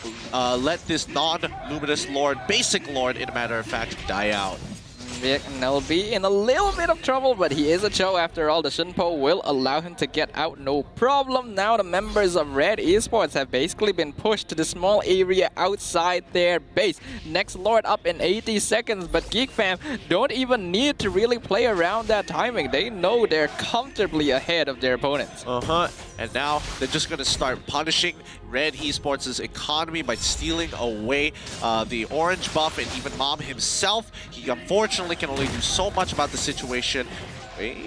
non-luminous Lord, basic Lord, in a matter of fact, die out. McDelivery in a little bit of trouble, but he is a Cho after all. The Shunpo will allow him to get out, no problem. Now the members of Red Esports have basically been pushed to the small area outside their base. Next Lord up in 80 seconds, but GEEK Fam don't even need to really play around that timing. They know they're comfortably ahead of their opponents. And now they're just going to start punishing Red Esports' economy by stealing away the orange buff, and even Mom himself. He unfortunately can only do so much about the situation. Wait,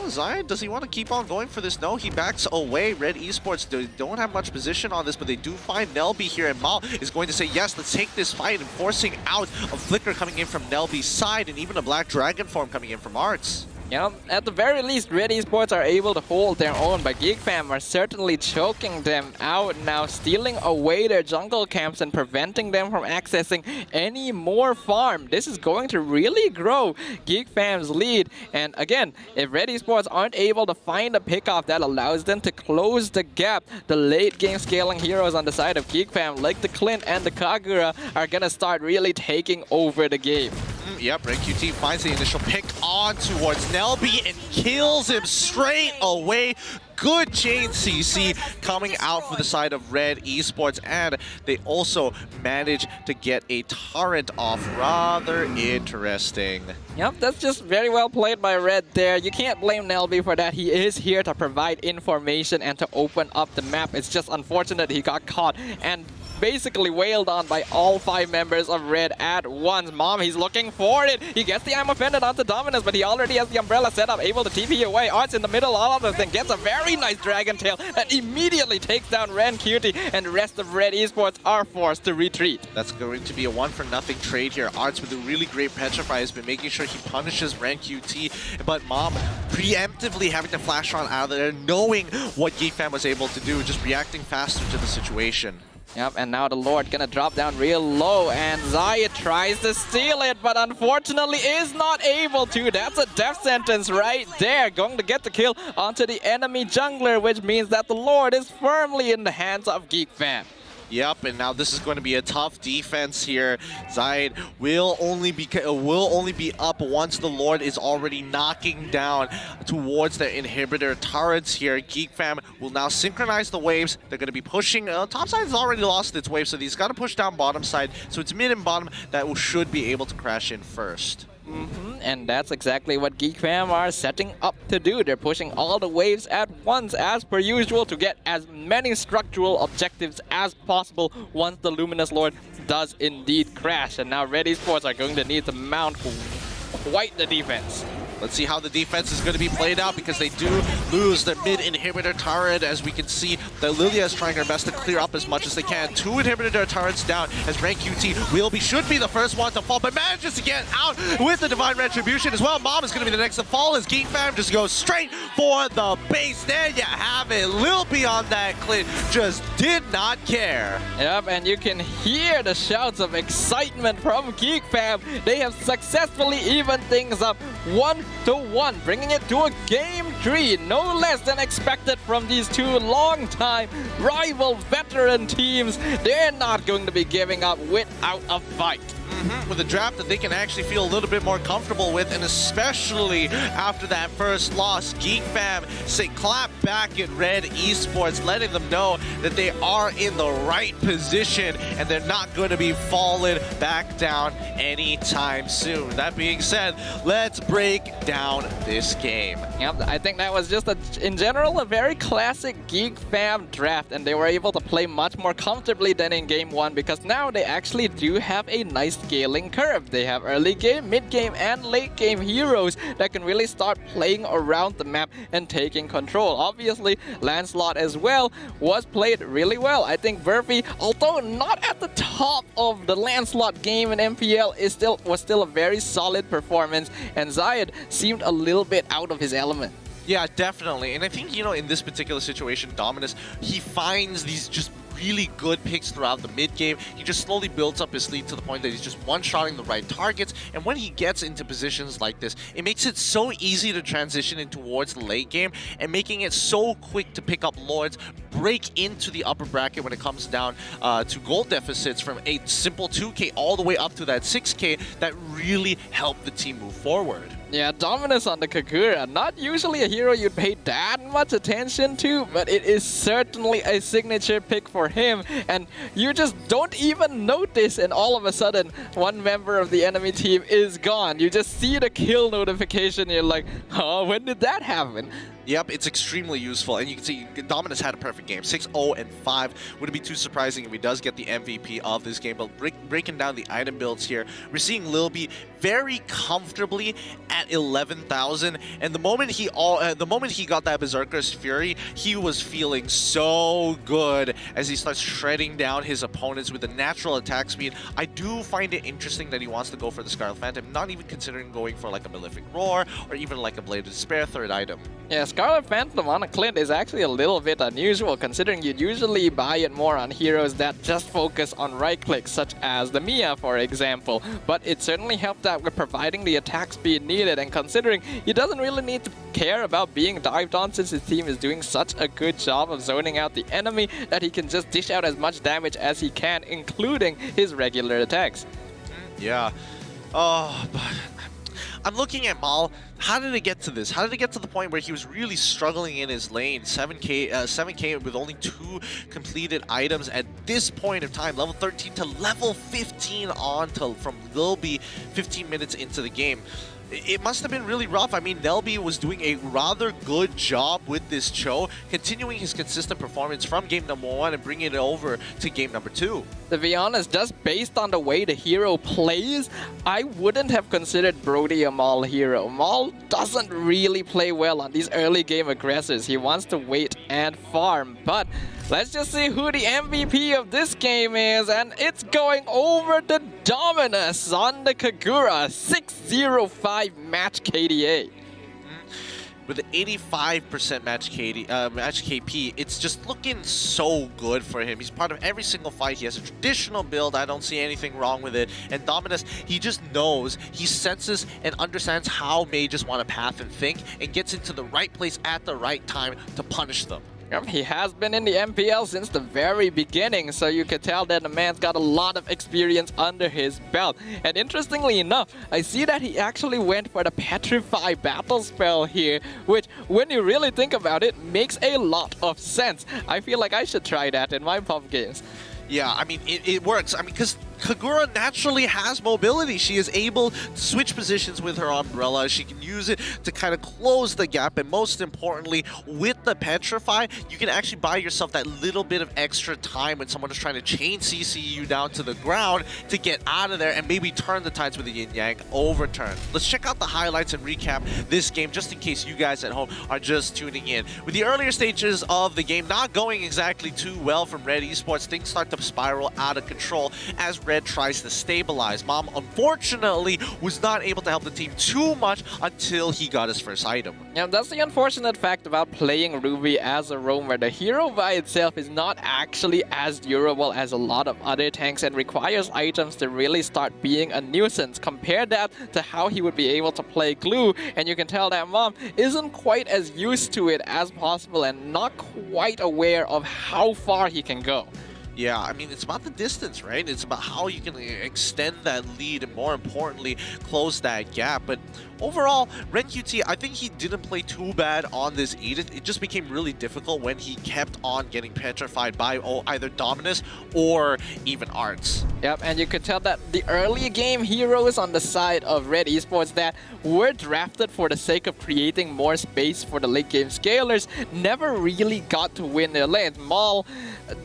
Zion, does he want to keep on going for this? No, he backs away. Red Esports don't have much position on this, but they do find Nelby here, and Mal is going to say, yes, let's take this fight, and forcing out a Flicker coming in from Nelby's side, and even a Black Dragon form coming in from Arts. Yeah, at the very least, Red Esports are able to hold their own, but GEEK Fam are certainly choking them out now, stealing away their jungle camps and preventing them from accessing any more farm. This is going to really grow GEEK Fam's lead. And again, if Red Esports aren't able to find a pickoff that allows them to close the gap, the late game scaling heroes on the side of GEEK Fam, like the Clint and the Kagura, are gonna start really taking over the game. Yep, Red QT finds the initial pick on towards Nelby and kills him straight away. Good chain CC coming out for the side of Red Esports, and they also manage to get a turret off. Rather interesting. Yep, that's just very well played by Red there. You can't blame Nelby for that. He is here to provide information and to open up the map. It's just unfortunate he got caught and basically wailed on by all 5 members of Red at once. Mom, he's looking for it. He gets the I'm Offended onto Dominus, but he already has the umbrella set up, able to TP away. Arts in the middle, all of them, gets a very nice Dragon Tail that immediately takes down Ren Cutie, and the rest of Red Esports are forced to retreat. That's going to be a 1-for-0 trade here. Arts with a really great Petrify has been making sure he punishes Ren QT, but Mom preemptively having to flash on out of there, knowing what GEEK Fam was able to do, just reacting faster to the situation. Yep, and now the Lord gonna drop down real low, and Zaya tries to steal it, but unfortunately is not able to. That's a death sentence right there. Going to get the kill onto the enemy jungler, which means that the Lord is firmly in the hands of GEEK Fam. Yep, and now this is going to be a tough defense here. Zaid will only be up once the Lord is already knocking down towards the inhibitor turrets here. GEEK Fam will now synchronize the waves. They're going to be pushing. Top side has already lost its wave, so he's got to push down bottom side. So it's mid and bottom that should be able to crash in first. And that's exactly what GEEK Fam are setting up to do. They're pushing all the waves at once as per usual to get as many structural objectives as possible once the Luminous Lord does indeed crash. And now Red Esports are going to need to mount quite the defense. Let's see how the defense is going to be played out, because they do lose their mid inhibitor turret. As we can see, that Lilia is trying her best to clear up as much as they can. 2 inhibitor turrets down as Rank QT should be the first one to fall, but manages to get out with the Divine Retribution as well. Mom is going to be the next to fall as GEEK Fam just goes straight for the base. There you have it. Lil beyond that Clint just did not care. Yep, and you can hear the shouts of excitement from GEEK Fam. They have successfully evened things up 1-1, bringing it to a game 3, no less than expected from these 2 long-time rival veteran teams. They're not going to be giving up without a fight. With a draft that they can actually feel a little bit more comfortable with, and especially after that first loss, GEEK Fam say clap back at Red Esports, letting them know that they are in the right position and they're not going to be falling back down anytime soon. That being said, let's break down this game. Yep, I think that was just, in general, a very classic GEEK FAM draft, and they were able to play much more comfortably than in Game 1 because now they actually do have a nice scaling curve. They have early game, mid game, and late game heroes that can really start playing around the map and taking control. Obviously, Lancelot as well was played really well. I think Verfi, although not at the top of the Lancelot game in MPL, was still a very solid performance, and Zayed seemed a little bit out of his element. Yeah, definitely. And I think, you know, in this particular situation, Dominus, he finds these just really good picks throughout the mid game. He just slowly builds up his lead to the point that he's just one-shotting the right targets. And when he gets into positions like this, it makes it so easy to transition in towards the late game and making it so quick to pick up Lords, break into the upper bracket when it comes down to gold deficits from a simple 2K all the way up to that 6K that really helped the team move forward. Yeah, Dominus on the Kagura, not usually a hero you'd pay that much attention to, but it is certainly a signature pick for him, and you just don't even notice, and all of a sudden, one member of the enemy team is gone. You just see the kill notification, you're like, oh, when did that happen? Yep, it's extremely useful, and you can see Dominus had a perfect game, 6-0 and 5. Wouldn't be too surprising if he does get the MVP of this game, but breaking down the item builds here, we're seeing Lil B very comfortably at 11,000, and the moment he got that Berserker's Fury, he was feeling so good as he starts shredding down his opponents with the natural attack speed. I do find it interesting that he wants to go for the Scarlet Phantom, not even considering going for like a Malefic Roar or even like a Blade of Despair third item. Yeah, Scarlet Phantom on a Clint is actually a little bit unusual, considering you'd usually buy it more on heroes that just focus on right clicks, such as the Mia, for example. But it certainly helped out with providing the attack speed needed, and considering he doesn't really need to care about being dived on since his team is doing such a good job of zoning out the enemy that he can just dish out as much damage as he can, including his regular attacks. Yeah. Oh, but I'm looking at Mal. How did it get to this? How did it get to the point where he was really struggling in his lane? 7K with only 2 completed items at this point of time. Level 13 to level 15 on to from Lil B 15 minutes into the game. It must have been really rough. I mean, Nelby was doing a rather good job with this Cho, continuing his consistent performance from game number 1 and bringing it over to game number 2. To be honest, just based on the way the hero plays, I wouldn't have considered Brody a Maul hero. Maul doesn't really play well on these early game aggressors. He wants to wait and farm, but let's just see who the MVP of this game is, and it's going over to Dominus on the Kagura, 605 match KDA. With an 85% match KP, it's just looking so good for him. He's part of every single fight. He has a traditional build. I don't see anything wrong with it. And Dominus, he just knows, he senses and understands how mages want to path and think, and gets into the right place at the right time to punish them. He has been in the MPL since the very beginning, so you could tell that the man's got a lot of experience under his belt. And interestingly enough, I see that he actually went for the Petrify battle spell here, which, when you really think about it, makes a lot of sense. I feel like I should try that in my pub games. Yeah, I mean, it works. I mean, because Kagura naturally has mobility. She is able to switch positions with her umbrella. She can use it to kind of close the gap. And most importantly, with the Petrify, you can actually buy yourself that little bit of extra time when someone is trying to chain CC you down to the ground to get out of there and maybe turn the tides with the Yin Yang overturn. Let's check out the highlights and recap this game just in case you guys at home are just tuning in. With the earlier stages of the game not going exactly too well from RED ESPORTS, things start to spiral out of control as Red tries to stabilize. Mom, unfortunately, was not able to help the team too much until he got his first item. Yeah, that's the unfortunate fact about playing Ruby as a roamer. The hero by itself is not actually as durable as a lot of other tanks and requires items to really start being a nuisance. Compare that to how he would be able to play Glue, and you can tell that Mom isn't quite as used to it as possible and not quite aware of how far he can go. Yeah, I mean, it's about the distance, right? It's about how you can extend that lead and, more importantly, close that gap. But overall, Red QT, I think he didn't play too bad on this Edith. It just became really difficult when he kept on getting petrified by either Dominus or even Arts. Yep, and you could tell that the early game heroes on the side of Red Esports that were drafted for the sake of creating more space for the late game scalers never really got to win their lanes. Maul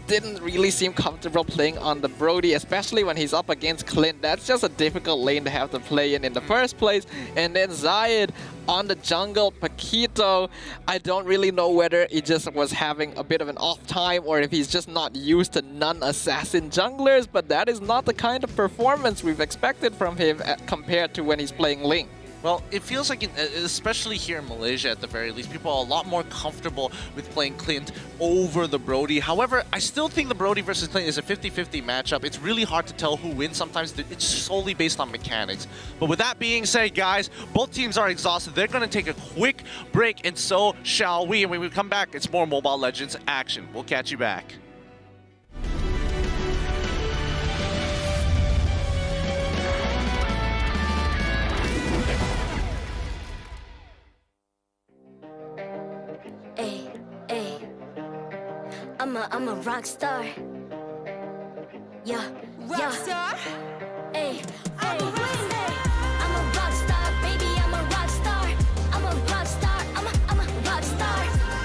didn't really seem comfortable playing on the Brody, especially when he's up against Clint. That's just a difficult lane to have to play in the first place. And then Zayed on the jungle, Paquito, I don't really know whether he just was having a bit of an off time or if he's just not used to non-assassin junglers, but that is not the kind of performance we've expected from him compared to when he's playing Link. Well, it feels like, especially here in Malaysia at the very least, people are a lot more comfortable with playing Clint over the Brody. However, I still think the Brody versus Clint is a 50-50 matchup. It's really hard to tell who wins. Sometimes it's solely based on mechanics. But with that being said, guys, both teams are exhausted. They're going to take a quick break, and so shall we. And when we come back, it's more Mobile Legends action. We'll catch you back. I'm a rock star. Yeah, rock star. Hey, I'm a rock star, baby. I'm a rock star. I'm a rock star. I'm a rock star.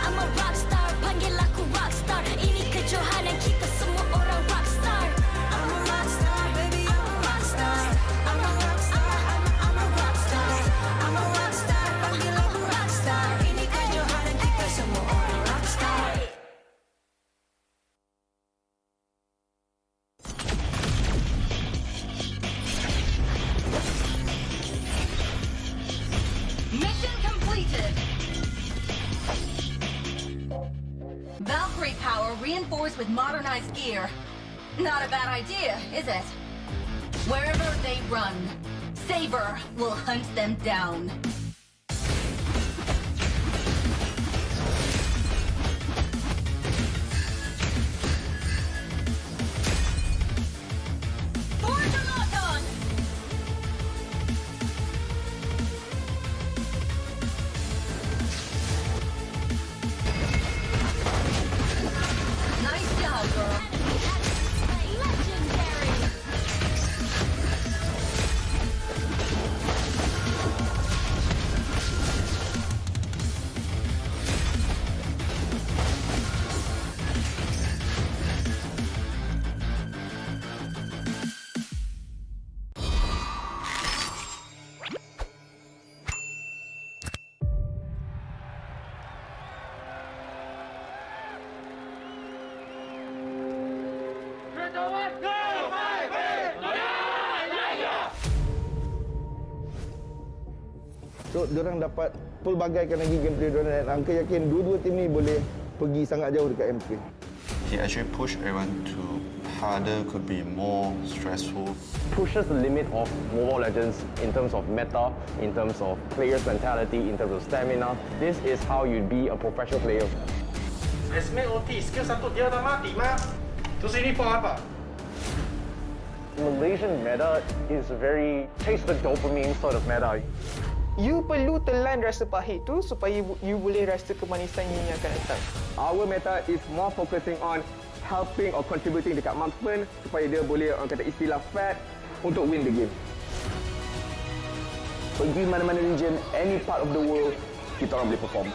I'm a rock star. Panggil aku rock star. Ini kejohanan kita semua orang rock star. I'm a rock star, baby. I'm a rock star. I'm a rock star. I'm a rock star. I'm a rock star. Panggil aku rock star. Ini kejohanan kita semua orang rock star. Valkyrie power reinforced with modernized gear. Not a bad idea, is it? Wherever they run, Saber will hunt them down. So, diorang dapat pelbagaikan lagi gameplay diorang dan Angka yakin dua-dua tim ni boleh pergi sangat jauh dekat MPL. He actually pushed everyone to harder, could be more stressful. Pushes the limit of Mobile Legends in terms of meta, in terms of players' mentality, in terms of stamina. This is how you'd be a professional player. Esme OT, skill satu dia dah mati, Mak. Terus ini for apa? Malaysian meta is very taste the dopamine sort of meta. You perlu telan rasa pahit tu supaya you boleh rasa kemanisan yang akan datang. Our meta is more focusing on helping or contributing dekat marksman supaya dia boleh, orang kata istilah fat, untuk win the game. Pergi mana-mana region, any part of the world, kita orang boleh perform.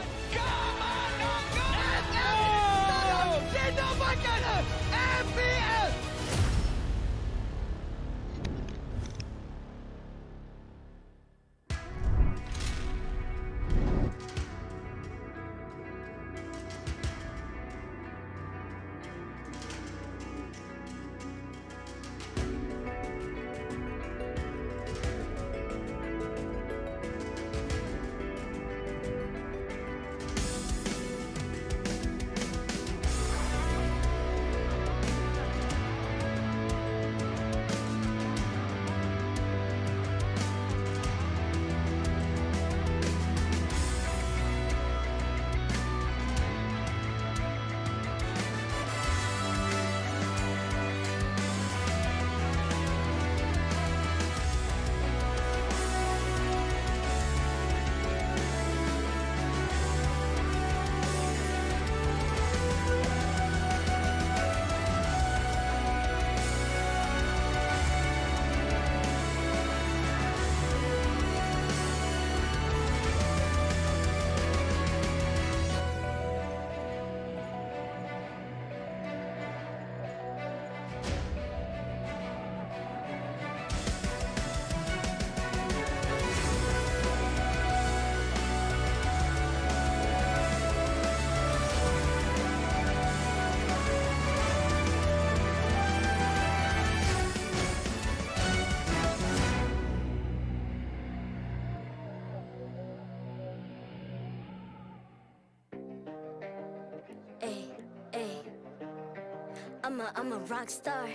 I'm a rock star.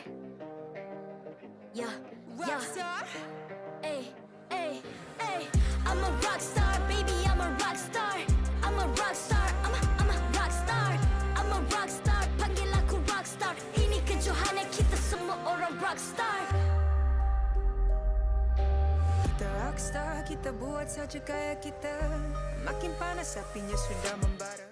Yeah, rock star. Hey, hey, hey. I'm a rock star, baby. I'm a rock star. I'm a rock star. I'm a rock star. I'm a rock star. Panggil aku rock star. Ini kejohanan kita semua orang rock star. Kita rockstar, kita buat saja gaya kita. Makin panas apinya sudah membara.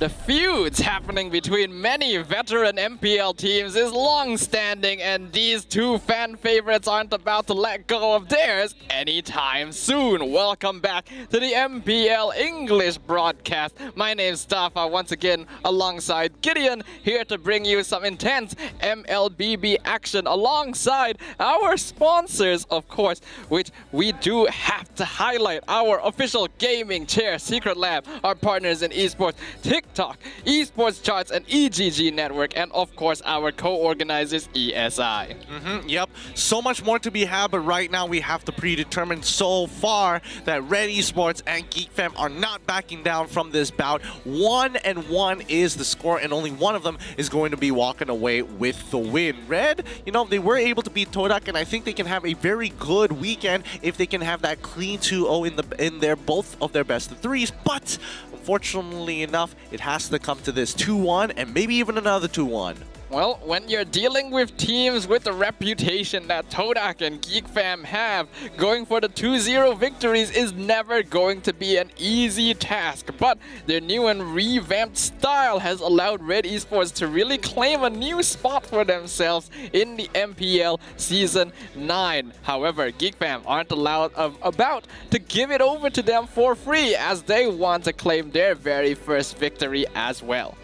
The feuds happening between many veteran MPL teams is long-standing, and these two fan favorites aren't about to let go of theirs anytime soon. Welcome back to the MPL English broadcast. My name's Stafa, once again alongside Gideon, here to bring you some intense MLBB action alongside our sponsors, of course, which we do have to highlight. Our official gaming chair, Secret Lab, our partners in esports, TikTok, esports charts, and EGG network, and of course our co-organizers ESI. Yep, so much more to be had, but right now we have to predetermine so far that RED ESPORTS and GEEK FAM are not backing down from this bout. 1-1 is the score, and only one of them is going to be walking away with the win. RED, you know, they were able to beat TODAK, and I think they can have a very good weekend if they can have that clean 2-0 in their both of their best of threes, but unfortunately enough, it has to come to this 2-1 and maybe even another 2-1. Well, when you're dealing with teams with the reputation that TODAK and GEEK FAM have, going for the 2-0 victories is never going to be an easy task. But their new and revamped style has allowed RED ESPORTS to really claim a new spot for themselves in the MPL Season 9. However, GEEK FAM aren't about to give it over to them for free, as they want to claim their very first victory as well.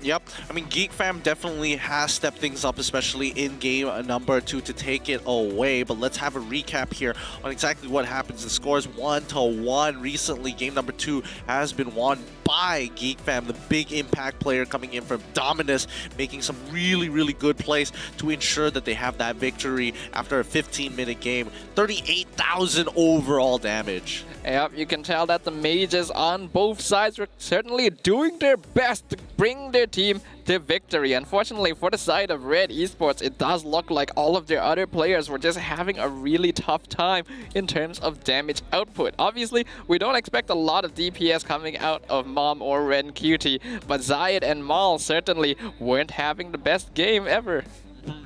Yep, I mean, GEEK FAM definitely has stepped things up, especially in game number 2 to take it away. But let's have a recap here on exactly what happens. The score is 1-1 recently. Game number 2 has been won by GEEK FAM, the big impact player coming in from Dominus, making some really, really good plays to ensure that they have that victory after a 15-minute game. 38,000 overall damage. Yep, you can tell that the mages on both sides were certainly doing their best to bring their team to victory. Unfortunately, for the side of RED ESPORTS, it does look like all of their other players were just having a really tough time in terms of damage output. Obviously, we don't expect a lot of DPS coming out of Mom or Ren QT, but Zayed and Mal certainly weren't having the best game ever.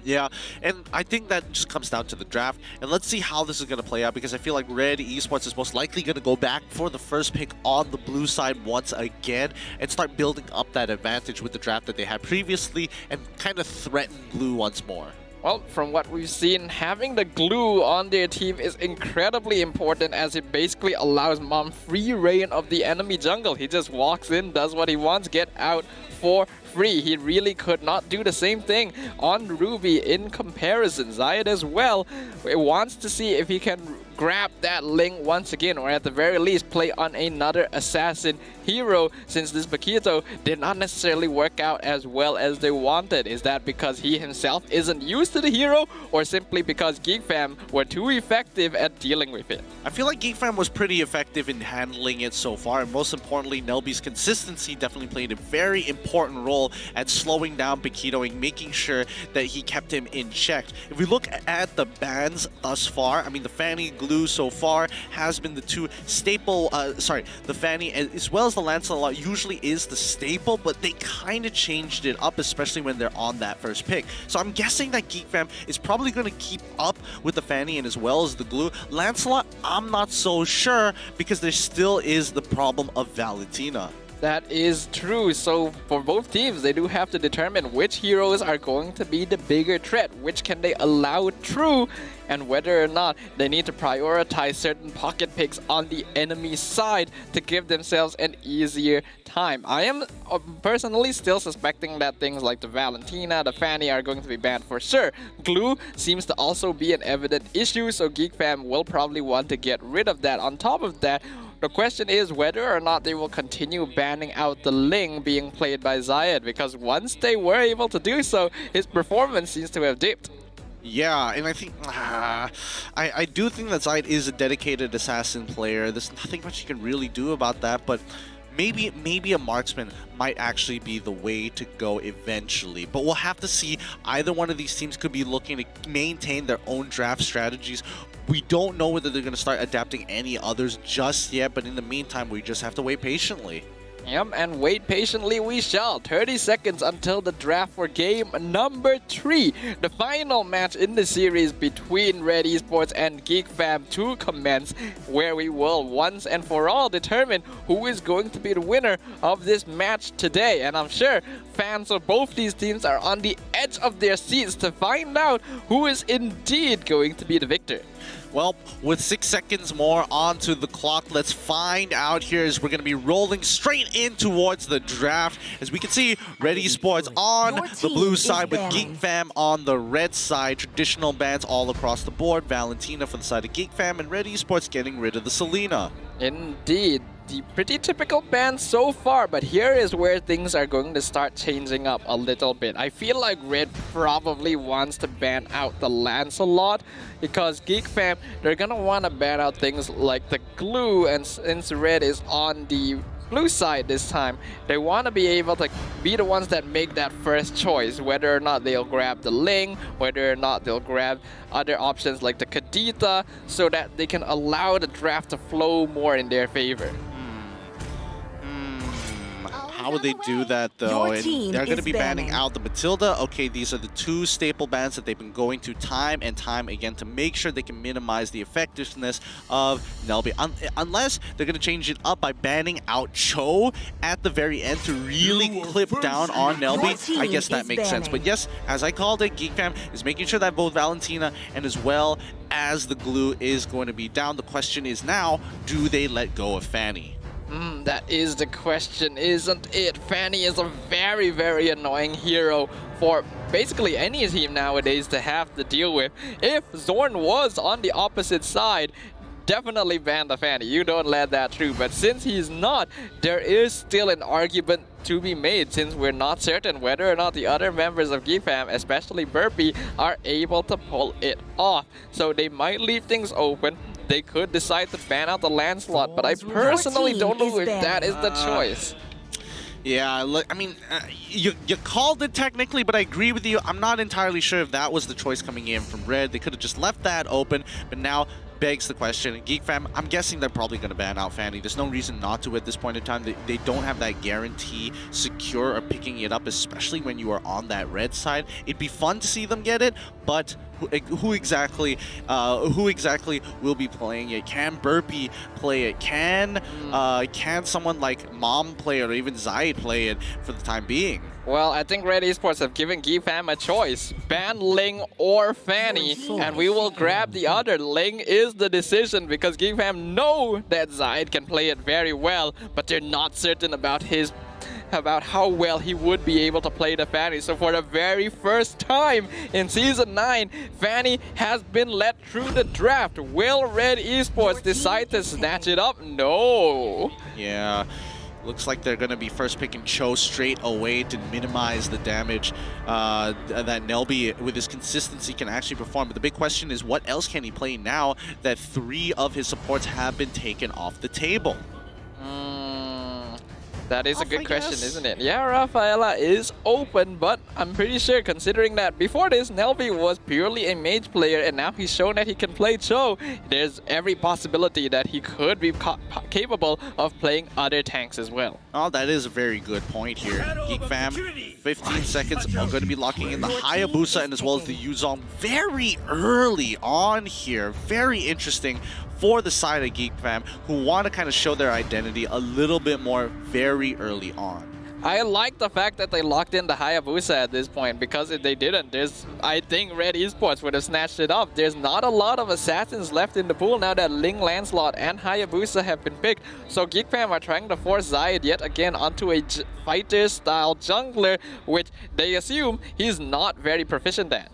Yeah, and I think that just comes down to the draft, and let's see how this is going to play out, because I feel like RED ESPORTS is most likely going to go back for the first pick on the blue side once again and start building up that advantage with the draft that they had previously and kind of threaten blue once more. Well, from what we've seen, having the glue on their team is incredibly important, as it basically allows Mom free reign of the enemy jungle. He just walks in, does what he wants, get out for free. He really could not do the same thing on Ruby in comparison. Zayed as well wants to see if he can grab that Ling once again, or at the very least play on another assassin hero, since this Paquito did not necessarily work out as well as they wanted. Is that because he himself isn't used to the hero, or simply because GEEK FAM were too effective at dealing with it? I feel like GEEK FAM was pretty effective in handling it so far, and most importantly, Nelby's consistency definitely played a very important role at slowing down Paquito and making sure that he kept him in check. If we look at the bans thus far, I mean, the Fanny Glue so far has been the two staple, the Fanny as well as the Lancelot usually is the staple, but they kind of changed it up, especially when they're on that first pick. So I'm guessing that GEEK FAM is probably going to keep up with the Fanny and as well as the Glue. Lancelot, I'm not so sure, because there still is the problem of Valentina. That is true. So for both teams, they do have to determine which heroes are going to be the bigger threat, which can they allow through, and whether or not they need to prioritize certain pocket picks on the enemy side to give themselves an easier time. I am personally still suspecting that things like the Valentina, the Fanny are going to be banned for sure. Glue seems to also be an evident issue, so GEEK FAM will probably want to get rid of that. On top of that, the question is whether or not they will continue banning out the Ling being played by Zayed, because once they were able to do so, his performance seems to have dipped. Yeah, and I think I do think that Zayed is a dedicated assassin player. There's nothing much you can really do about that, but maybe a marksman might actually be the way to go eventually. But we'll have to see. Either one of these teams could be looking to maintain their own draft strategies. We don't know whether they're going to start adapting any others just yet, but in the meantime, we just have to wait patiently. Yep, and wait patiently we shall. 30 seconds until the draft for game number 3. The final match in the series between Red Esports and GEEK FAM to commence, where we will once and for all determine who is going to be the winner of this match today. And I'm sure fans of both these teams are on the edge of their seats to find out who is indeed going to be the victor. Well, with 6 seconds more onto the clock, let's find out here as we're going to be rolling straight in towards the draft. As we can see, Red Esports on the blue side with GEEK FAM on the red side. Traditional bans all across the board. Valentina for the side of GEEK FAM, and Red Esports getting rid of the Selena. Indeed. The pretty typical ban so far, but here is where things are going to start changing up a little bit. I feel like Red probably wants to ban out the Lancelot, because GEEK FAM, they're gonna want to ban out things like the glue, and since Red is on the blue side this time, they want to be able to be the ones that make that first choice, whether or not they'll grab the Ling, whether or not they'll grab other options like the Kadita, so that they can allow the draft to flow more in their favor. How would they do that, though? And they're going to be banning out the Matilda. Okay, these are the two staple bans that they've been going to time and time again to make sure they can minimize the effectiveness of Nelby. Unless they're going to change it up by banning out Cho at the very end to really clip down on Nelby. I guess that makes sense. But yes, as I called it, GEEK FAM is making sure that both Valentina and as well as the glue is going to be down. The question is now, do they let go of Fanny? That is the question, isn't it? Fanny is a very, very annoying hero for basically any team nowadays to have to deal with. If Zorn was on the opposite side, definitely ban the Fanny. You don't let that through. But since he's not, there is still an argument to be made, since we're not certain whether or not the other members of GEEK FAM, especially Burpee, are able to pull it off. So they might leave things open. They could decide to ban out the Lancelot, but I personally don't know if that is the choice. Yeah, look, I mean, you called it technically, but I agree with you. I'm not entirely sure if that was the choice coming in from Red. They could have just left that open, but now begs the question. GEEK FAM, I'm guessing they're probably going to ban out Fanny. There's no reason not to at this point in time. They don't have that guarantee secure or picking it up, especially when you are on that red side. It'd be fun to see them get it, but who exactly will be playing it? Can Burpee play it? Can someone like Mom play it, or even Zayed play it for the time being? Well, I think Red Esports have given GEEK FAM a choice. Ban Ling or Fanny, and we will grab the other. Ling is the decision, because GEEK FAM know that Zayed can play it very well, but they're not certain about how well he would be able to play the Fanny. So for the very first time in Season 9, Fanny has been let through the draft. Will Red Esports decide to snatch it up? No. Yeah. Looks like they're going to be first picking Cho straight away to minimize the damage that Nelby, with his consistency, can actually perform. But the big question is, what else can he play now that 3 of his supports have been taken off the table? That is a good question, isn't it? Yeah, Rafaela is open, but I'm pretty sure, considering that before this, Nelby was purely a mage player, and now he's shown that he can play Cho, there's every possibility that he could be capable of playing other tanks as well. Oh, that is a very good point here. GEEK FAM, 15 seconds, are going to be locking in the Hayabusa and as well as the Yuzong very early on here. Very interesting for the side of GEEK FAM, who want to kind of show their identity a little bit more very early on. I like the fact that they locked in the Hayabusa at this point, because if they didn't, I think Red Esports would have snatched it up. There's not a lot of assassins left in the pool now that Ling, Lancelot, and Hayabusa have been picked. So GEEK FAM are trying to force Zayed yet again onto a fighter-style jungler, which they assume he's not very proficient at.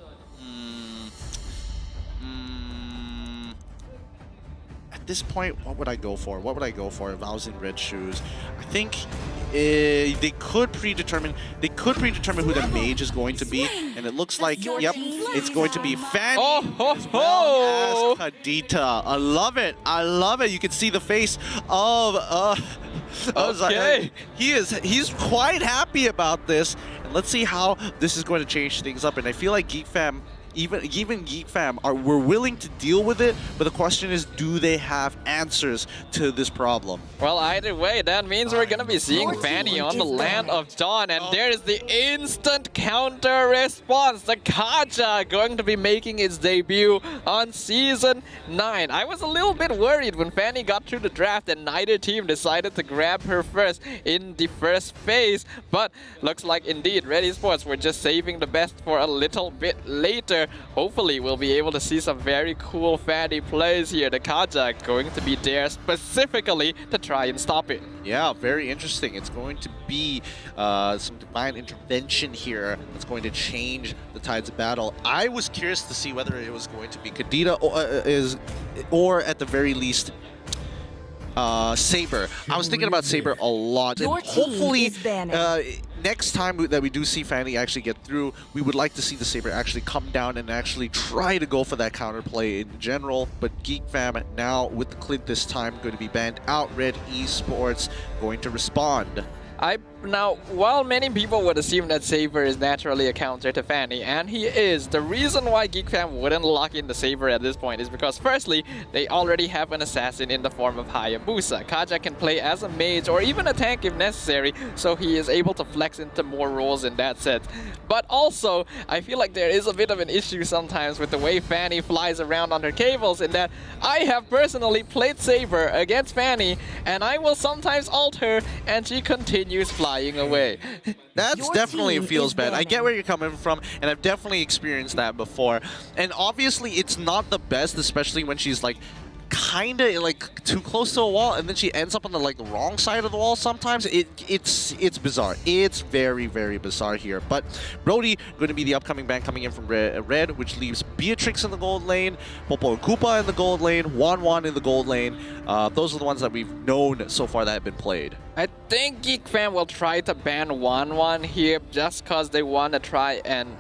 At this point, what would I go for? What would I go for if I was in Red shoes? I think they could predetermine who the mage is going to be, and it looks like, yep, it's going to be Fanny as well as Kadita. I love it. I love it. You can see the face of he's quite happy about this. And let's see how this is going to change things up. And I feel like GEEK FAM, even GEEK FAM, we're willing to deal with it, but the question is, do they have answers to this problem? Well, either way, that means we're gonna be seeing Fanny on the land of Dawn, and there is the instant counter response. The Kaja going to be making its debut on Season 9. I was a little bit worried when Fanny got through the draft and neither team decided to grab her first in the first phase, but looks like indeed Red Esports were just saving the best for a little bit later. Hopefully we'll be able to see some very cool Fanny plays here. The Kaja going to be there specifically to try and stop it. Yeah, very interesting. It's going to be some divine intervention here that's going to change the tides of battle. I was curious to see whether it was going to be Kadita or at the very least Saber. I was thinking about Saber a lot, and hopefully next time that we do see Fanny actually get through, we would like to see the Saber actually come down and actually try to go for that counterplay in general. But GEEK FAM now with the Clint this time going to be banned out. Red Esports going to respond. Now, while many people would assume that Saber is naturally a counter to Fanny, and he is, the reason why GEEK FAM wouldn't lock in the Saber at this point is because firstly, they already have an assassin in the form of Hayabusa. Kaja can play as a mage or even a tank if necessary, so he is able to flex into more roles in that sense. But also, I feel like there is a bit of an issue sometimes with the way Fanny flies around on her cables, in that I have personally played Saber against Fanny, and I will sometimes ult her, and she continues flying away. That's definitely feels bad. I get where you're coming from, and I've definitely experienced that before. And obviously, it's not the best, especially when she's like kind of like too close to a wall, and then she ends up on the wrong side of the wall. Sometimes it's bizarre. It's very, very bizarre here. But Brody going to be the upcoming ban coming in from Red, which leaves Beatrix in the gold lane, Popo and Koopa in the gold lane, Wan in the gold lane. Those are the ones that we've known so far that have been played. I think GEEK FAM will try to ban Wan here just because they want to try and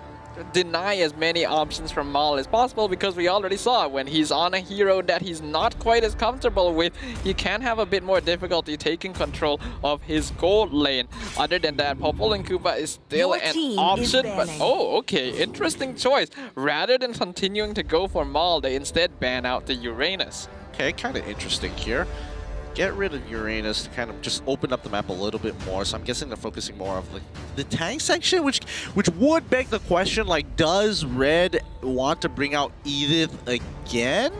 deny as many options from Maul as possible, because we already saw when he's on a hero that he's not quite as comfortable with, he can have a bit more difficulty taking control of his gold lane. Other than that, Popol and Koopa is still an option, but okay, interesting choice. Rather than continuing to go for Maul, they instead ban out the Uranus. Okay, kind of interesting here. Get rid of Uranus to kind of just open up the map a little bit more. So I'm guessing they're focusing more of the tank section, which would beg the question, does Red want to bring out Edith again?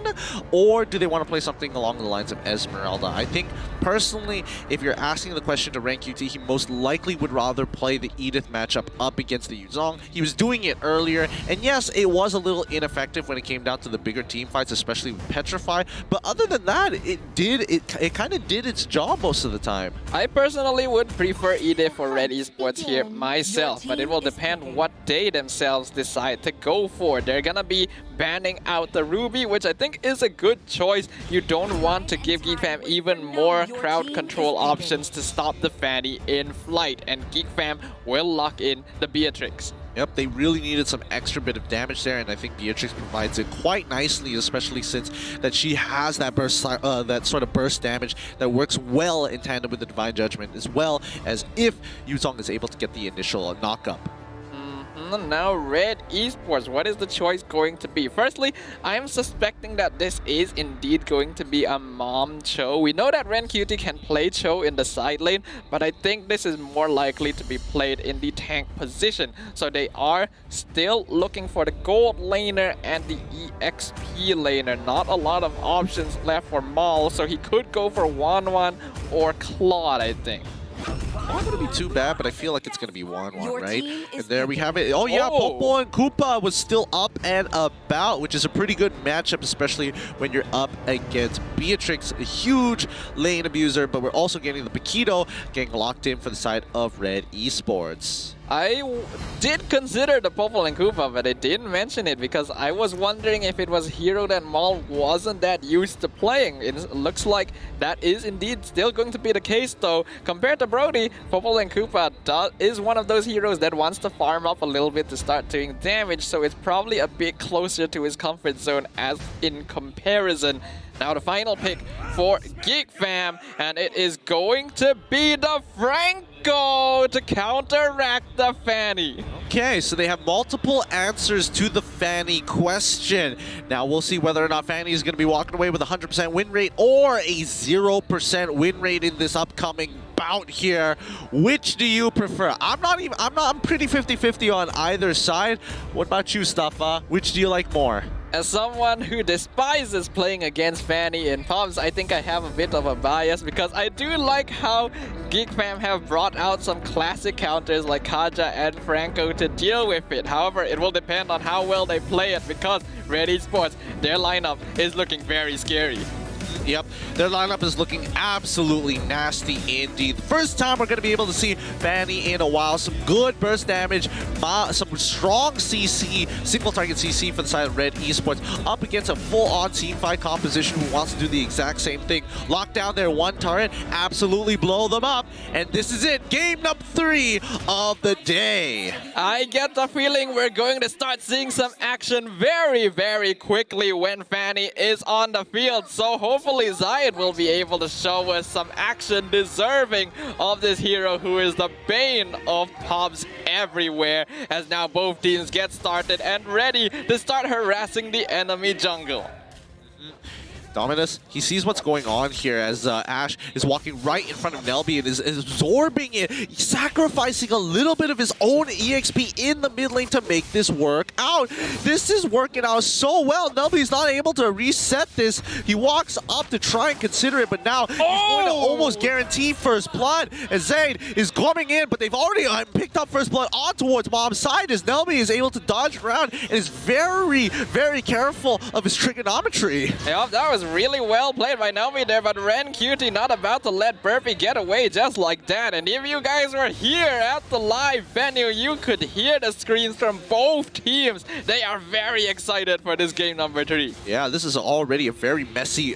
Or do they want to play something along the lines of Esmeralda? I think, personally, if you're asking the question to Rank QT, he most likely would rather play the Edith matchup up against the Yuzong. He was doing it earlier, and yes, it was a little ineffective when it came down to the bigger team fights, especially with Petrify. But other than that, it kind of did its job most of the time. I personally would prefer Edith for Red Esports here myself, but it will depend what they themselves decide to go for. They're gonna be banning out the Ruby, which I think is a good choice. You don't want to give GEEK FAM even more crowd control options to stop the Fanny in flight, and GEEK FAM will lock in the Beatrix. Yep, they really needed some extra bit of damage there, and I think Beatrix provides it quite nicely, especially since that she has that burst, that sort of burst damage that works well in tandem with the Divine Judgment, as well as if Yuzong is able to get the initial knock-up. Now, Red Esports, what is the choice going to be? Firstly, I'm suspecting that this is indeed going to be a Mom Cho. We know that Ren QT can play Cho in the side lane, but I think this is more likely to be played in the tank position. So they are still looking for the gold laner and the EXP laner. Not a lot of options left for Maul, so he could go for Wan or Claude, I think. Not going to be too bad, but I feel like it's going to be 1-1, right? And there we have it. Oh yeah, Popo and Koopa was still up and about, which is a pretty good matchup, especially when you're up against Beatrix, a huge lane abuser, but we're also getting the Paquito getting locked in for the side of Red Esports. did consider the Popol and Koopa, but I didn't mention it because I was wondering if it was hero that Maul wasn't that used to playing. It looks like that is indeed still going to be the case though. Compared to Brody, Popol and Koopa is one of those heroes that wants to farm up a little bit to start doing damage, so it's probably a bit closer to his comfort zone as in comparison. Now the final pick for GEEK Fam, and it is going to be the Franco to counteract the Fanny. Okay, so they have multiple answers to the Fanny question. Now we'll see whether or not Fanny is going to be walking away with a 100% win rate or a 0% win rate in this upcoming bout here. Which do you prefer? I'm pretty 50-50 on either side. What about you, Staffa? Which do you like more? As someone who despises playing against Fanny in pubs, I think I have a bit of a bias because I do like how GEEK Fam have brought out some classic counters like Kaja and Franco to deal with it. However, it will depend on how well they play it because RED ESPORTS, their lineup is looking very scary. Yep, their lineup is looking absolutely nasty indeed. The first time we're going to be able to see Fanny in a while. Some good burst damage, some strong CC, single target CC for the side of RED ESPORTS up against a full-on teamfight composition who wants to do the exact same thing. Lock down their one turret, absolutely blow them up, and this is it. Game number 3 of the day. I get the feeling we're going to start seeing some action very, very quickly when Fanny is on the field, so hopefully Zayed will be able to show us some action deserving of this hero who is the bane of pubs everywhere, as now both teams get started and ready to start harassing the enemy jungle. Dominus, he sees what's going on here as Ash is walking right in front of Nelby and is absorbing it, sacrificing a little bit of his own EXP in the mid lane to make this work out. This is working out so well. Nelby's not able to reset this. He walks up to try and consider it, but now he's going to almost guarantee first blood. And Zayd is coming in, but they've already picked up first blood on towards Mom's side as Nelby is able to dodge around and is very, very careful of his trigonometry. Yep, that was really well played by Naomi there, but Ren Cutie not about to let Burpee get away just like that. And if you guys were here at the live venue, you could hear the screams from both teams. They are very excited for this game number 3. Yeah, this is already a very messy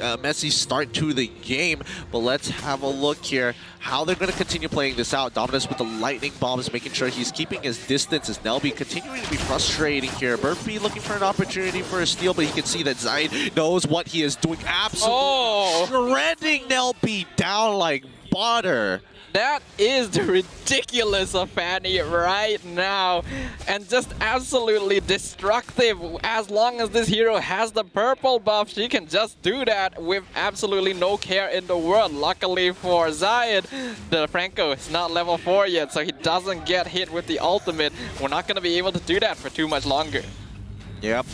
start to the game, but let's have a look here how they're going to continue playing this out. Dominus with the lightning bombs, making sure he's keeping his distance as Nelby continuing to be frustrating here. Burpee looking for an opportunity for a steal, but he can see that Zayd knows what he is doing. Absolutely shredding Nelby down like butter. That is the ridiculous of Fanny right now, and just absolutely destructive. As long as this hero has the purple buff, she can just do that with absolutely no care in the world. Luckily for Zayed, the Franco is not level 4 yet, so he doesn't get hit with the ultimate. We're not going to be able to do that for too much longer. Yep.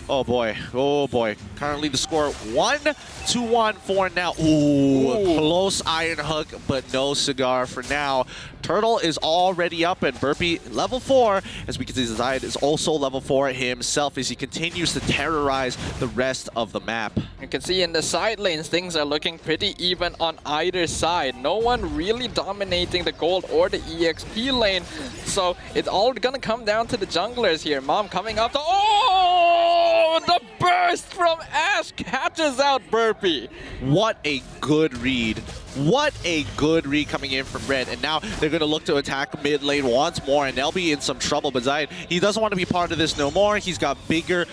Oh boy, oh boy. Currently the score 1-1 for now. Ooh, close iron hook, but no cigar for now. Turtle is already up and Burpee level 4. As we can see, Zayed is also level 4 himself as he continues to terrorize the rest of the map. You can see in the side lanes, things are looking pretty even on either side. No one really dominating the gold or the EXP lane. So it's all gonna come down to the junglers here. Mom coming up to... Oh! The burst from Ash catches out Burpee. What a good read. What a good read coming in from Red. And now they're going to look to attack mid lane once more. And they'll be in some trouble. But Zayed, he doesn't want to be part of this no more. He's got bigger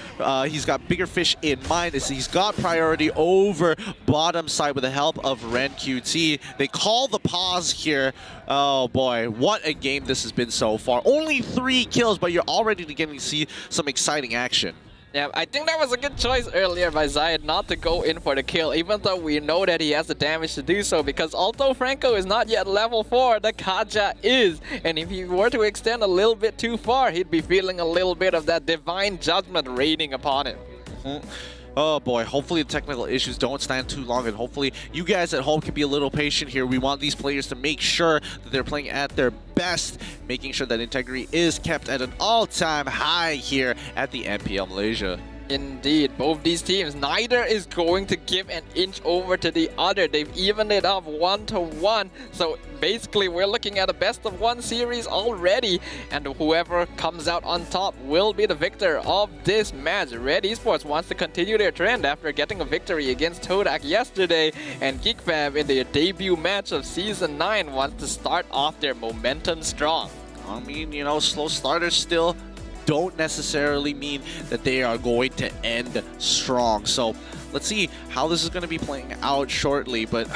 fish in mind. He's got priority over bottom side with the help of Ren QT. They call the pause here. Oh boy, what a game this has been so far. Only 3 kills, but you're already getting to see some exciting action. Yeah, I think that was a good choice earlier by Zayed not to go in for the kill, even though we know that he has the damage to do so, because although Franco is not yet level 4, the Kaja is. And if he were to extend a little bit too far, he'd be feeling a little bit of that divine judgment raining upon him. Oh boy, hopefully the technical issues don't stand too long, and hopefully you guys at home can be a little patient here. We want these players to make sure that they're playing at their best, making sure that integrity is kept at an all-time high here at the MPL Malaysia. Indeed, both these teams, neither is going to give an inch over to the other. They've evened it up 1-1. So basically, we're looking at a best-of-1 series already. And whoever comes out on top will be the victor of this match. Red Esports wants to continue their trend after getting a victory against TODAK yesterday. And GEEK FAM, in their debut match of Season 9, wants to start off their momentum strong. I mean, you know, slow starters still don't necessarily mean that they are going to end strong. So let's see how this is going to be playing out shortly. But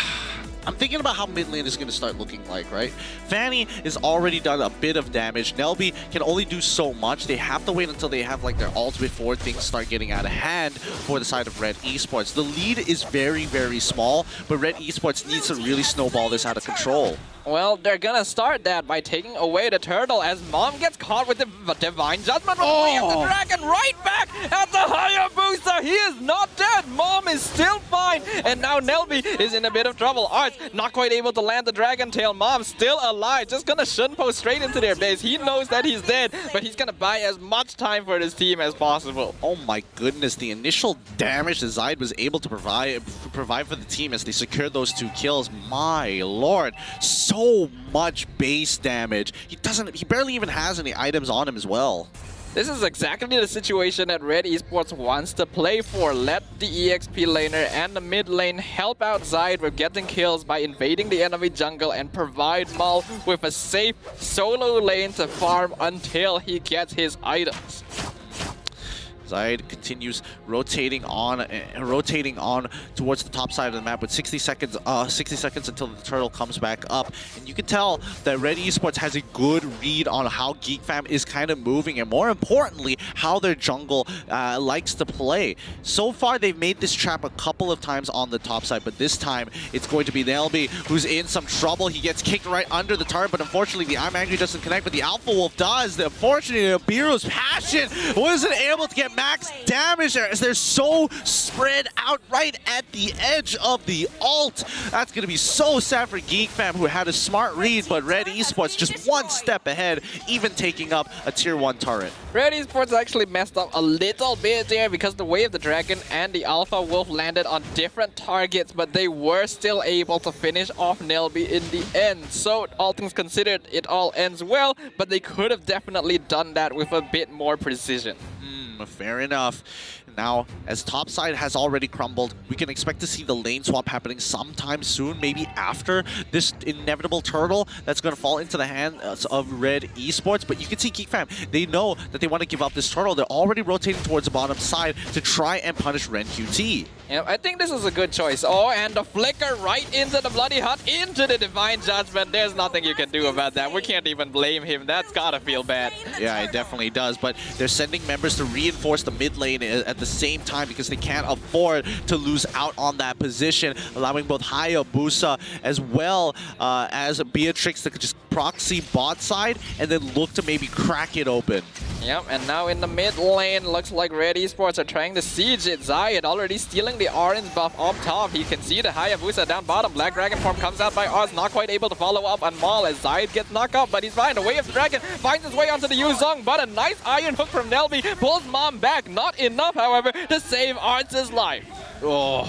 I'm thinking about how mid lane is going to start looking like, right? Fanny has already done a bit of damage. Nelby can only do so much. They have to wait until they have like their ult before things start getting out of hand for the side of Red Esports. The lead is very, very small, but Red Esports needs to really snowball this out of control. Well, they're gonna start that by taking away the turtle as Mom gets caught with the Divine Judgment from the dragon right back at the Hayabusa. He is not dead. Mom is still fine. And now Nelby is in a bit of trouble. Arts not quite able to land the Dragon Tail. Mom still alive. Just gonna shunpo straight into their base. He knows that he's dead, but he's gonna buy as much time for his team as possible. Oh my goodness, the initial damage that Zide was able to provide for the team as they secured those 2 kills. My lord. So much base damage. He barely even has any items on him as well. This is exactly the situation that Red Esports wants to play for. Let the EXP laner and the mid lane help out Zide with getting kills by invading the enemy jungle and provide Maul with a safe solo lane to farm until he gets his items. Zide continues rotating on towards the top side of the map with 60 seconds until the turtle comes back up. And you can tell that Red Esports has a good read on how GEEK FAM is kind of moving, and more importantly, how their jungle likes to play. So far, they've made this trap a couple of times on the top side, but this time it's going to be Nelby who's in some trouble. He gets kicked right under the turret, but unfortunately, the I'm Angry doesn't connect, but the Alpha Wolf does. Unfortunately, Abiru's Passion wasn't able to get max damage there as they're so spread out right at the edge of the ult. That's going to be so sad for GEEK FAM, who had a smart read, but Red Esports just one step ahead, even taking up a tier 1 turret. Red Esports actually messed up a little bit there because the Way of the Dragon and the Alpha Wolf landed on different targets, but they were still able to finish off Nelby in the end. So all things considered, it all ends well, but they could have definitely done that with a bit more precision. Fair enough. Now, as topside has already crumbled, we can expect to see the lane swap happening sometime soon, maybe after this inevitable turtle that's going to fall into the hands of Red Esports. But you can see GEEK FAM, they know that they want to give up this turtle. They're already rotating towards the bottom side to try and punish Ren QT. Yeah, I think this is a good choice. Oh, and the flicker right into the Bloody Hut, into the Divine Judgment. There's nothing you can do about that. We can't even blame him. That's gotta feel bad. Yeah, it definitely does. But they're sending members to reinforce the mid lane at the same time because they can't afford to lose out on that position, allowing both Hayabusa as well as Beatrix to just proxy bot side and then look to maybe crack it open. Yep, and now in the mid lane, looks like Red Esports are trying to siege it. Zayed already stealing the orange buff up top. He can see the Hayabusa down bottom. Black Dragon form comes out by Oz, not quite able to follow up on Maul as Zayed gets knocked out, but he's fine. The Way of the Dragon finds his way onto the Yuzong, but a nice iron hook from Nelby pulls Mom back. Not enough, however, to save Arts' life. Oh.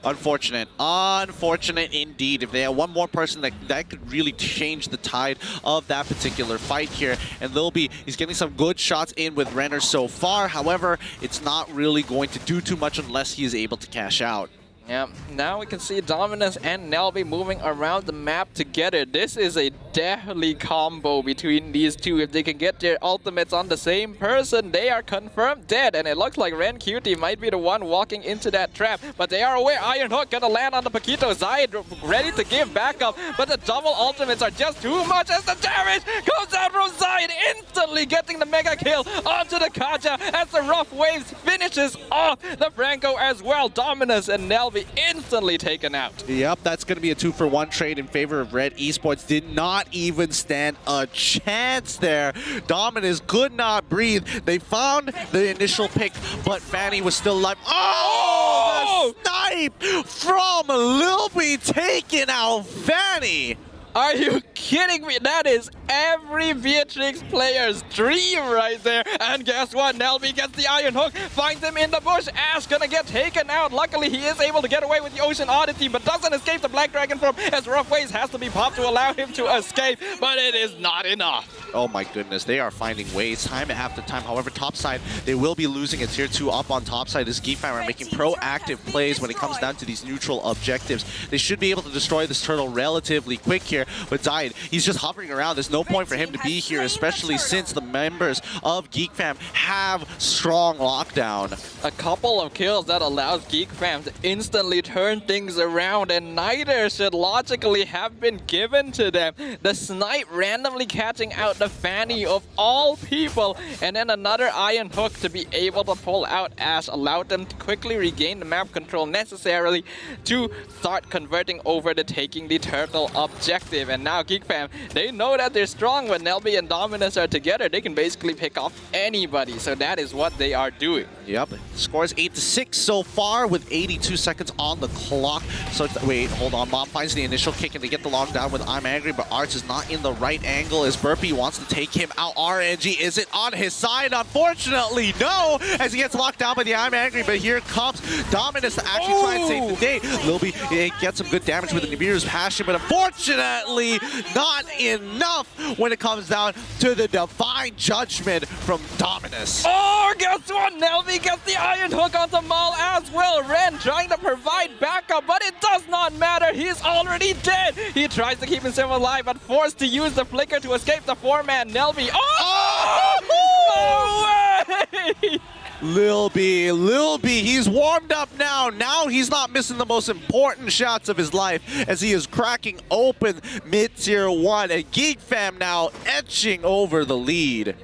Unfortunate. Unfortunate indeed. If they had one more person that could really change the tide of that particular fight here. And Lilby, he's getting some good shots in with Renner so far. However, it's not really going to do too much unless he is able to cash out. Yeah, now we can see Dominus and Nelby moving around the map together. This is a deadly combo between these two. If they can get their ultimates on the same person, they are confirmed dead. And it looks like Ren Cutie might be the one walking into that trap. But they are aware. Iron Hook gonna land on the Paquito. Zayed ready to give backup. But the double ultimates are just too much as the damage comes out from Zayed, instantly getting the mega kill onto the Kaja as the Rough Waves finishes off the Franco as well. Dominus and Nelby instantly taken out. Yep, that's going to be a 2-for-1 trade in favor of Red Esports. Did not even stand a chance there. Dominus could not breathe. They found the initial pick, but Fanny was still alive. Oh! The snipe from Lilby taking out Fanny. Are you kidding me? That is every Beatrix player's dream right there. And guess what? Nelby gets the Iron Hook, finds him in the bush. Ash gonna get taken out. Luckily, he is able to get away with the Ocean Oddity, but doesn't escape the Black Dragon form, as Rough Waves has to be popped to allow him to escape, but it is not enough. Oh my goodness, they are finding ways time after time. However, topside, they will be losing a tier 2 up on topside as GEEK FAM are making proactive plays when it comes down to these neutral objectives. They should be able to destroy this turtle relatively quick here, but Zayed, he's just hovering around. There's no point for him to be here, especially since the members of GEEK FAM have strong lockdown. A couple of kills that allows GEEK FAM to instantly turn things around, and neither should logically have been given to them. The snipe randomly catching out the Fanny of all people, and then another Iron Hook to be able to pull out Ash allowed them to quickly regain the map control necessarily to start converting over to taking the turtle objective. And now GEEK FAM, they know that they're strong. When Nelby and Dominus are together, they can basically pick off anybody, so that is what they are doing. Yep, scores 8-6 so far with 82 seconds on the clock. So wait, hold on, Mob finds the initial kick and they get the lockdown with I'm Angry, but Arch is not in the right angle as Burpee wants to take him out. RNG isn't on his side, unfortunately, no, as he gets locked down by the I'm Angry, but here comes Dominus to actually try and save the day. Lilby gets some good damage with the Nibiru's passion, but unfortunately not enough when it comes down to the divine judgment from Dominus. Oh, guess what? Nelby gets the Iron Hook onto Maul as well. Ren trying to provide backup, but it does not matter. He's already dead. He tries to keep himself alive, but forced to use the flicker to escape the 4-man Nelby. Oh! No way! Lilby, he's warmed up now. Now he's not missing the most important shots of his life as he is cracking open mid-tier 1, and GEEK FAM now etching over the lead.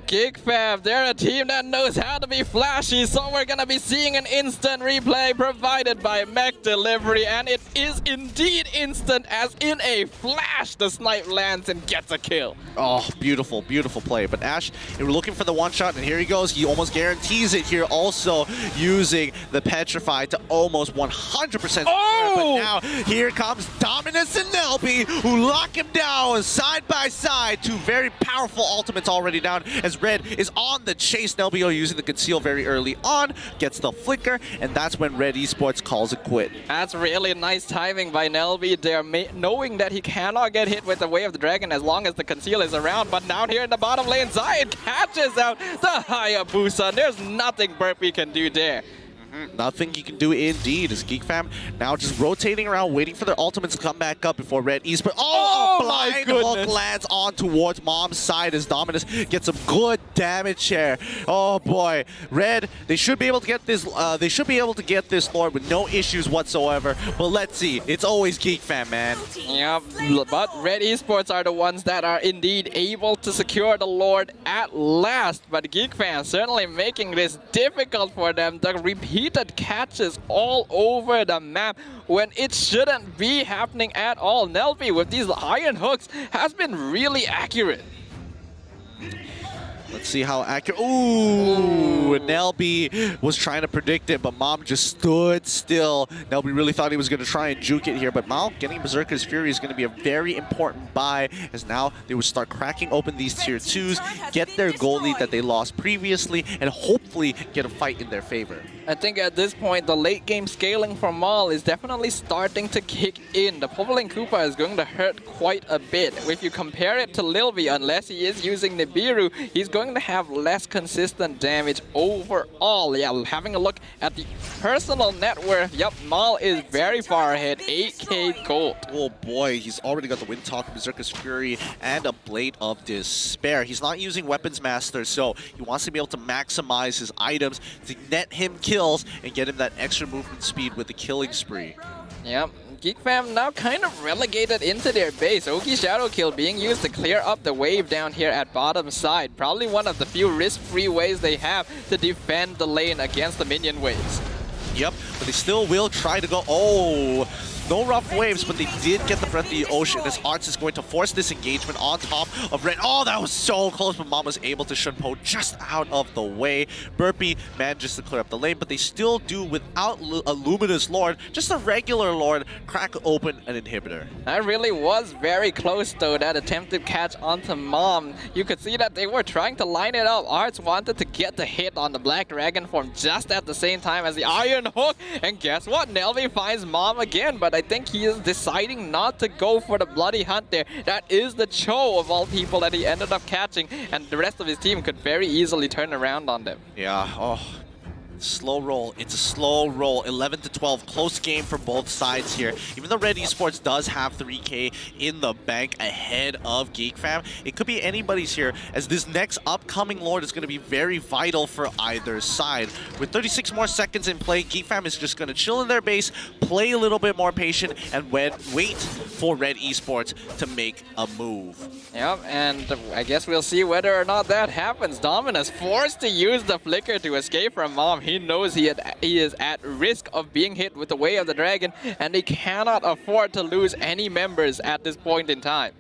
GEEK FAM, they're a team that knows how to be flashy, so we're gonna be seeing an instant replay provided by McDelivery, and it is indeed instant, as in a flash the snipe lands and gets a kill. Oh, beautiful, beautiful play. But Ash, they were looking for the one shot, and here he goes. He almost guarantees it here, also using the Petrify to almost 100%. Oh! But now here comes Dominus and Nelby, who lock him down side by side. Two very powerful ultimates already down, as Red is on the chase. Nelby using the conceal very early on, gets the flicker, and that's when Red Esports calls it quit. That's really nice timing by Nelby. They're knowing that he cannot get hit with the Way of the Dragon as long as the conceal is around, but down here in the bottom lane, Zayed catches out the Hayabusa. There's nothing Burpee can do there. Nothing you can do indeed, as GEEK FAM now just rotating around, waiting for their ultimates to come back up before Red Esports. Oh, a blind hook lands on towards Mom's side as Dominus gets some good damage here. Oh boy, Red, they should be able to get this. They should be able to get this Lord with no issues whatsoever. But let's see, it's always GEEK FAM, man. Yep, but Red Esports are the ones that are indeed able to secure the Lord at last. But GEEK FAM certainly making this difficult for them. The repeated catches all over the map when it shouldn't be happening at all. Nelby with these Iron Hooks has been really accurate. Let's see how accurate. Ooh, Nelby was trying to predict it, but Mom just stood still. Nelby really thought he was going to try and juke it here, but Mal getting Berserker's Fury is going to be a very important buy, as now they would start cracking open these tier 2s, get their goal lead that they lost previously, and hopefully get a fight in their favor. I think at this point, the late game scaling for Maul is definitely starting to kick in. The Povelin Koopa is going to hurt quite a bit. If you compare it to Lilby, unless he is using Nibiru, he's going to have less consistent damage overall. Yeah, having a look at the personal net worth, yep, Maul is very far ahead, 8k gold. Oh boy, he's already got the Windtalk, Berserker's Fury, and a Blade of Despair. He's not using Weapons Master, so he wants to be able to maximize his items to net him kills and get him that extra movement speed with the killing spree. Yep, GEEK FAM now kind of relegated into their base. Oki Shadow Kill being used to clear up the wave down here at bottom side. Probably one of the few risk-free ways they have to defend the lane against the minion waves. Yep, but they still will try to go. Oh, No rough waves, but they did get the breath of the ocean as Arts is going to force this engagement on top of Red. Oh, that was so close, but Mom was able to shunpo just out of the way. Burpee manages to clear up the lane, but they still do without a Luminous Lord, just a regular Lord, crack open an inhibitor. That really was very close though, that attempted catch onto Mom. You could see that they were trying to line it up. Arts wanted to get the hit on the Black Dragon form just at the same time as the Iron Hook. And guess what? Nelby finds Mom again, but I think he is deciding not to go for the bloody hunt there. That is the Cho of all people that he ended up catching, and the rest of his team could very easily turn around on them. Yeah, oh. Slow roll. It's a slow roll. 11 to 12. Close game for both sides here. Even though Red Esports does have 3K in the bank ahead of GEEK FAM, it could be anybody's here, as this next upcoming Lord is going to be very vital for either side. With 36 more seconds in play, GEEK FAM is just going to chill in their base, play a little bit more patient, and wait for Red Esports to make a move. Yep, and I guess we'll see whether or not that happens. Dominus forced to use the flicker to escape from Mom. He knows he is at risk of being hit with the Way of the Dragon, and he cannot afford to lose any members at this point in time.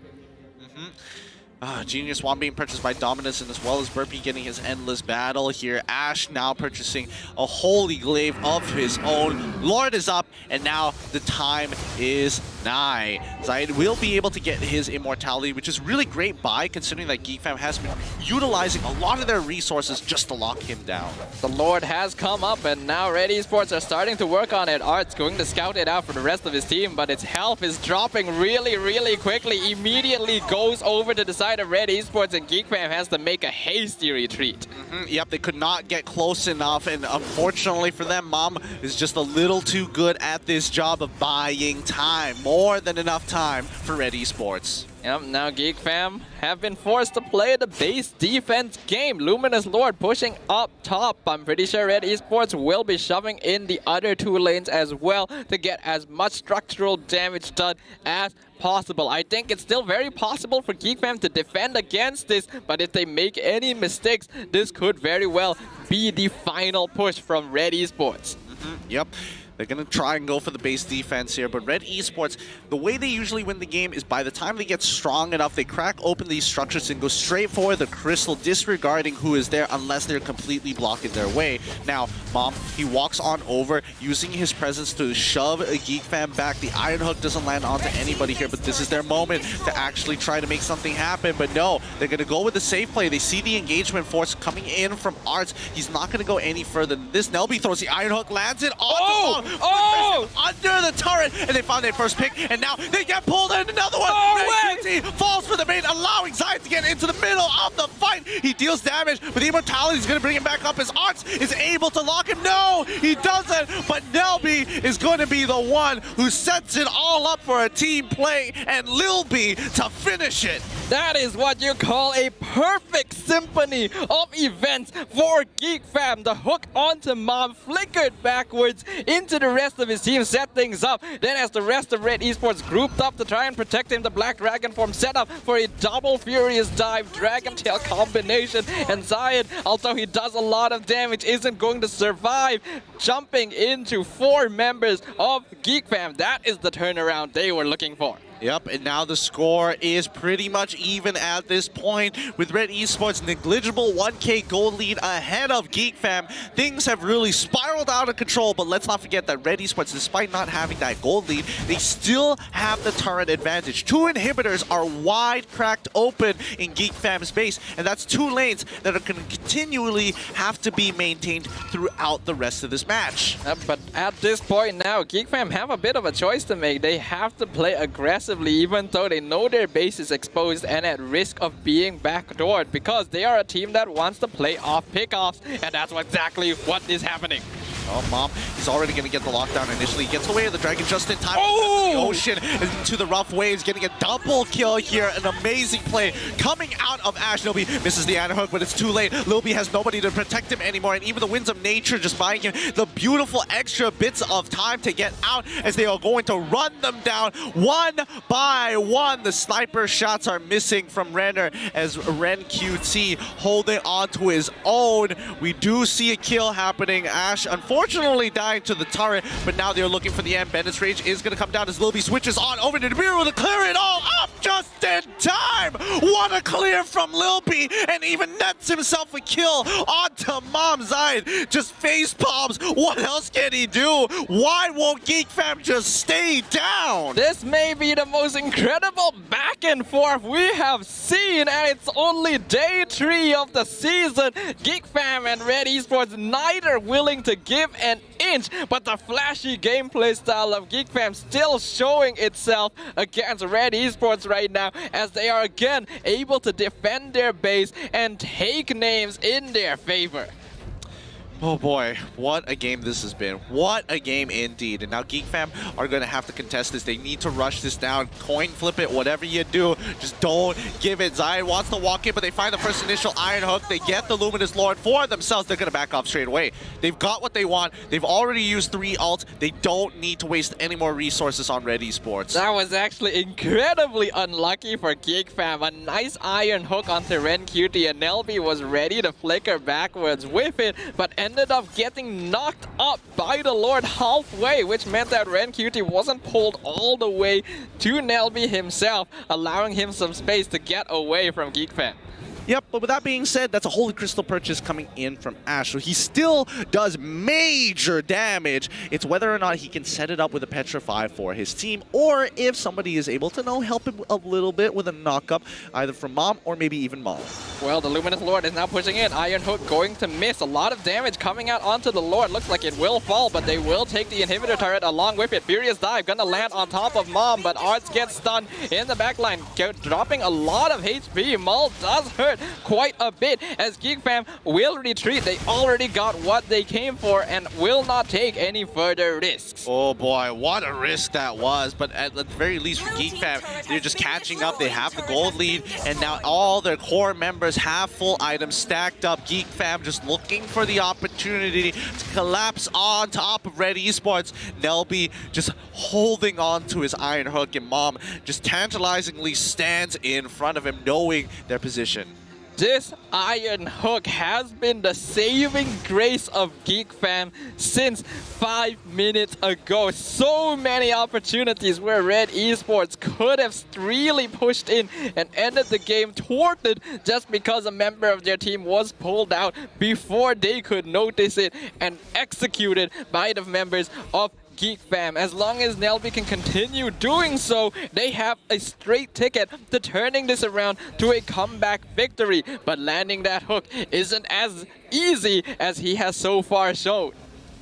Genius Swan being purchased by Dominus, and as well as Burpee getting his endless battle here. Ash now purchasing a Holy Glaive of his own. Lord is up, and now the time is nigh. Zayed will be able to get his immortality, which is really great buy considering that GEEK FAM has been utilizing a lot of their resources just to lock him down. The Lord has come up, and now Red Esports are starting to work on it. Art's going to scout it out for the rest of his team, but its health is dropping really quickly. Immediately goes over to the side of Red Esports, and GEEK FAM has to make a hasty retreat. Yep, they could not get close enough, and unfortunately for them, Mom is just a little too good at this job of buying time. More than enough time for Red Esports. Yep, now GEEK FAM have been forced to play the base defense game. Luminous Lord pushing up top. I'm pretty sure Red Esports will be shoving in the other two lanes as well to get as much structural damage done as possible. I think it's still very possible for GEEK FAM to defend against this, but if they make any mistakes, this could very well be the final push from Red Esports. Yep. They're going to try and go for the base defense here, but Red Esports, the way they usually win the game is by the time they get strong enough, they crack open these structures and go straight for the crystal, disregarding who is there unless they're completely blocking their way. Now, Mom, he walks on over, using his presence to shove a GEEK FAM back. The Iron Hook doesn't land onto anybody here, but this is their moment to actually try to make something happen. But no, they're going to go with the safe play. They see the engagement force coming in from Arts. He's not going to go any further than this. Nelby throws the Iron Hook, lands it onto under the turret, and they found their first pick, and now they get pulled in. Another one. QT falls for the bait, allowing Zayed to get into the middle of the fight. He deals damage, but the immortality is going to bring him back up as Arts is able to lock him. No, he doesn't, but Nelby is going to be the one who sets it all up for a team play, and Lil B to finish it. That is what you call a perfect symphony of events for GEEK FAM. The hook onto Mom, flickered backwards into the rest of his team, set things up. Then as the rest of Red Esports grouped up to try and protect him, the Black Dragon form set up for a double Furious Dive Dragon Tail combination. And Zayed, although he does a lot of damage, isn't going to survive, jumping into 4 members of GEEK FAM. That is the turnaround they were looking for. Yep, and now the score is pretty much even at this point with Red Esports' negligible 1K gold lead ahead of GEEK FAM. Things have really spiraled out of control, but let's not forget that Red Esports, despite not having that gold lead, they still have the turret advantage. 2 inhibitors are wide cracked open in GEEK FAM's base, and that's 2 lanes that are going to continually have to be maintained throughout the rest of this match. But at this point now, GEEK FAM have a bit of a choice to make. They have to play aggressive, even though they know their base is exposed and at risk of being backdoored, because they are a team that wants to play off pickoffs, and that's exactly what is happening. Oh, Mom, he's already going to get the lockdown initially. He gets away with the Dragon just in time. The ocean into the rough waves, getting a double kill here. An amazing play coming out of Ash. Lil B misses the Iron Hook, but it's too late. Lil B has nobody to protect him anymore, and even the Winds of Nature just buying him the beautiful extra bits of time to get out as they are going to run them down one by one. The sniper shots are missing from Renner as Ren QT holding on to his own. We do see a kill happening. Ash, unfortunately, unfortunately dying to the turret, but now they're looking for the end. Bennett's rage is going to come down as Lilby switches on over to Nibiru to clear it all up just in time. What a clear from Lilby, and even nets himself a kill onto Mom Zayed. Just face palms. What else can he do? Why won't GEEK FAM just stay down? This may be the most incredible back and forth we have seen, and it's only day 3 of the season. GEEK FAM and RED ESPORTS neither willing to give an inch, but the flashy gameplay style of GEEK FAM still showing itself against RED ESPORTS right now, as they are again able to defend their base and take names in their favor. Oh boy, what a game this has been. What a game indeed. And now GEEK FAM are going to have to contest this. They need to rush this down, coin flip it, whatever you do. Just don't give it. Zayed wants to walk in, but they find the first initial Iron Hook. They get the Luminous Lord for themselves. They're going to back off straight away. They've got what they want. They've already used 3 ults. They don't need to waste any more resources on RED ESPORTS. That was actually incredibly unlucky for GEEK FAM. A nice Iron Hook onto Ren Cutie, and Nelby was ready to flicker backwards with it, but ended up getting knocked up by the Lord halfway, which meant that Ren Cutie wasn't pulled all the way to Nelby himself, allowing him some space to get away from GEEK FAM. Yep, but with that being said, that's a Holy Crystal purchase coming in from Ash. So he still does major damage. It's whether or not he can set it up with a Petrify for his team, or if somebody is able to help him a little bit with a knock-up, either from Mom or maybe even Mom. Well, the Luminous Lord is now pushing in. Iron Hook going to miss. A lot of damage coming out onto the Lord. Looks like it will fall, but they will take the inhibitor turret along with it. Furious Dive gonna land on top of Mom, but Arts gets stunned in the backline, dropping a lot of HP. Mull does hurt quite a bit as GEEK FAM will retreat. They already got what they came for and will not take any further risks. Oh boy, what a risk that was. But at the very least for GEEK FAM, they're just catching up. They have the gold lead, and now all their core members have full items stacked up. GEEK FAM just looking for the opportunity to collapse on top of RED ESPORTS. Nelby just holding on to his Iron Hook, and Mom just tantalizingly stands in front of him, knowing their position. This Iron Hook has been the saving grace of GEEK FAM since 5 minutes ago. So many opportunities where RED ESPORTS could have really pushed in and ended the game thwarted just because a member of their team was pulled out before they could notice it, and executed by the members of GEEK FAM. As long as Nelby can continue doing so, they have a straight ticket to turning this around to a comeback victory. But landing that hook isn't as easy as he has so far shown.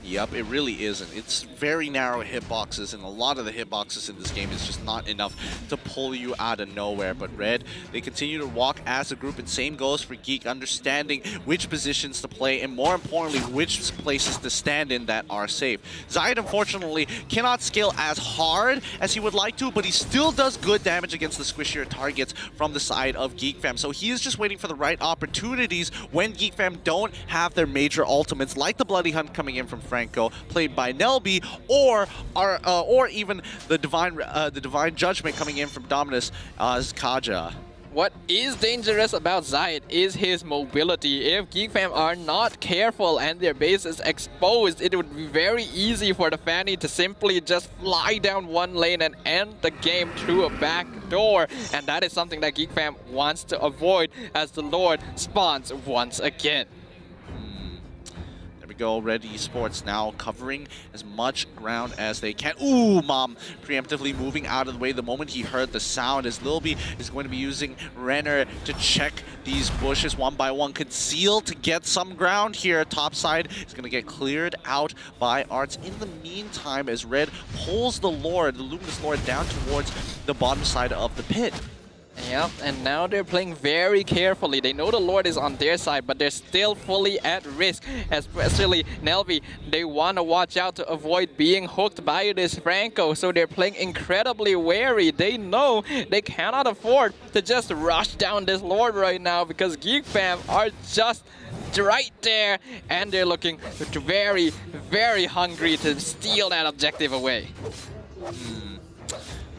Yep, it really isn't. It's very narrow hitboxes, and a lot of the hitboxes in this game is just not enough to pull you out of nowhere. But Red, they continue to walk as a group, and same goes for GEEK, understanding which positions to play, and more importantly, which places to stand in that are safe. Zayed, unfortunately, cannot scale as hard as he would like to, but he still does good damage against the squishier targets from the side of GEEK FAM. So he is just waiting for the right opportunities when GEEK FAM don't have their major ultimates, like the Bloody Hunt coming in from Franco, played by Nelby, or even the Divine Judgment coming in from Dominus as Kaja. What is dangerous about Zayed is his mobility. If GEEK FAM are not careful and their base is exposed, it would be very easy for the Fanny to simply just fly down one lane and end the game through a back door. And that is something that GEEK FAM wants to avoid as the Lord spawns once again. Go. RED ESPORTS now covering as much ground as they can. Ooh, Mom preemptively moving out of the way the moment he heard the sound, as Lilby is going to be using Renner to check these bushes one by one. Conceal to get some ground here. Top side is going to get cleared out by Arts. In the meantime, as Red pulls the Lord, the Luminous Lord, down towards the bottom side of the pit. Yep, and now they're playing very carefully. They know the Lord is on their side, but they're still fully at risk. Especially Nelby, they want to watch out to avoid being hooked by this Franco, so they're playing incredibly wary. They know they cannot afford to just rush down this Lord right now, because GEEK FAM are just right there, and they're looking very, very hungry to steal that objective away.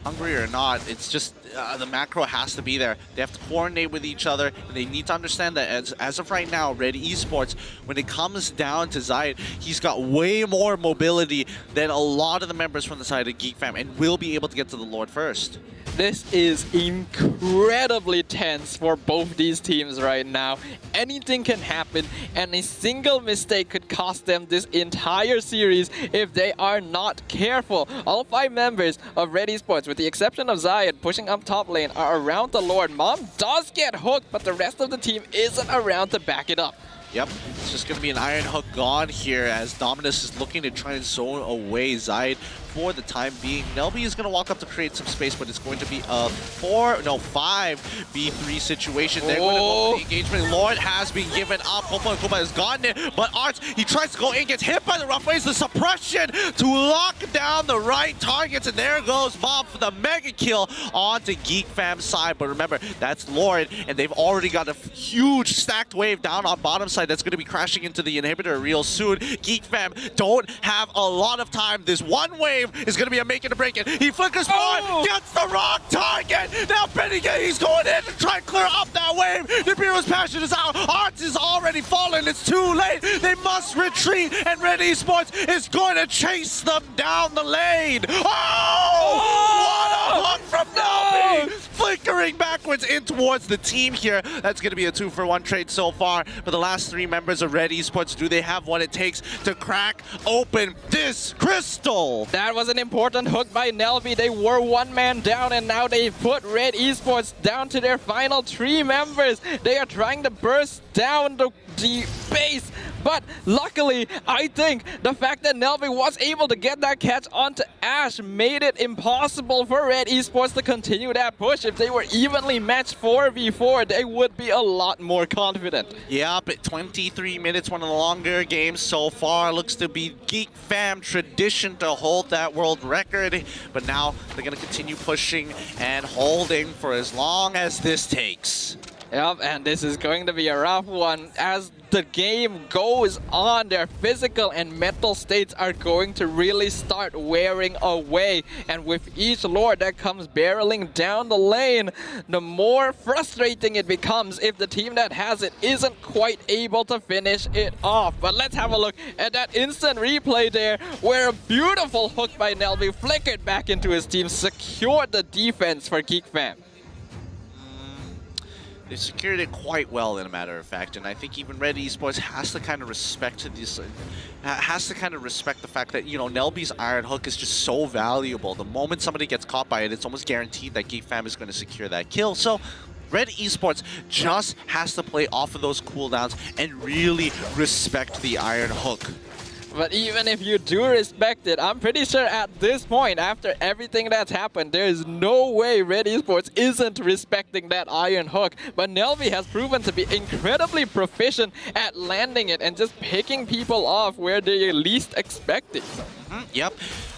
Hungry or not, it's just the macro has to be there. They have to coordinate with each other, and they need to understand that as of right now, Red Esports, when it comes down to Zayed, he's got way more mobility than a lot of the members from the side of GEEK FAM, and will be able to get to the Lord first. This is incredibly tense for both these teams right now. Anything can happen, and a single mistake could cost them this entire series if they are not careful. All 5 members of Red Esports, with the exception of Zayed pushing up top lane, are around the Lord. Mom does get hooked, but the rest of the team isn't around to back it up. Yep, it's just going to be an Iron Hook gone here as Dominus is looking to try and zone away Zayed for the time being. Nelby is going to walk up to create some space, but it's going to be a 5v3 situation. They're going to go for the engagement. Lord has been given up. Kuma has gotten it, but Arts, he tries to go in, gets hit by the rough waves. The suppression to lock down the right targets, and there goes Bob for the mega kill onto GEEK FAM's side. But remember, that's Lord, and they've already got a huge stacked wave down on bottom side that's going to be crashing into the inhibitor real soon. GEEK FAM don't have a lot of time. This one wave is going to be a make it or break it. He flickers forward, gets the wrong target. Now Bennigan, he's going in to try and clear up that wave. Nibiru's passion is out. Arts is already fallen. It's too late. They must retreat, and Red Esports is going to chase them down the lane. What a hook from Nelby! Flickering backwards in towards the team here. That's going to be a 2-for-1 trade so far. For the last 3 members of Red Esports, do they have what it takes to crack open this crystal? That was an important hook by Nelby. They were 1 man down, and now they put Red Esports down to their final 3 members. They are trying to burst down the base, but luckily, I think the fact that Nelby was able to get that catch onto Ash made it impossible for Red Esports to continue that push. If they were evenly matched 4v4, they would be a lot more confident. Yep, 23 minutes, one of the longer games so far. Looks to be GEEK FAM tradition to hold that world record, but now they're going to continue pushing and holding for as long as this takes. Yep, and this is going to be a rough one. As the game goes on, their physical and mental states are going to really start wearing away. And with each Lord that comes barreling down the lane, the more frustrating it becomes if the team that has it isn't quite able to finish it off. But let's have a look at that instant replay there, where a beautiful hook by Nelby flickered back into his team, secured the defense for GEEK FAM. They secured it quite well, in a matter of fact, and I think even Red Esports has to kind of respect this, respect the fact that, you know, Nelby's Iron Hook is just so valuable. The moment somebody gets caught by it, it's almost guaranteed that GEEK FAM is going to secure that kill. So Red Esports just has to play off of those cooldowns and really respect the Iron Hook. But even if you do respect it, I'm pretty sure at this point, after everything that's happened, there is no way Red Esports isn't respecting that Iron Hook. But Nelby has proven to be incredibly proficient at landing it and just picking people off where they least expect it. Yep.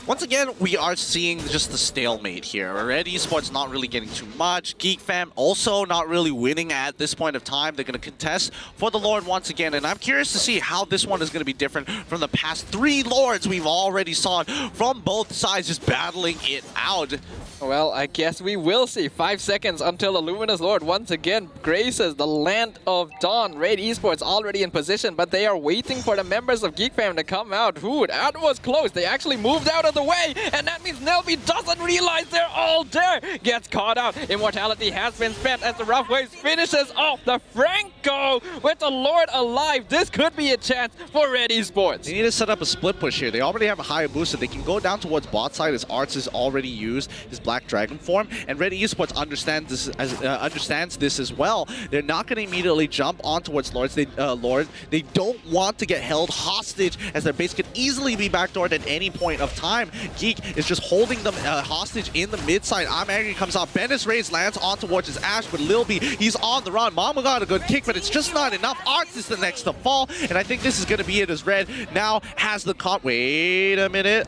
Once again, we are seeing just the stalemate here. Red Esports not really getting too much. GEEK FAM also not really winning at this point of time. They're going to contest for the Lord once again, and I'm curious to see how this one is going to be different from the past 3 Lords we've already saw from both sides just battling it out. Well, I guess we will see. 5 seconds until the Luminous Lord once again graces the land of Dawn. Red Esports already in position, but they are waiting for the members of GEEK FAM to come out. Ooh, that was close. They actually moved out of the way, and that means Nelby doesn't realize they're all there. Gets caught out. Immortality has been spent as the Rough Waves finishes off the Franco with the Lord alive. This could be a chance for Red Esports. They need to set up a split push here. They already have a high boost, so they can go down towards bot side as Arts is already used his Black Dragon form, and Red Esports understands this as well. They're not going to immediately jump on towards Lord. They don't want to get held hostage, as their base could easily be backdoored at any point of time. GEEK is just holding them hostage in the mid side. I'm Angry comes out. Bennis Rays lands on towards his Ash, but Lilby, he's on the run. Mama got a good kick, but it's just not enough. Arts is the next to fall, and I think this is going to be it, as Red now has the Wait a minute.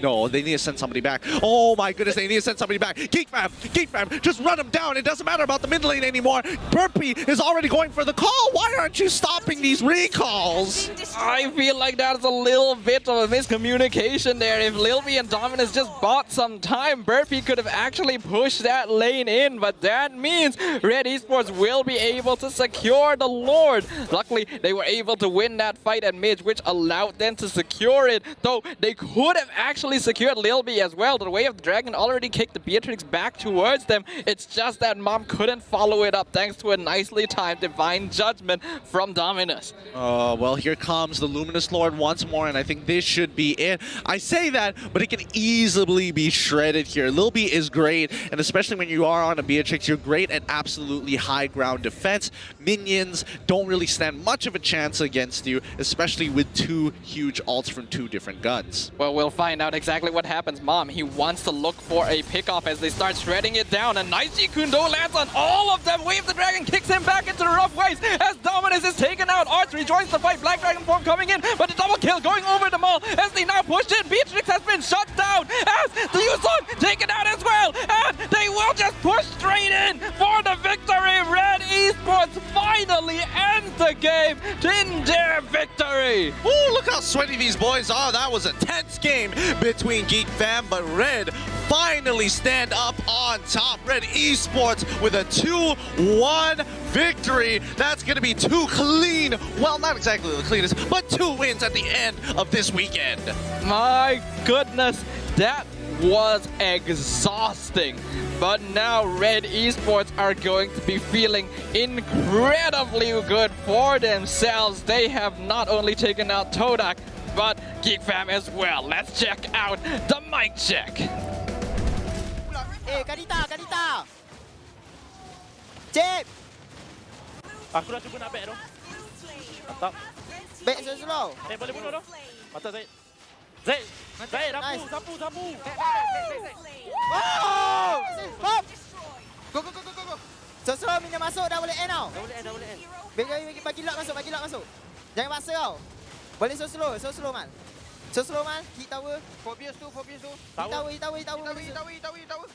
No, they need to send somebody back. Oh my goodness, they need to send somebody back. GEEK FAM, just run him down. It doesn't matter about the mid lane anymore. Burpee is already going for the call. Why aren't you stopping these recalls? I feel like that's a little bit of a miscommunication there. if Lilby and Dominus just bought some time, Burpee could have actually pushed that lane in, but that means Red Esports will be able to secure the Lord. Luckily, they were able to win that fight at mid, which allowed them to secure it, though they could have actually secured Lilby as well. The Way of the Dragon already kicked the Beatrix back towards them. It's just that Mom couldn't follow it up thanks to a nicely timed Divine Judgment from Dominus. Well, here comes the Luminous Lord once more, and I think this should be it. I say that, but it can easily be shredded here. Lilby is great, and especially when you are on a Beatrix, you're great at absolutely high ground defense. Minions don't really stand much of a chance against you, especially with two huge ults from two different guns. Well, we'll find out exactly what happens. Mom, he wants to look for a pickoff as they start shredding it down. A nice Kundo lands on all of them. Wave the Dragon kicks him back into the rough waves as Dominus is taken out. Arch rejoins the fight. Black Dragon form coming in, but the double kill going over them all as they now push in. Beatrix has been shut down as the Yusong taken out as well, and they will just push straight in for the victory. Red Esports finally end the game in their victory. Ooh, look how sweaty these boys are. That was a tense game between GEEK FAM, but Red finally stand up on top. Red Esports with a 2-1 victory. That's going to be two clean, well, not exactly the cleanest, but two wins at the end of this weekend. My goodness, that was exhausting. But now Red Esports are going to be feeling incredibly good for themselves. They have not only taken out TODAK, but GEEK FAM as well. Let's check out the mic check. Kadita. Cep. Aku dah cuba nak back tu. Mantap. Back slow. Boleh bunuh tu. Mantap Zaid. Zaid, sapu. Wow! Hop. Go. Slow Mina masuk dah boleh end tau. Dah boleh end. Bagi lock masuk. Jangan paksa tau. Boleh so slow man. So slow man, hit tower. Phobias tu. Hit tower.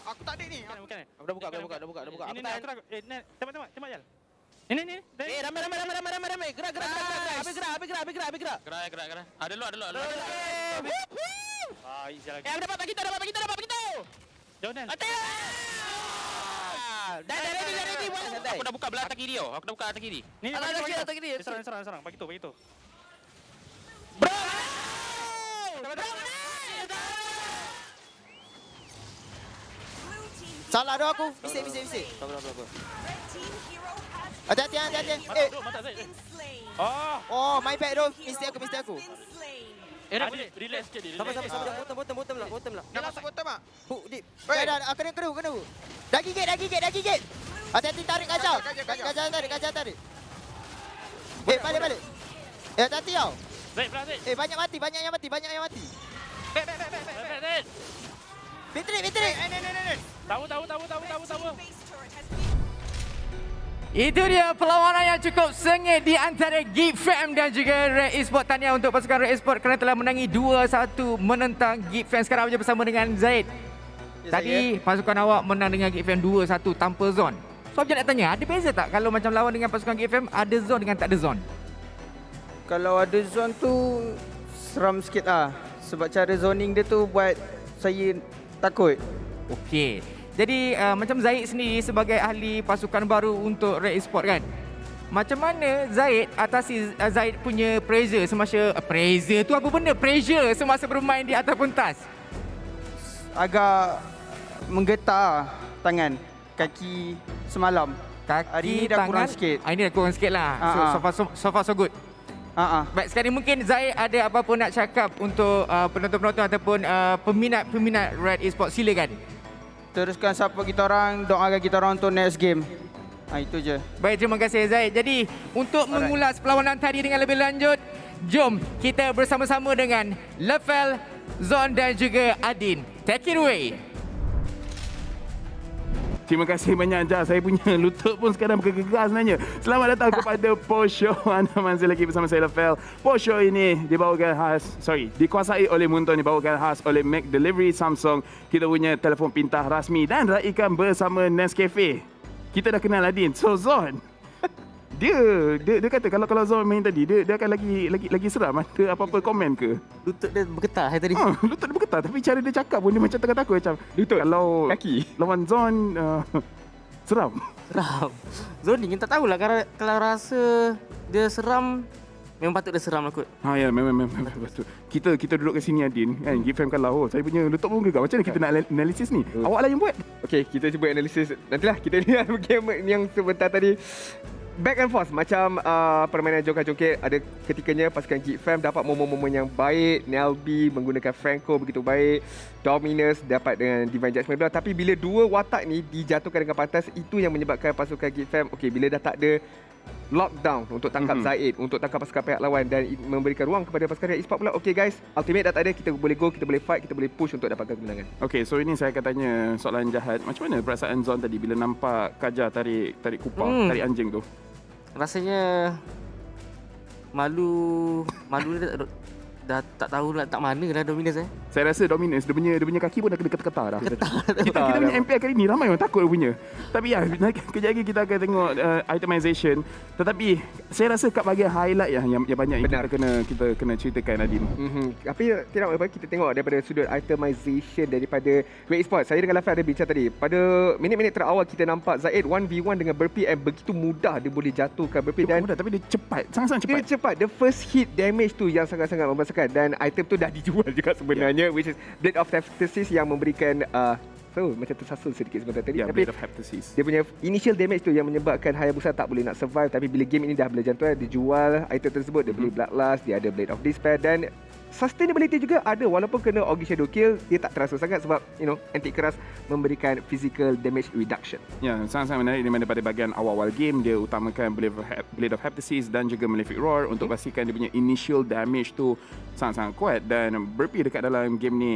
Aku tak ada ni. Bukan. Aku dah buka. Ini tembak Jal. Ini. Ramai. Gerak. Habis gerak. Gerak. Ada lu. Sial lagi. Aku dapat bagi tu. Jauh Nel. Dah ready. Aku dah buka belah atas kiri tau. Ni atas kiri. Serang. Bagi tu. Salah dah aku. Bisik. Hati-hati. Mantap Zaid. Oh, my bad tu. Mistake aku. Relax sikit dia. Sabar. Bottom lah. Dah masuk bottom ah. Deep. Dah kena. Dah gigit. Hati-hati tarik kacau. Kacau tarik. Balik. Hati-hati tau. Zaid, belah Zaid. Banyak yang mati. Back. Zaid. Vitrik. Tahu. Itu dia perlawanan yang cukup sengit di antara GEEK FAM dan juga Red Esports. Tahniah untuk pasukan Red Esports kerana telah menangi 2-1 menentang GEEK FAM. Sekarang bersama bersama dengan Zaid. Tadi pasukan awak menang dengan GEEK FAM 2-1 tanpa zone. So, saya nak tanya, ada beza tak kalau macam lawan dengan pasukan GEEK FAM ada zone dengan tak ada zone? Kalau ada zone tu seram sikit lah. Sebab cara zoning dia tu buat saya takut. Okey. Jadi macam Zaid sendiri sebagai ahli pasukan baru untuk Red Esports kan. Macam mana Zaid atasi Zaid punya pressure semasa pressure tu apa benda? Pressure semasa bermain di atas pentas. Agak menggetar tangan, kaki semalam. Hari ni dah kurang sikit. Hari ni dah kurang sikit lah. So far so good. Baik, sekarang mungkin Zaid ada apa-apa nak cakap untuk penonton-penonton ataupun peminat Red Esports, silakan. Teruskan support kita orang, doakan kita orang untuk next game. Itu je. Baik, terima kasih Zaid. Jadi, untuk mengulas perlawanan tadi dengan lebih lanjut, jom kita bersama-sama dengan Level, Zon dan juga Adin. Take it away. Terima kasih banyak Jah. Saya punya lutut pun sekarang bergegar sebenarnya. Selamat datang kepada post show. Anda masih lagi bersama saya Lefel. Post show ini dikuasai oleh Munton, dibawakan khas oleh McDelivery Samsung. Kita punya telefon pintar rasmi dan raikan bersama Nescafe. Kita dah kenal Adin. So Zon, Dia kata kalau Zon main tadi dia akan lagi seram. Ada apa-apa komen ke? Lutut dia bergetar hari tadi. Lutut dia bergetar tapi cara dia cakap pun dia macam tengah takut macam lutut kalau kaki lawan Zon seram. Zon ni tak tahulah kalau rasa dia seram memang patut dia seram lah kot. Ya memang betul. Kita duduk kat sini Adin kan, GEEK FAM kalah. Saya punya lutut pun gegar. Macam mana kita nak analisis ni? Awak lah yang buat. Okey, kita cuba analisis. Nantilah kita lihat game yang sebentar tadi. Back and forth macam permainan joget-joget. Ada ketikanya pasukan GEEK FAM dapat momen-momen yang baik. Nelby menggunakan Franco begitu baik. Dominus dapat dengan Divine Judgment Blow. Tapi bila dua watak ni dijatuhkan dengan pantas, itu yang menyebabkan pasukan GEEK FAM bila dah tak ada lockdown untuk tangkap Zaid, untuk tangkap pasukan pihak lawan dan memberikan ruang kepada pasukan RED eSports pula. Okay guys, ultimate dah tak ada, kita boleh go, kita boleh fight, kita boleh push untuk dapatkan kemenangan. Okay, so ini saya akan tanya soalan jahat. Macam mana perasaan Zon tadi bila nampak Kaja tarik kupar, tarik anjing tu? Rasanya malu dah tak tahu nak tak mana lah Dominus Saya rasa Dominus dia punya kaki pun dah kena ketar dah. Kita punya MPL kali ni ramai orang takut dia punya. Tapi ya, kejap lagi kita akan tengok itemization. Tetapi saya rasa kat bahagian highlight yang banyak yang kita kena ceritakan Nadine. Tapi tidak apa, kita tengok daripada sudut itemization daripada RED eSports. Saya dengan Lafaz ada bincang tadi. Pada minit-minit terawal kita nampak Zaid 1v1 dengan Burpee and begitu mudah dia boleh jatuhkan Burpee dan mudah, tapi dia cepat, sangat-sangat cepat. Dia cepat. The first hit damage tu yang sangat-sangat membesarkan dan item tu dah dijual juga sebenarnya, which is Blade of Heptasis yang memberikan macam tersasul sedikit sebentar tadi. Tapi Blade of Heptasis, dia punya initial damage tu yang menyebabkan Hayabusa tak boleh nak survive. Tapi bila game ini dah boleh jantuan, dia jual item tersebut, dia beli Bloodlust, dia ada Blade of Despair dan sustainability juga ada. Walaupun kena Augie Shadow Kill, dia tak terasa sangat sebab anti keras memberikan physical damage reduction. Ya, sangat-sangat menarik di mana pada bahagian awal-awal game dia utamakan Blade of Heptasis dan juga Malefic Roar untuk pastikan dia punya initial damage tu sangat-sangat kuat. Dan Burpee dekat dalam game ni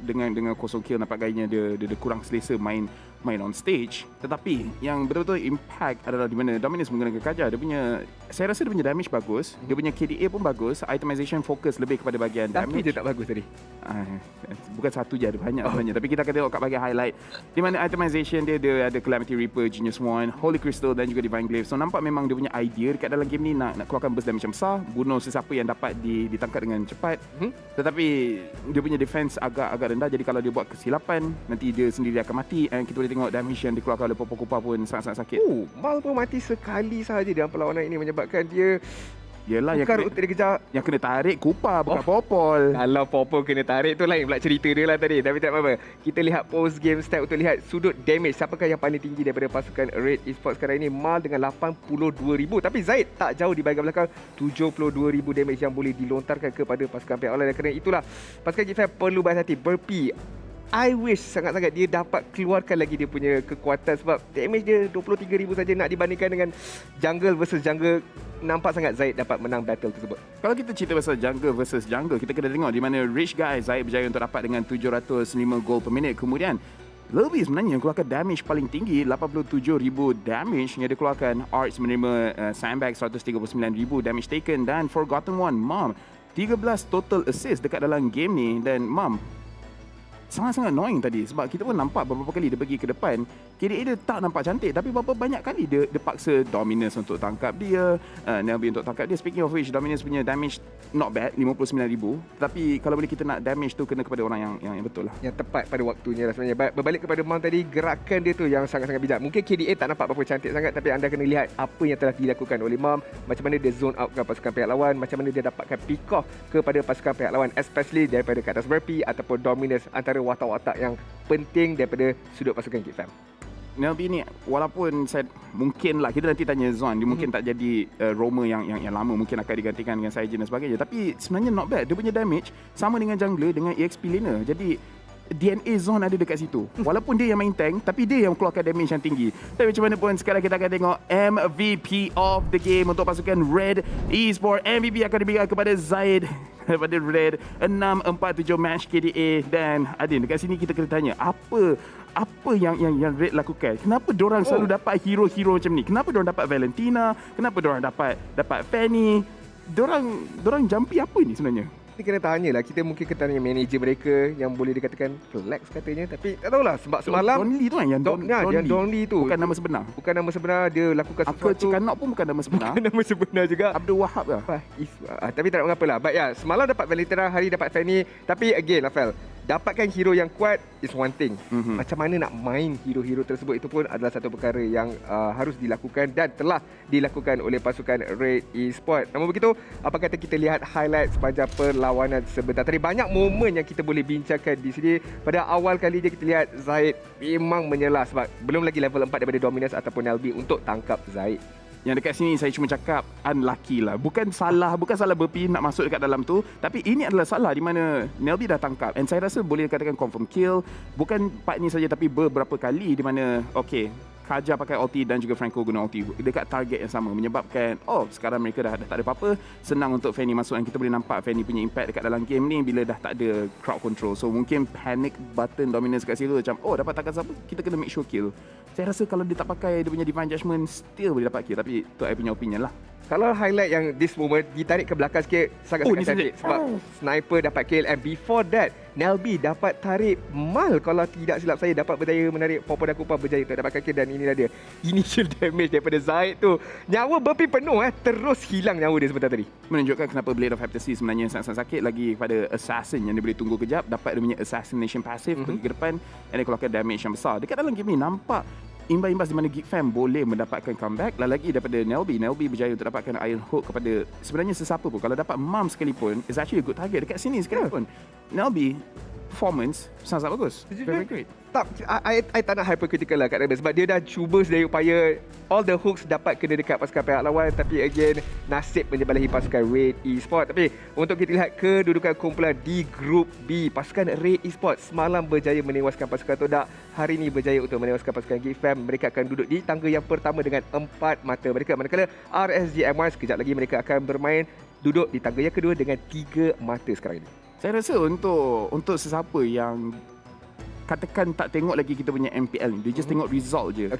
dengan kosong kill nampak gayanya dia kurang selesa main on stage. Tetapi yang betul-betul impact adalah di mana Dominus menggunakan Kaja. Saya rasa dia punya damage bagus, dia punya KDA pun bagus, itemization fokus lebih kepada bahagian damage. Tapi dia tak bagus tadi. Bukan satu je, ada banyak sebenarnya. Tapi kita akan tengok kat bahagian highlight di mana itemization dia ada Calamity Reaper, Genius Wand, Holy Crystal dan juga Divine Glaive. So nampak memang dia punya idea dekat dalam game ni nak keluarkan burst damage yang besar, bunuh sesiapa yang dapat ditangkap dengan cepat. Tetapi dia punya defense agak rendah, jadi kalau dia buat kesilapan nanti dia sendiri akan mati. And kita boleh tengok damage yang dikeluarkan oleh Popo-Kupa pun sangat-sangat sakit. Mal pun mati sekali sahaja dalam perlawanan ini menyebabkan dia Yelah, yang kena tarik Kupa bukan Popol. Kalau Popol kena tarik tu lain pula cerita dia lah tadi. Tapi tak apa-apa. Kita lihat post game stat untuk lihat sudut damage. Siapakah yang paling tinggi daripada pasukan RED eSports sekarang ini? Mal dengan 82,000. Tapi Zaid tak jauh di bahagian belakang. 72,000 damage yang boleh dilontarkan kepada pasukan pihak lain. Dan kerana itulah pasukan GEEK FAM perlu berhati-hati. Burpee, I wish sangat-sangat dia dapat keluarkan lagi dia punya kekuatan sebab damage dia 23,000 saja nak dibandingkan dengan jungle versus jungle. Nampak sangat Zaid dapat menang battle tersebut. Kalau kita cerita pasal jungle versus jungle, kita kena tengok di mana Rich Guy Zaid berjaya untuk dapat dengan 705 gol per minit. Kemudian lebih sebenarnya yang keluarkan damage paling tinggi, 87,000 damage yang dikeluarkan. Arts menerima sandbag 139,000 damage taken dan Forgotten One Mom 13 total assist dekat dalam game ni. Dan Mom sangat-sangat annoying tadi sebab kita pun nampak beberapa kali dia pergi ke depan, KDA dia tak nampak cantik, tapi berapa banyak kali dia paksa Dominus untuk tangkap dia, Nelby untuk tangkap dia. Speaking of which, Dominus punya damage not bad, 59,000. Tapi kalau boleh kita nak damage tu kena kepada orang yang betul lah, yang tepat pada waktunya lah sebenarnya. Berbalik kepada Mount tadi, gerakan dia tu yang sangat-sangat bijak. Mungkin KDA tak nampak berapa cantik sangat, tapi anda kena lihat apa yang telah dilakukan oleh Mount, macam mana dia zone out ke pasukan pihak lawan, macam mana dia dapatkan pick off kepada pasukan pihak lawan, especially daripada ke atas Burpee ataupun Dominus, antara watak-watak yang penting daripada sudut pasukan GEEK FAM. Nelby ni walaupun saya mungkin lah, kita nanti tanya Zon, dia mungkin tak jadi roamer yang lama, mungkin akan digantikan dengan Saijin dan sebagainya, tapi sebenarnya not bad. Dia punya damage sama dengan jungler dengan EXP laner. Jadi DNA Zon ada dekat situ. Walaupun dia yang main tank, tapi dia yang keluarkan damage yang tinggi. Tapi macam mana pun, sekarang kita akan tengok MVP of the game untuk pasukan RED eSports. MVP akan diberikan kepada Zaid daripada RED, 6-4-7 match KDA. Dan Adin, dekat sini kita kena tanya, apa yang RED lakukan? Kenapa diorang selalu dapat hero-hero macam ni? Kenapa diorang dapat Valentina? Kenapa diorang dapat Fanny? Diorang jumpy apa ni sebenarnya? ni kena tanya lah. Kita mungkin kena tanya manager mereka yang boleh dikatakan flex katanya. Tapi tak tahulah sebab semalam Donly tu kan yang Donly tu. Bukan nama sebenar. Bukan nama sebenar, dia lakukan Akal sesuatu. Cikanok pun bukan nama sebenar. Bukan nama sebenar juga. Abdul Wahab lah. Tapi tak nak mengapa lah. But ya, semalam dapat Valentera, hari dapat Fanny. Tapi again lah Fel, dapatkan hero yang kuat is one thing. Macam mana nak main hero-hero tersebut, itu pun adalah satu perkara yang harus dilakukan dan telah dilakukan oleh pasukan Red Esports. Namun begitu, apa kata kita lihat highlight sepanjang perlawanan sebentar tadi. Banyak momen yang kita boleh bincangkan di sini. Pada awal kali je kita lihat Zaid memang menyelah sebab belum lagi level 4 daripada Dominus ataupun LB untuk tangkap Zaid. Yang dekat sini saya cuma cakap unlucky lah. Bukan salah Burpee nak masuk dekat dalam tu, tapi ini adalah salah di mana Nelby dah tangkap. And saya rasa boleh dikatakan confirm kill. Bukan part ni saja tapi beberapa kali di mana Kaja pakai ulti dan juga Franco guna ulti dekat target yang sama, menyebabkan sekarang mereka dah tak ada apa-apa, senang untuk Fanny masuk. Dan kita boleh nampak Fanny punya impact dekat dalam game ni bila dah tak ada crowd control. So mungkin panic button Dominance kat situ macam dapat takkan siapa, kita kena make sure kill. Saya rasa kalau dia tak pakai dia punya Divine Judgment still boleh dapat kill, tapi tu saya punya opinion lah. Kalau highlight yang this moment ditarik ke belakang sikit, sangat-sangat cantik sebab sniper dapat kill, and before that Nelby dapat tarik Mal, kalau tidak silap saya, dapat berjaya menarik Popo dan Kupa, berjaya untuk dapatkan kill. Dan inilah dia initial damage daripada Zaid tu. Nyawa Burpee penuh terus hilang nyawa dia sebentar tadi. Menunjukkan kenapa Blade of Heptasy sebenarnya sangat-sangat sakit. Lagi kepada Assassin yang dia boleh tunggu kejap, dapat dia punya Assassination Passive pergi ke depan, and dia keluarkan damage yang besar. Dekat dalam game ni nampak imbas-imbas di mana GEEK FAM boleh mendapatkan comeback. Lagi daripada Nelby berjaya untuk dapatkan Iron Hook kepada sebenarnya sesiapa pun. Kalau dapat Mom sekalipun, is actually a good target. Dekat sini sekalipun Nelby performance sangat bagus. Very great. Tak, I tak nak hypercritical lah kat Rebel sebab dia dah cuba sedaya upaya, all the hooks dapat kena dekat pasukan pihak lawan, tapi again nasib menyebalahi pasukan Red Esports. Tapi untuk kita lihat kedudukan kumpulan di Grup B, pasukan Red Esports semalam berjaya menewaskan pasukan TODAK, hari ini berjaya untuk menewaskan pasukan GEEK FAM. Mereka akan duduk di tangga yang pertama dengan 4 mata mereka, manakala RSG MY sekejap lagi mereka akan bermain duduk di tangga yang kedua dengan 3 mata sekarang ini. Saya rasa untuk sesiapa yang katakan tak tengok lagi kita punya MPL ni, dia just tengok result je.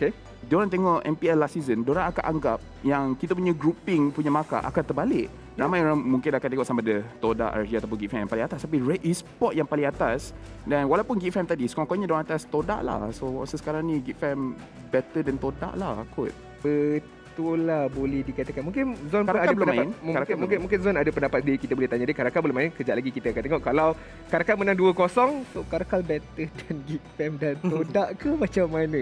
Diorang tengok MPL last season, diorang akan anggap yang kita punya grouping punya markah akan terbalik. Ramai orang mungkin akan tengok sama ada TODAK, RSG ataupun GEEK FAM yang paling atas, tapi Red Esports yang paling atas. Dan walaupun GEEK FAM tadi sekurang-kurangnya diorang atas TODAK lah. So sekarang ni GEEK FAM better than TODAK lah kot. Betul lah, boleh dikatakan. Mungkin Zon Karakal ada belum pendapat. main. Mungkin Zon ada pendapat dia, kita boleh tanya dia. Karakal belum main, kejap lagi kita akan tengok. Kalau Karakal menang 2-0, so Karakal better dan GEEK FAM dan TODAK ke macam mana?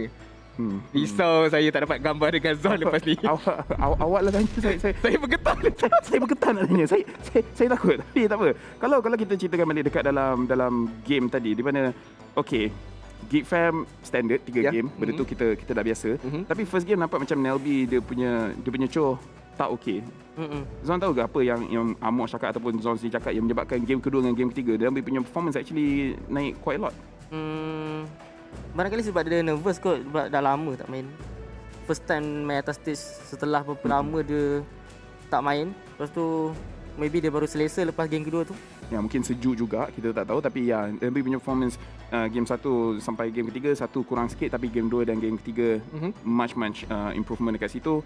Risau saya tak dapat gambar dengan Zon lepas ni. Awak lah tanya saya bergetar. Saya bergetar nak tanya. Saya takut. Tapi tak apa. Kalau kita ceritakan balik dekat dalam game tadi di mana GEEK FAM standard 3 game, benda tu kita dah biasa. Tapi first game nampak macam Nelby dia punya show tak okey. Zon tahu ke apa yang Amos cakap ataupun Zon sendiri cakap yang menyebabkan game kedua dengan game ketiga Nelby punya performance actually naik quite a lot? Barangkali sebab dia nervous kot, sebab dah lama tak main. First time main atas stage setelah berapa lama dia tak main. Lepas tu maybe dia baru selesa lepas game kedua tu. Ya, mungkin sejuk juga, kita tak tahu. Tapi ya, Nelby punya performance game 1 sampai game ketiga, 1 kurang sikit, tapi game 2 dan game ketiga much improvement dekat situ.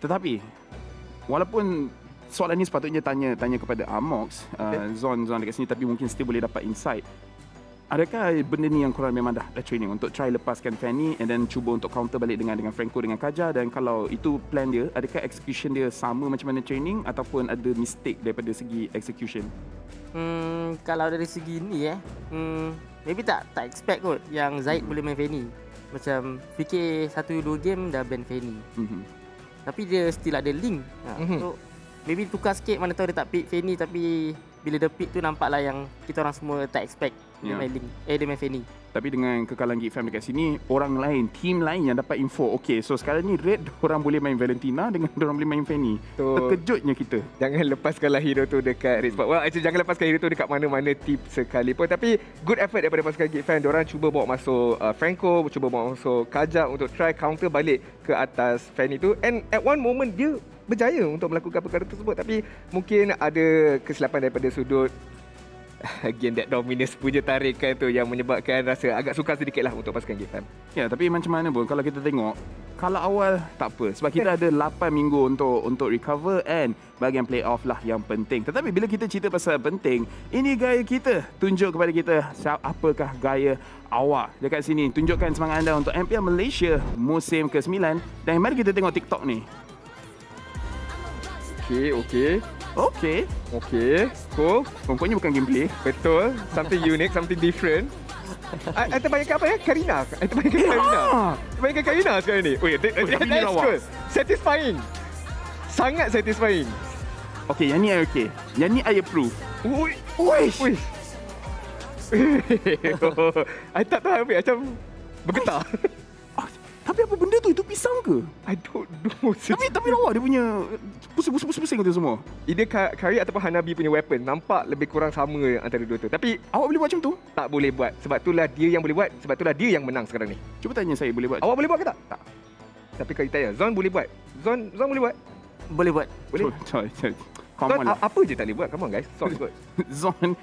Tetapi walaupun soalan ni sepatutnya tanya kepada Amox, Zon dekat sini, tapi mungkin still boleh dapat insight. Adakah benda ni yang korang memang dah training untuk try lepaskan Fanny and then cuba untuk counter balik dengan Franco dengan Kaja? Dan kalau itu plan dia, adakah execution dia sama macam mana training ataupun ada mistake daripada segi execution? Kalau dari segi ni maybe tak expect kot yang Zaid boleh main Fanny. Macam fikir 1-2 game dah ban Fanny. Tapi dia still ada link. So maybe tukar sikit, mana tahu dia tak pick Fanny, tapi bila dia pick tu nampaklah yang kita orang semua tak expect dia main link. Dia main Fanny. Tapi dengan kekalahan GEEK FAM dekat sini, orang lain, team lain yang dapat info, so sekarang ni Red orang boleh main Valentina dengan orang boleh main Fanny. Terkejutnya kita. Jangan lepaskanlah hero tu dekat Red Sport. Jangan lepaskan hero tu dekat mana-mana tip sekalipun. Tapi good effort daripada pasukan GEEK FAM. Diorang cuba bawa masuk Franco, cuba bawa masuk Kaja untuk try counter balik ke atas Fanny tu. And at one moment dia berjaya untuk melakukan perkara tersebut. Tapi mungkin ada kesilapan daripada sudut Again, that dominance punya tarikan tu yang menyebabkan rasa agak sukar sedikit lah untuk pasukan GEEK FAM. Ya, tapi macam mana pun kalau kita tengok, kalau awal tak apa. Sebab kita ada 8 minggu untuk recover and bahagian playoff lah yang penting. Tetapi bila kita cerita pasal penting, ini gaya kita. Tunjuk kepada kita apakah gaya awak dekat sini. Tunjukkan semangat anda untuk MPL Malaysia musim ke-9. Dan mari kita tengok TikTok ni. Okay. Cool. Rupanya bukan gameplay. Betul. Something unique, something different. I terbayangkan apa ya? Karina. I terbayangkan Karina. Terbayangkan Karina sekarang ni. Wait, that's good. Satisfying. Sangat satisfying. Okay, yang ni I okay. Yang ni I approve. Uish. I tak tahu macam bergetar. Tapi apa benda tu? Itu pisang ke? I don't know. Tapi lawa dia punya pusing tu semua. Either Kari ataupun Hanabi punya weapon nampak lebih kurang sama antara dua tu. Tapi awak boleh buat macam tu? Tak boleh buat. Sebab itulah dia yang boleh buat. Sebab itulah dia yang menang sekarang ni. Cuba tanya saya, boleh buat? Awak boleh buat ke tak? Tak. Tapi Kari tanya, Zon boleh buat. Zon boleh buat? Boleh buat. Boleh. Zon, apa je tak boleh buat? Come on guys. Zon good. Zon,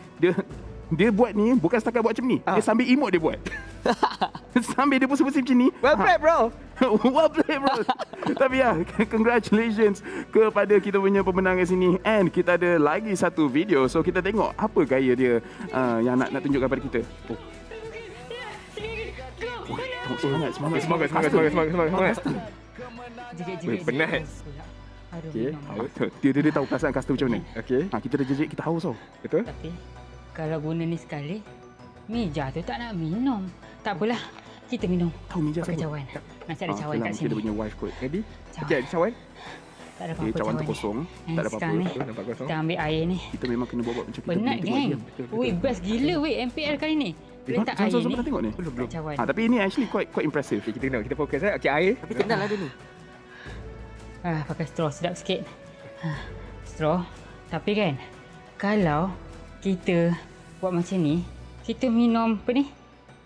dia buat ni bukan setakat buat macam ni. Dia sambil emote dia buat. Sambil dia pusing-pusing macam ni. Well played bro. Well played bro. Tapi ya, congratulations kepada kita punya pemenang kat sini. And kita ada lagi satu video. So kita tengok apa gaya dia yang nak tunjukkan pada kita. Semangat. Penat. Okay. Dia tahu perasaan customer macam mana. Okay. Kita dah jejek, kita haus tau. Betul. Tapi kalau guna ni sekali, Mija tu tak nak minum. Tak apalah, kita minum. Tahu Mija pakai siapa? cawan. Masih ada cawan kat sini. Kita punya wife kot. Ready? Okay, ada cawan? Tak ada apa-apa cawan tu kosong. Tak ada apa-apa. Nampak kosong. Kita ambil air ni. Kita memang kena buat macam kita. Penat geng. Weh, best gila weh MPL kali ni. Letak air ni. Pernah tengok ni? Belum. Cawan. Tapi ini actually quite impressive. Okay, kita tengok. Kita fokus eh. Okay, air. Tapi kenal ada ni. Pakai straw sedap sikit. Straw. Tapi kan, kalau kita buat macam ni, kita minum apa ni?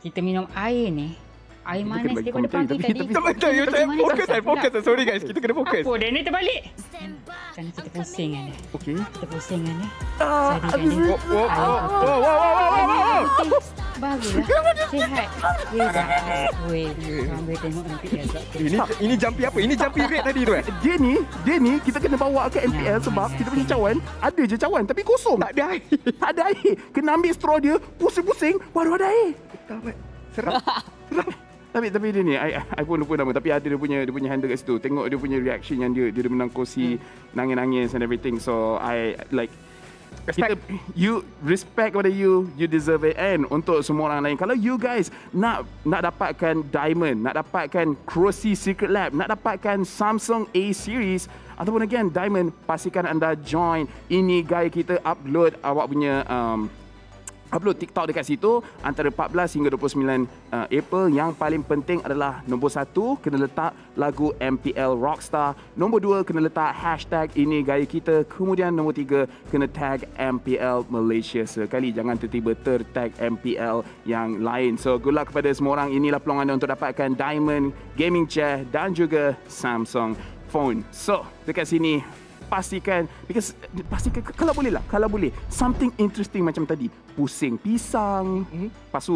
Kita minum air ni. Air manis daripada pagi tadi. Fokus. Sorry guys, kita kena fokus. Apa dia ni terbalik? Kan kita pusing kan dia. Okey. Kita pusing kan dia. Baguslah. Sihat. Weh, sambil tengok MPL. Ini jumpy apa? Ini jumpy red tadi tu eh? Dia ni kita kena bawa ke MPL sebab kita punya cawan, ada je cawan tapi kosong. Tak ada air. Tak ada air. Kena ambil straw dia, pusing-pusing, baru ada air. Seram. Tapi dia ni, I pun lupa nama. Tapi ada dia punya handle kat situ. Tengok dia punya reaction yang dia menang kursi, nangis-nangis and everything. So I like you respect kepada you deserve it. And untuk semua orang lain, kalau you guys nak dapatkan diamond, nak dapatkan Crossy Secret Lab, nak dapatkan Samsung A series ataupun again diamond, pastikan anda join. Ini gaya kita upload awak punya upload TikTok dekat situ antara 14 hingga 29 April. Yang paling penting adalah nombor 1 kena letak lagu MPL Rockstar, nombor 2 kena letak hashtag ini gaya kita, kemudian nombor 3 kena tag MPL Malaysia sekali, jangan tiba-tiba tertag MPL yang lain. So good luck kepada semua orang. Inilah peluang anda untuk dapatkan diamond, gaming chair dan juga Samsung phone. So dekat sini pastikan kalau boleh something interesting macam tadi, pusing pisang. Lepas tu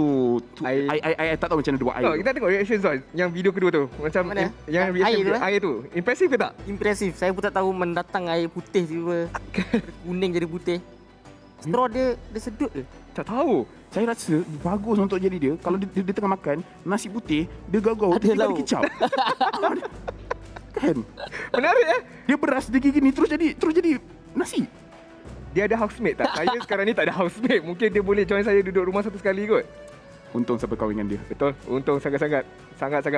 I tak tahu macam mana dia buat air. Kita tengok reaction Zon yang video kedua tu. Macam yang reaction air tu. Impressive ke tak? Impressive. Saya pun tak tahu mendatang air putih tiba kuning jadi putih. Straw dia sedut ke? Tak tahu. Saya rasa bagus untuk jadi dia. Kalau dia tengah makan nasi putih, dia gagau, dia ada kicap. Kan? Menarik Dia beras dia gini terus jadi nasi. Dia ada housemate tak? Saya sekarang ni tak ada housemate. Mungkin dia boleh join saya duduk rumah satu sekali kot. Untung sampai kahwin dengan dia. Betul. Untung sangat-sangat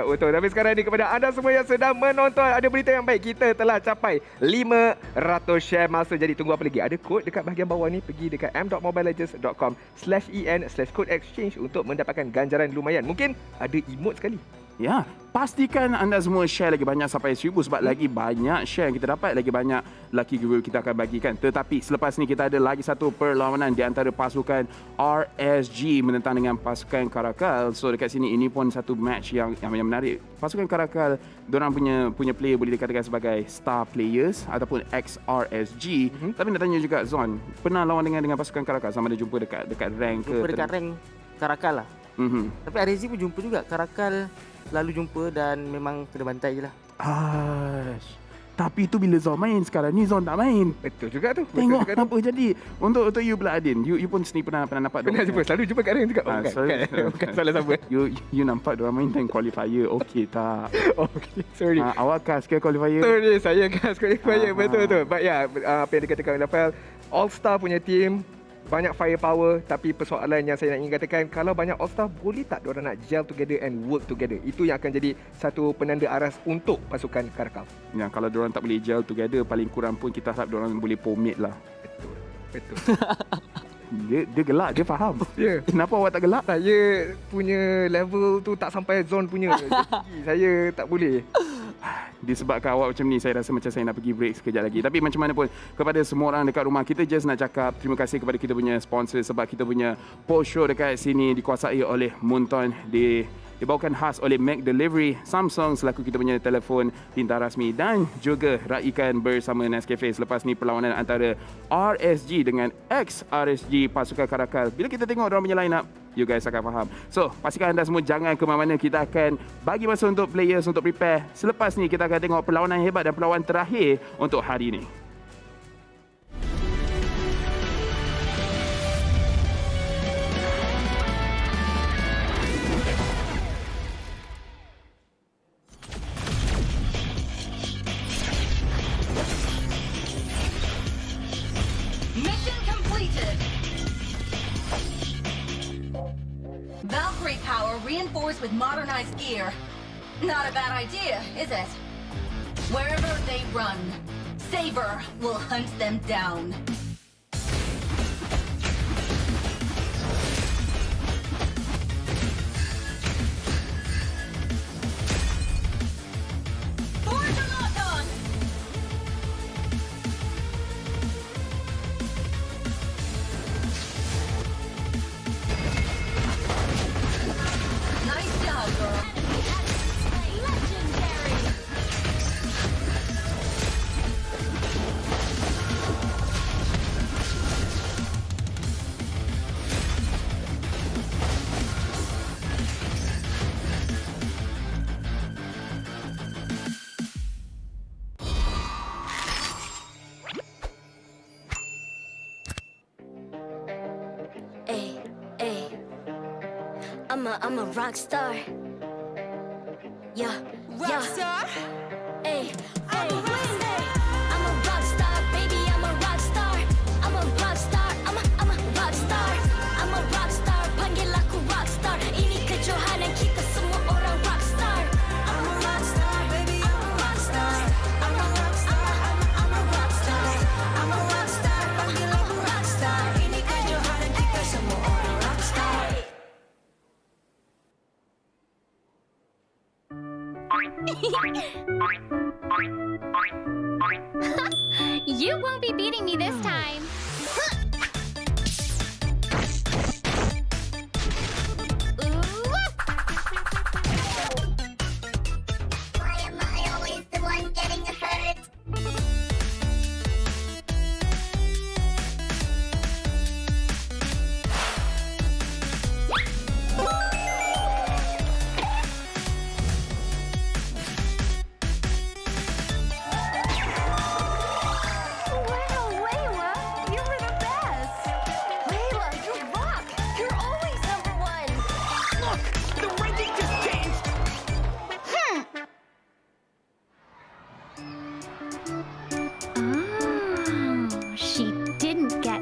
untung. Tapi sekarang ni kepada anda semua yang sedang menonton, ada berita yang baik. Kita telah capai 500 share masa. Jadi tunggu apa lagi? Ada kod dekat bahagian bawah ni. Pergi dekat m.mobilelegends.com/en/code exchange untuk mendapatkan ganjaran lumayan. Mungkin ada emote sekali. Ya, pastikan anda semua share lagi banyak sampai 1000 sebab lagi banyak share yang kita dapat, lagi banyak lucky giveaway kita akan bagikan. Tetapi selepas ni kita ada lagi satu perlawanan di antara pasukan RSG menentang dengan pasukan Caracal. So dekat sini ini pun satu match yang menarik. Pasukan Caracal, diorang punya player boleh dikatakan sebagai star players ataupun ex-RSG. Tapi nak tanya juga Zon, pernah lawan dengan pasukan Caracal sama ada jumpa dekat rank ke? Jumpa dekat rank Caracal lah. Tapi RSG pun jumpa juga. Caracal selalu jumpa dan memang kena bantai je lah. Tapi itu bila Zon main, sekarang ni Zon tak main. Betul juga tu. Tengok apa jadi. Untuk you pula Adin, you pun sini pernah nampak. Pernah jumpa, selalu jumpa kat rank juga. Bukan salah siapa. You nampak diorang main time qualifier. Okey tak? Okay, sorry. Awak cast ke qualifier? Betul, saya cast qualifier. Betul. But ya, apa yang dikatakan Rafael, All-Star punya team, banyak firepower, tapi persoalan yang saya nak ingin katakan, kalau banyak All-Star, boleh tak diorang nak gel together and work together? Itu yang akan jadi satu penanda aras untuk pasukan Caracal. Ya, kalau diorang tak boleh gel together, paling kurang pun kita harap diorang boleh pomade lah. Betul. Dia gelak, dia faham. Ya. Kenapa awak tak gelak? Saya punya level tu tak sampai Zone punya. Saya tak boleh. Disebabkan awak macam ni, saya rasa macam saya nak pergi break sekejap lagi. Tapi macam mana pun, kepada semua orang dekat rumah, kita just nak cakap terima kasih kepada kita punya sponsor sebab kita punya post show dekat sini dikuasai oleh Munton, dibawakan khas oleh McDelivery, Samsung selaku kita punya telefon pintar rasmi dan juga raikan bersama Nescafe selepas ni perlawanan antara RSG dengan ex-RSG pasukan Caracal. Bila kita tengok orang punya line up, you guys akan faham. So, pastikan anda semua jangan ke mana-mana. Kita akan bagi masa untuk players untuk prepare. Selepas ni kita akan tengok perlawanan hebat dan perlawanan terakhir untuk hari ini. Mission completed. Valkyrie power reinforced with modernized gear. Not a bad idea, is it? Wherever they run, Saber will hunt them down. Forge a lock-on! Nice job, girl. Legendary. I'm a rock star. Yeah, rock star. Hey, I'm a rock star. I'm a rock star, baby. I'm a rock star. I'm a rock star. I'm a rock star. I'm a rock star. Panggil aku rock star. Ini kejohanan kita semua orang rock star. I'm a rock star, baby. I'm a rock star. I'm a rock star. I'm a rock star. I'm a rock star. Panggil aku rock star. Ini kejohanan kita semua orang rock star. You won't be beating me this time. Why am I always the one getting hurt?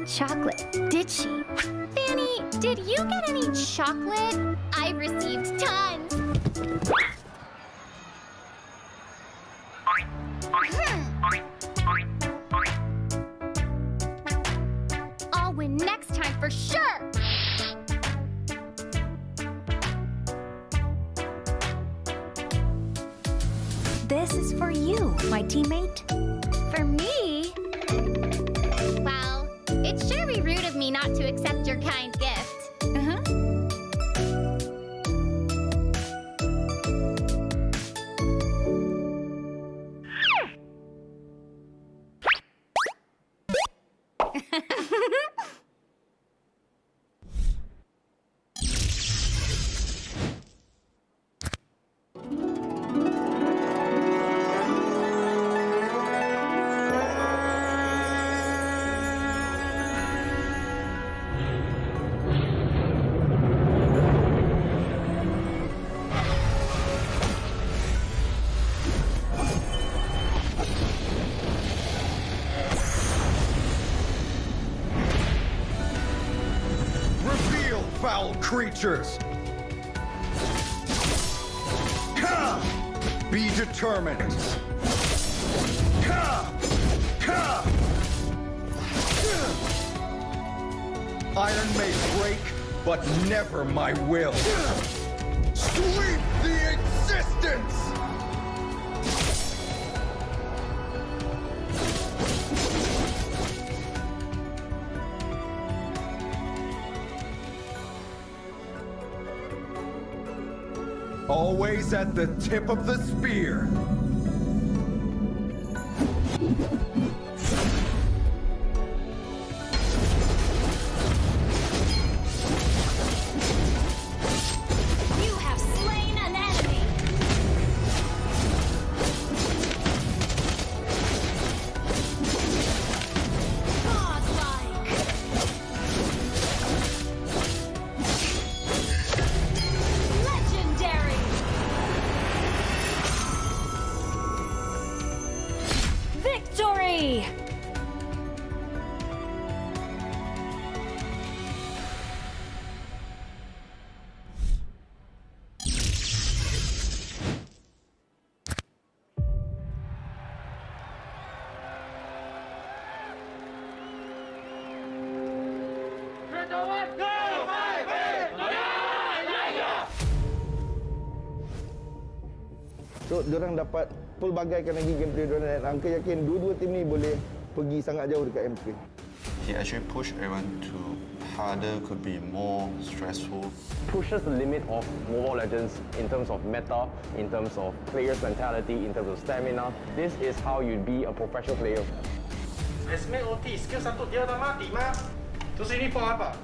Chocolate, did she? Fanny, did you get any chocolate? I received tons. I'll win next time for sure. This is for you, my teammate. For me? Well, it'd sure be rude of me not to accept your kind gift. Uh-huh. Reveal, foul creatures! Ka! Be determined! Ka! Ka! Iron may break, but never my will. Sweep the existence! Always at the tip of the spear. You have slain an enemy. Godlike. Legendary. Victory. So, diorang dapat pelbagaikan lagi gameplay diorang dan Angka yakin dua-dua tim ni boleh pergi sangat jauh dekat M3. He actually pushed everyone to harder, could be more stressful. Pushes the limit of Mobile Legends in terms of meta, in terms of players' mentality, in terms of stamina. This is how you'd be a professional player. Esme OT, skill satu dia dah mati, Mak. Terus ini for apa?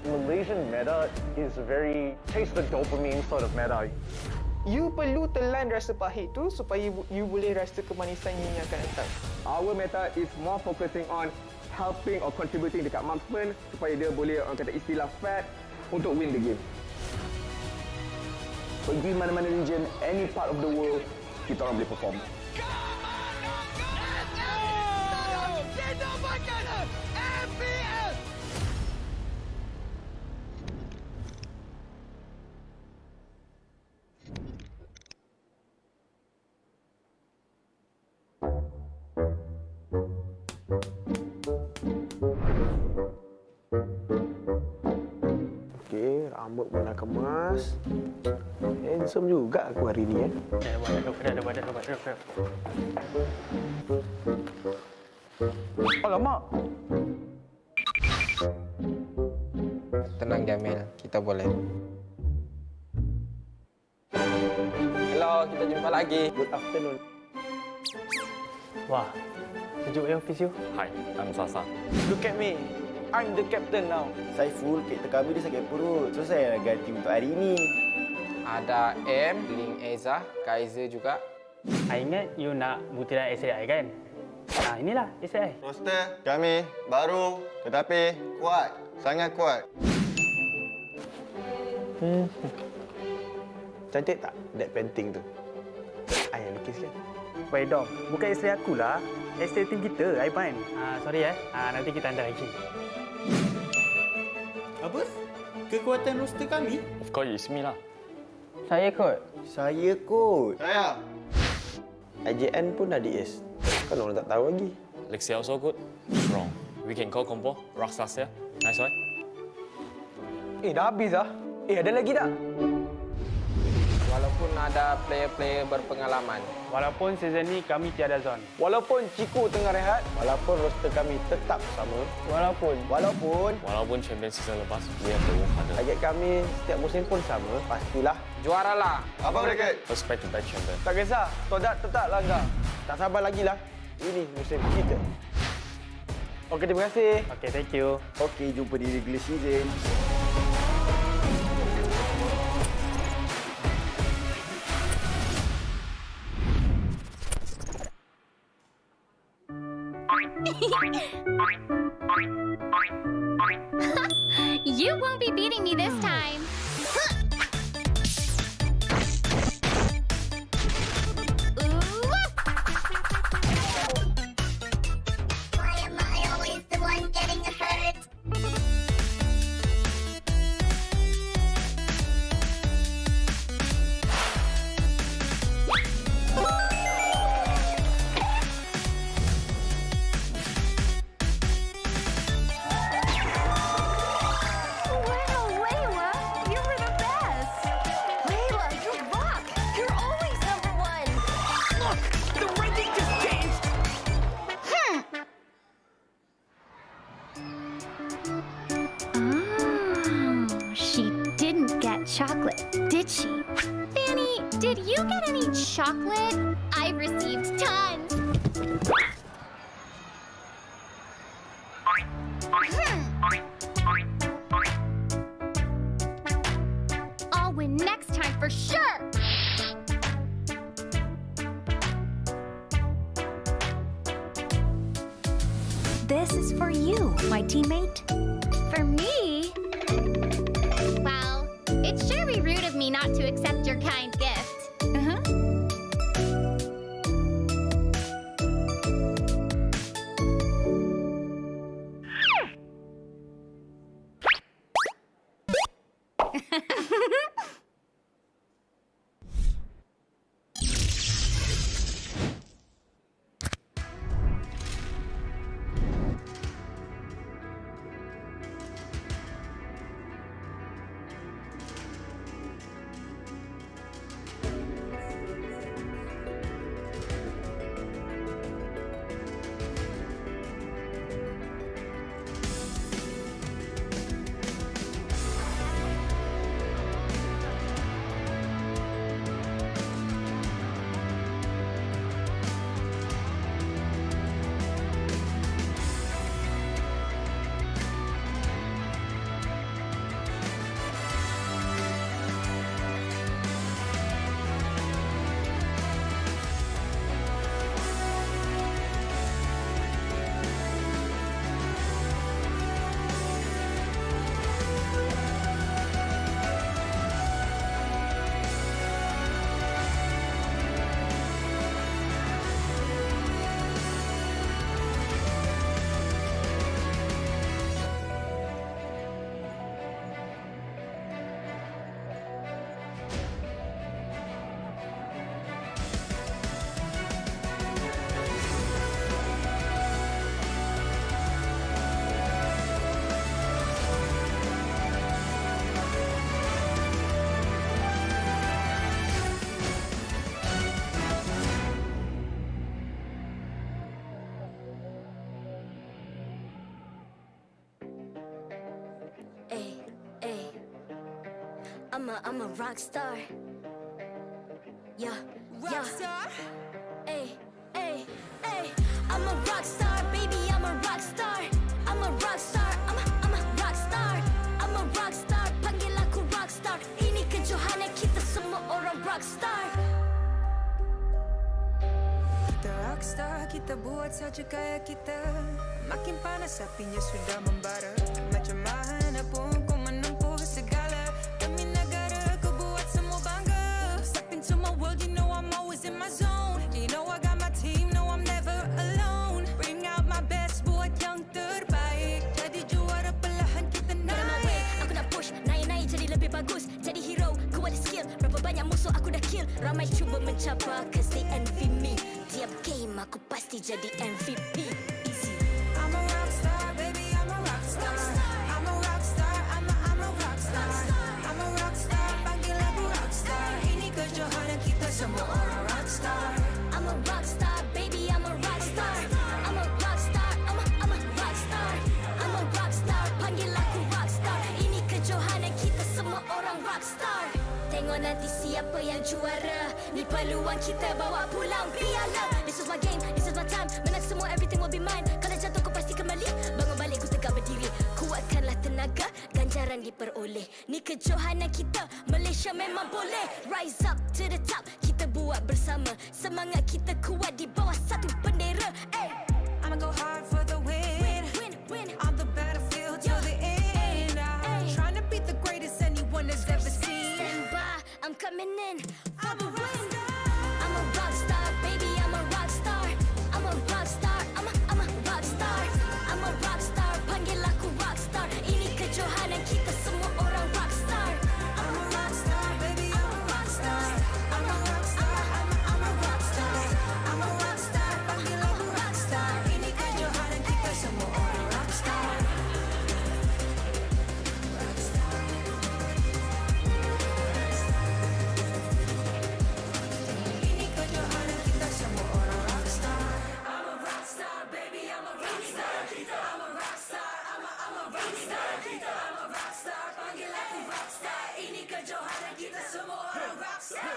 Malaysian meta is very taste the dopamine sort of meta. You perlu telan rasa pahit tu supaya you boleh rasa kemanisan yang akan datang. Our meta is more focusing on helping or contributing dekat marksman supaya dia boleh, orang kata istilah fat, untuk win the game. Pergi mana-mana region, any part of the world, kita orang boleh perform. Okey, rambut pun dah kemas. Handsome juga aku hari ni Alamak. Tenang Jamil, kita boleh. Hello, kita jumpa lagi. Good afternoon. Wah, sejuk ya office you. Hi, I'm Sasa. Look at me. I'm the captain now. Saiful, kereta kami dia sakit perut. So saya nak ganti untuk hari ini. Ada M, Link Eza, Kaiser juga. I ingat you nak butiran SAI kan? Nah, inilah SAI. Roster kami baru tetapi kuat. Sangat kuat. Cantik tak that painting tu? I yang lukis kan? Wait dong, bukan SAI aku lah. SAI tim kita, Aipan. Sorry nanti kita hantar lagi. Apa? Kekuatan roster kami? Of course, it's me lah. Saya kot. Saya kot. Saya. IJN pun dah DS. Kan orang tak tahu lagi. Lexia also good. Strong. We can call combo. Raksasa. Nice one. Dah habis dah. Ada lagi tak? Walaupun ada player-player berpengalaman. Walaupun season ni kami tiada zone. Walaupun Ciku tengah rehat. Walaupun roster kami tetap sama. Walaupun champion season lepas, we have to work harder. Target kami setiap musim pun sama. Pastilah juaralah. Abang Racket. Respect to back champion. Tak kisah, Todak tetap langgar. Tak sabar lagi lah. Ini musim kita. Okey, terima kasih. Okay, thank you. Okey, jumpa di regular season. You won't be beating me this time. Why am I always the one getting hurt? Chocolate, did she? Fanny, did you get any chocolate? I received tons. I'll win next time for sure. This is for you, my teammate. For me? Well, it'd sure be rude of me not to accept your kind gift. I'm a rock star. Yeah, rock star. Hey, hey, hey. I'm a rock star, baby. I'm a rock star. I'm a rock star. I'm a rock star. I'm a rock star. Panggil aku rock star. Ini kejohanan kita semua orang rock star. Kita rock star, kita buat saja gaya kita. Makin panas apinya sudah membara. Macam mana pun kau menempuh segala. Demi negara kau buat semua bangga. Step into my world, you know I'm always in my zone. You know I got my team, no I'm never alone. Bring out my best, buat yang terbaik. Jadi juara perlahan kita naik. Aku nak push, naik-naik jadi lebih bagus. Jadi hero, ku ada skill. Berapa banyak musuh aku dah kill. Ramai cuba mencapai, cause they envy me. Tiap game aku pasti jadi MVP. Easy. I'm a rock star, baby, I'm a rock star. I'm a rock star, I'm a rock star. I'm a rock star, panggil aku rock star. Ini kerja Tengok nanti siapa yang juara. Ni peluang kita bawa pulang piala. This is my game, this is my time. Menang semua, everything will be mine. Kalau jatuh kau pasti kembali. Bangun balik ku tegak berdiri. Kuatkanlah tenaga, ganjaran diperoleh. Ni kejohanan kita, Malaysia memang boleh. Rise up to the top, kita buat bersama. Semangat kita kuat di bawah satu bendera. I'ma go hard for the win. On the battlefield till the end. I'm trying to beat the greatest anyone has ever seen. Stand by, I'm coming in for the win. I'm a rock star, baby, I'm a rock star. I'm a rock star, I'm a rock star. I'm a rock star, panggil aku rock star. Ini kejohanan kita semua orang rock star. I'm a rock star, baby, I'm a rock star. I'm a rock star, I'm a rock star. I'm a rock star, panggil aku rock star. Ini kejohanan kita semua orang rock star. Ini kejohanan kita semua orang rock star. I'm a rock star, baby, I'm a rock star. I'm a rock star, I'm a rock star. I'm a rock star, panggil aku rock star. Ini kejohanan kita semua orang rock star.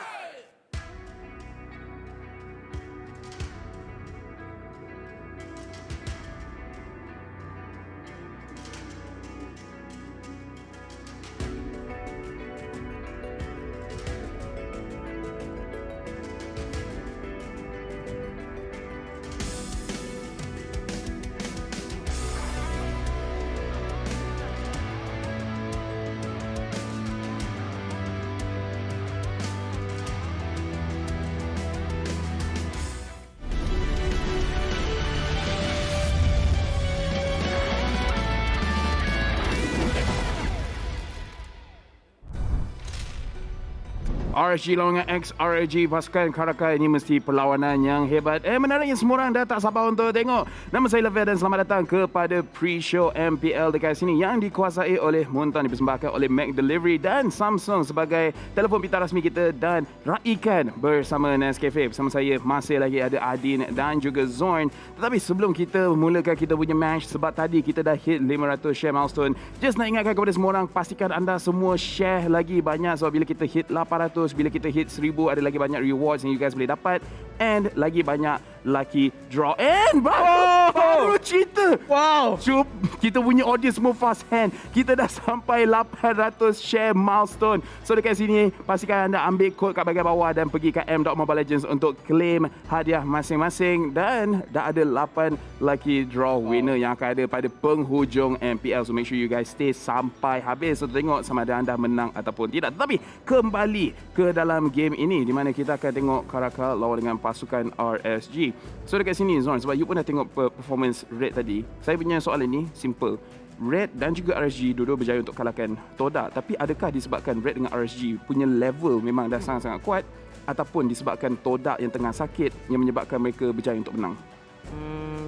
RSG lawan X RSG pasukan Karakal ini mesti perlawanan yang hebat. Menariknya semua orang dah tak sabar untuk tengok. Nama saya Level dan selamat datang kepada pre-show MPL dekat sini yang dikuasai oleh Muntan, dipersembahkan oleh McDelivery dan Samsung sebagai telefon pintar rasmi kita, dan raikan bersama Nescafe. Bersama saya masih lagi ada Adin dan juga Zorn. Tetapi sebelum kita mulakan kita punya match, sebab tadi kita dah hit 500 share milestone, just nak ingatkan kepada semua orang, pastikan anda semua share lagi banyak, sebab bila kita hit 800, bila kita hit 1000, ada lagi banyak rewards yang you guys boleh dapat, and lagi banyak lucky draw. And baru cerita, wow, cup, kita punya audience semua fast hand, kita dah sampai 800 share milestone. So dekat sini pastikan anda ambil kod kat bahagian bawah dan pergi ke m.mobile legends untuk claim hadiah masing-masing, dan dah ada 8 lucky draw winner yang akan ada pada penghujung MPL. So make sure you guys stay sampai habis untuk tengok sama ada anda menang ataupun tidak. Tetapi kembali ke dalam game ini, di mana kita akan tengok Karakal lawan dengan pasukan RSG. So dekat sini Zorn, sebab you pun dah tengok performance Red tadi, saya punya soalan ni simple. Red dan juga RSG dua-dua berjaya untuk kalahkan TODAK, tapi adakah disebabkan Red dengan RSG punya level memang dah sangat-sangat kuat, ataupun disebabkan TODAK yang tengah sakit yang menyebabkan mereka berjaya untuk menang?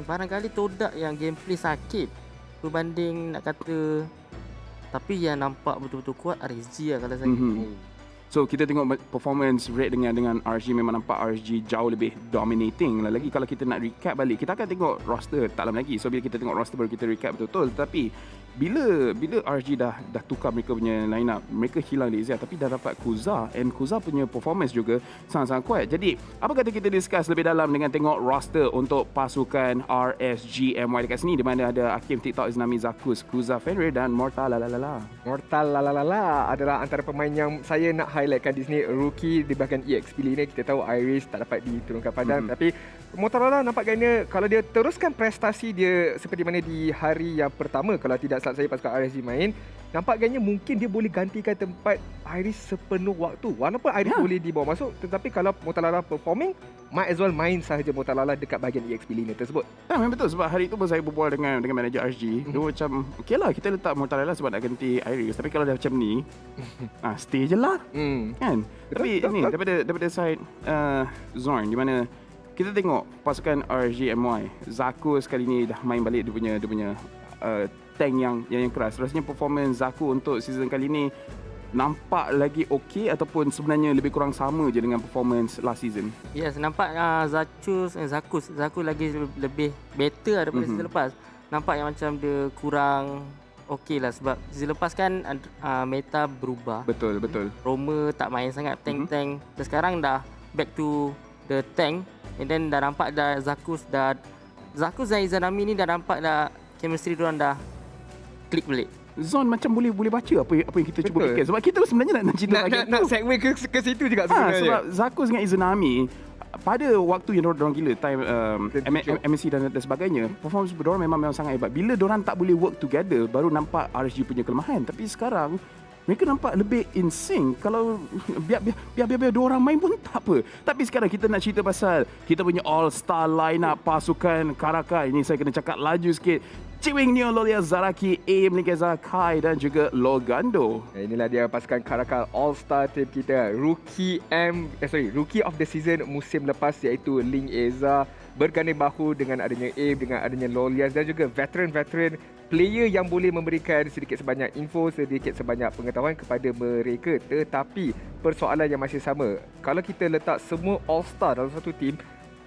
Barangkali TODAK yang gameplay sakit berbanding nak kata, tapi yang nampak betul-betul kuat RSG lah kalau saya. So kita tengok performance Red dengan RSG, memang nampak RSG jauh lebih dominating. Lagi kalau kita nak recap balik, kita akan tengok roster tak lama lagi. So bila kita tengok roster baru kita recap betul-betul. Tapi bila RSG dah tukar mereka punya line up, mereka hilang Lezia tapi dah dapat Kuza, and Kuza punya performance juga sangat-sangat kuat. Jadi apa kata kita discuss lebih dalam dengan tengok roster untuk pasukan RSG MY dekat sini, di mana ada Hakim TikTok Iznami Zakus, Kuza Fenrir dan Mortal Lalalala. Mortal Lalalala adalah antara pemain yang saya nak highlightkan di sini. Rookie di bahagian EX pilih ni, kita tahu Iris tak dapat diturunkan padam, tapi Motorola nampak gaya kalau dia teruskan prestasi dia seperti mana di hari yang pertama, kalau tidak salah saya pasukan RSG main, nampak gaya mungkin dia boleh gantikan tempat Iris sepenuh waktu. Walaupun Iris boleh dibawa masuk, tetapi kalau Motorola performing, might as well main sahaja Motorola dekat bahagian EXP lane tersebut. Memang betul, sebab hari itu pun saya berbual dengan manager RSG. Dia macam, okey lah kita letak Motorola sebab nak ganti Iris, tapi kalau dah macam ni, stay je lah. Kan? Tapi ni daripada side Zorn, di mana kita tengok pasukan RSG MY, Zaku sekali ni dah main balik dia punya tank yang keras. Rasanya performance Zaku untuk season kali ni nampak lagi okey, ataupun sebenarnya lebih kurang sama je dengan performance last season? Yes, nampak Zaku lagi lebih better daripada season lepas. Nampak yang macam dia kurang okey lah sebab season lepas kan meta berubah. Betul. Roma tak main sangat tank. Dan sekarang dah back to the tank and then dah nampak dah Zakus dan Izanami ni dah nampak dah chemistry diorang dah klik balik. Zon macam boleh baca apa yang kita cuba fikir. Sebab kita sebenarnya nak cerita nak segue ke situ juga sebenarnya. Sebab Zakus dengan Izanami pada waktu yang diorang gila time MSC dan sebagainya, performance diorang memang sangat hebat. Bila diorang tak boleh work together baru nampak RSG punya kelemahan. Tapi sekarang mereka nampak lebih in sync. Kalau biar diorang main pun tak apa. Tapi sekarang kita nak cerita pasal kita punya all-star line-up pasukan Caracal. Ini saya kena cakap laju sikit. Ciwing Neo, Lolia Zaraki, Aim, Linkeza Kai dan juga Logando. Inilah dia pasukan Caracal All-Star team kita. Rookie of the season musim lepas iaitu Ling Eza berganding bahu dengan adanya Aim, dengan adanya Lolias dan juga veteran-veteran player yang boleh memberikan sedikit sebanyak info, sedikit sebanyak pengetahuan kepada mereka. Tetapi persoalan yang masih sama. Kalau kita letak semua All-Star dalam satu team,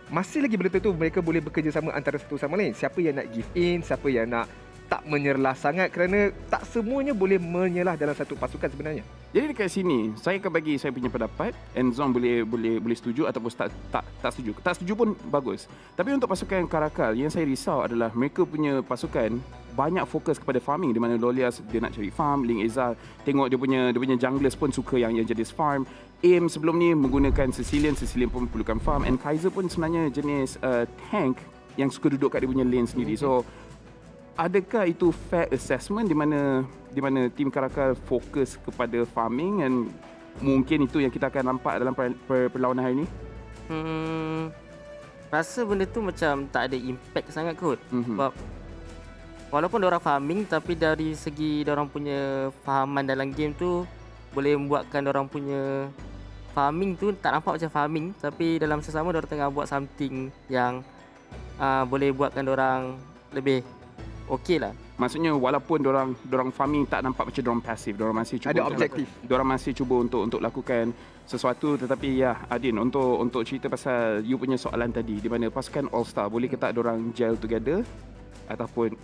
masih lagi belum tentu mereka boleh bekerjasama antara satu sama lain. Siapa yang nak give in, siapa yang nak tak menyerlah sangat, kerana tak semuanya boleh menyerlah dalam satu pasukan sebenarnya. Jadi dekat sini saya akan bagi saya punya pendapat. Enzon boleh setuju ataupun tak setuju. Tak setuju pun bagus. Tapi untuk pasukan Caracal, yang saya risau adalah mereka punya pasukan banyak fokus kepada farming, di mana Lolias dia nak cari farm, Ling Eza tengok dia punya junglers pun suka yang jenis farm. Aim sebelum ni menggunakan Sicilian pun perlukan farm, and Kaiser pun sebenarnya jenis tank yang suka duduk kat dia punya lane sendiri. So adakah itu fair assessment di mana tim Caracal fokus kepada farming, and mungkin itu yang kita akan nampak dalam perlawanan hari ini? Rasa benda tu macam tak ada impact sangat kot. Sebab walaupun diorang farming, tapi dari segi diorang punya fahaman dalam game tu boleh membuatkan diorang punya farming tu tak nampak macam farming, tapi dalam masa sama diorang tengah buat something yang boleh buatkan diorang lebih okey lah. Maksudnya walaupun diorang farming tak nampak macam diorang pasif, diorang masih cuba ada objektif. Diorang masih cuba untuk lakukan sesuatu. Tetapi ya Adin, untuk cerita pasal you punya soalan tadi, di mana pasukan All Star boleh ke tak diorang gel together ataupun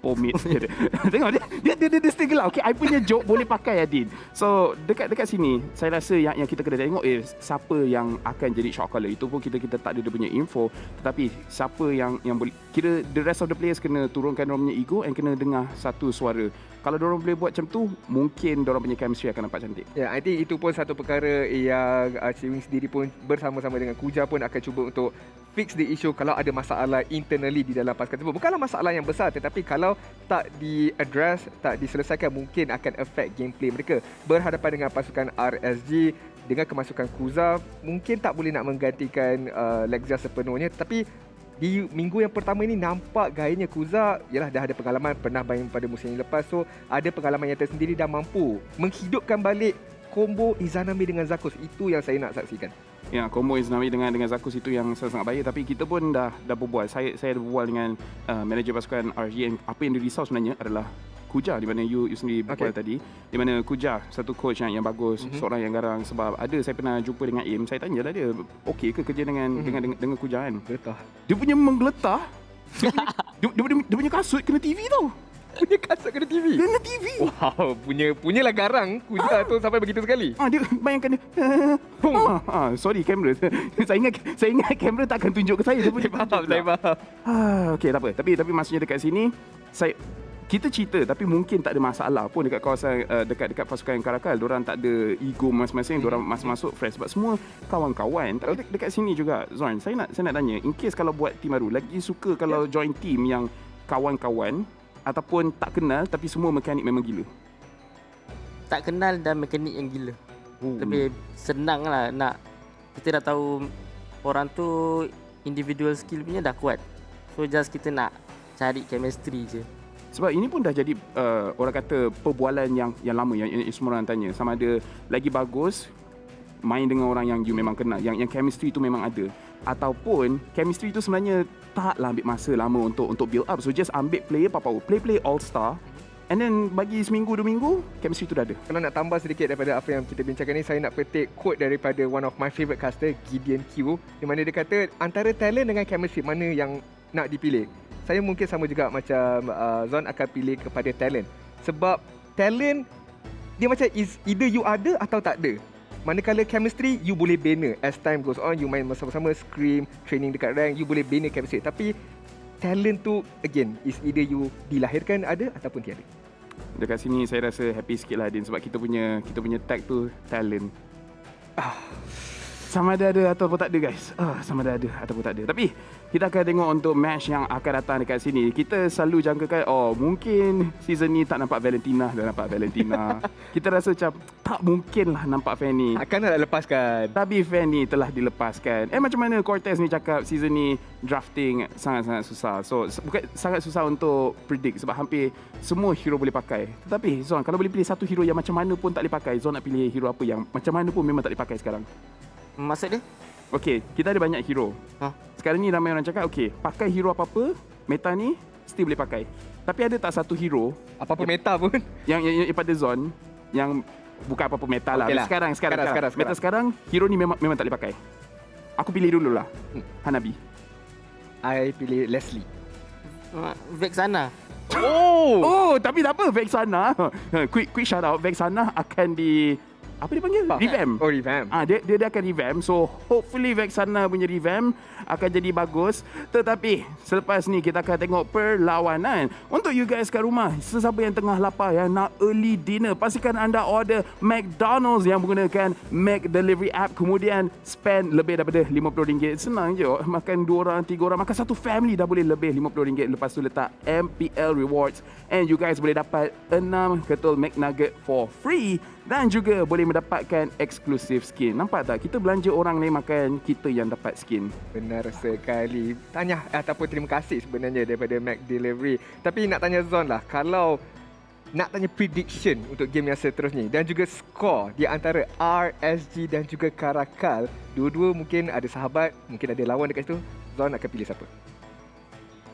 pomade. Tengok dia still gelap. Okay, I punya joke boleh pakai Adin. So dekat sini saya rasa yang kita kena tengok siapa yang akan jadi shot caller. Itu pun kita tak ada dia punya info. Tetapi siapa yang boleh, kira the rest of the players kena turunkan diorang punya ego and kena dengar satu suara. Kalau diorang boleh buat macam tu, mungkin diorang punya chemistry akan nampak cantik. Ya, I think itu pun satu perkara yang Ciwing sendiri pun bersama-sama dengan Kuja pun akan cuba untuk fix the issue kalau ada masalah internally di dalam pasukan tersebut. Bukanlah masalah yang besar, tetapi kalau tak di-address, tak diselesaikan, mungkin akan affect gameplay mereka. Berhadapan dengan pasukan RSG, dengan kemasukan Kuza, mungkin tak boleh nak menggantikan Lexia sepenuhnya, tapi di minggu yang pertama ini nampak gayanya Kuza ialah dah ada pengalaman, pernah main pada musim yang lepas, so ada pengalaman yang tersendiri, dah mampu menghidupkan balik combo Izanami dengan Zakus. Itu yang saya nak saksikan. Ya, combo Izanami dengan Zakus itu yang sangat baik. Tapi kita pun dah berbual. Saya ada berbual dengan manager pasukan RG. Apa yang dirisau sebenarnya adalah Kuja, di mana you sendiri berbual tadi, di mana Kuja satu coach yang bagus, seorang yang garang. Sebab ada saya pernah jumpa dengan Im, saya tanyalah dia okey ke kerja dengan Kuja kan. Geletar. Dia punya menggeletar. dia punya kasut kena TV tau. Punya kasut kena TV? Kena TV. Wow, punyalah garang Kuja tu sampai begitu sekali. Dia bayangkan dia. Sorry kamera. saya ingat kamera tak akan tunjuk ke saya. Saya faham. Okey, tak apa. Tapi maksudnya dekat sini kita cerita, tapi mungkin tak ada masalah pun dekat kawasan dekat pasukan Caracal. Diorang tak ada ego masing-masing, diorang masuk fresh sebab semua kawan-kawan. Tapi dekat sini juga Zon, saya nak tanya, in case kalau buat team baru, lagi suka kalau join team yang kawan-kawan ataupun tak kenal tapi semua mekanik memang gila? Tak kenal dan mekanik yang gila. Lebih senang lah nak, kita dah tahu orang tu individual skill punya dah kuat, so just kita nak cari chemistry je. Sebab ini pun dah jadi orang kata perbualan yang lama yang semua orang tanya, sama ada lagi bagus main dengan orang yang you memang kenal, yang chemistry tu memang ada, ataupun chemistry tu sebenarnya taklah ambil masa lama untuk build up. So just ambil player power, play all star, and then bagi seminggu 2 minggu chemistry tu dah ada. Kalau nak tambah sedikit daripada apa yang kita bincangkan ni, saya nak petik quote daripada one of my favourite caster, Gideon Q, di mana dia kata antara talent dengan chemistry mana yang nak dipilih. saya mungkin sama juga macam Zon akan pilih kepada talent. Sebab talent dia macam is either you ada atau tak ada. Manakala chemistry, you boleh bina. As time goes on, you main bersama-sama, scrim, training dekat rank, you boleh bina chemistry. Tapi talent tu, again, is either you dilahirkan ada ataupun tiada. Dekat sini saya rasa happy sikit lah Din, sebab kita punya tag tu talent. Sama ada ataupun tak ada guys. Sama ada ataupun tak ada. Tapi kita akan tengok untuk match yang akan datang dekat sini. Kita selalu jangkakan mungkin season ni tak nampak Valentina. Dah nampak Valentina. Kita rasa macam tak mungkin lah nampak Fanny. Akan nak lepaskan. Tapi Fanny telah dilepaskan. Macam mana Cortez ni cakap season ni drafting sangat-sangat susah. So bukan sangat susah untuk predict sebab hampir semua hero boleh pakai. Tetapi Zon, kalau boleh pilih satu hero yang macam mana pun tak boleh pakai, Zon nak pilih hero apa yang macam mana pun memang tak boleh pakai sekarang? Maksud dia? Okey, kita ada banyak hero. Sekarang ni ramai orang cakap, okey, pakai hero apa-apa, meta ni, still boleh pakai. Tapi ada tak satu hero, apa-apa meta pun, yang pada Zon, yang bukan apa-apa meta lah. Okay lah. Sekarang. Meta sekarang, hero ni memang tak boleh pakai. Aku pilih dulu lah. Hanabi. I pilih Leslie. Vexana. Tapi tak apa, Vexana. Quick shout out, Vexana akan di... Apa dia panggil? Revamp. Revamp. Dia akan revamp. So hopefully Vexana punya revamp akan jadi bagus. Tetapi selepas ni kita akan tengok perlawanan. Untuk you guys kat rumah, sesiapa yang tengah lapar, yang nak early dinner, pastikan anda order McDonald's yang menggunakan McDelivery app. Kemudian spend lebih daripada RM50. Senang je. Makan 2 orang, 3 orang, makan satu family dah boleh lebih RM50. Lepas tu letak MPL Rewards. And you guys boleh dapat 6 ketul McNugget for free. Dan juga boleh mendapatkan eksklusif skin. Nampak tak? Kita belanja orang lain makan, kita yang dapat skin. Benar sekali. Tanya ataupun terima kasih sebenarnya daripada McDelivery. Tapi nak tanya Zon lah, kalau nak tanya prediction untuk game yang seterusnya dan juga skor di antara RSG dan juga Caracal, dua-dua mungkin ada sahabat, mungkin ada lawan dekat situ, Zon akan pilih siapa?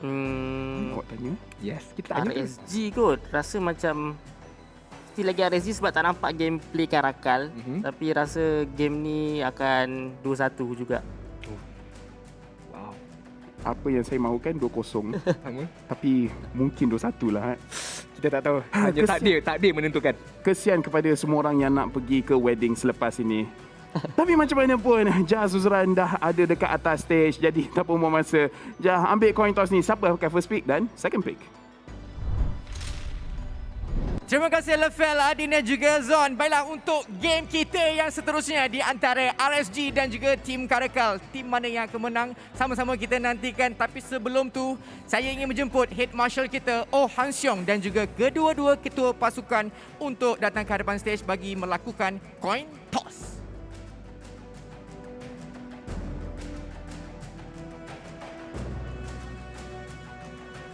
Kau tanya? Yes, kita tanya RSG kot. Rasa macam still lagi RSG sebab tak nampak gameplay Caracal. Tapi rasa game ni akan 2-1 juga. Wow. Apa yang saya mahukan 2-0. Tapi mungkin 2-1 lah. Kita tak tahu. Hanya takdir menentukan. Kesian kepada semua orang yang nak pergi ke wedding selepas ini. Tapi macam mana pun, Jah Suzran dah ada dekat atas stage. Jadi tak pun buang masa. Jah ambil coin toss ni. Siapa akan first pick dan second pick? Terima kasih Level, Adin dan juga Zon. Baiklah, untuk game kita yang seterusnya di antara RSG dan juga Team Caracal. Tim mana yang akan menang, sama-sama kita nantikan. Tapi sebelum tu, saya ingin menjemput Head Marshal kita, Oh Han Siong, dan juga kedua-dua ketua pasukan untuk datang ke hadapan stage bagi melakukan coin toss.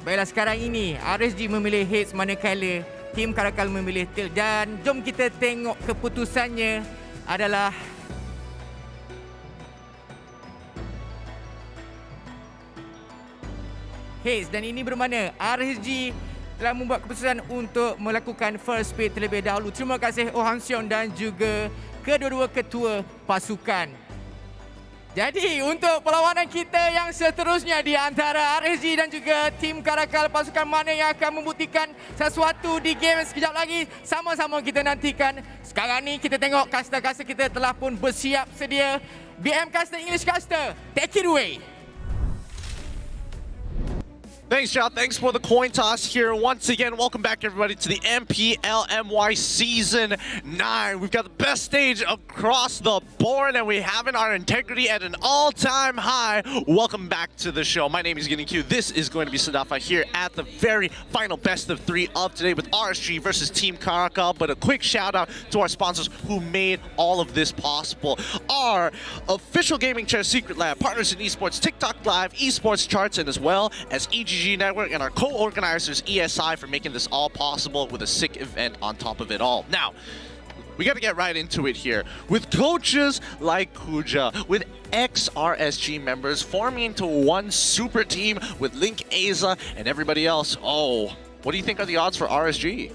Baiklah, sekarang ini RSG memilih heads manakala Team Caracal memilih tail. Dan jom kita tengok keputusannya adalah heads. Dan ini bermakna RSG telah membuat keputusan untuk melakukan first pick terlebih dahulu. Terima kasih Oh Han Siong dan juga kedua-dua ketua pasukan. Jadi untuk perlawanan kita yang seterusnya di antara RSG dan juga Team Caracal, pasukan mana yang akan membuktikan sesuatu di game sekejap lagi, sama-sama kita nantikan. Sekarang ni kita tengok caster-caster kita telah pun bersiap sedia. BM caster, English caster, take it away. Thanks, John. Thanks for the coin toss here. Once again, welcome back, everybody, to the MPL MY Season 9. We've got the best stage across the board, and we have our integrity at an all-time high. Welcome back to the show. My name is Getting Q. This is going to be Sadafa here at the very final best of 3 of today with RSG versus Team Caracal. But a quick shout-out to our sponsors who made all of this possible. Our official gaming chair, Secret Lab, partners in esports, TikTok Live, esports charts, and as well as EGG Network, and our co-organizers ESI for making this all possible with a sick event on top of it all. Now, we got to get right into it here. With coaches like Kuja, with ex-RSG members forming into one super team with Link, Aza, and everybody else. Oh, what do you think are the odds for RSG?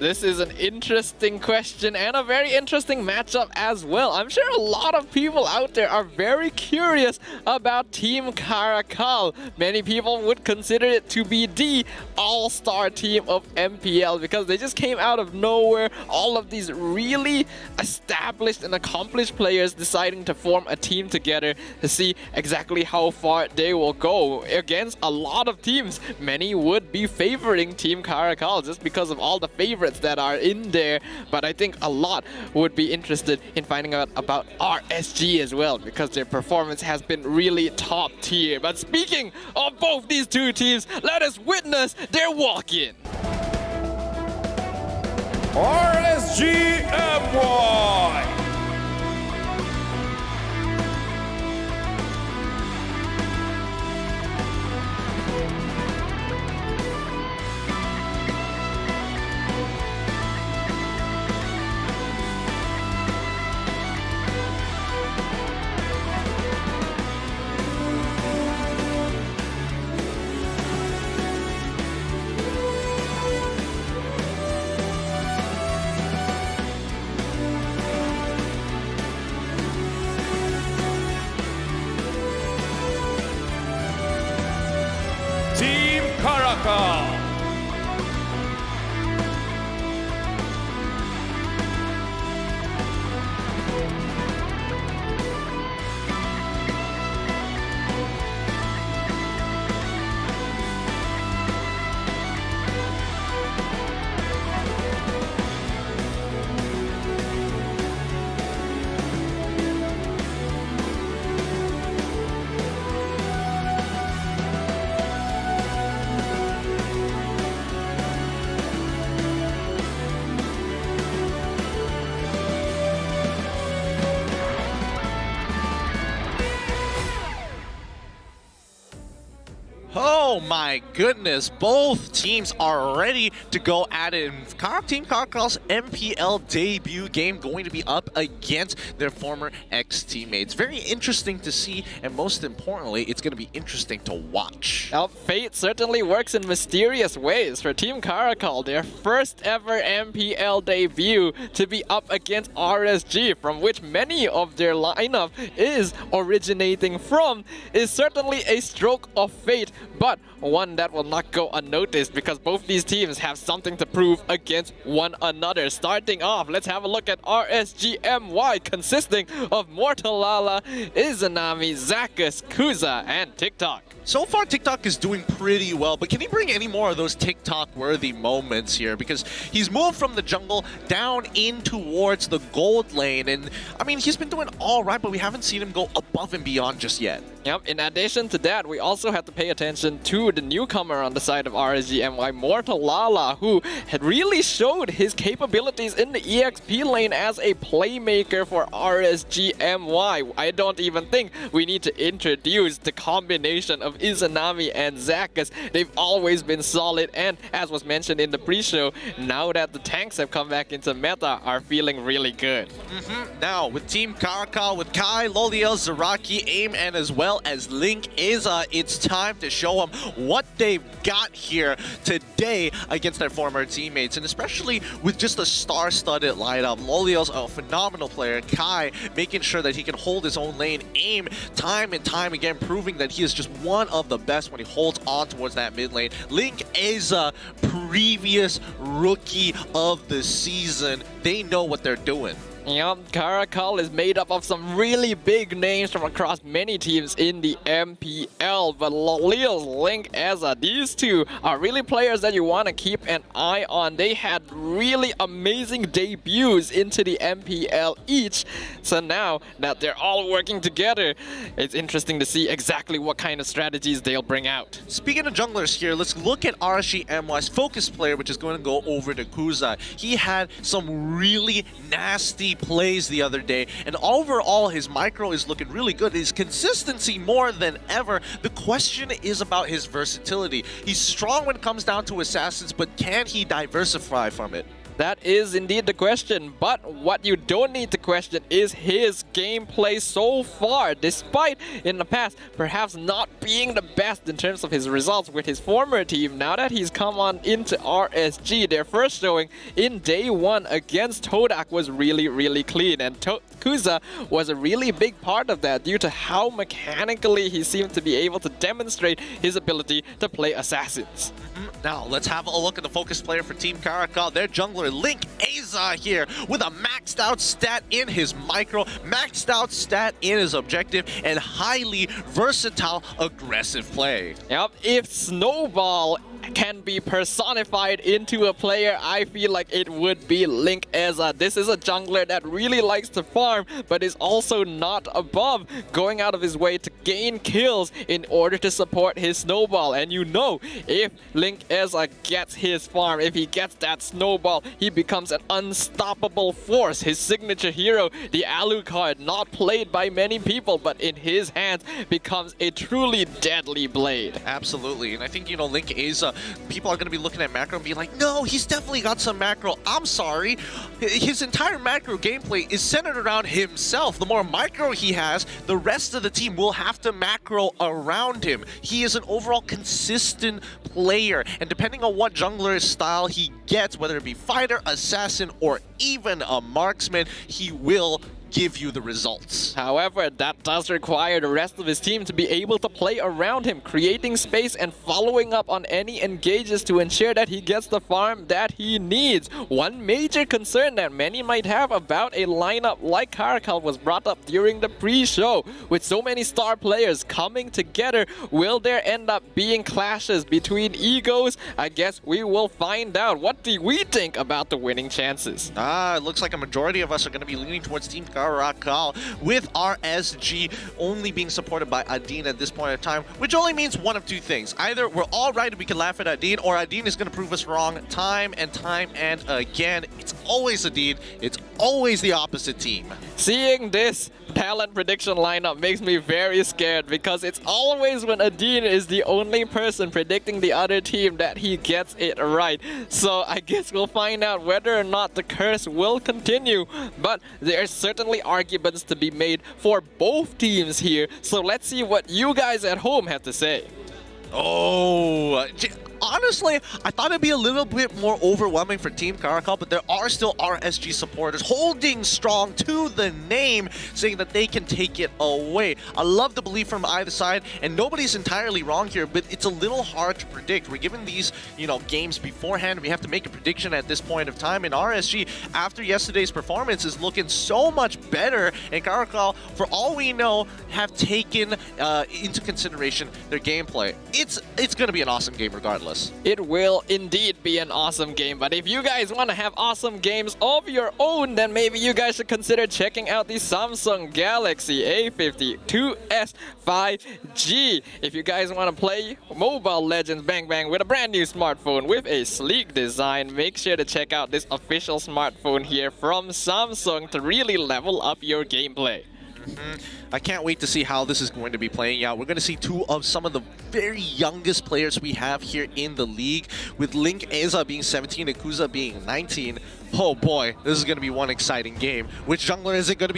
This is an interesting question and a very interesting matchup as well. I'm sure a lot of people out there are very curious about Team Caracal. Many people would consider it to be the all-star team of MPL because they just came out of nowhere. All of these really established and accomplished players deciding to form a team together to see exactly how far they will go against a lot of teams. Many would be favoring Team Caracal just because of all the favorites that are in there, but I think a lot would be interested in finding out about RSG as well because their performance has been really top tier. But speaking of both these two teams, let us witness their walk-in. RSG MY. Team Caracal. Oh my goodness, both teams are ready to go at it. Team Caracal's MPL debut game going to be up against their former ex-teammates. Very interesting to see, and most importantly, it's going to be interesting to watch. Well, fate certainly works in mysterious ways for Team Caracal. Their first ever MPL debut to be up against RSG, from which many of their lineup is originating from, is certainly a stroke of fate, but one that will not go unnoticed because both these teams have something to prove against one another. Starting off, let's have a look at RSG MY, consisting of Mortalala, Izanami, Zakus, Kuza, and TikTok. So far, TikTok is doing pretty well, but can he bring any more of those TikTok-worthy moments here? Because he's moved from the jungle down in towards the gold lane, and I mean, he's been doing all right, but we haven't seen him go above and beyond just yet. Yep, in addition to that, we also have to pay attention to the newcomer on the side of RSG MY, Mortalala, who had really showed his capabilities in the EXP lane as a playmaker for RSG MY. I don't even think we need to introduce the combination of Izanami and Zakus. They've always been solid, and as was mentioned in the pre-show, now that the tanks have come back into meta, are feeling really good. Now, with Team Caracal, with Kai, Loliel, Zaraki, Aim, and as well as Link Iza, it's time to show them what they've got here today against their former teammates, and especially with just a star-studded lineup. Loliel's a phenomenal player. Kai making sure that he can hold his own lane. Aim, time and time again, proving that he is just one of the best when he holds on towards that mid lane. Link Iza, previous rookie of the season. They know what they're doing. Yep, Caracal is made up of some really big names from across many teams in the MPL, but Loliel's Link Eza, these two are really players that you want to keep an eye on. They had really amazing debuts into the MPL each, so now that they're all working together, it's interesting to see exactly what kind of strategies they'll bring out. Speaking of junglers here, let's look at RSG MY's focus player, which is going to go over to Kuza. He had some really nasty plays the other day, and overall his micro is looking really good. His consistency more than ever. The question is about his versatility. He's strong when it comes down to assassins, but can he diversify from it? That is indeed the question, but what you don't need to question is his gameplay so far, despite in the past perhaps not being the best in terms of his results with his former team. Now that he's come on into RSG, their first showing in day 1 against TODAK was really clean, and Kuza was a really big part of that due to how mechanically he seemed to be able to demonstrate his ability to play assassins. Now, let's have a look at the focus player for Team Caracal. Their jungler, Link Aza here, with a maxed out stat in his micro, maxed out stat in his objective, and highly versatile, aggressive play. Yep, if Snowball can be personified into a player, I feel like it would be Link Aza. This is a jungler that really likes to farm, but is also not above going out of his way to gain kills in order to support his Snowball. And you know, if Link Aza gets his farm, if he gets that Snowball, he becomes an unstoppable force. His signature hero, the Alucard, not played by many people, but in his hands becomes a truly deadly blade. Absolutely, and I think, you know, Link Aza, people are going to be looking at macro and be like, no, he's definitely got some macro. I'm sorry. His entire macro gameplay is centered around himself. The more micro he has, the rest of the team will have to macro around him. He is an overall consistent player, and depending on what jungler style he gets, whether it be fighter, assassin, or even a marksman, he will give you the results. However, that does require the rest of his team to be able to play around him, creating space and following up on any engages to ensure that he gets the farm that he needs. One major concern that many might have about a lineup like Caracal was brought up during the pre-show. With so many star players coming together, will there end up being clashes between egos? I guess we will find out. What do we think about the winning chances? It looks like a majority of us are going to be leaning towards Team Caracal, with RSG only being supported by Adine at this point in time, which only means one of two things. Either we're all right and we can laugh at Adine, or Adine is going to prove us wrong time and again. It's always Adine. It's always the opposite team. Seeing this talent prediction lineup makes me very scared, because it's always when Adine is the only person predicting the other team that he gets it right. So I guess we'll find out whether or not the curse will continue, but there's certainly arguments to be made for both teams here. So let's see what you guys at home have to say. Honestly, I thought it'd be a little bit more overwhelming for Team Caracal, but there are still RSG supporters holding strong to the name, saying that they can take it away. I love the belief from either side, and nobody's entirely wrong here, but it's a little hard to predict. We're given these, you know, games beforehand. We have to make a prediction at this point of time, and RSG, after yesterday's performance, is looking so much better, and Caracal, for all we know, have taken into consideration their gameplay. It's going to be an awesome game regardless. It will indeed be an awesome game, but if you guys want to have awesome games of your own, then maybe you guys should consider checking out the Samsung Galaxy A50 2S 5G. If you guys want to play Mobile Legends Bang Bang with a brand new smartphone with a sleek design, make sure to check out this official smartphone here from Samsung to really level up your gameplay. I can't wait to see how this is going to be playing out. We're going to see two of some of the very youngest players we have here in the league, with Link Aza being 17 and Kuza being 19. Oh boy, this is going to be one exciting game. Which jungler is it going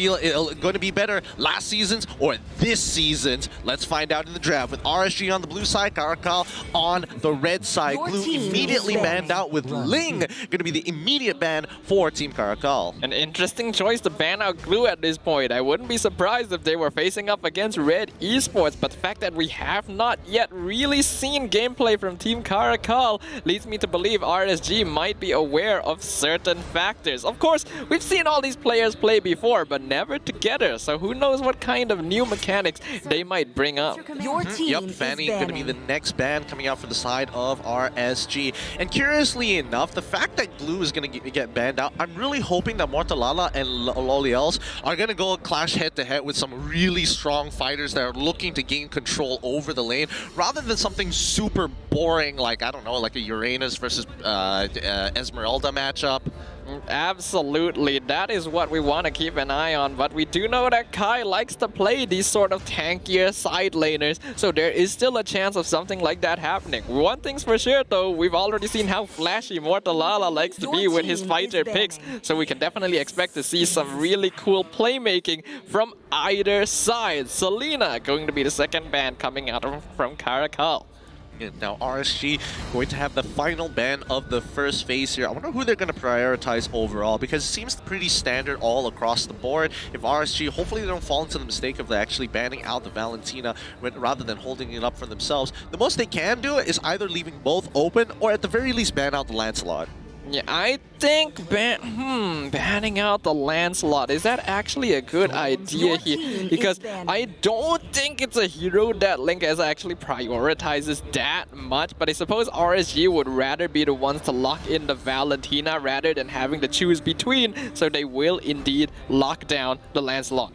to be better, last season's or this season's? Let's find out in the draft. With RSG on the blue side, Caracal on the red side. Glue immediately banned out, with Ling going to be the immediate ban for Team Caracal. An interesting choice to ban out Glue at this point. I wouldn't be surprised if they were facing up against RED ESPORTS, but the fact that we have not yet really seen gameplay from Team Caracal leads me to believe RSG might be aware of certain factors. Of course, we've seen all these players play before, but never together, so who knows what kind of new mechanics they might bring up. Yep, Fanny going to be the next ban coming out for the side of RSG. And curiously enough, the fact that Glue is going to get banned out, I'm really hoping that Mortalala and Loliels are going to go clash head-to-head with some really strong fighters that are looking to gain control over the lane, rather than something super boring like, I don't know, like a Uranus versus Esmeralda matchup. Absolutely, that is what we want to keep an eye on, but we do know that Kai likes to play these sort of tankier side laners, so there is still a chance of something like that happening. One thing's for sure though, we've already seen how flashy Mortalala likes to be with his fighter picks, so we can definitely expect to see some really cool playmaking from either side. Selena going to be the second ban coming out from Caracal. Now RSG going to have the final ban of the first phase here. I wonder who they're going to prioritize overall, because it seems pretty standard all across the board. If RSG, hopefully they don't fall into the mistake of actually banning out the Valentina rather than holding it up for themselves. The most they can do is either leaving both open or at the very least ban out the Lancelot. Yeah, I think banning out the Lancelot, is that actually a good idea here? Because I don't think it's a hero that Link as actually prioritizes that much, but I suppose RSG would rather be the ones to lock in the Valentina rather than having to choose between, so they will indeed lock down the Lancelot.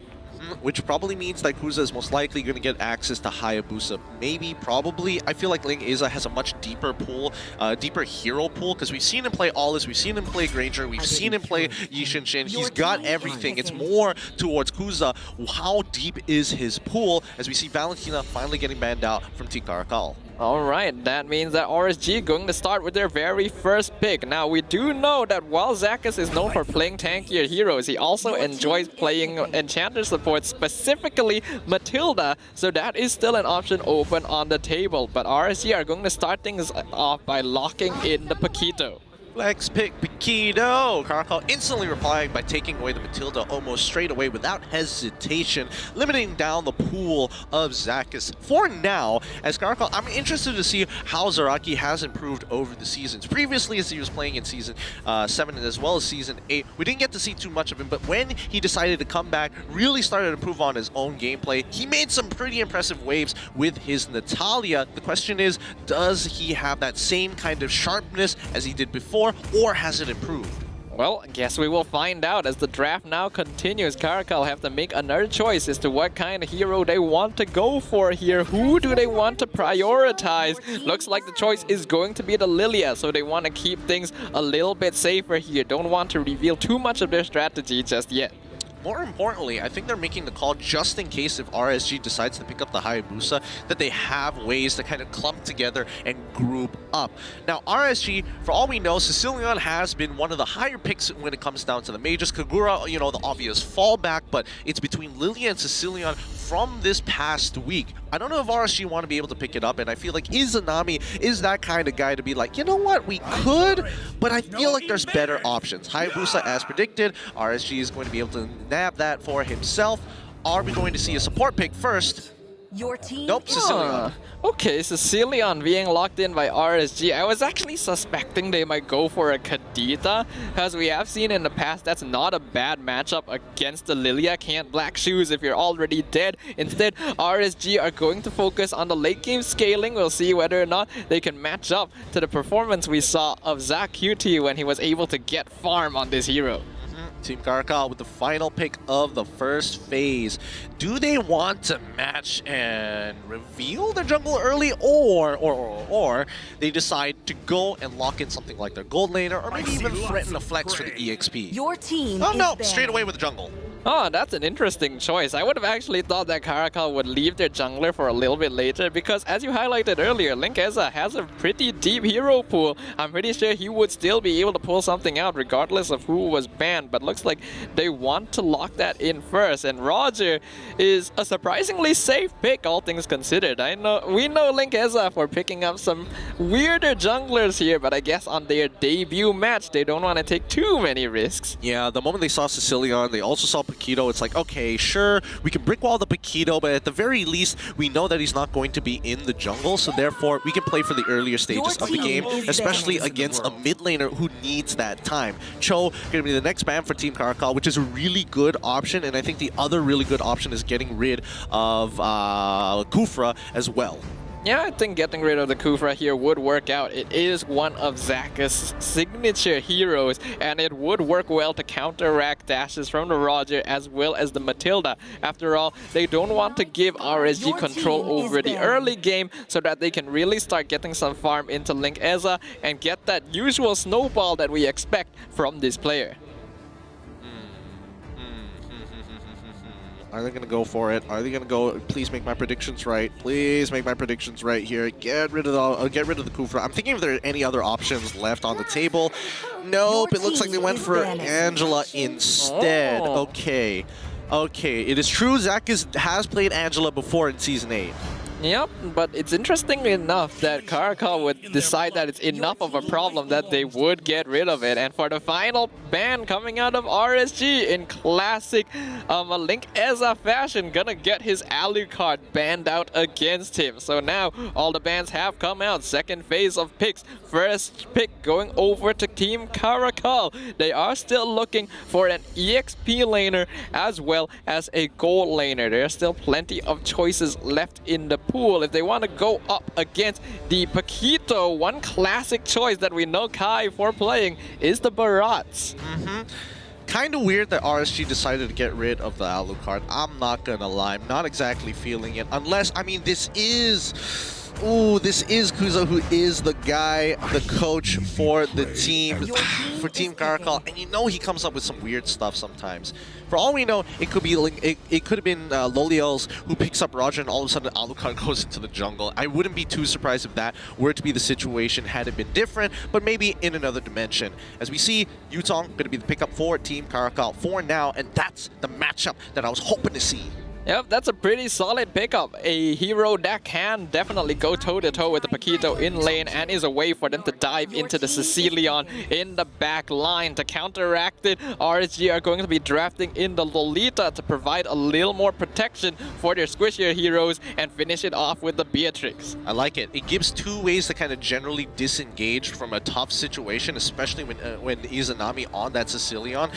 Which probably means that Kuza is most likely going to get access to Hayabusa. Maybe, probably. I feel like Ling Eza has a much deeper pool, deeper hero pool, because we've seen him play Aulus, we've seen him play Granger, we've seen him play Yi Shin. He's got everything. It's more towards Kuza. How deep is his pool, as we see Valentina finally getting banned out from Team Caracal. Alright, that means that RSG going to start with their very first pick. Now, we do know that while Zakas is known for playing tankier heroes, he also enjoys playing Enchanter support, specifically Matilda, so that is still an option open on the table. But RSG are going to start things off by locking in the Paquito. Flex pick Paquito. Caracal instantly replying by taking away the Matilda almost straight away without hesitation, limiting down the pool of Zakas for now. As Caracal, I'm interested to see how Zaraki has improved over the seasons. Previously, as he was playing in Season 7 and as well as Season 8, we didn't get to see too much of him, but when he decided to come back, really started to improve on his own gameplay. He made some pretty impressive waves with his Natalia. The question is, does he have that same kind of sharpness as he did before, or has it improved? Well, I guess we will find out as the draft now continues. Caracal have to make another choice as to what kind of hero they want to go for here. Who do they want to prioritize? Looks like the choice is going to be the Lilia, so they want to keep things a little bit safer here. Don't want to reveal too much of their strategy just yet. More importantly, I think they're making the call just in case if RSG decides to pick up the Hayabusa, that they have ways to kind of clump together and group up. Now, RSG, for all we know, Sicilian has been one of the higher picks when it comes down to the majors. Kagura, you know, the obvious fallback, but it's between Lilia and Sicilian from this past week. I don't know if RSG want to be able to pick it up, and I feel like Izanami is that kind of guy to be like, you know what, we could, but I feel like there's better options. Hayabusa, as predicted, RSG is going to be able to nab that for himself. Are we going to see a support pick first? Your team. Nope, Sicilian. Okay, Sicilian being locked in by RSG. I was actually suspecting they might go for a Kadita, because we have seen in the past that's not a bad matchup against the Lilia. Can't black shoes if you're already dead. Instead, RSG are going to focus on the late game scaling. We'll see whether or not they can match up to the performance we saw of Zach QT when he was able to get farm on this hero. Team Caracal with the final pick of the first phase. Do they want to match and reveal their jungle early, or they decide to go and lock in something like their gold laner, or maybe even threaten a flex for the EXP? Your team. Oh no, straight away with the jungle. Oh, that's an interesting choice. I would have actually thought that Caracal would leave their jungler for a little bit later because, as you highlighted earlier, Link Eza has a pretty deep hero pool. I'm pretty sure he would still be able to pull something out regardless of who was banned, but looks like they want to lock that in first. And Roger is a surprisingly safe pick, all things considered. We know Link Eza for picking up some weirder junglers here, but I guess on their debut match, they don't want to take too many risks. Yeah, the moment they saw Sicilian, they also saw Paquito. It's like, okay, sure, we can brickwall the Paquito, but at the very least, we know that he's not going to be in the jungle, so therefore, we can play for the earlier stages of the game, especially against a mid laner who needs that time. Cho going to be the next ban for Team Caracal, which is a really good option, and I think the other really good option is getting rid of Kufra as well. Yeah, I think getting rid of the Kufra here would work out. It is one of Zaka's signature heroes, and it would work well to counteract dashes from the Roger as well as the Matilda. After all, they don't want to give RSG control over the early game so that they can really start getting some farm into Link Eza and get that usual snowball that we expect from this player. Are they going to go for it? Are they going to go? Please make my predictions right. Please make my predictions right here. Get rid of the Kufra. I'm thinking if there are any other options left on the table. Nope, it looks like they went for Angela instead. Okay. Okay, it is true Zach has played Angela before in Season 8. Yep, but it's interesting enough that Caracal would decide that it's enough of a problem that they would get rid of it. And for the final ban coming out of RSG in classic Link Eza fashion, gonna get his Alucard banned out against him. So now all the bans have come out. Second phase of picks. First pick going over to Team Caracal. They are still looking for an EXP laner as well as a gold laner. There are still plenty of choices left in the pool if they want to go up against the Paquito. One classic choice that we know Kai for playing is the Barats. Kind of weird that RSG decided to get rid of the Alucard. I'm not gonna lie, I'm not exactly feeling it. Unless, I mean, this is Kuza, who is the guy, the coach for the team, for Team Caracal, and you know he comes up with some weird stuff sometimes. For all we know, it could be it could have been Loliels who picks up Roger, and all of a sudden Alucard goes into the jungle. I wouldn't be too surprised if that were to be the situation had it been different, but maybe in another dimension. As we see, Yutong going to be the pickup for Team Caracal for now, and that's the matchup that I was hoping to see. Yep, that's a pretty solid pickup. A hero that can definitely go toe-to-toe with the Paquito in lane and is a way for them to dive into the Sicilian in the back line. To counteract it, RSG are going to be drafting in the Lolita to provide a little more protection for their squishier heroes and finish it off with the Beatrix. I like it. It gives two ways to kind of generally disengage from a tough situation, especially when Izanami on that Sicilian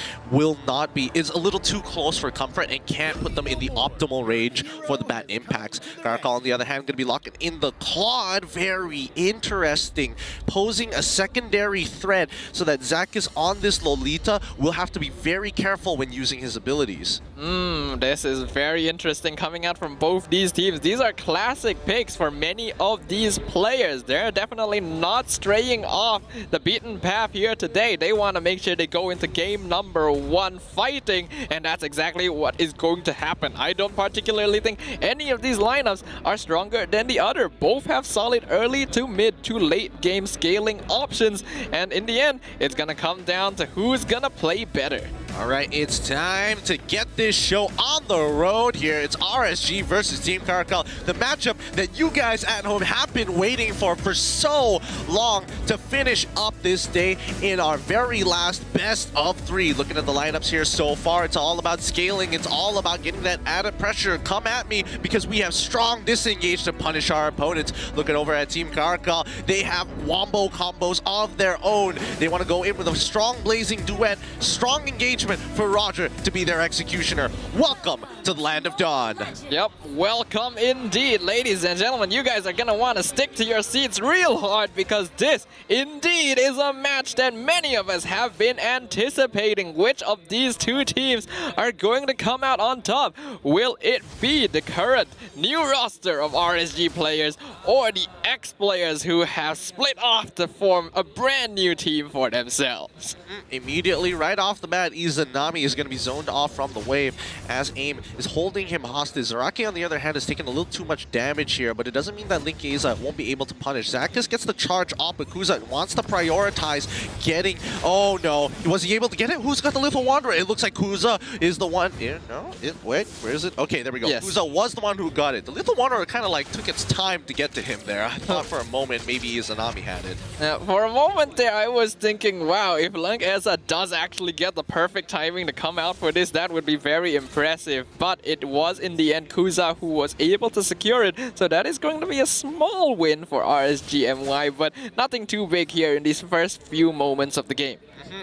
is a little too close for comfort and can't put them in the optimal range for the bad impacts. Caracal, on the other hand, going to be locking in the Claude. Very interesting. Posing a secondary threat so that Zach is on this Lolita will have to be very careful when using his abilities. This is very interesting coming out from both these teams. These are classic picks for many of these players. They're definitely not straying off the beaten path here today. They want to make sure they go into game number 1 fighting, and that's exactly what is going to happen. I don't particularly think any of these lineups are stronger than the other. Both have solid early to mid to late game scaling options, and in the end, it's gonna come down to who's gonna play better. All right, it's time to get this show on the road here. It's RSG versus Team Caracal, the matchup that you guys at home have been waiting for so long to finish up this day in our very last best of 3. Looking at the lineups here so far, it's all about scaling. It's all about getting that added pressure. Come at me because we have strong disengage to punish our opponents. Looking over at Team Caracal, they have wombo combos of their own. They want to go in with a strong blazing duet, strong engagement for Roger to be their executioner. Welcome to the Land of Dawn. Yep, welcome indeed, ladies and gentlemen. You guys are gonna want to stick to your seats real hard because this indeed is a match that many of us have been anticipating. Which of these two teams are going to come out on top? Will it be the current new roster of RSG players or the ex-players who have split off to form a brand new team for themselves? Immediately, right off the bat, Izanami is going to be zoned off from the wave as AIM is holding him hostage. Zaraki, on the other hand, has taken a little too much damage here, but it doesn't mean that Link Eza won't be able to punish. Zakis gets the charge off, but Kuza wants to prioritize getting... Oh no, was he able to get it? Who's got the Lethal Wanderer? It looks like Kuza is the one... Wait, where is it? Okay, there we go. Yes. Kuza was the one who got it. The Lethal Wanderer kind of like took its time to get to him there. I thought for a moment maybe Izanami had it. For a moment there, I was thinking, wow, if Link Eza does actually get the perfect timing to come out for this, that would be very impressive. But it was in the end Kuza who was able to secure it, so that is going to be a small win for RSG MY, but nothing too big here in these first few moments of the game.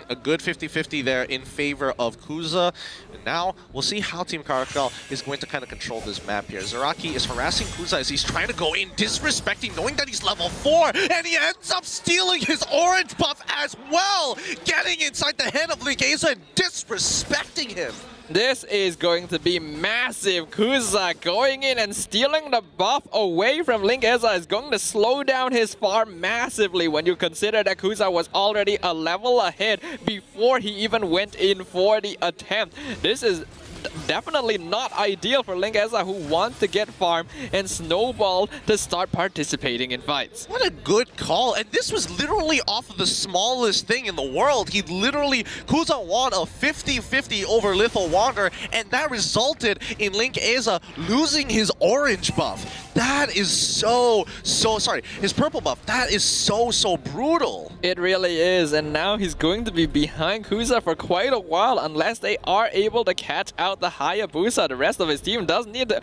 A good 50-50 there in favor of Kuza. now, we'll see how Team Caracal is going to kind of control this map here. Zaraki is harassing Kuza as he's trying to go in, disrespecting, knowing that he's level 4, and he ends up stealing his orange buff as well, getting inside the head of Linkeza and disrespecting him. This is going to be massive. Kuza going in and stealing the buff away from Linkeza is going to slow down his farm massively when you consider that Kuza was already a level ahead before he even went in for the attempt. This is definitely not ideal for Linkeza, who wants to get farm and snowball to start participating in fights. What a good call, and this was literally off of the smallest thing in the world. He literally, Kuza won a 50-50 over Lethal Wander, and that resulted in Linkeza losing his orange buff. That is so sorry, his purple buff. That is so brutal. It really is, and now he's going to be behind Kuza for quite a while unless they are able to catch out the Hayabusa. The rest of his team does need to...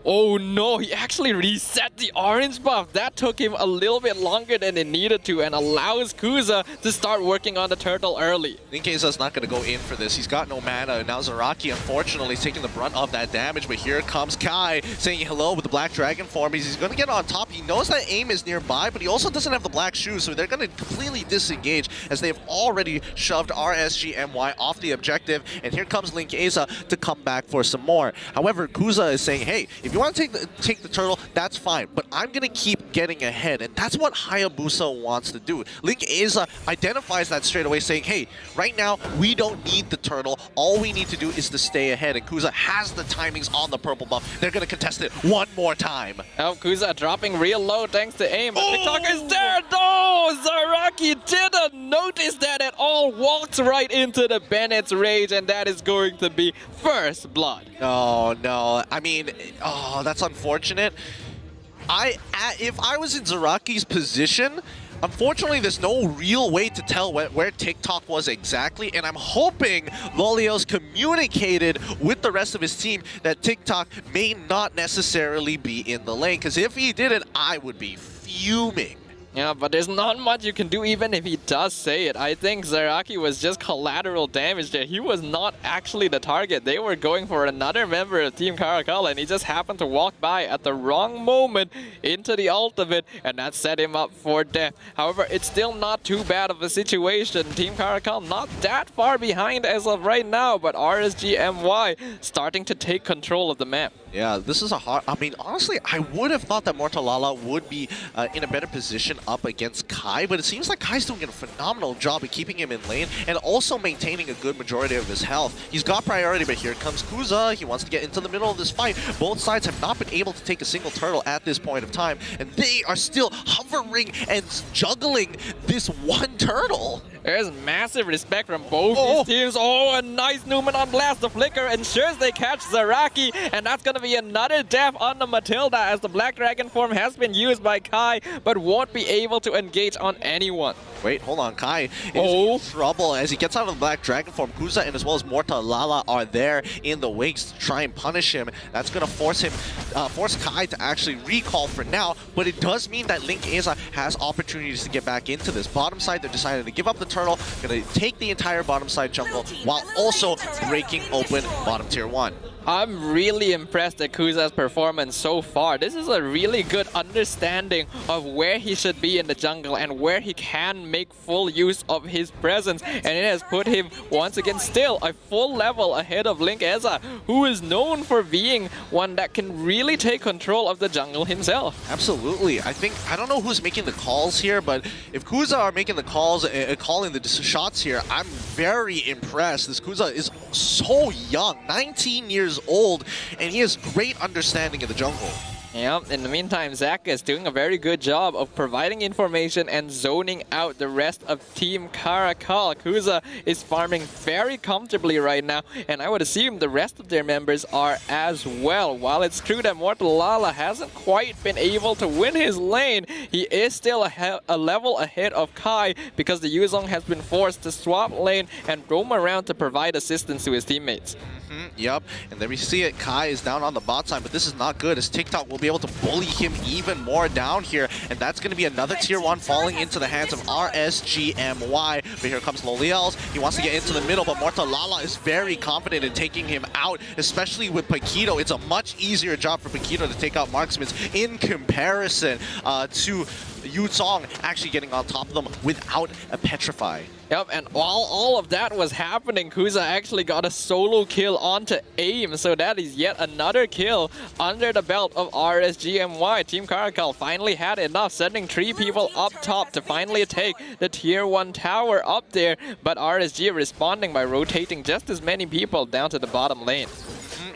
Oh no, he actually reset the orange buff. That took him a little bit longer than it needed to and allows Kuza to start working on the turtle early. Linkeza's not going to go in for this. He's got no mana, and now Zaraki unfortunately is taking the brunt of that damage, but here comes Kai saying hello with the Black Dragon form. He's going to get on top. He knows that aim is nearby, but he also doesn't have the black shoes, so they're going to completely disengage as they've already shoved RSG MY off the objective, and here comes Linkeza to come back for some more. However, Kuza is saying, hey, if you want to take the turtle, that's fine, but I'm going to keep getting ahead, and that's what Hayabusa wants to do. Linkeza identifies that straight away, saying, hey, right now, we don't need the turtle. All we need to do is to stay ahead, and Kuza has the timings on the purple buff. They're going to contest it one more time. Oh, Kuza dropping real low thanks to aim, but TikTok is there! No! Zaraki didn't notice that at all, walks right into the Bennett's rage, and that is going to be first blood. No. I mean, oh, that's unfortunate. If I was in Zaraki's position, unfortunately, there's no real way to tell where TikTok was exactly, and I'm hoping Lolios communicated with the rest of his team that TikTok may not necessarily be in the lane, because if he didn't, I would be fuming. Yeah, but there's not much you can do even if he does say it. I think Zaraki was just collateral damage there. He was not actually the target. They were going for another member of Team Caracal, and he just happened to walk by at the wrong moment into the ultimate, and that set him up for death. However, it's still not too bad of a situation. Team Caracal not that far behind as of right now, but RSG MY starting to take control of the map. Yeah, this is a hard... I mean, honestly, I would have thought that Mortalala would be in a better position up against Kai, but it seems like Kai's doing a phenomenal job of keeping him in lane and also maintaining a good majority of his health. He's got priority, but here comes Kuza. He wants to get into the middle of this fight. Both sides have not been able to take a single turtle at this point of time, and they are still hovering and juggling this one turtle. There's massive respect from both these teams. Oh, a nice Newman on blast. The flicker ensures they catch Zaraki, and that's going to be another death on the Matilda as the Black Dragon form has been used by Kai, but won't be able to engage on anyone. Wait, hold on. Kai is in trouble as he gets out of the Black Dragon form. Kuza and as well as Mortalala are there in the wings to try and punish him. That's going to force Kai to actually recall for now, but it does mean that Linkeza has opportunities to get back into this. Bottom side, they're deciding to give up the turtle, going to take the entire bottom side jungle while also breaking open bottom tier 1. I'm really impressed at Kuza's performance so far. This is a really good understanding of where he should be in the jungle and where he can make full use of his presence. And it has put him, once again, still a full level ahead of Linkeza, who is known for being one that can really take control of the jungle himself. Absolutely. I don't know who's making the calls here, but if Kuza are making the calls, calling the shots here, I'm very impressed. This Kuza is so young, 19 years old, and he has great understanding of the jungle. Yeah, in the meantime, Zach is doing a very good job of providing information and zoning out the rest of Team Caracal. Kuza is farming very comfortably right now, and I would assume the rest of their members are as well. While it's true that Mortalala hasn't quite been able to win his lane, he is still a level ahead of Kai because the Yuzong has been forced to swap lane and roam around to provide assistance to his teammates. Yep, and there we see it. Kai is down on the bot side, but this is not good as TikTok will be able to bully him even more down here, and that's going to be another tier 1 falling into the hands of RSG MY. But here comes Loliels. He wants to get into the middle, but Mortalala is very confident in taking him out, especially with Paquito. It's a much easier job for Paquito to take out marksmen in comparison to Yu Song actually getting on top of them without a petrify. Yep, and while all of that was happening, Kuza actually got a solo kill onto AIM, so that is yet another kill under the belt of RSG MY. Team Caracal finally had enough, sending 3 people up top to finally take the tier 1 tower up there, but RSG responding by rotating just as many people down to the bottom lane.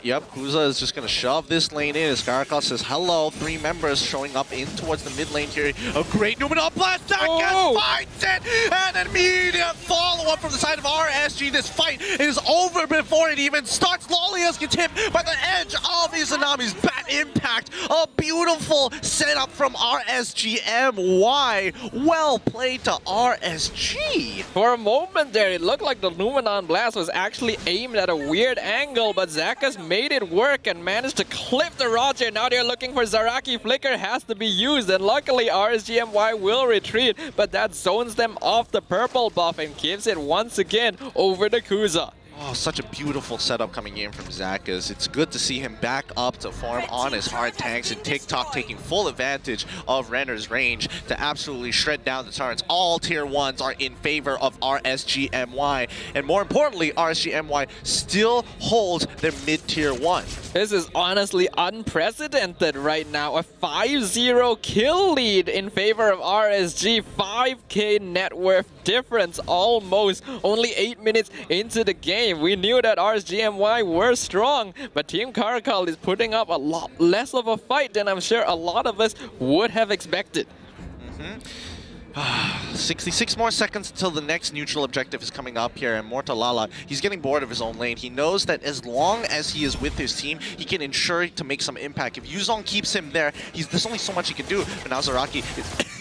Yep, Kuza is just going to shove this lane in as Caracal says hello. 3 members showing up in towards the mid lane here. A great Numenor blast. Zakas finds it! And an immediate follow-up from the side of RSG. This fight is over before it even starts. Lolius gets hit by the edge of Izanami's bat impact. A beautiful setup from RSG MY. Well played to RSG. For a moment there, it looked like the Numenor blast was actually aimed at a weird angle, but Zakas made it work and managed to clip the Roger. Now they're looking for Zaraki. Flicker has to be used, and luckily RSG MY will retreat, but that zones them off the purple buff and gives it once again over to Kuza. Oh, such a beautiful setup coming in from Zakas. It's good to see him back up to form on his hard tanks, and TikTok taking full advantage of Renner's range to absolutely shred down the turrets. All tier 1s are in favor of RSG MY, and more importantly, RSG MY still holds their mid-tier 1. This is honestly unprecedented right now. A 5-0 kill lead in favor of RSG. 5k net worth difference almost. Only 8 minutes into the game. We knew that RSG MY were strong, but Team Caracal is putting up a lot less of a fight than I'm sure a lot of us would have expected. 66 more seconds until the next neutral objective is coming up here, and Mortalala, he's getting bored of his own lane. He knows that as long as he is with his team, he can ensure to make some impact. If Yuzong keeps him there, there's only so much he can do. But now Zaraki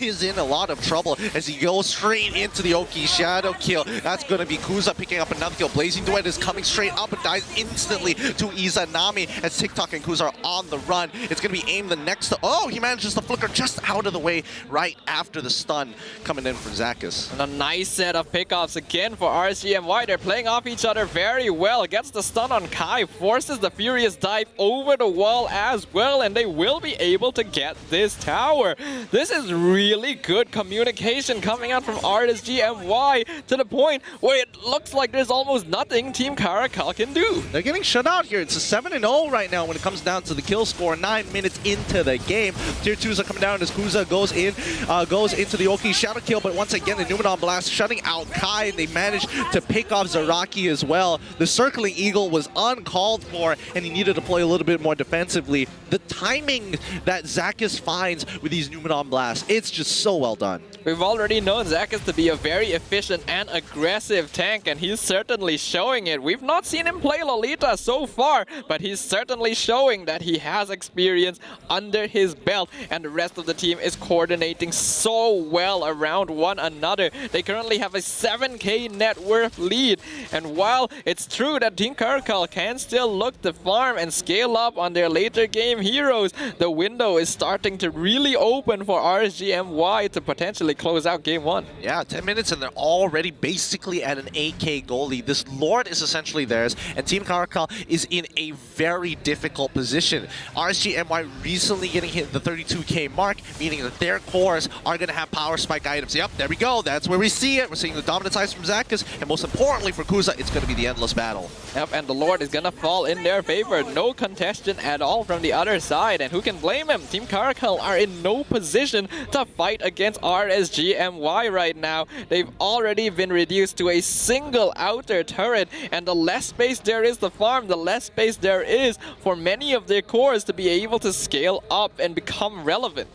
is in a lot of trouble as he goes straight into the Oki shadow kill. That's going to be Kuza picking up another kill. Blazing Duet is coming straight up and dies instantly to Izanami as TikTok and Kuza are on the run. It's going to be AIM the next. Oh, he manages to flicker just out of the way right after the stun coming in from Zakas. And a nice set of pickoffs again for RSG MY. They're playing off each other very well. Gets the stun on Kai, forces the Furious Dive over the wall as well, and they will be able to get this tower. This is really good communication coming out from RSG MY to the point where it looks like there's almost nothing Team Caracal can do. They're getting shut out here. It's a 7-0 right now when it comes down to the kill score. 9 minutes into the game. Tier 2s are coming down as Kuza goes into the Oki shadow kill, but once again the Numenor blast shutting out Kai, and they managed to pick off Zaraki as well. The circling eagle was uncalled for, and he needed to play a little bit more defensively. The timing that Zakas finds with these Numenor blasts, it's just so well done. We've already known Zakas to be a very efficient and aggressive tank, and he's certainly showing it. We've not seen him play Lolita so far, but he's certainly showing that he has experience under his belt, and the rest of the team is coordinating so well around one another. They currently have a 7k net worth lead, and while it's true that Team Caracal can still look to farm and scale up on their later game heroes, the window is starting to really open for RSG MY to potentially close out game 1. Yeah, 10 minutes and they're already basically at an 8k goal lead. This Lord is essentially theirs, and Team Caracal is in a very difficult position. RSG MY recently getting hit the 32k mark, meaning that their cores are going to have power spike items. Yep, there we go. That's where we see it. We're seeing the dominant eyes from Zakas, and most importantly for Kuza, it's going to be the endless battle. Yep, and the Lord is going to fall in their favor. No contestant at all from the other side, and who can blame him? Team Caracal are in no position to fight against RSG MY right now. They've already been reduced to a single outer turret, and the less space there is to farm, the less space there is for many of their cores to be able to scale up and become relevant.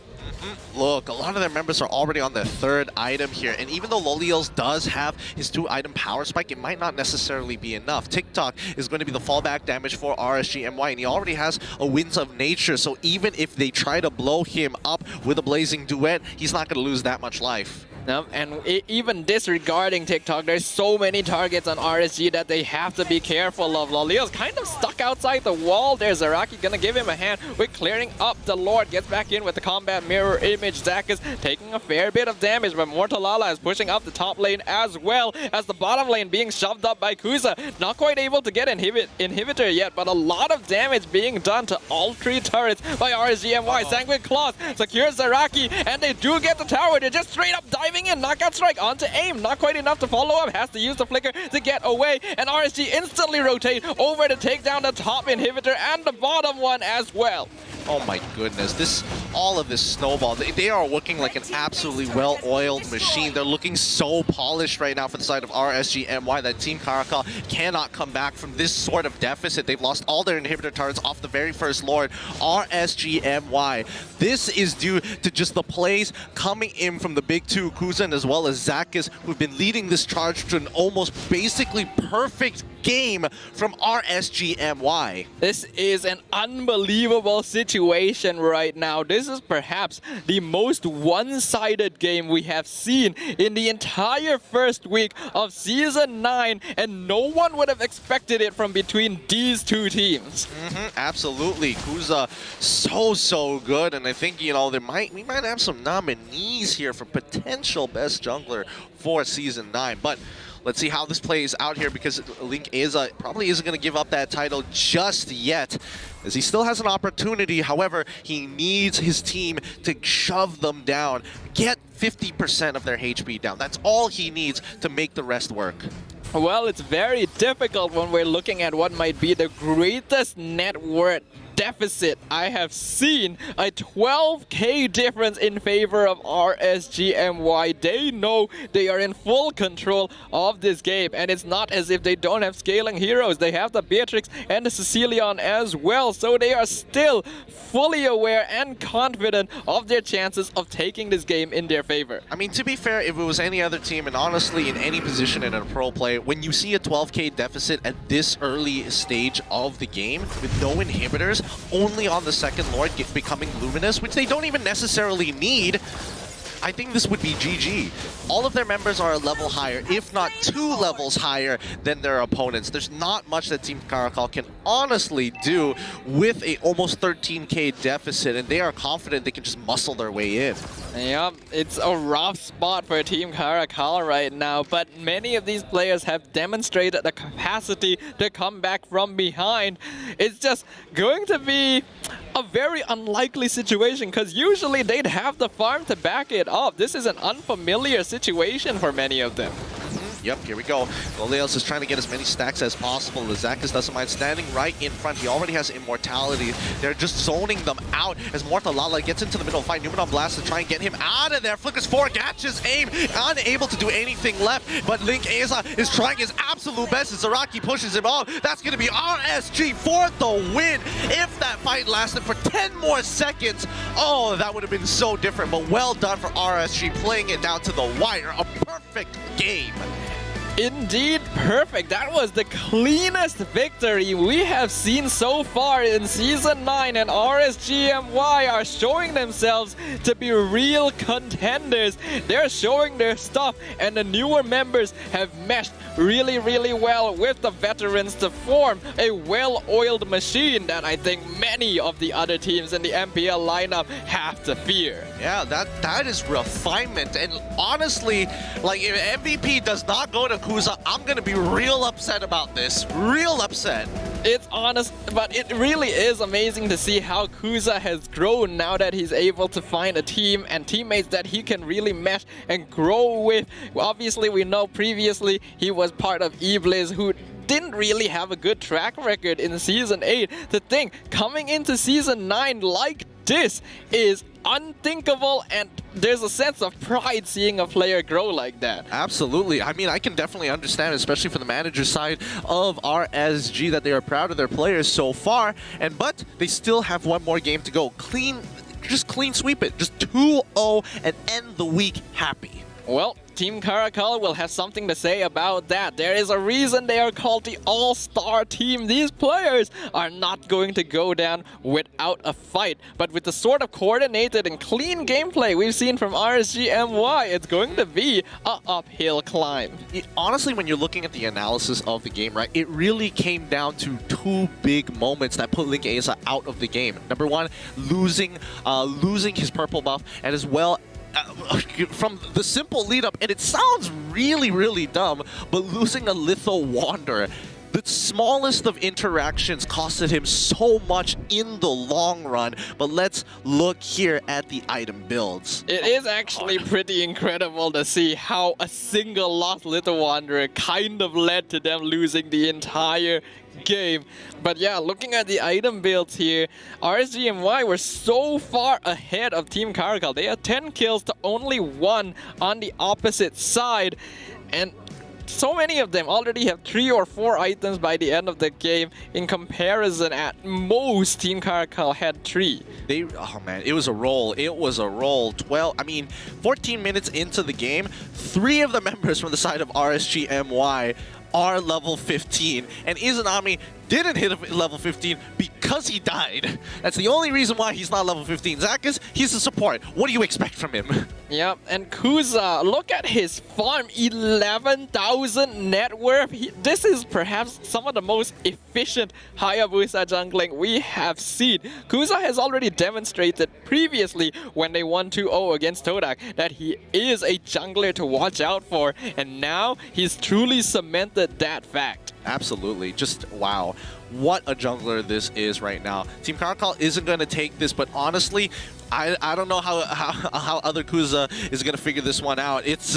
Look, a lot of their members are already on their 3rd item here, and even though Loliels does have his 2-item power spike, it might not necessarily be enough. TikTok is going to be the fallback damage for RSG MY, and he already has a Winds of Nature, so even if they try to blow him up with a Blazing Duet, he's not going to lose that much life. And even disregarding TikTok, there's so many targets on RSG that they have to be careful of. Lolia's kind of stuck outside the wall. There's Zaraki gonna give him a hand with clearing up the Lord. Gets back in with the combat mirror image. Zach is taking a fair bit of damage, but Mortalala is pushing up the top lane as well as the bottom lane being shoved up by Kuza. Not quite able to get inhibitor yet, but a lot of damage being done to all 3 turrets by RSG MY. Sanguine Claws secures Zaraki, and they do get the tower. They're just straight up diving in. Knockout strike onto aim. Not quite enough to follow up. Has to use the flicker to get away, and RSG instantly rotate over to take down the top inhibitor and the bottom one as well. Oh my goodness, all of this snowball, they are looking like an absolutely well-oiled machine. They're looking so polished right now for the side of RSG MY that Team Caracal cannot come back from this sort of deficit. They've lost all their inhibitor turrets off the very first Lord, RSG MY. This is due to just the plays coming in from the big 2, Kuzan as well as Zakis, who've been leading this charge to an almost basically perfect game from RSG MY. This is an unbelievable situation right now. This is perhaps the most one-sided game we have seen in the entire first week of Season 9, and no one would have expected it from between these 2 teams. Absolutely. Kuza so good, and I think, you know, we might have some nominees here for potential best jungler for Season 9, but let's see how this plays out here, because Link probably isn't going to give up that title just yet, as he still has an opportunity. However, he needs his team to shove them down, get 50% of their HP down. That's all he needs to make the rest work. Well, it's very difficult when we're looking at what might be the greatest net worth deficit I have seen. A 12k difference in favor of RSG MY. They know they are in full control of this game, and it's not as if they don't have scaling heroes. They have the Beatrix and the Cecilion as well, so they are still fully aware and confident of their chances of taking this game in their favor. I mean, to be fair, if it was any other team, and honestly in any position in a pro play, when you see a 12k deficit at this early stage of the game with no inhibitors, only on the second Lord becoming luminous, which they don't even necessarily need, I think this would be GG. All of their members are a level higher, if not 2 levels higher than their opponents. There's not much that Team Caracal can honestly do with a almost 13k deficit, and they are confident they can just muscle their way in. Yep, it's a rough spot for Team Caracal right now, but many of these players have demonstrated the capacity to come back from behind. It's just going to be a very unlikely situation, because usually they'd have the farm to back it up. This is an unfamiliar situation for many of them. Yep, here we go. Goleos is trying to get as many stacks as possible. Zakis doesn't mind standing right in front. He already has immortality. They're just zoning them out as Mortalala gets into the middle fight. Numenon Blast to try and get him out of there. Flickers 4, catches aim, unable to do anything left. But Link Eza is trying his absolute best as Zaraki pushes him off. That's going to be RSG for the win. If that fight lasted for 10 more seconds, oh, that would have been so different. But well done for RSG, playing it down to the wire. A perfect game. Indeed, perfect. That was the cleanest victory we have seen so far in Season 9, and RSG MY are showing themselves to be real contenders. They're showing their stuff, and the newer members have meshed really well with the veterans to form a well-oiled machine that I think many of the other teams in the MPL lineup have to fear. Yeah, that is refinement, and honestly, like, if MVP does not go to Kuza, I'm gonna be real upset about this. Real upset. It's honest, but it really is amazing to see how Kuza has grown now that he's able to find a team and teammates that he can really mesh and grow with. Obviously, we know previously he was part of Iblis, who didn't really have a good track record in Season 8. To think, coming into Season 9 like this is unthinkable, and there's a sense of pride seeing a player grow like that. Absolutely. I mean, I can definitely understand, especially from the manager side of RSG, that they are proud of their players so far, but they still have one more game to go. Just clean sweep it. Just 2-0 and end the week happy. Well, Team Caracal will have something to say about that. There is a reason they are called the All-Star Team. These players are not going to go down without a fight. But with the sort of coordinated and clean gameplay we've seen from RSG MY, it's going to be an uphill climb. Honestly, when you're looking at the analysis of the game, right, it really came down to two big moments that put Link Asa out of the game. Number one, losing his purple buff, and as well from the simple lead up, and it sounds really dumb, but losing a Litho Wanderer. The smallest of interactions costed him so much in the long run, but let's look here at the item builds. It is actually pretty incredible to see how a single lost Little Wanderer kind of led to them losing the entire game. But yeah, looking at the item builds here, RSG MY were so far ahead of Team Caracal. They had 10 kills to only 1 on the opposite side, and so many of them already have 3 or 4 items by the end of the game. In comparison, at most, Team Caracal had 3. Oh man, it was a roll. It was a roll. 14 minutes into the game, 3 of the members from the side of RSG MY are level 15, and Izanami didn't hit level 15 because he died. That's the only reason why he's not level 15. Zakas, he's a support. What do you expect from him? Yep, and Kuza, look at his farm, 11,000 net worth. This is perhaps some of the most efficient Hayabusa jungling we have seen. Kuza has already demonstrated previously when they won 2-0 against TODAK that he is a jungler to watch out for, and now he's truly cemented that fact. Absolutely. Just wow. What a jungler this is right now. Team Caracal isn't going to take this, but honestly, I don't know how other Kuza is going to figure this one out. It's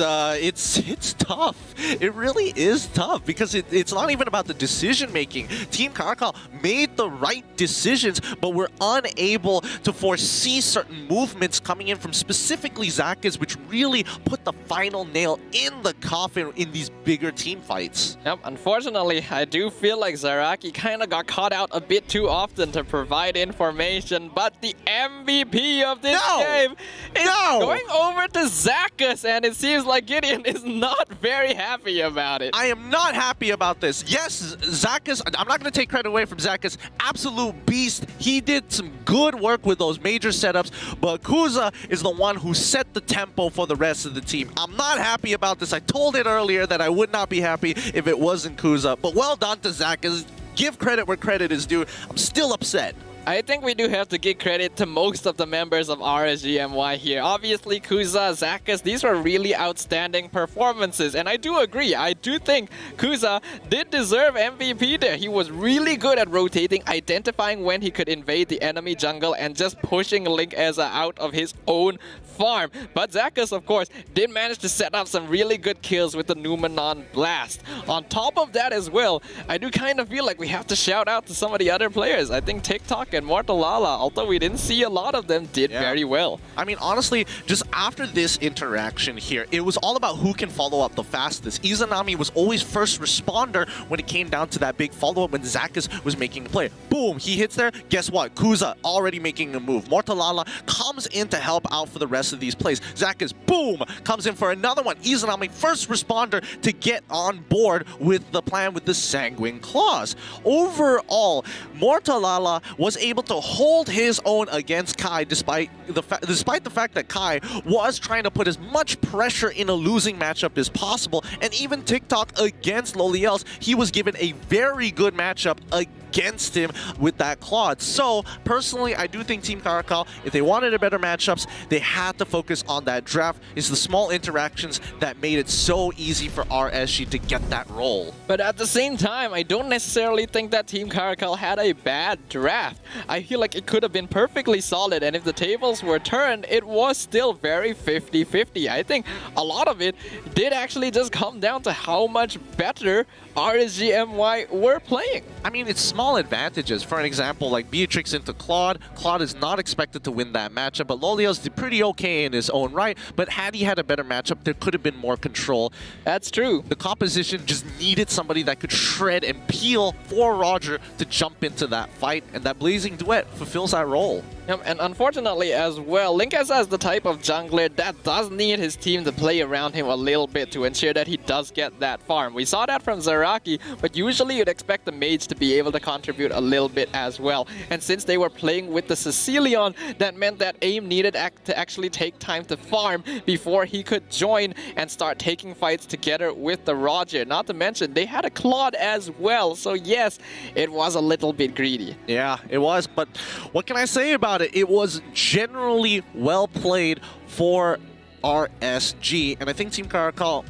tough. It really is tough because it's not even about the decision making. Team Caracal made the right decisions, but we're unable to foresee certain movements coming in from specifically Zakas, which really put the final nail in the coffin in these bigger team fights. Yep, unfortunately, I do feel like Zaraki kind of got caught out a bit too often to provide information, but the MVP of this game is going over to Zakas, and it seems like Gideon is not very happy about it. I am not happy about this. Yes, Zakas, I'm not going to take credit away from Zakas. Absolute beast. He did some good work with those major setups, but Kuza is the one who set the tempo for the rest of the team. I'm not happy about this. I told it earlier that I would not be happy if it wasn't Kuza, but well done to Zakas. Give credit where credit is due. I'm still upset. I think we do have to give credit to most of the members of RSG MY here. Obviously, Kuza, Zakas, these were really outstanding performances. And I do agree. I do think Kuza did deserve MVP there. He was really good at rotating, identifying when he could invade the enemy jungle, and just pushing Link Asa out of his own farm. But Zakas, of course, did manage to set up some really good kills with the Numenon Blast. On top of that as well, I do kind of feel like we have to shout out to some of the other players. I think TikTok and Mortalala, although we didn't see a lot of them, did very well. I mean, honestly, just after this interaction here, it was all about who can follow up the fastest. Izanami was always first responder when it came down to that big follow-up when Zakas was making a play. Boom, he hits there. Guess what? Kuza already making a move. Mortalala comes in to help out for the rest of these plays. Zakas, boom, comes in for another one. Izanami, first responder to get on board with the plan with the Sanguine Claws. Overall, Mortalala was able to hold his own against Kai despite the fact that Kai was trying to put as much pressure in a losing matchup as possible. And even TikTok against Loliels, he was given a very good matchup against him with that Claude. So personally, I do think Team Caracal, if they wanted a better matchups, they had to focus on that draft. It's the small interactions that made it so easy for RSG to get that role. But at the same time, I don't necessarily think that Team Caracal had a bad draft. I feel like it could have been perfectly solid, and if the tables were turned, it was still very 50-50. I think a lot of it did actually just come down to how much better RSG MY were playing. I mean, it's small small advantages. For an example, like Beatrix into Claude. Claude is not expected to win that matchup, but Lolios did pretty okay in his own right. But had he had a better matchup, there could have been more control. That's true. The composition just needed somebody that could shred and peel for Roger to jump into that fight, and that Blazing Duet fulfills that role. Yep, and unfortunately as well, Linkeza is the type of jungler that does need his team to play around him a little bit to ensure that he does get that farm. We saw that from Zaraki, but usually you'd expect the mage to be able to contribute a little bit as well. And since they were playing with the Sicilian, that meant that AIM needed to actually take time to farm before he could join and start taking fights together with the Roger. Not to mention, they had a Claude as well, so yes, it was a little bit greedy. Yeah, it was, but what can I say about it? It was generally well played for RSG, and I think Team Caracal,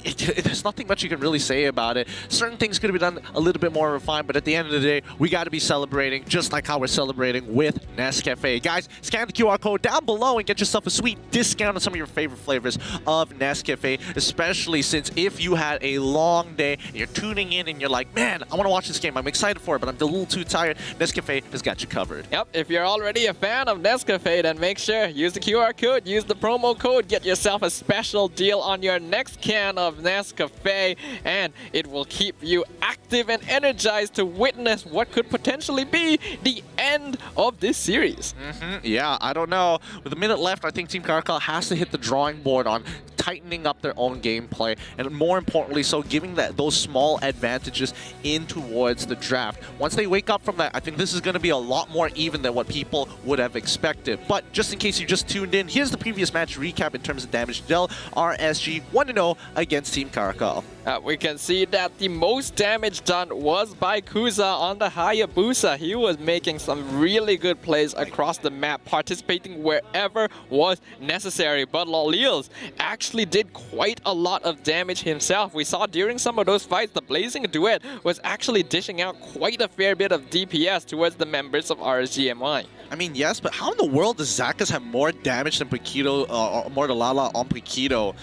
there's nothing much you can really say about it. Certain things could have been done a little bit more refined, but at the end of the day, we got to be celebrating just like how we're celebrating with Nescafe. Guys, scan the QR code down below and get yourself a sweet discount on some of your favorite flavors of Nescafe, especially since if you had a long day and you're tuning in and you're like, man, I want to watch this game. I'm excited for it, but I'm a little too tired. Nescafe has got you covered. Yep, if you're already a fan of Nescafe, then make sure, use the QR code, use the promo code, get yourself a special deal on your next can of Nescafe, and it will keep you active and energized to witness what could potentially be the end of this series. Yeah, I don't know. With a minute left, I think Team Caracal has to hit the drawing board on tightening up their own gameplay, and more importantly, so giving those small advantages in towards the draft. Once they wake up from that, I think this is going to be a lot more even than what people would have expected. But just in case you just tuned in, here's the previous match recap in terms of damage dealt. RSG 1-0 against Team Caracal. We can see that the most damage done was by Kuza on the Hayabusa. He was making some really good plays across the map, participating wherever was necessary. But Lolios actually did quite a lot of damage himself. We saw during some of those fights, the Blazing Duet was actually dishing out quite a fair bit of DPS towards the members of RSG MY. I mean, yes, but how in the world does Zakas have more damage than Paquito, or more Lala on Paquito?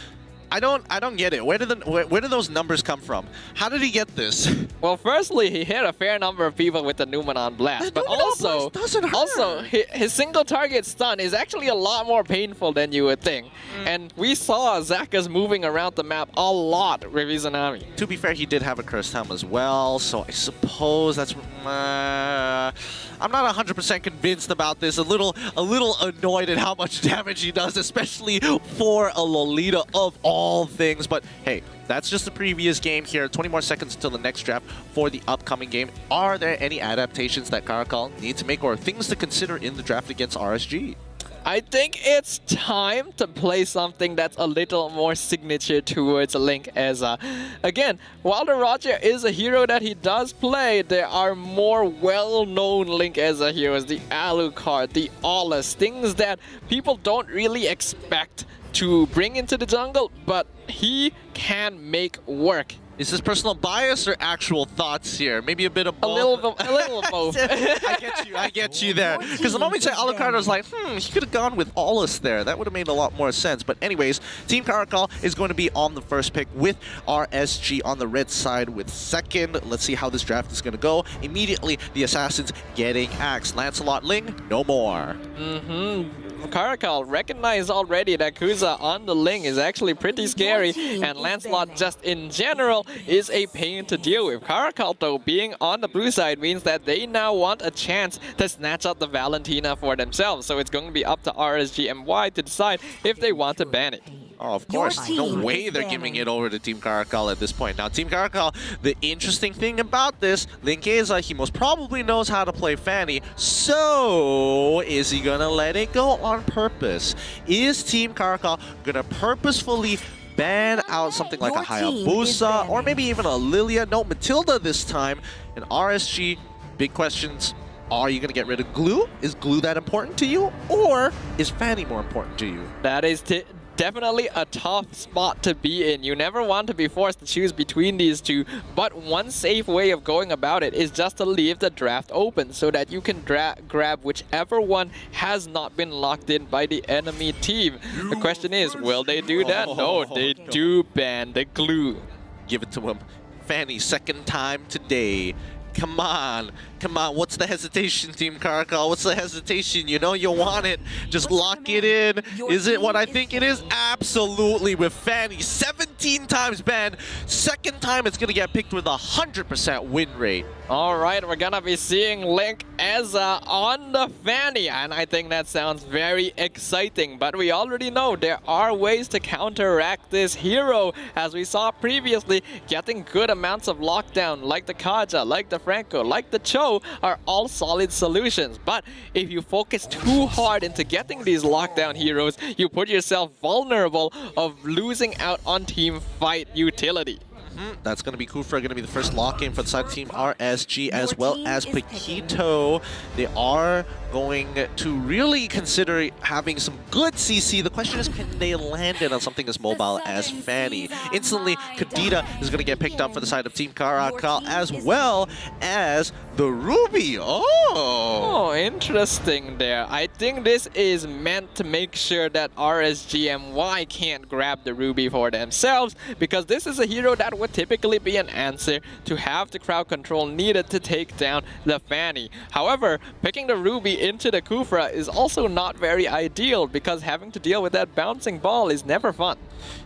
I don't get it. Where do those numbers come from? How did he get this? Well, firstly, he hit a fair number of people with the Numenon Blast, but also his single target stun is actually a lot more painful than you would think. And we saw Zakas moving around the map a lot with Izanami. To be fair, he did have a cursed helm as well, so I suppose that's... I'm not 100% convinced about this. A little annoyed at how much damage he does, especially for a Lolita of all things. But hey, that's just the previous game here. 20 more seconds until the next draft for the upcoming game. Are there any adaptations that Caracal need to make or things to consider in the draft against RSG? I think it's time to play something that's a little more signature towards Linkeza. Again, while the Roger is a hero that he does play, there are more well-known Linkeza heroes, the Alucard, the Aulus, things that people don't really expect to bring into the jungle, but he can make work. Is this personal bias or actual thoughts here? Maybe a bit of both. A little of both. I get you there. Because the moment you say Alucard, I was like, he could have gone with Aulus there. That would have made a lot more sense. But anyways, Team Caracal is going to be on the first pick with RSG on the red side with second. Let's see how this draft is going to go. Immediately, the Assassins getting axed. Lancelot Ling, no more. Caracal recognized already that Kuza on the Ling is actually pretty scary, and Lancelot just in general is a pain to deal with. Caracal, though, being on the blue side means that they now want a chance to snatch out the Valentina for themselves, so it's going to be up to RSG MY to decide if they want to ban it. Oh, of course. No way they're giving it over to Team Caracal at this point. Now, Team Caracal, the interesting thing about this, Linkeza, he most probably knows how to play Fanny. So, is he going to let it go on purpose? Is Team Caracal going to purposefully ban out something like a Hayabusa or maybe even a Lilia? No, Matilda this time. And RSG, big questions. Are you going to get rid of Glue? Is Glue that important to you? Or is Fanny more important to you? That is definitely a tough spot to be in. You never want to be forced to choose between these two, but one safe way of going about it is just to leave the draft open so that you can grab whichever one has not been locked in by the enemy team. The question is, will they do that? No, they do ban the Glue. Give it to him. Fanny, second time today. Come on. Come on. What's the hesitation, Team Caracal? What's the hesitation? You know you want it. Just lock it in. Is it what I think it is? Absolutely. With Fanny 17 times banned. Second time it's going to get picked with a 100% win rate. All right, we're gonna be seeing Link Eza on the Fanny, and I think that sounds very exciting. But we already know there are ways to counteract this hero, as we saw previously. Getting good amounts of lockdown, like the Kaja, like the Franco, like the Cho, are all solid solutions. But if you focus too hard into getting these lockdown heroes, you put yourself vulnerable of losing out on team fight utility. That's going to be Kufra, going to be the first lock-in for the side of Team RSG, as well as Paquito. They are going to really consider having some good CC. The question is, can they land it on something as mobile as Fanny? Instantly, Kadita is going to get picked up for the side of Team Caracal, as well as the Ruby. Oh, interesting there. I think this is meant to make sure that RSG MY can't grab the Ruby for themselves, because this is a hero that would typically be an answer to have the crowd control needed to take down the Fanny. However, picking the Ruby into the Kufra is also not very ideal, because having to deal with that bouncing ball is never fun.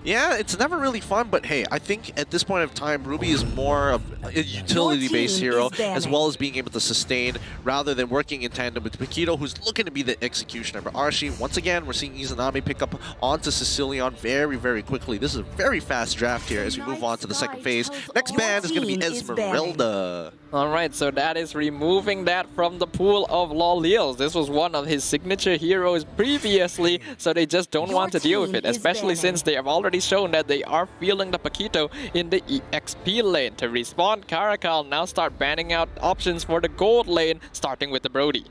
Yeah, it's never really fun, but hey, I think at this point of time, Ruby is more of a utility-based hero, as well as being able to sustain, rather than working in tandem with Paquito, who's looking to be the executioner. But Archie, once again, we're seeing Izanami pick up onto Sicilian very, very quickly. This is a very fast draft here as we move on to the second phase. Next band is going to be Esmeralda. Alright, so that is removing that from the pool of Loliels. This was one of his signature heroes previously, so they just don't want to deal with it, especially since they have already shown that they are feeling the Paquito in the EXP lane. To respawn, Caracal now start banning out options for the gold lane, starting with the Brody.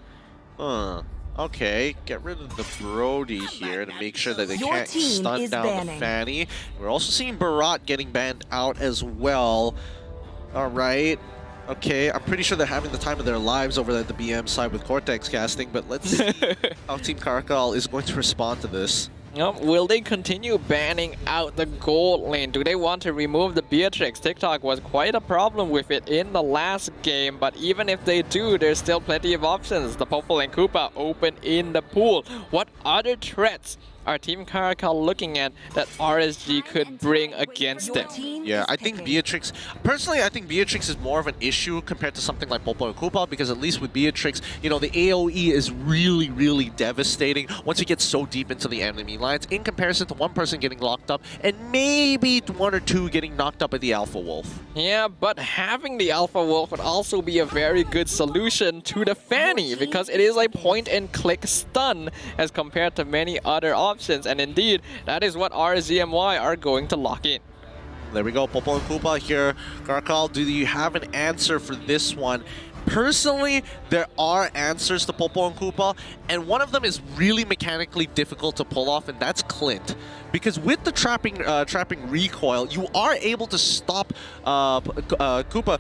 Okay, get rid of the Brody here to make sure that they can't stun down the Fanny. We're also seeing Barat getting banned out as well. Alright. Okay, I'm pretty sure they're having the time of their lives over at the BM side with Cortex casting, but let's see how Team Caracal is going to respond to this. Will they continue banning out the gold lane? Do they want to remove the Beatrix? TikTok was quite a problem with it in the last game, but even if they do, there's still plenty of options. The Popple and Koopa open in the pool. What other threats are Team Caracal looking at that RSG could bring against them? Yeah, I think Beatrix, personally, I think Beatrix is more of an issue compared to something like Popo and Koopa, because at least with Beatrix, you know, the AoE is really, really devastating once you get so deep into the enemy lines, in comparison to one person getting locked up and maybe one or two getting knocked up by the Alpha Wolf. Yeah, but having the Alpha Wolf would also be a very good solution to the Fanny, because it is a point-and-click stun as compared to many other options. And indeed, that is what RSG MY are going to lock in. There we go, Popo and Koopa here. Caracal, do you have an answer for this one? Personally, there are answers to Popo and Koopa, and one of them is really mechanically difficult to pull off, and that's Clint. Because with the trapping recoil, you are able to stop Popo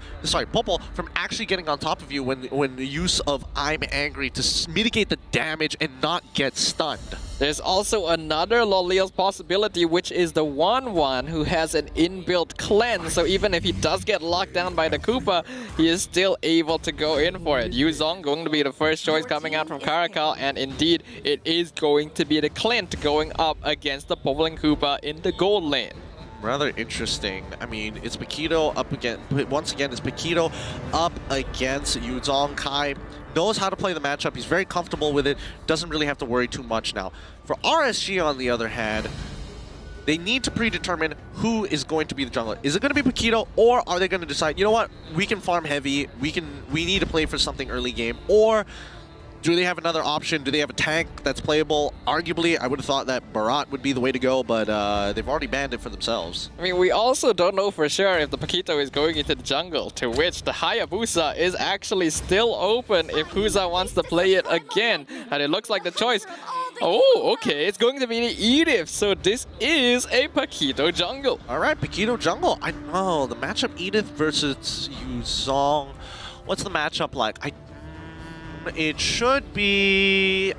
from actually getting on top of you when the use of I'm Angry to mitigate the damage and not get stunned. There's also another Loliel's possibility, which is the Wan who has an inbuilt cleanse, so even if he does get locked down by the Koopa, he is still able to go in for it. Yuzong going to be the first choice coming out from Caracal, and indeed, it is going to be the Clint going up against the Popple and Koopa in the gold lane. Rather interesting. I mean, it's Paquito up again. Once again, it's Paquito up against Yuzong. Kai knows how to play the matchup. He's very comfortable with it. Doesn't really have to worry too much now. For RSG, on the other hand, they need to predetermine who is going to be the jungler. Is it going to be Paquito, or are they going to decide, you know what, we can farm heavy, we need to play for something early game, or do they have another option? Do they have a tank that's playable? Arguably, I would have thought that Barat would be the way to go, but they've already banned it for themselves. I mean, we also don't know for sure if the Paquito is going into the jungle, to which the Hayabusa is actually still open if Huza wants to play it again. And it looks like the choice. Oh, okay, it's going to be the Edith, so this is a Paquito jungle. All right, Paquito jungle. I know, the matchup Edith versus Yuzong. What's the matchup like? It should be...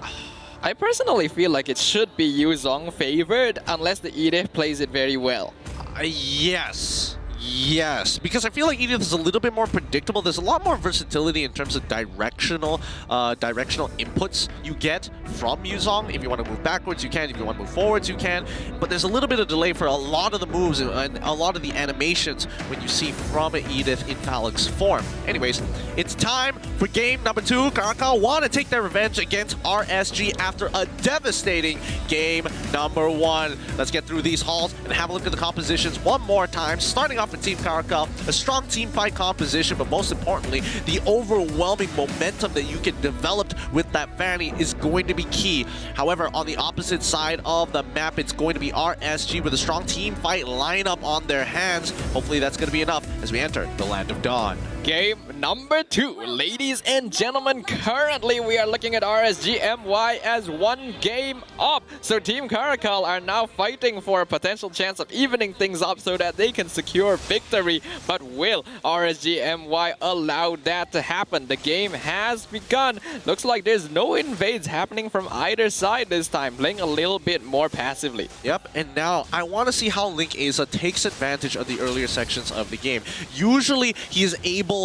I personally feel like it should be Yuzong favored, unless the Edith plays it very well. Yes. Yes, because I feel like Edith is a little bit more predictable. There's a lot more versatility in terms of directional inputs you get from Yuzong. If you want to move backwards, you can. If you want to move forwards, you can. But there's a little bit of delay for a lot of the moves and a lot of the animations when you see from Edith in Phalanx form. Anyways, it's time for game number 2. Caracal want to take their revenge against RSG after a devastating game number 1. Let's get through these halls and have a look at the compositions one more time. Starting off with Team Caracal, a strong team fight composition, but most importantly, the overwhelming momentum that you can develop with that Fanny is going to be key. However, on the opposite side of the map, it's going to be RSG with a strong team fight lineup on their hands. Hopefully that's going to be enough as we enter the Land of Dawn. Game number 2. Ladies and gentlemen, currently we are looking at RSG MY as 1 game up. So Team Caracal are now fighting for a potential chance of evening things up so that they can secure victory. But will RSG MY allow that to happen? The game has begun. Looks like there's no invades happening from either side this time, playing a little bit more passively. Yep, and now I want to see how Link Aza takes advantage of the earlier sections of the game. Usually he is able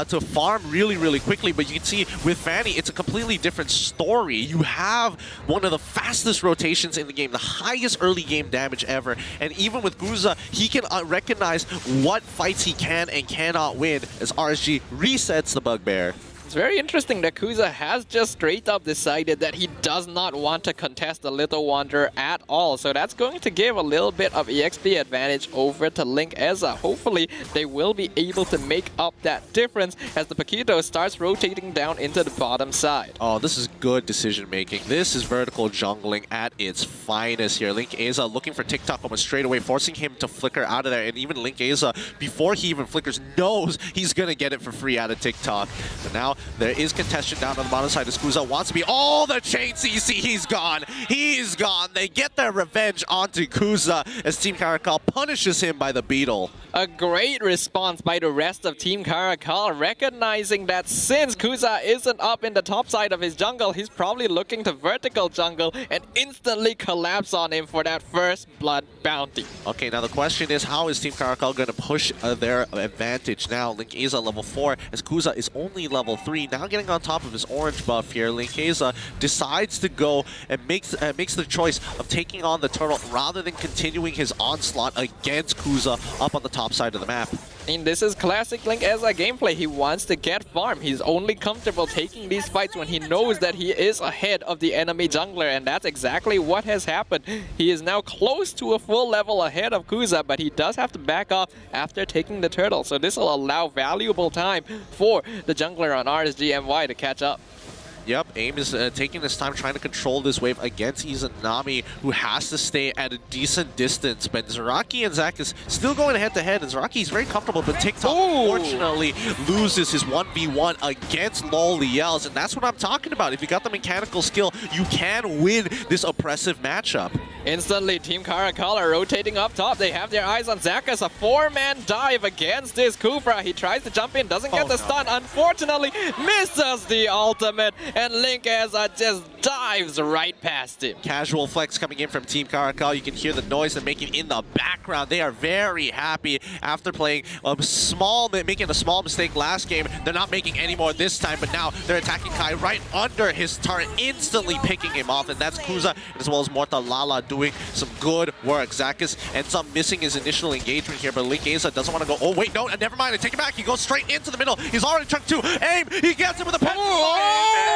to farm really quickly, but you can see with Fanny, it's a completely different story. You have one of the fastest rotations in the game, the highest early game damage ever, and even with Guza, he can recognize what fights he can and cannot win as RSG resets the Bugbear. It's very interesting that Kuza has just straight up decided that he does not want to contest the Little Wanderer at all. So that's going to give a little bit of EXP advantage over to Link Eza. Hopefully they will be able to make up that difference as the Paquito starts rotating down into the bottom side. Oh, this is good decision making. This is vertical jungling at its finest here. Link Eza looking for TikTok almost straight away, forcing him to flicker out of there. And even Link Eza, before he even flickers, knows he's going to get it for free out of TikTok. But now there is contention down on the bottom side as Kuza wants to be all the chain CC. He's gone. He's gone. They get their revenge onto Kuza as Team Caracal punishes him by the beetle. A great response by the rest of Team Caracal, recognizing that since Kuza isn't up in the top side of his jungle, he's probably looking to vertical jungle and instantly collapse on him for that first blood bounty. Okay, now the question is, how is Team Caracal going to push their advantage now? Link Eza level 4 as Kuza is only level 3. Now getting on top of his orange buff here, Link Eza decides to go and makes the choice of taking on the turtle rather than continuing his onslaught against Kuza up on the top side of the map. And this is classic Link Eza gameplay. He wants to get farm. He's only comfortable taking these fights when he knows that he is ahead of the enemy jungler, and that's exactly what has happened. He is now close to a full level ahead of Kuza, but he does have to back off after taking the turtle. So this will allow valuable time for the jungler on RSG MY to catch up. Yep, AIM is taking this time trying to control this wave against Izanami, who has to stay at a decent distance. But Zaraki and Zach is still going head-to-head, and Zaraki is very comfortable, but TikTok unfortunately loses his 1v1 against Loliels, and that's what I'm talking about. If you got the mechanical skill, you can win this oppressive matchup. Instantly, Team Caracal are rotating up top. They have their eyes on Zakas. A 4-man dive against this Kufra. He tries to jump in, doesn't get the stun. Unfortunately, misses the ultimate. And Link Eza just dives right past him. Casual flex coming in from Team Caracal. You can hear the noise they're making in the background. They are very happy after playing making a small mistake last game. They're not making any more this time, but now they're attacking Kai right under his turret, instantly picking him off. And that's Kuza as well as Morta Lala doing some good work. Zakas ends up missing his initial engagement here, but Link Eza doesn't want to go. Oh, wait, no, never mind. I take it back. He goes straight into the middle. He's already chunked 2. AIM, he gets him with a pen.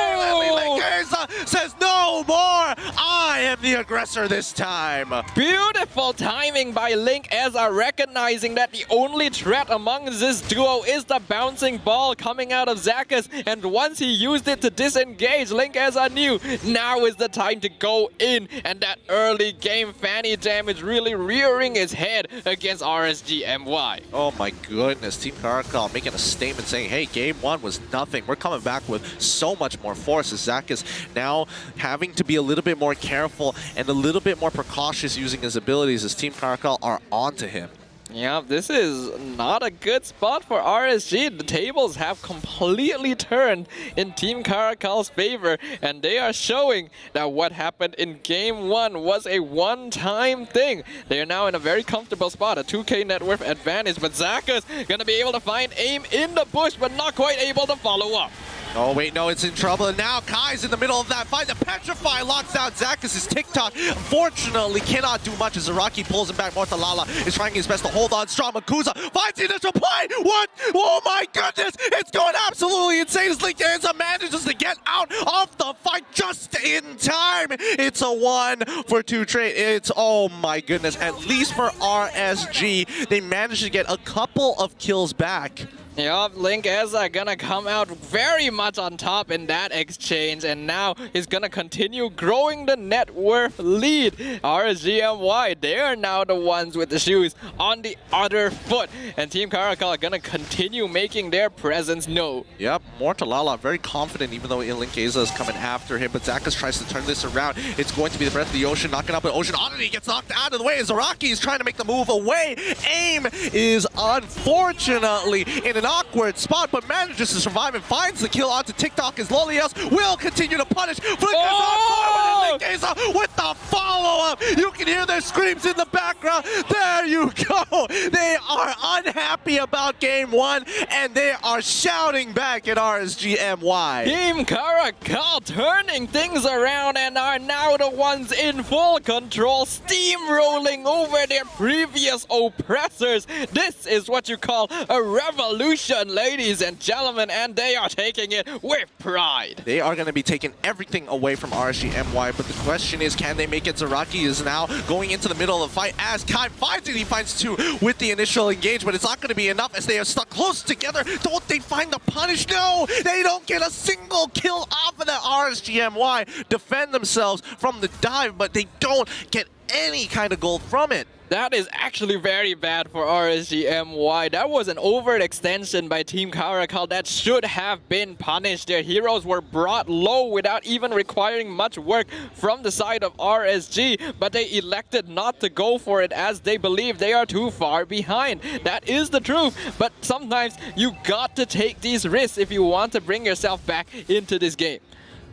Link Eza says, no more. I am the aggressor this time. Beautiful timing by Link Eza, recognizing that the only threat among this duo is the bouncing ball coming out of Zakas. And once he used it to disengage, Link Eza knew now is the time to go in. And that early game Fanny damage really rearing his head against RSG MY. Oh my goodness, Team Caracal making a statement saying, hey, game 1 was nothing. We're coming back with so much more force. As Zach is now having to be a little bit more careful and a little bit more precautious using his abilities as Team Caracal are onto him. Yeah, this is not a good spot for RSG. The tables have completely turned in Team Caracal's favor, and they are showing that what happened in Game 1 was a one-time thing. They are now in a very comfortable spot, a 2k net worth advantage, but Zaka's gonna be able to find aim in the bush, but not quite able to follow up. Oh, wait, no, it's in trouble. And now Kai's in the middle of that fight. The Petrify locks down Zakas' TikTok. Unfortunately, cannot do much as Zaraki pulls him back. Mortalala is trying his best to hold on. Strong Makuza finds the initial play. What? Oh, my goodness. It's going absolutely insane as Linkenza manages to get out of the fight just in time. It's a 1 for 2 trade. It's, oh, my goodness. At least for RSG, they managed to get a couple of kills back. Yup, Linkenza gonna come out very much on top in that exchange, and now he's gonna continue growing the net worth lead. RSG MY, they are now the ones with the shoes on the other foot, and Team Caracal are gonna continue making their presence known. Yep, Mortalala very confident even though Linkenza is coming after him, but Zakas tries to turn this around. It's going to be the Breath of the Ocean knocking up an Ocean Oddity, gets knocked out of the way as Zaraki is trying to make the move away. Aim is unfortunately in an awkward spot, but manages to survive and finds the kill onto TikTok as Loliels will continue to punish. Flickers on forward and Linkenza with the follow-up. You can hear their screams in the background. There you go. They are unhappy about Game 1 and they are shouting back at RSG MY. Team Caracal turning things around and are now the ones in full control, steamrolling over their previous oppressors. This is what you call a revolution, ladies and gentlemen, and they are taking it with pride. They are going to be taking everything away from RSG MY, but the question is, can they make it? Zaraki is now going into the middle of the fight as Kai finds it. He finds 2 with the initial engage, but it's not going to be enough as they are stuck close together. Don't they find the punish? No, they don't get a single kill off of that. RSG MY defend themselves from the dive, but they don't get any kind of gold from it. That is actually very bad for RSG MY. That was an overextension by Team Caracal that should have been punished. Their heroes were brought low without even requiring much work from the side of RSG, but they elected not to go for it as they believe they are too far behind. That is the truth, but sometimes you got to take these risks if you want to bring yourself back into this game.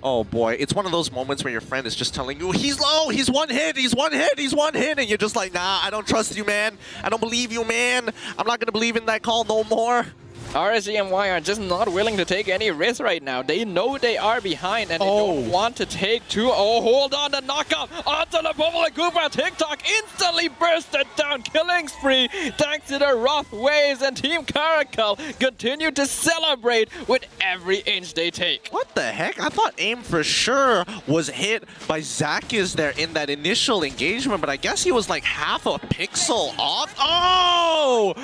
Oh boy, it's one of those moments where your friend is just telling you, he's low, he's one hit, he's one hit, he's one hit, and you're just like, nah, I don't trust you, man. I don't believe you, man. I'm not gonna believe in that call no more. RSG MY are just not willing to take any risks right now. They know they are behind and they don't want to take 2. Oh, hold on, the knockout onto the Bubble Cooper. TikTok instantly bursted down, killing spree thanks to the rough waves, and Team Caracal continue to celebrate with every inch they take. What the heck? I thought aim for sure was hit by Zakas there in that initial engagement, but I guess he was like half a pixel off. Oh!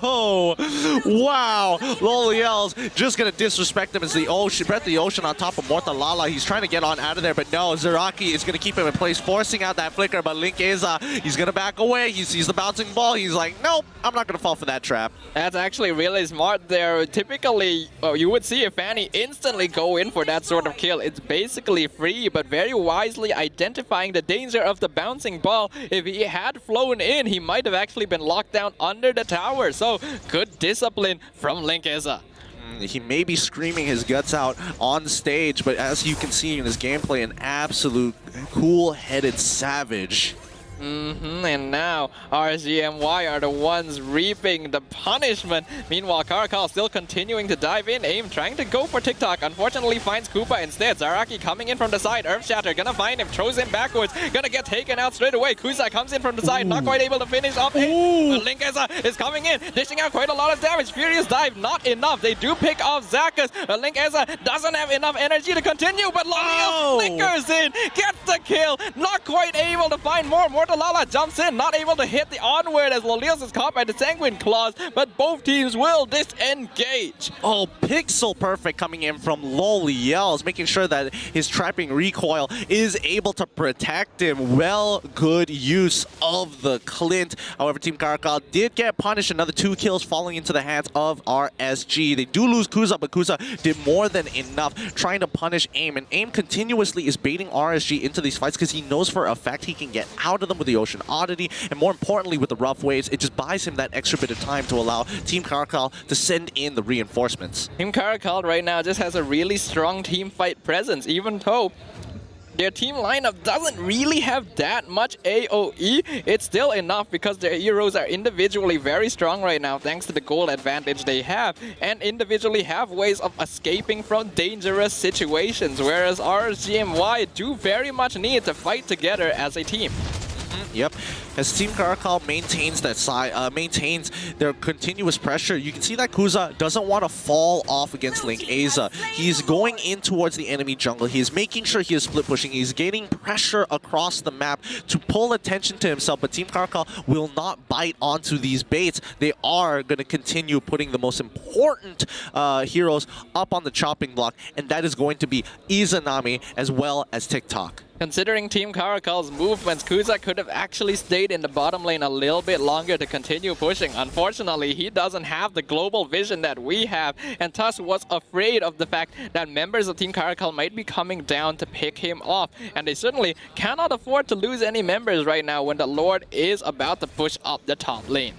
Oh! Wow, Loliel's just gonna disrespect him as the Ocean, Breath of the Ocean on top of Mortalala. He's trying to get on out of there, but no, Zaraki is gonna keep him in place, forcing out that flicker, but Linkenza, he's gonna back away. He sees the bouncing ball. He's like, nope, I'm not gonna fall for that trap. That's actually really smart there. Typically, you would see a Fanny instantly go in for that sort of kill. It's basically free, but very wisely identifying the danger of the bouncing ball. If he had flown in, he might have actually been locked down under the tower. So, good discipline from Linkenza. He may be screaming his guts out on stage, but as you can see in his gameplay, an absolute cool-headed savage. And now RSG MY are the ones reaping the punishment. Meanwhile, Caracal still continuing to dive in. Aim trying to go for TikTok. Unfortunately finds Koopa instead. Zaraki coming in from the side. Earth Shatter gonna find him. Throws him backwards. Gonna get taken out straight away. Kusa comes in from the side. Not quite able to finish off. Linkenza is coming in. Dishing out quite a lot of damage. Furious dive. Not enough. They do pick off Zakas. Linkenza doesn't have enough energy to continue. But Loliel flickers in. Gets the kill. Not quite able to find more. Mortalala jumps in, not able to hit the onward as Loliels is caught by the Sanguine Claws, but both teams will disengage. Oh, pixel perfect coming in from Loliels, making sure that his trapping recoil is able to protect him. Well, good use of the Clint. However, Team Caracal did get punished. Another 2 kills falling into the hands of RSG. They do lose Kuza, but Kuza did more than enough trying to punish Aim, and Aim continuously is baiting RSG into into these fights because he knows for a fact he can get out of them with the Ocean Oddity, and more importantly with the rough waves, it just buys him that extra bit of time to allow Team Caracal to send in the reinforcements. Team Caracal right now just has a really strong team fight presence, even though their team lineup doesn't really have that much AoE. It's still enough because their heroes are individually very strong right now thanks to the gold advantage they have, and individually have ways of escaping from dangerous situations, whereas RSG MY do very much need to fight together as a team. Yep, as Team Caracal maintains that side, maintains their continuous pressure. You can see that Kuza doesn't want to fall off against Link Aza. He's going in towards the enemy jungle. He's making sure he is split pushing. He's gaining pressure across the map to pull attention to himself. But Team Caracal will not bite onto these baits. They are going to continue putting the most important heroes up on the chopping block, and that is going to be Izanami as well as TikTok. Considering Team Caracal's movements, Kuza could have actually stayed in the bottom lane a little bit longer to continue pushing. Unfortunately, he doesn't have the global vision that we have, and thus was afraid of the fact that members of Team Caracal might be coming down to pick him off. And they certainly cannot afford to lose any members right now when the Lord is about to push up the top lane.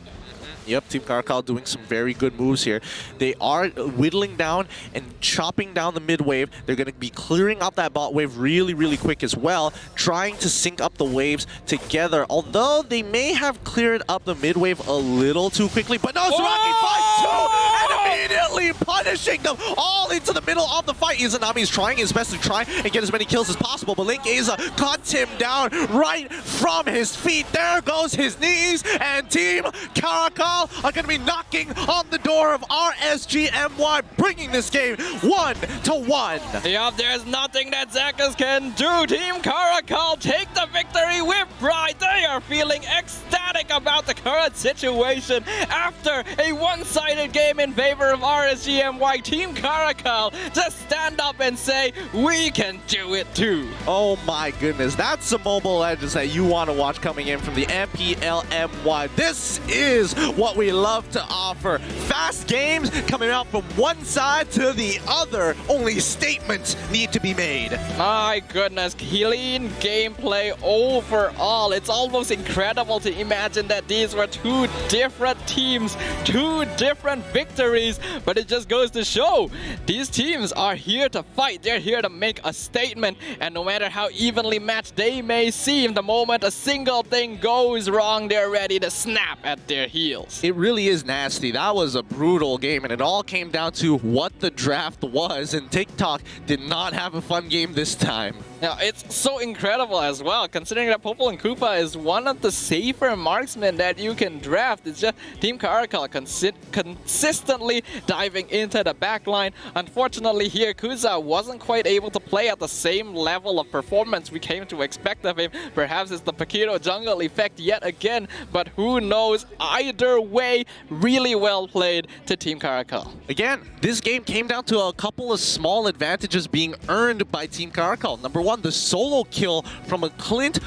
Yep, Team Caracal doing some very good moves here. They are whittling down and chopping down the mid wave. They're going to be clearing up that bot wave really, really quick as well, trying to sync up the waves together. Although they may have cleared up the mid wave a little too quickly, but no, Zaraki 5-2 and immediately punishing them all into the middle of the fight. Izanami is trying his best to try and get as many kills as possible, but Link Aza cuts him down right from his feet. There goes his knees, and Team Caracal are going to be knocking on the door of RSG MY, bringing this game 1-1. Yep, there's nothing that Zakas can do. Team Caracal take the victory with pride. They are feeling ecstatic about the current situation. After a one-sided game in favor of RSG MY, Team Caracal just stand up and say, we can do it too. Oh my goodness, that's some mobile legends that you want to watch coming in from the MPL MY. This is what we love to offer. Fast games coming out from one side to the other. Only statements need to be made. My goodness, clean gameplay overall. It's almost incredible to imagine that these were two different teams, two different victories, but it just goes to show these teams are here to fight. They're here to make a statement, and no matter how evenly matched they may seem, the moment a single thing goes wrong, they're ready to snap at their heels. It really is nasty. That was a brutal game, and it all came down to what the draft was, and TikTok did not have a fun game this time. Now, it's so incredible as well, considering that Popol and Koopa is one of the safer marksmen that you can draft. It's just Team Caracal consistently diving into the backline. Unfortunately here, Kuza wasn't quite able to play at the same level of performance we came to expect of him. Perhaps it's the Paquito jungle effect yet again, but who knows? Either way, really well played to Team Caracal. Again, this game came down to a couple of small advantages being earned by Team Caracal. Number one, the solo kill from a Clint.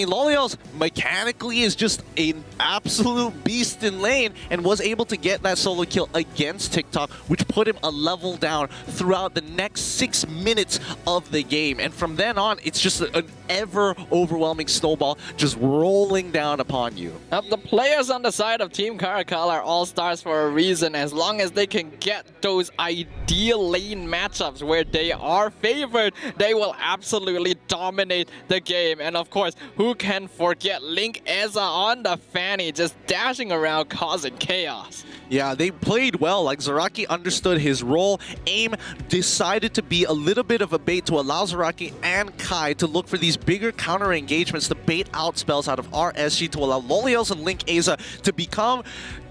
Lolios mechanically is just an absolute beast in lane and was able to get that solo kill against TikTok, which put him a level down throughout the next 6 minutes of the game. And from then on, it's just an ever-overwhelming snowball just rolling down upon you. The players on the side of Team Caracal are all-stars for a reason. As long as they can get those ideal lane matchups where they are favored, they will absolutely dominate the game. And of course, who can forget Link Eza on the fanny, just dashing around causing chaos. Yeah, they played well. Like, Zaraki understood his role. AIM decided to be a little bit of a bait to allow Zaraki and Kai to look for these bigger counter engagements to bait out spells out of RSG to allow Lolios and Link Aza to become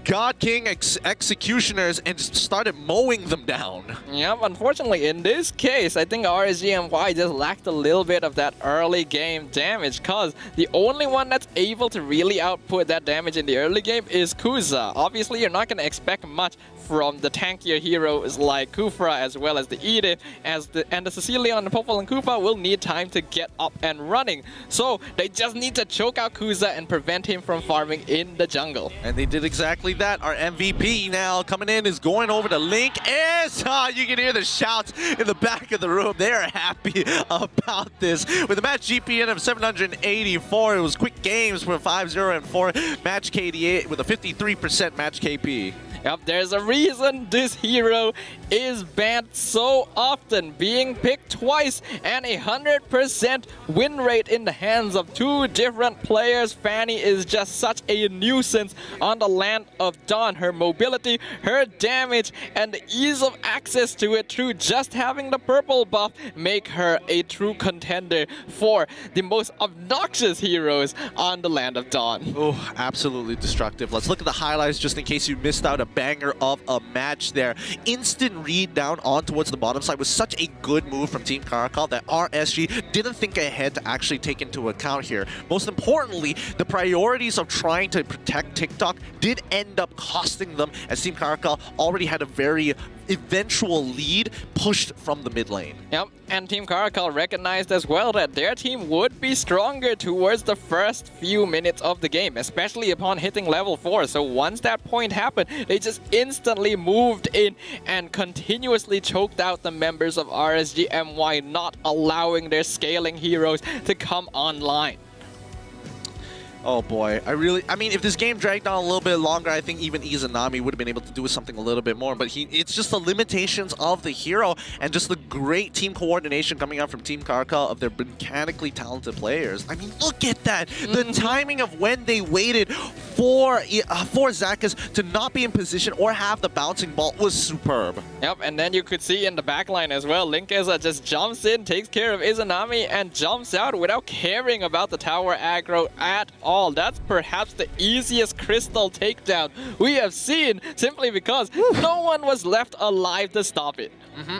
God King executioners and started mowing them down. Yep, unfortunately in this case, I think RSG MY just lacked a little bit of that early game damage, because the only one that's able to really output that damage in the early game is Kuza. Obviously, you're not going to expect much from the tankier heroes like Kufra as well as the Edith, and the Cecilia on the Popol and Kufa will need time to get up and running. So they just need to choke out Kuza and prevent him from farming in the jungle. And they did exactly that. Our MVP now coming in is going over to Link. You can hear the shouts in the back of the room. They are happy about this. With a match GPN of 784, it was quick games for 5-0 and 4. Match KD8 with a 53% match KP. Yep, there's a reason this hero is banned so often, being picked twice and 100% win rate in the hands of two different players. Fanny is just such a nuisance on the land of Dawn. Her mobility, her damage, and the ease of access to it through just having the purple buff make her a true contender for the most obnoxious heroes on the land of Dawn. Oh, absolutely destructive. Let's look at the highlights just in case you missed out a banger of a match there. Instant read down on towards the bottom side was such a good move from Team Caracal that RSG didn't think ahead to actually take into account here. Most importantly, the priorities of trying to protect TikTok did end up costing them, as Team Caracal already had a very eventual lead pushed from the mid lane. Yep, and Team Caracal recognized as well that their team would be stronger towards the first few minutes of the game, especially upon hitting level 4. So once that point happened, they just instantly moved in and continuously choked out the members of RSG MY, not allowing their scaling heroes to come online. Oh boy, I mean, if this game dragged on a little bit longer, I think even Izanami would have been able to do something a little bit more, but it's just the limitations of the hero and just the great team coordination coming out from Team Caracal of their mechanically talented players. I mean, look at that! The timing of when they waited for Zakas to not be in position or have the bouncing ball was superb. Yep, and then you could see in the backline as well, Linkeza just jumps in, takes care of Izanami, and jumps out without caring about the tower aggro at all. That's perhaps the easiest crystal takedown we have seen, simply because no one was left alive to stop it.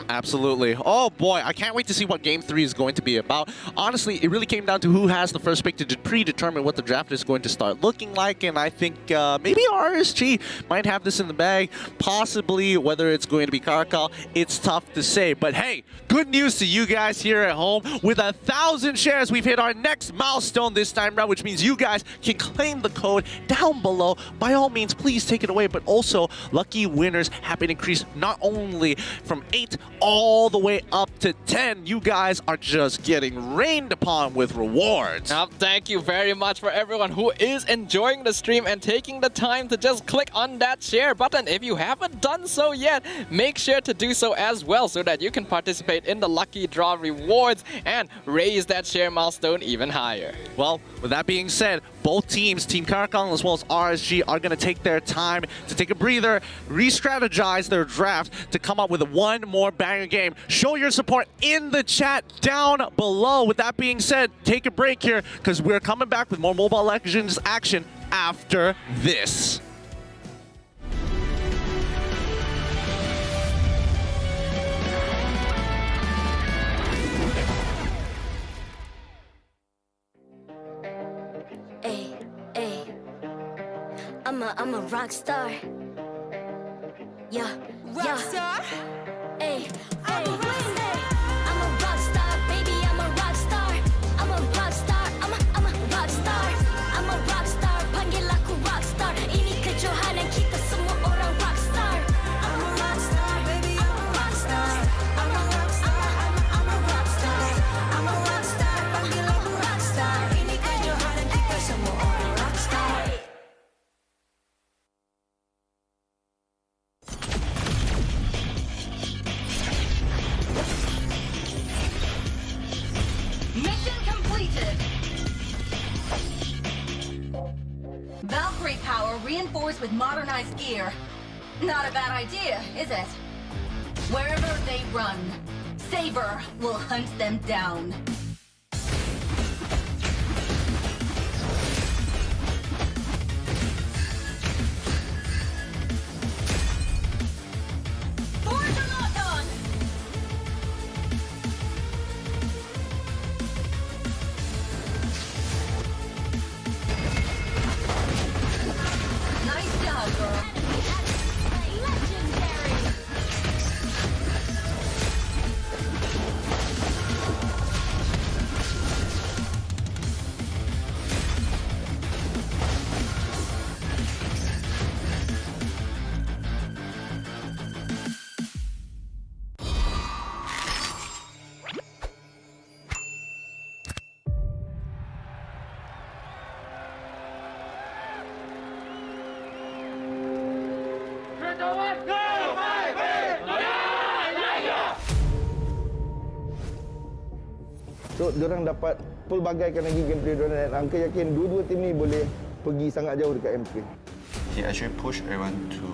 Absolutely. Oh boy, I can't wait to see what Game 3 is going to be about. Honestly, it really came down to who has the first pick to predetermine what the draft is going to start looking like, and I think maybe RSG might have this in the bag. Possibly, whether it's going to be Caracal, it's tough to say. But hey, good news to you guys here at home. With 1,000 shares, we've hit our next milestone this time around, which means you guys can claim the code down below. By all means, please take it away, but also lucky winners have been increased not only from 8 all the way up to 10. You guys are just getting rained upon with rewards. Now, thank you very much for everyone who is enjoying the stream and taking the time to just click on that share button. If you haven't done so yet, make sure to do so as well so that you can participate in the lucky draw rewards and raise that share milestone even higher. Well, with that being said, both teams, Team Caracal as well as RSG, are going to take their time to take a breather, re-strategize their draft to come up with one more banger game. Show your support in the chat down below. With that being said, take a break here because we're coming back with more Mobile Legends action after this. I'm a rock star. Yeah, rock star. Ay, I'm a rock star, baby. I'm a rock star. I'm a rock star. I'm a rock star. I'm a rock star. Panggil aku rock star. Ini kejohanan kita semua orang rock star. I'm a rock star, baby. I'm a rock star. I'm a rock star. I'm a rock star. I'm a rock star. Panggil aku rock star. Ini kejohanan kita semua orang rock star. Mission completed. Valkyrie power reinforced with modernized gear. Not a bad idea, is it? Wherever they run, Saber will hunt them down. Forge a lock on! Nice job, girl. Legendary. So, diorang dapat pelbagaikan lagi gameplay diorang dan Angka yakin dua-dua tim ni boleh pergi sangat jauh dekat MPL. He actually pushed everyone to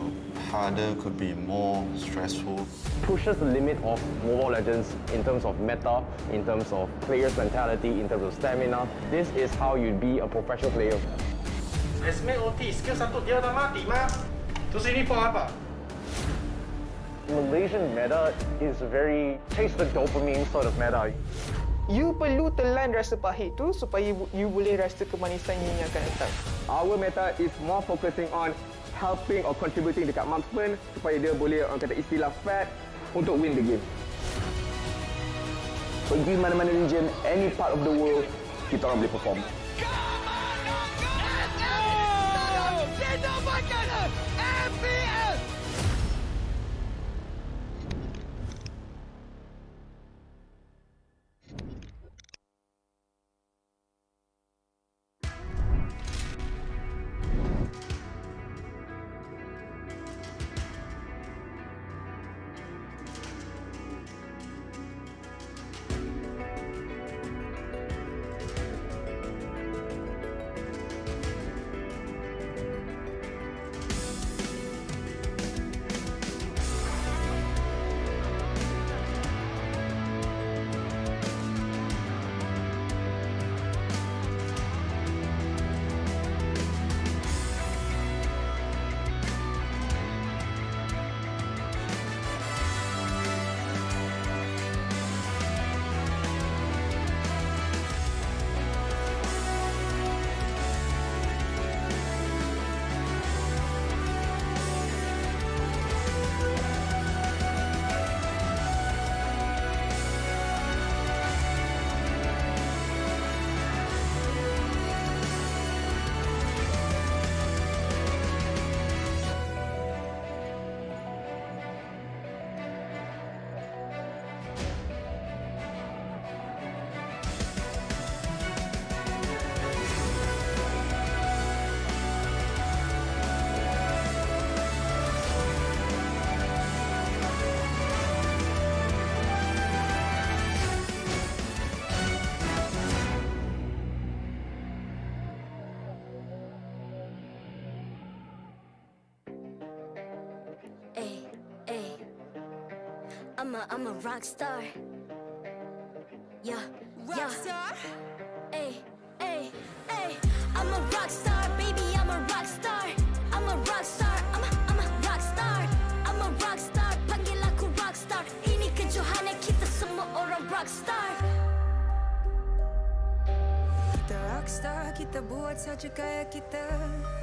harder, could be more stressful. Pushes the limit of Mobile Legends in terms of meta, in terms of players' mentality, in terms of stamina. This is how you be a professional player. Esme OT, skill satu dia dah mati, mah. Terus ini for apa? Malaysian meta is very chase the dopamine sort of meta. You perlu telan rasa pahit tu supaya you boleh rasa kemanisan yang akan datang. Our meta is more focusing on helping or contributing dekat marksman supaya dia boleh, orang kata istilah fat, untuk win the game. Pergi mana-mana region, any part of the world, kita orang boleh perform. I'm a rock star. Yeah, rock star. Ay, ay, ay. I'm a rock star, baby. I'm a rock star. I'm a rock star. I'm a rock star. I'm a rock star. Panggil aku rock star. Ini kejohanan kita semua orang rock star. Kita rockstar, kita buat saja gaya kita.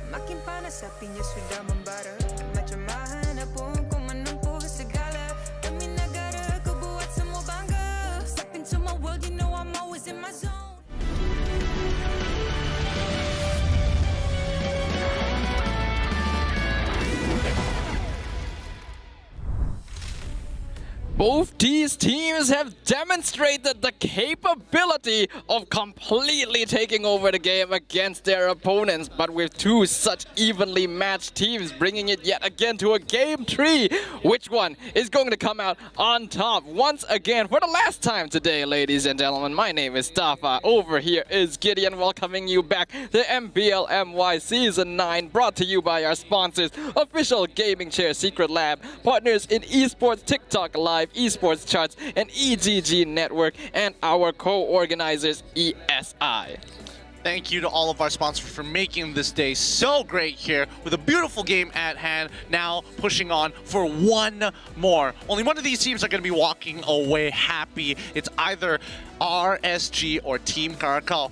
Makin panas apinya sudah membara. Macam mana pun kau menempuh segala. Demi negara kau buat semua bangga. Step into my world, you know I'm always in my zone. Both these teams have demonstrated the capability of completely taking over the game against their opponents, but with two such evenly matched teams bringing it yet again to a Game 3. Which one is going to come out on top? Once again, for the last time today, ladies and gentlemen, my name is Tafa. Over here is Gideon, welcoming you back to MPL MY Season 9, brought to you by our sponsors, Official Gaming Chair Secret Lab, partners in Esports TikTok Live, Esports Charts, and EGG Network, and our co-organizers, ESI. Thank you to all of our sponsors for making this day so great here with a beautiful game at hand, now pushing on for one more. Only one of these teams are going to be walking away happy. It's either RSG or Team Caracal.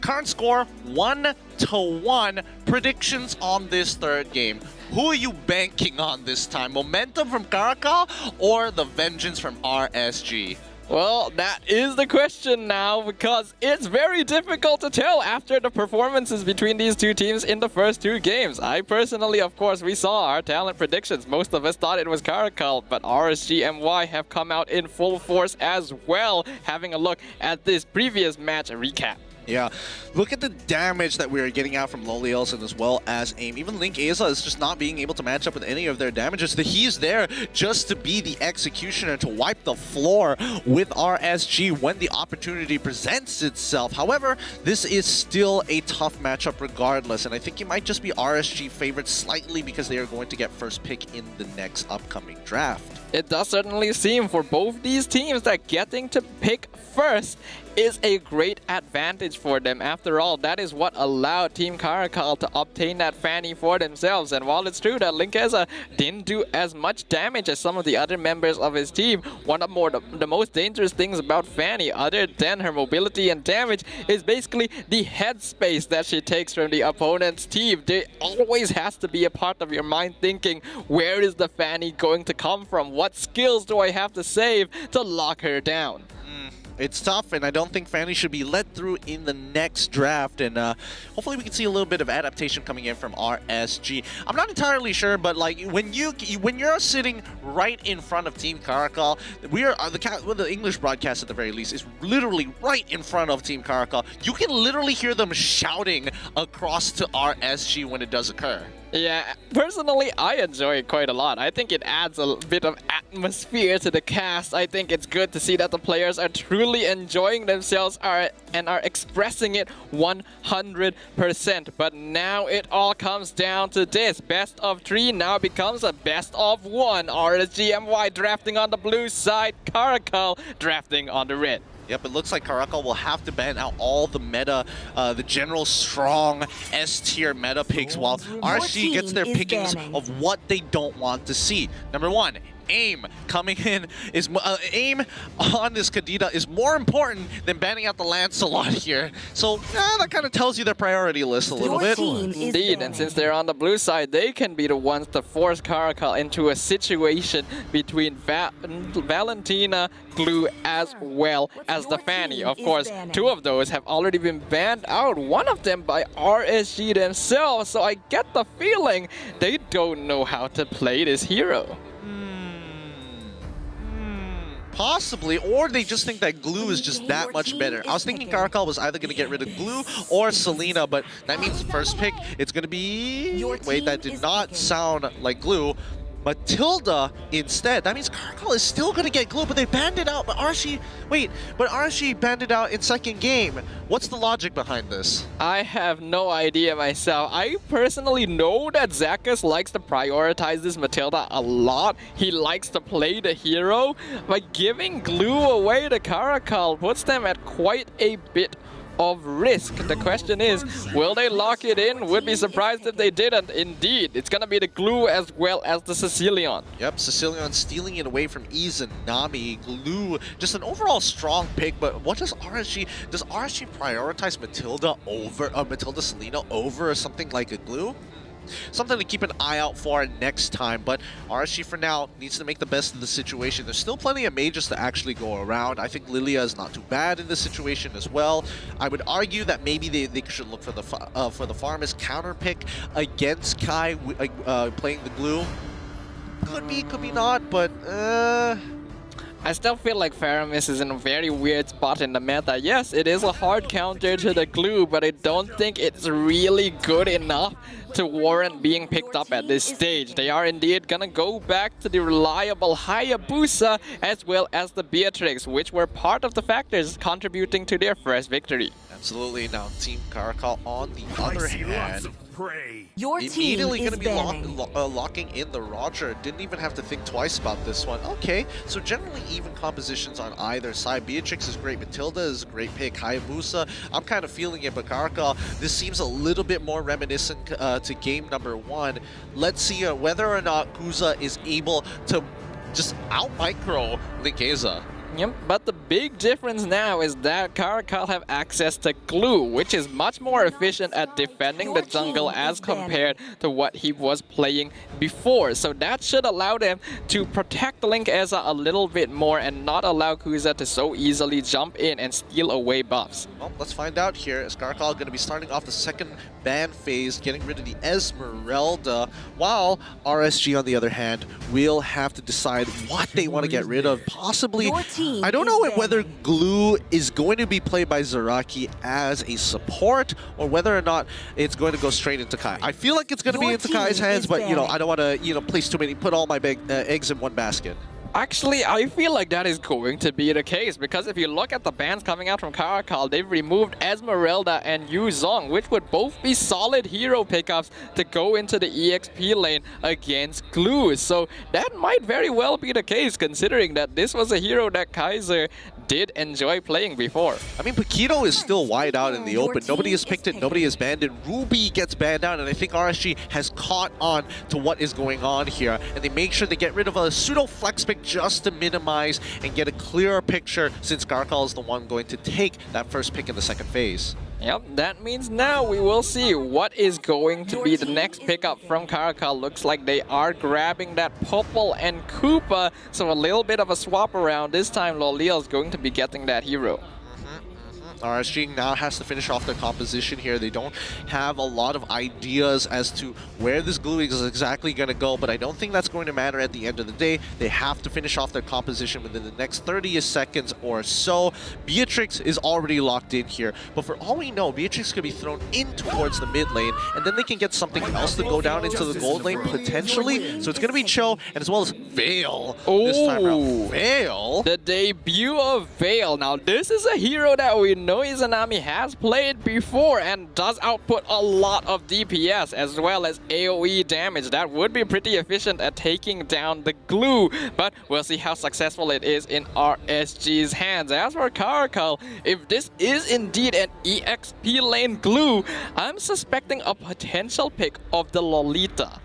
Current score 1-1. Predictions on this third game. Who are you banking on this time? Momentum from Caracal or the vengeance from RSG? Well, that is the question now, because it's very difficult to tell after the performances between these two teams in the first two games. I personally, of course, we saw our talent predictions. Most of us thought it was Caracal, but RSG MY have come out in full force as well. Having a look at this previous match recap. Yeah, look at the damage that we're getting out from Loliels and as well as AIM. Even Link Asa is just not being able to match up with any of their damages. He's there just to be the executioner, to wipe the floor with RSG when the opportunity presents itself. However, this is still a tough matchup regardless, and I think it might just be RSG favored slightly because they are going to get first pick in the next upcoming draft. It does certainly seem for both these teams that getting to pick first is a great advantage for them. After all, that is what allowed Team Caracal to obtain that Fanny for themselves. And while it's true that Linkeza didn't do as much damage as some of the other members of his team, one of the most dangerous things about Fanny, other than her mobility and damage, is basically the headspace that she takes from the opponent's team. There always has to be a part of your mind thinking, where is the Fanny going to come from? What skills do I have to save to lock her down? It's tough, and I don't think Fanny should be let through in the next draft, and hopefully we can see a little bit of adaptation coming in from RSG. I'm not entirely sure, but like when you're sitting right in front of Team Caracal, the English broadcast at the very least is literally right in front of Team Caracal. You can literally hear them shouting across to RSG when it does occur. Yeah, personally, I enjoy it quite a lot. I think it adds a bit of atmosphere to the cast. I think it's good to see that the players are truly enjoying themselves and are expressing it 100%. But now it all comes down to this. Best of 3 now becomes a best of 1. RSG MY drafting on the blue side, Caracal drafting on the red. Yep, it looks like Caracal will have to ban out all the meta, the general strong S-tier meta picks, while RSG gets their pickings of what they don't want to see. Number 1, AIM coming in is AIM on this Kadita is more important than banning out the Lancelot here. So that kind of tells you their priority list a little bit. Indeed, and since they're on the blue side, they can be the ones to force Caracal into a situation between Valentina, Glue, as well as the Fanny. Of course, 2 of those have already been banned out, one of them by RSG themselves, so I get the feeling they don't know how to play this hero. Possibly, or they just think that Glue is just that much better. I was thinking Caracal was either going to get rid of Glue or Selena, but that means the first pick, it's going to be... Wait, that did not sound like Glue. Matilda instead. That means Caracal is still going to get Glue, but they banned it out. But RSG... Wait, but RSG banned it out in second game. What's the logic behind this? I have no idea myself. I personally know that Zakas likes to prioritize this Matilda a lot. He likes to play the hero. But giving Glue away to Caracal puts them at quite a bit of risk. The question is, will they lock it in? Would be surprised if they didn't. Indeed, it's gonna be the Glue as well as the Sicilian. Yep, Sicilian stealing it away from Izanami. Glue, just an overall strong pick, but what does RSG prioritize Matilda over Matilda Selena over something like a Glue? Something to keep an eye out for next time, but RSG for now needs to make the best of the situation. There's still plenty of mages to actually go around. I think Lilia is not too bad in this situation as well. I would argue that maybe they should look for the Farmers counter pick against Kai playing the Glue. Could be not, but I still feel like Faramis is in a very weird spot in the meta. Yes, it is a hard counter to the Glue, but I don't think it's really good enough to warrant being picked up at this stage. They are indeed gonna go back to the reliable Hayabusa as well as the Beatrix, which were part of the factors contributing to their first victory. Absolutely. Now Team Caracal on the other hand, Your immediately team going to be locking in the Roger. Didn't even have to think twice about this one. Okay, so generally even compositions on either side. Beatrix is great. Matilda is a great pick. Hayabusa, I'm kind of feeling it, but Caracal, this seems a little bit more reminiscent to game number 1. Let's see whether or not Kuza is able to just out-micro Linkeza. Yep, but the big difference now is that Caracal have access to Glue, which is much more efficient at defending the jungle as compared to what he was playing before. So that should allow them to protect Linkeza a little bit more and not allow Kuza to so easily jump in and steal away buffs. Well, let's find out here. Is Caracal going to be starting off the second ban phase, getting rid of the Esmeralda, while RSG, on the other hand, will have to decide what they want to get rid of. Possibly team I don't is know banning. whether Glue is going to be played by Zaraki as a support or whether or not it's going to go straight into Kai. I feel like it's going to be Your into Kai's team hands, is but you know, banning. I don't want to place too many, put all my eggs in one basket. Actually, I feel like that is going to be the case because if you look at the bans coming out from Caracal, they've removed Esmeralda and Yu Zong, which would both be solid hero pickups to go into the EXP lane against Glue. So that might very well be the case considering that this was a hero that Kaiser did enjoy playing before. I mean, Paquito is still wide out in the open. Nobody has picked it, nobody has banned it. Ruby gets banned out, and I think RSG has caught on to what is going on here. And they make sure they get rid of a pseudo flex pick just to minimize and get a clearer picture since Caracal is the one going to take that first pick in the second phase. Yep, that means now we will see what is going to be the next pickup from Caracal. Looks like they are grabbing that Popple and Koopa, so a little bit of a swap around. This time Loleo is going to be getting that hero. RSG now has to finish off their composition here. They don't have a lot of ideas as to where this glue is exactly going to go, but I don't think that's going to matter at the end of the day. They have to finish off their composition within the next 30 seconds or so. Beatrix is already locked in here, but for all we know, Beatrix could be thrown in towards the mid lane, and then they can get something else to go down into the gold lane potentially. So it's going to be Cho, and as well as Veil this time around. Veil? The debut of Veil. Now this is a hero that we know Izanami has played before and does output a lot of DPS as well as AoE damage. That would be pretty efficient at taking down the glue, but we'll see how successful it is in RSG's hands. As for Caracal, if this is indeed an EXP lane glue, I'm suspecting a potential pick of the Lolita.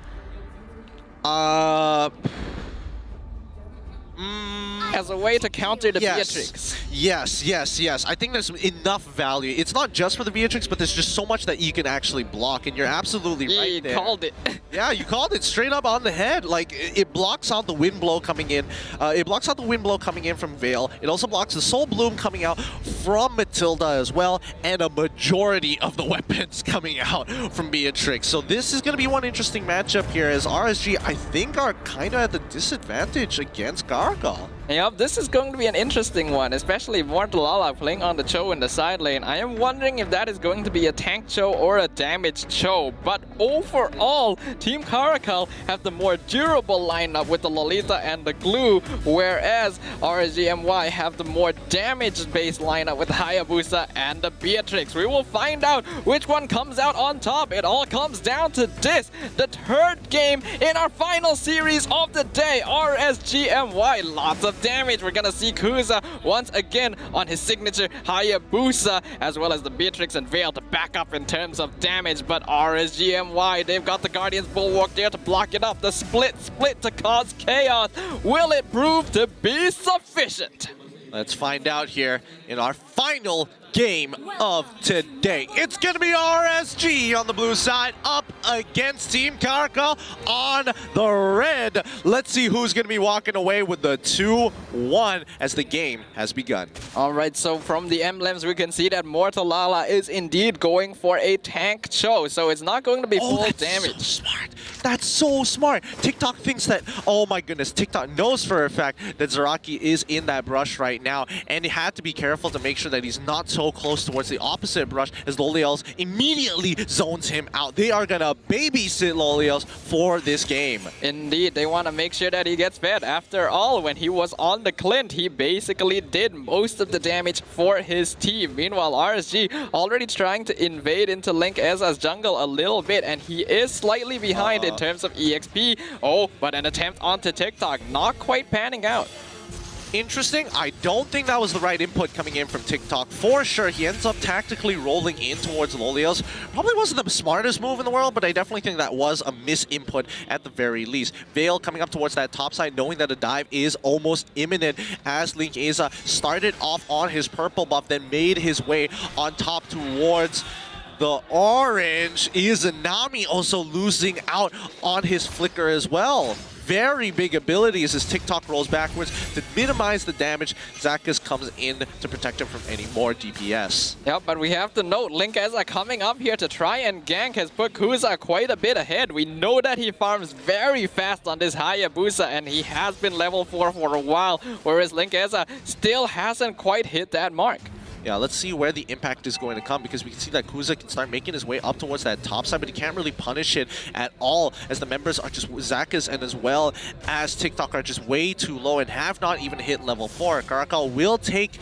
As a way to counter the Beatrix. Yes. I think there's enough value. It's not just for the Beatrix, but there's just so much that you can actually block, and you're absolutely right there. You called it. Yeah, you called it straight up on the head. Like, it blocks out the wind blow coming in. It blocks out the wind blow coming in from Veil. It also blocks the Soul Bloom coming out from Matilda as well, and a majority of the weapons coming out from Beatrix. So this is going to be one interesting matchup here, as RSG, I think, are kind of at the disadvantage against Caracal. Yep, this is going to be an interesting one, especially Mortalala playing on the Cho in the side lane. I am wondering if that is going to be a tank Cho or a damage Cho. But overall, Team Caracal have the more durable lineup with the Lolita and the Glue, whereas RSG MY have the more damage-based lineup with Hayabusa and the Beatrix. We will find out which one comes out on top. It all comes down to this, the third game in our final series of the day, RSG MY. Lots of damage. We're gonna see Kuza once again on his signature Hayabusa, as well as the Beatrix and Veil to back up in terms of damage. But RSG MY, they've got the Guardian's Bulwark there to block it up. The split to cause chaos. Will it prove to be sufficient? Let's find out here in our final game of today. It's going to be RSG on the blue side up against Team Caracal on the red. Let's see who's going to be walking away with the 2-1 as the game has begun. All right, so from the emblems, we can see that Mortalala is indeed going for a tank Cho, so it's not going to be full damage. So smart. That's so smart. TikTok thinks that, oh my goodness, TikTok knows for a fact that Zaraki is in that brush right now, and he had to be careful to make sure that he's not so close towards the opposite brush, as Loliels immediately zones him out. They are gonna babysit Loliels for this game. Indeed, they want to make sure that he gets fed. After all, when he was on the Clint, he basically did most of the damage for his team. Meanwhile, RSG already trying to invade into Link Eza's jungle a little bit, and he is slightly behind in terms of EXP. Oh, but an attempt onto TikTok, not quite panning out. Interesting. I don't think that was the right input coming in from TikTok. For sure, he ends up tactically rolling in towards Lolios. Probably wasn't the smartest move in the world, but I definitely think that was a misinput at the very least. Veil coming up towards that top side, knowing that a dive is almost imminent, as Link Eza started off on his purple buff, then made his way on top towards the orange. Izanami also losing out on his flicker as well. very big abilities as TikTok rolls backwards to minimize the damage. Zakas comes in to protect him from any more DPS. Yep, but we have to note, Linkeza coming up here to try and gank has put Kuza quite a bit ahead. We know that he farms very fast on this Hayabusa, and he has been level 4 for a while, whereas Linkeza still hasn't quite hit that mark. Yeah, let's see where the impact is going to come, because we can see that Kuza can start making his way up towards that top side, but he can't really punish it at all, as the members are just Zakas and as well as TikTok are just way too low and have not even hit level 4. Caracal will take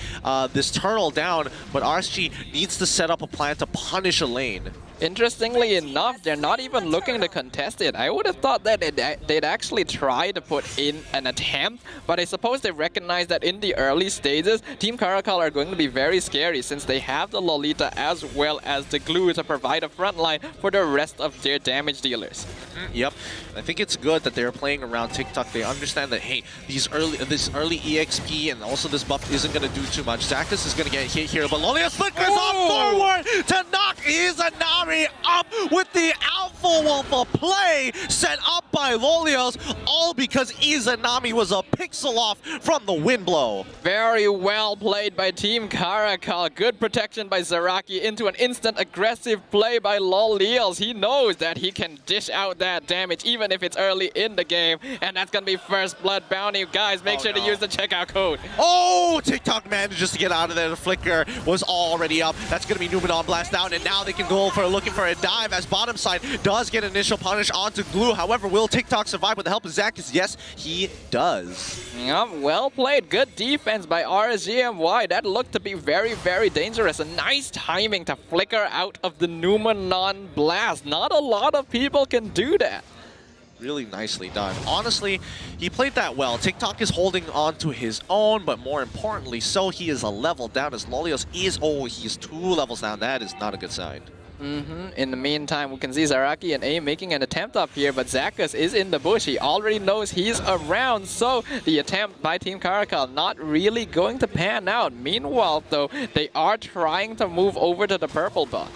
this turtle down, but RSG needs to set up a plan to punish a lane. Interestingly enough, they're not even looking to contest it. I would have thought that they'd actually try to put in an attempt, but I suppose they recognize that in the early stages, Team Caracal are going to be very scary since they have the Lolita as well as the glue to provide a front line for the rest of their damage dealers. Yep, I think it's good that they're playing around TikTok. They understand that, hey, this early EXP and also this buff isn't going to do too much. Zakas is going to get hit here, but Lolia flickers on forward to knock Izanami up with the Alpha Wolf play set up by Lolios, all because Izanami was a pixel off from the wind blow. Very well played by Team Caracal. Good protection by Zaraki into an instant aggressive play by Lolios. He knows that he can dish out that damage even if it's early in the game, and that's going to be first blood bounty. Guys, make sure to use the checkout code. Oh, TikTok manages to get out of there. The flicker was already up. That's going to be Numenor blast down, and now they can go for looking for a dive as bottom side does get initial punish onto Glue. However, will TikTok survive with the help of Zakas? Yes, he does. Yep, well played. Good defense by RSG MY. That looked to be very, very dangerous. A nice timing to flicker out of the Numenor blast. Not a lot of people can do that. Really nicely done. Honestly, he played that well. TikTok is holding on to his own, but more importantly, so he is a level down as Lolios is, he is 2 levels down. That is not a good sign. In the meantime, we can see Zaraki and AIM making an attempt up here, but Zakas is in the bush. He already knows he's around, so the attempt by Team Caracal not really going to pan out. Meanwhile, though, they are trying to move over to the purple bot.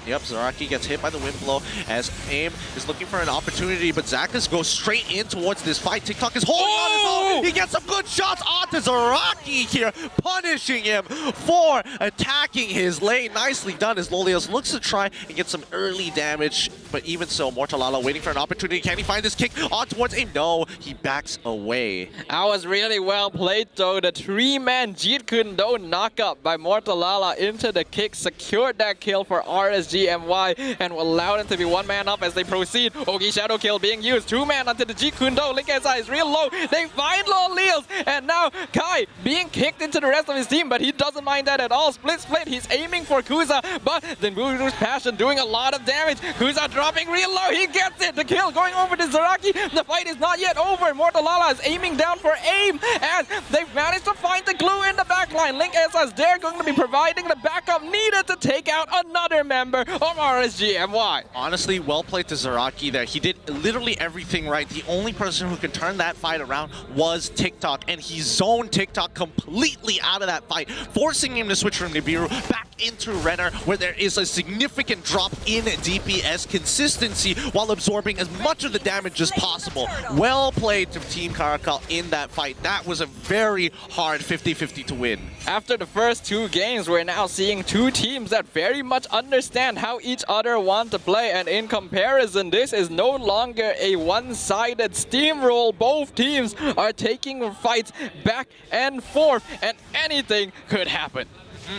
Yep, Zaraki gets hit by the wind blow as AIM is looking for an opportunity, but Zakas goes straight in towards this fight. TikTok is holding on his own. He gets some good shots onto Zaraki here, punishing him for attacking his lane. Nicely done as Lolios looks to try and get some early damage, but even so, Mortalala waiting for an opportunity. Can he find this kick on towards AIM? No, he backs away. That was really well played, though. The 3-man Jeet Kune Do knockup by Mortalala into the kick secured that kill for RSG MY and will allow them to be 1-man up as they proceed. Ogi Shadow Kill being used. 2-man onto the Jeet Kune Do. Linkeza is real low. They find Lolios, and now Kai being kicked into the rest of his team, but he doesn't mind that at all. Split. He's aiming for Kuza, but then Buru's Passion doing a lot of damage. Kuza dropping real low. He gets it. The kill going over to Zaraki. The fight is not yet over. Mortalala is aiming down for AIM, and they've managed to find the glue in the backline. Linkeza is there, going to be providing the backup needed to take out another member of RSG MY. Honestly, well played to Zaraki there. He did literally everything right. The only person who could turn that fight around was TikTok, and he zoned TikTok completely out of that fight, forcing him to switch from Nibiru back into Renner, where there is a significant drop in DPS consistency while absorbing as much of the damage as possible. Well played to Team Caracal in that fight. That was a very hard 50-50 to win. After the first 2 games, we're now seeing 2 teams that very much understand how each other want to play, and in comparison, this is no longer a one-sided steamroll. Both teams are taking fights back and forth, and anything could happen.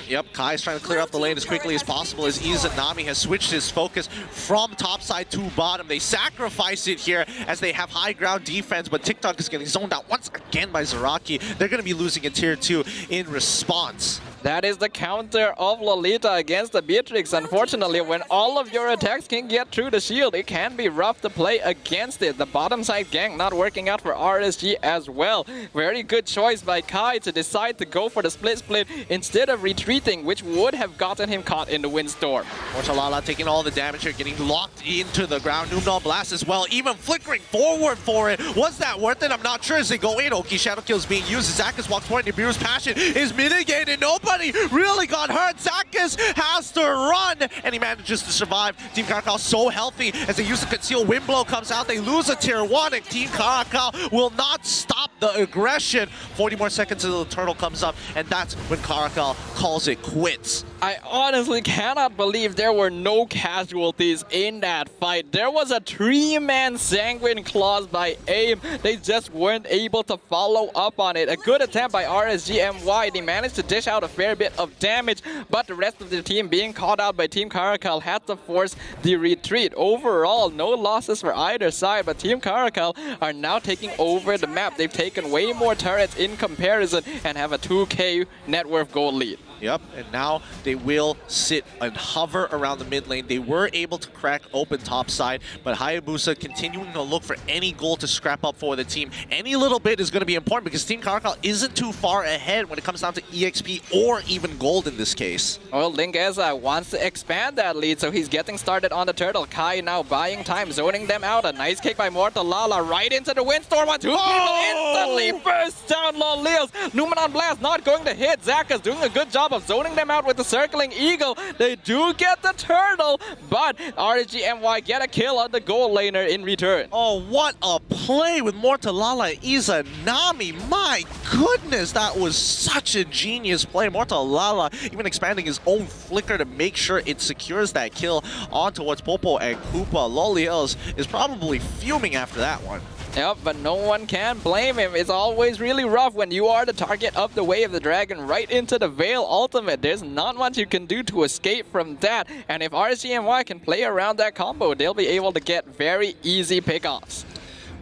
Yep, Kai's trying to clear up the lane as quickly as possible as Izanami has switched his focus from top side to bottom. They sacrifice it here as they have high ground defense, but TikTok is getting zoned out once again by Zaraki. They're going to be losing a tier 2 in response. That is the counter of Lolita against the Beatrix. Unfortunately, when all of your attacks can get through the shield, it can be rough to play against it. The bottom side gank not working out for RSG as well. Very good choice by Kai to decide to go for the split instead of retreating, which would have gotten him caught in the windstorm. Mortalala taking all the damage here, getting locked into the ground. Numenor blast as well, even flickering forward for it. Was that worth it? I'm not sure as they go in. Oki Shadow Kill is being used. Zakas walks forward. Nibiru's Passion is mitigated. Nobody Everybody really got hurt. Zakis has to run, and he manages to survive. Team Caracal so healthy as they use the conceal. Windblow comes out. They lose a tier 1, and Team Caracal will not stop the aggression. 40 more seconds until the turtle comes up, and that's when Caracal calls it quits. I honestly cannot believe there were no casualties in that fight. There was a 3-man sanguine clause by AIM. They just weren't able to follow up on it. A good attempt by RSG MY. They managed to dish out a fair bit of damage, but the rest of the team being caught out by Team Caracal had to force the retreat. Overall, no losses for either side, but Team Caracal are now taking over the map. They've taken way more turrets in comparison and have a 2k net worth gold lead. Yep, and now they will sit and hover around the mid lane. They were able to crack open top side, but Hayabusa continuing to look for any goal to scrap up for the team. Any little bit is going to be important because Team Caracal isn't too far ahead when it comes down to EXP or even gold in this case. Well, Lingeza wants to expand that lead, so he's getting started on the turtle. Kai now buying time, zoning them out. A nice kick by Mortalala right into the windstorm. 2 people instantly first down. Lolios. Numenon Blast not going to hit. Zakka's doing a good job of zoning them out with the circling eagle. They do get the turtle, but RSG MY get a kill on the goal laner in return. Oh, what a play with Mortalala Izanami. My goodness, that was such a genius play. Mortalala even expanding his own flicker to make sure it secures that kill on towards Popo and Koopa. Loliels is probably fuming after that one. Yep, but no one can blame him. It's always really rough when you are the target of the Way of the Dragon right into the Veil ultimate. There's not much you can do to escape from that. And if RSGMY can play around that combo, they'll be able to get very easy pickoffs.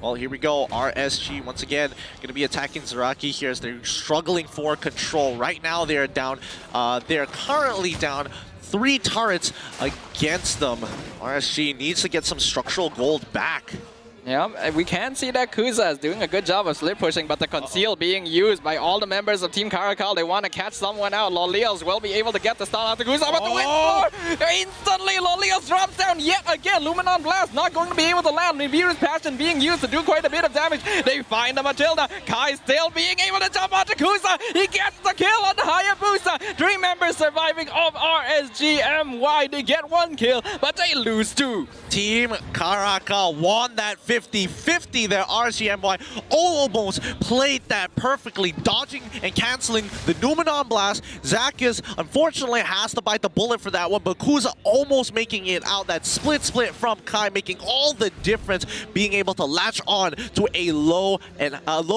Well, here we go. RSG once again going to be attacking Zaraki here as they're struggling for control. Right now they're down. They're currently down 3 turrets against them. RSG needs to get some structural gold back. Yeah, we can see that Kuza is doing a good job of slip pushing, but the conceal being used by all the members of Team Caracal. They want to catch someone out. Lolios will be able to get the stun out to Kuza, but the wind instantly Lolios drops down yet again. Luminon Blast not going to be able to land. Nibiru's Passion being used to do quite a bit of damage. They find the Matilda. Kai still being able to jump onto Kuza. He gets the kill on the Hayabusa. 3 members surviving of RSG MY. They get 1 kill, but they lose 2. Team Caracal won that 50-50 there. RSGMY almost played that perfectly, dodging and canceling the Numenon Blast. Zakis unfortunately has to bite the bullet for that one, but Kuza almost making it out. That split from Kai making all the difference, being able to latch on to a low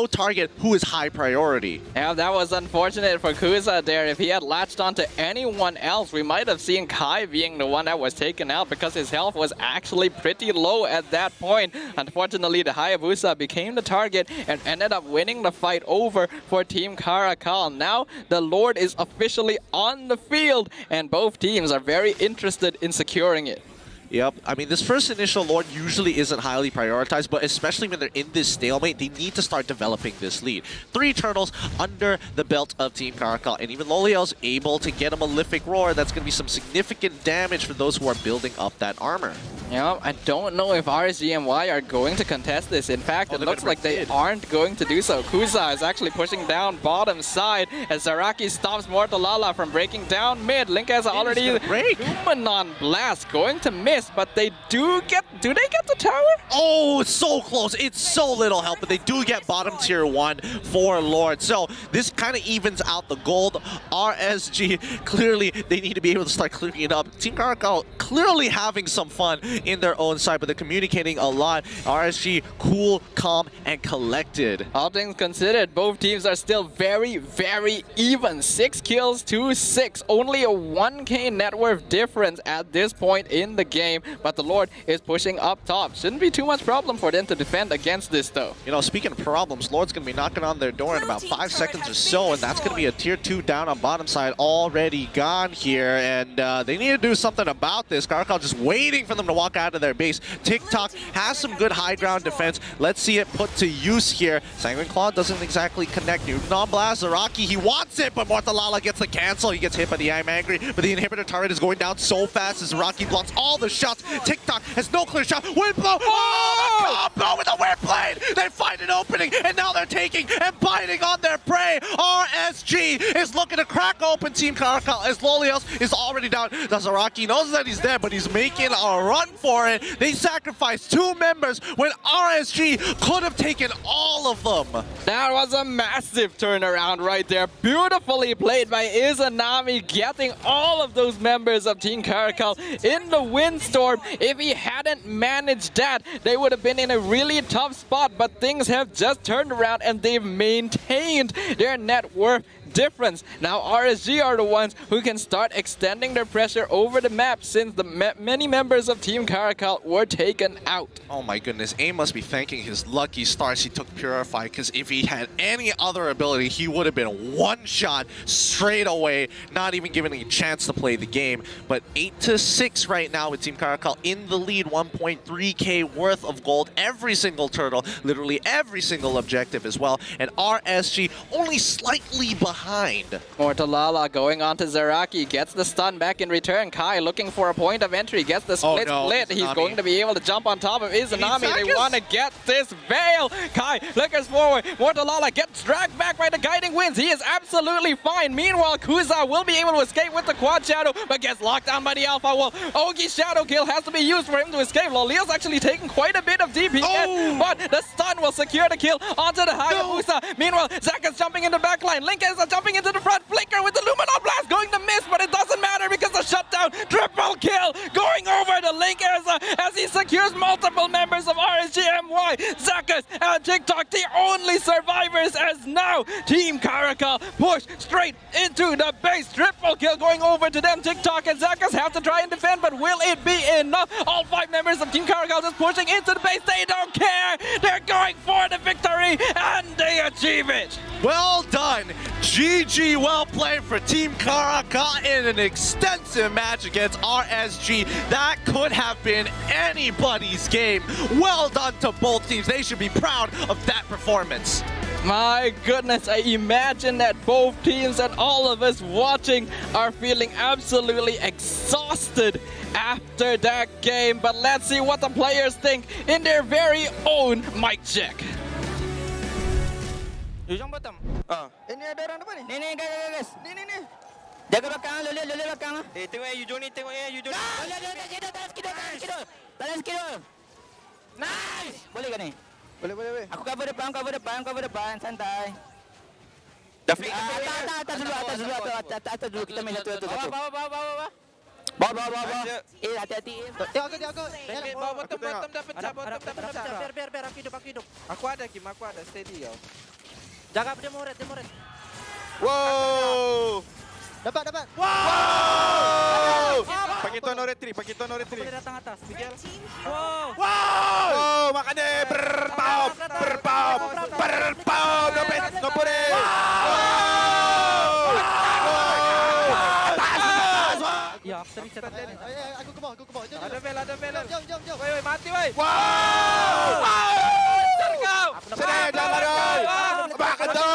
target who is high priority. Yeah, that was unfortunate for Kuza there. If he had latched on to anyone else, we might have seen Kai being the one that was taken out because his health was actually pretty low at that point. Unfortunately, the Hayabusa became the target and ended up winning the fight over for Team Caracal. Now, the Lord is officially on the field, and both teams are very interested in securing it. Yep, I mean, this first initial Lord usually isn't highly prioritized, but especially when they're in this stalemate, they need to start developing this lead. 3 turtles under the belt of Team Caracal, and even Loliel's able to get a Malefic Roar. That's going to be some significant damage for those who are building up that armor. Yeah, I don't know if RSGMY are going to contest this. In fact, it looks like they aren't going to do so. Kuza is actually pushing down bottom side as Zaraki stops Mortalala from breaking down mid. Link has already Numenon Blast going to miss, but they do they get the tower? Oh, it's so close. It's so little help, but they do get bottom tier 1 for Lord. So this kind of evens out the gold. RSG, clearly they need to be able to start clearing it up. Team Caracal clearly having some fun in their own side, but they're communicating a lot. RSG, cool, calm, and collected. All things considered, both teams are still very, very even. 6 kills to 6. Only a 1k net worth difference at this point in the game, but the Lord is pushing up top. Shouldn't be too much problem for them to defend against this, though. You know, speaking of problems, Lord's going to be knocking on their door in about 5 seconds or so, and that's going to be a tier 2 down on bottom side already gone here, and they need to do something about this. Caracal just waiting for them to walk walk out of their base. TikTok has some good high ground defense. Let's see it put to use here. Sanguine Claw doesn't exactly connect. Newton on blast. Zaraki, he wants it, but Mortalala gets the cancel. He gets hit by the I'm Angry, but the inhibitor turret is going down so fast as Zaraki blocks all the shots. TikTok has no clear shot. Wind blow. Oh, the combo with the wind blade. They find an opening, and now they're taking and biting on their prey. RSG is looking to crack open Team Caracal as Lolios is already down. The Zaraki knows that he's dead, but he's making a run for it. They sacrificed 2 members when RSG could have taken all of them. That was a massive turnaround right there. Beautifully played by Izanami, getting all of those members of Team Caracal in the windstorm. If he hadn't managed that, they would have been in a really tough spot, but things have just turned around and they've maintained their net worth difference. Now RSG are the ones who can start extending their pressure over the map since the many members of Team Caracal were taken out. Oh my goodness, AIM must be thanking his lucky stars he took Purify, because if he had any other ability, he would have been one shot straight away, not even given a chance to play the game. But 8-6 right now with Team Caracal in the lead, 1.3k worth of gold, every single turtle, literally every single objective as well, and RSG only slightly behind. Mortalala going on to Zaraki, gets the stun back in return. Kai looking for a point of entry, gets the split. He's going to be able to jump on top of Izanami. They want to get this Veil. Kai flickers forward. Mortalala gets dragged back by the guiding winds. He is absolutely fine. Meanwhile, Kuza will be able to escape with the quad shadow, but gets locked down by the alpha wall. Ogi's shadow kill has to be used for him to escape. Loliel's actually taking quite a bit of DPS, but the stun will secure the kill onto the Hayabusa. Meanwhile, Zack is jumping in the backline. Link is jumping into the front. Flicker with the Luminol Blast going to miss, but it doesn't matter because the shutdown. Triple kill going over the Link as he secures multiple members of RSG MY. Zakas and TikTok, the only survivors, as now Team Caracal push straight into the base. Triple kill going over to them. TikTok and Zakas have to try and defend, but will it be enough? All 5 members of Team Caracal just pushing into the base. They don't care. They're going for the victory, and they achieve it. Well done. GG, well played for Team Caracal in an extensive match against RSG. That could have been anybody's game. Well done to both teams. They should be proud of that performance. My goodness, I imagine that both teams and all of us watching are feeling absolutely exhausted after that game. But let's see what the players think in their very own mic check. Ujung bottom. Ini ada orang depan ni. Ni guys. Ni. Jaga belakang, loleh belakang. Tengok Yujon ni, Yujon. Loleh, talas kidul. Nice. Boleh ke ni? Boleh. Aku cover depan, santai. Dah flick. Atas dulu, kita main satu. Bawa. Hati-hati. Tengok aku. Bawa bottom dah pecah. Biar aku hidup. Aku ada Kim, steady kau. Jaga dia moret. Wow. Dapat. Wow. Pakai tono retri. Boleh datang atas, Miguel. Wow. Makan dia berpau. No boleh. Ya, aku bisa tak. Aku ke bawah. Ada bel. Jom. Woi, mati woi. Wow. Terkau. Sedih dah baru. Makan tu.